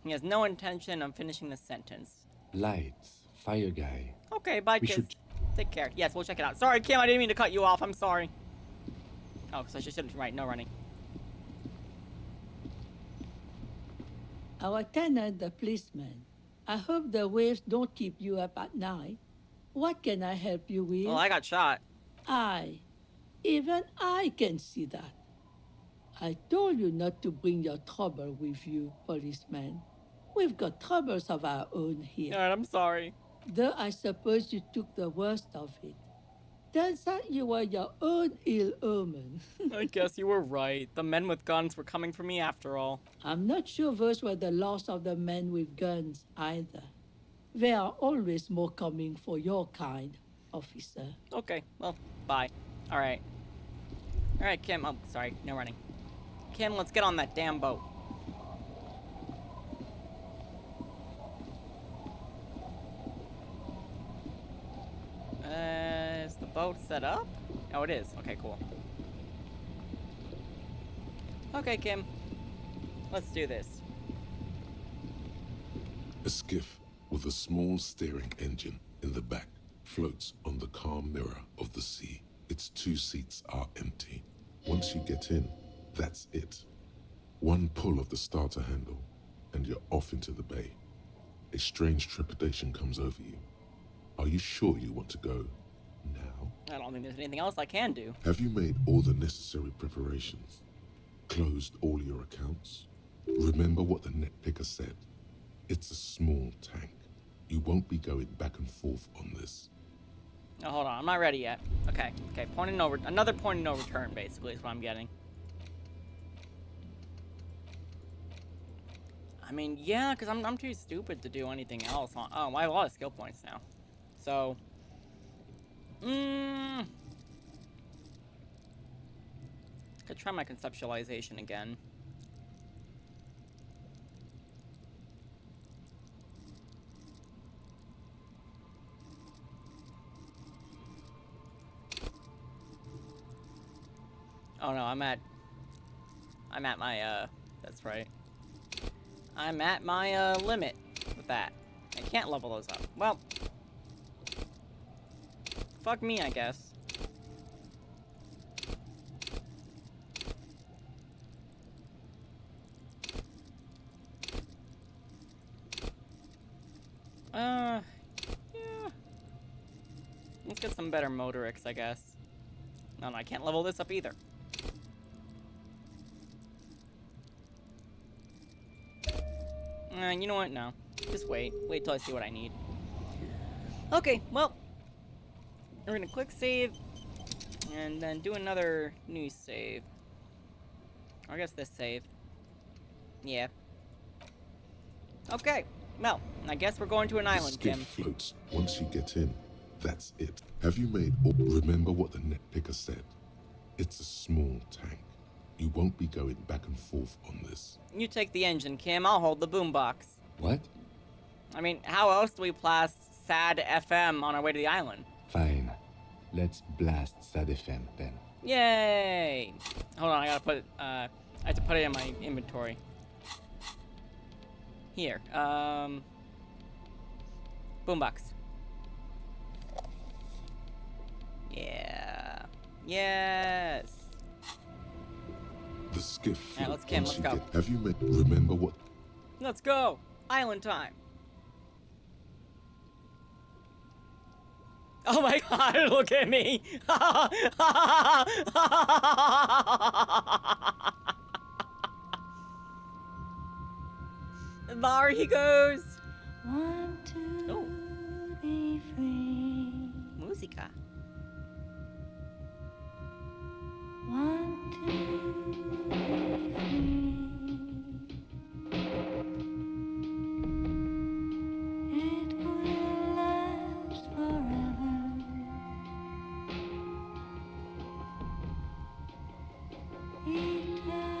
S1: He has no intention of finishing the sentence.
S4: Lights. Fire guy.
S1: Okay, bye, kids. Take care. Yes, we'll check it out. Sorry, Kim, I didn't mean to cut you off. I'm sorry. Oh, because I shouldn't. Right, no running.
S3: Our tenant, the policeman. I hope the waves don't keep you up at night. What can I help you with?
S1: Well, I got shot.
S3: Even I can see that. I told you not to bring your trouble with you, policeman. We've got troubles of our own here.
S1: Alright, I'm sorry.
S3: Though I suppose you took the worst of it. Turns out you were your own ill omen.
S1: I guess you were right. The men with guns were coming for me after all.
S3: I'm not sure those were the last of the men with guns either. There are always more coming for your kind, officer.
S1: Okay, well, bye. Alright. Alright, Kim. Oh, sorry, no running. Kim, let's get on that damn boat. Is the boat set up? Oh, it is. Okay, cool. Okay, Kim. Let's do this.
S2: A skiff with a small steering engine in the back floats on the calm mirror of the sea. Its 2 seats are empty. Once you get in, that's it. One pull of the starter handle, and you're off into the bay. A strange trepidation comes over you. Are you sure you want to go now?
S1: I don't think there's anything else I can do.
S2: Have you made all the necessary preparations? closed all your accounts? Remember what the netpicker said. It's a small tank. You won't be going back and forth on this.
S1: Oh, hold on, I'm not ready yet. Okay, another point of no return, basically, is what I'm getting. I mean, yeah, because I'm too stupid to do anything else. Oh, I have a lot of skill points now. So, could try my conceptualization again. Oh no, I'm at my, that's right. I'm at my, limit with that. I can't level those up. Well, fuck me, I guess. Yeah. Let's get some better motorics, I guess. No, I can't level this up either. You know what? No. Just wait. Wait till I see what I need. Okay, well. We're gonna quick save. And then do another new save. Or I guess this save. Yeah. Okay. Well, I guess we're going to an island,
S2: The skiff
S1: Kim.
S2: floats. Once you get in, that's it. Have you made all... Remember what the netpicker said. It's a small tank. You won't be going back and forth on this.
S1: You take the engine, Kim. I'll hold the boombox.
S4: What?
S1: I mean, how else do we blast sad FM on our way to the island?
S4: Fine. Let's blast Sad FM then.
S1: Yay! Hold on, I gotta put it, I have to put it in my inventory. Here, boombox. Yeah. Yes!
S2: The skiff
S1: Alright, let's Kim, let's go.
S2: Have you made... Remember what...
S1: Let's go! Island time! Oh my god, look at me! There he goes!
S17: Want to
S1: oh.
S17: be free.
S1: Musica.
S17: Want to be free. It will last forever. Eternally.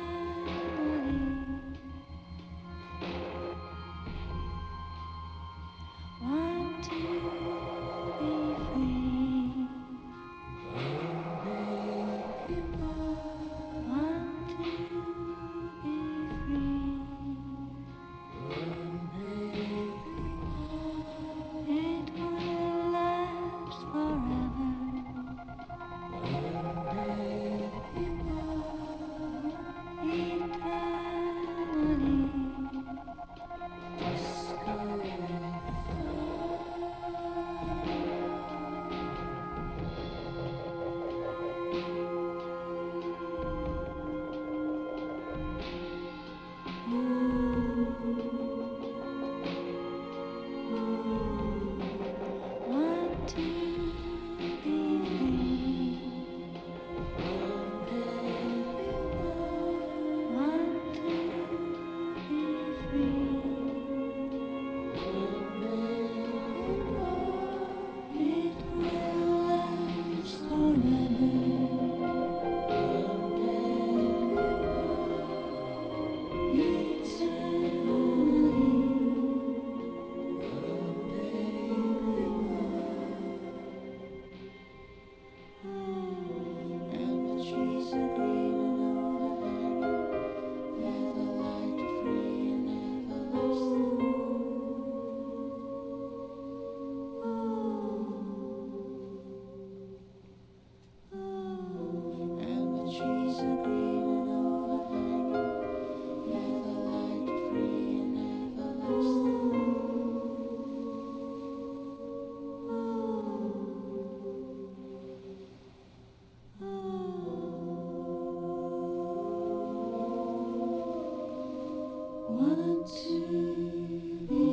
S17: Want to be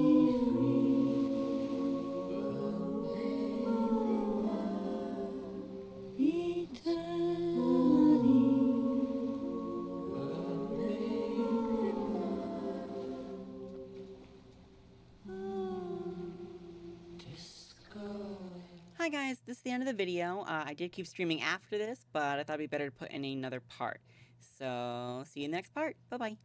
S17: free. Eternity.
S1: Hi guys, this is the end of the video. I did keep streaming after this, but I thought it'd be better to put in another part. So, see you in the next part. Bye-bye.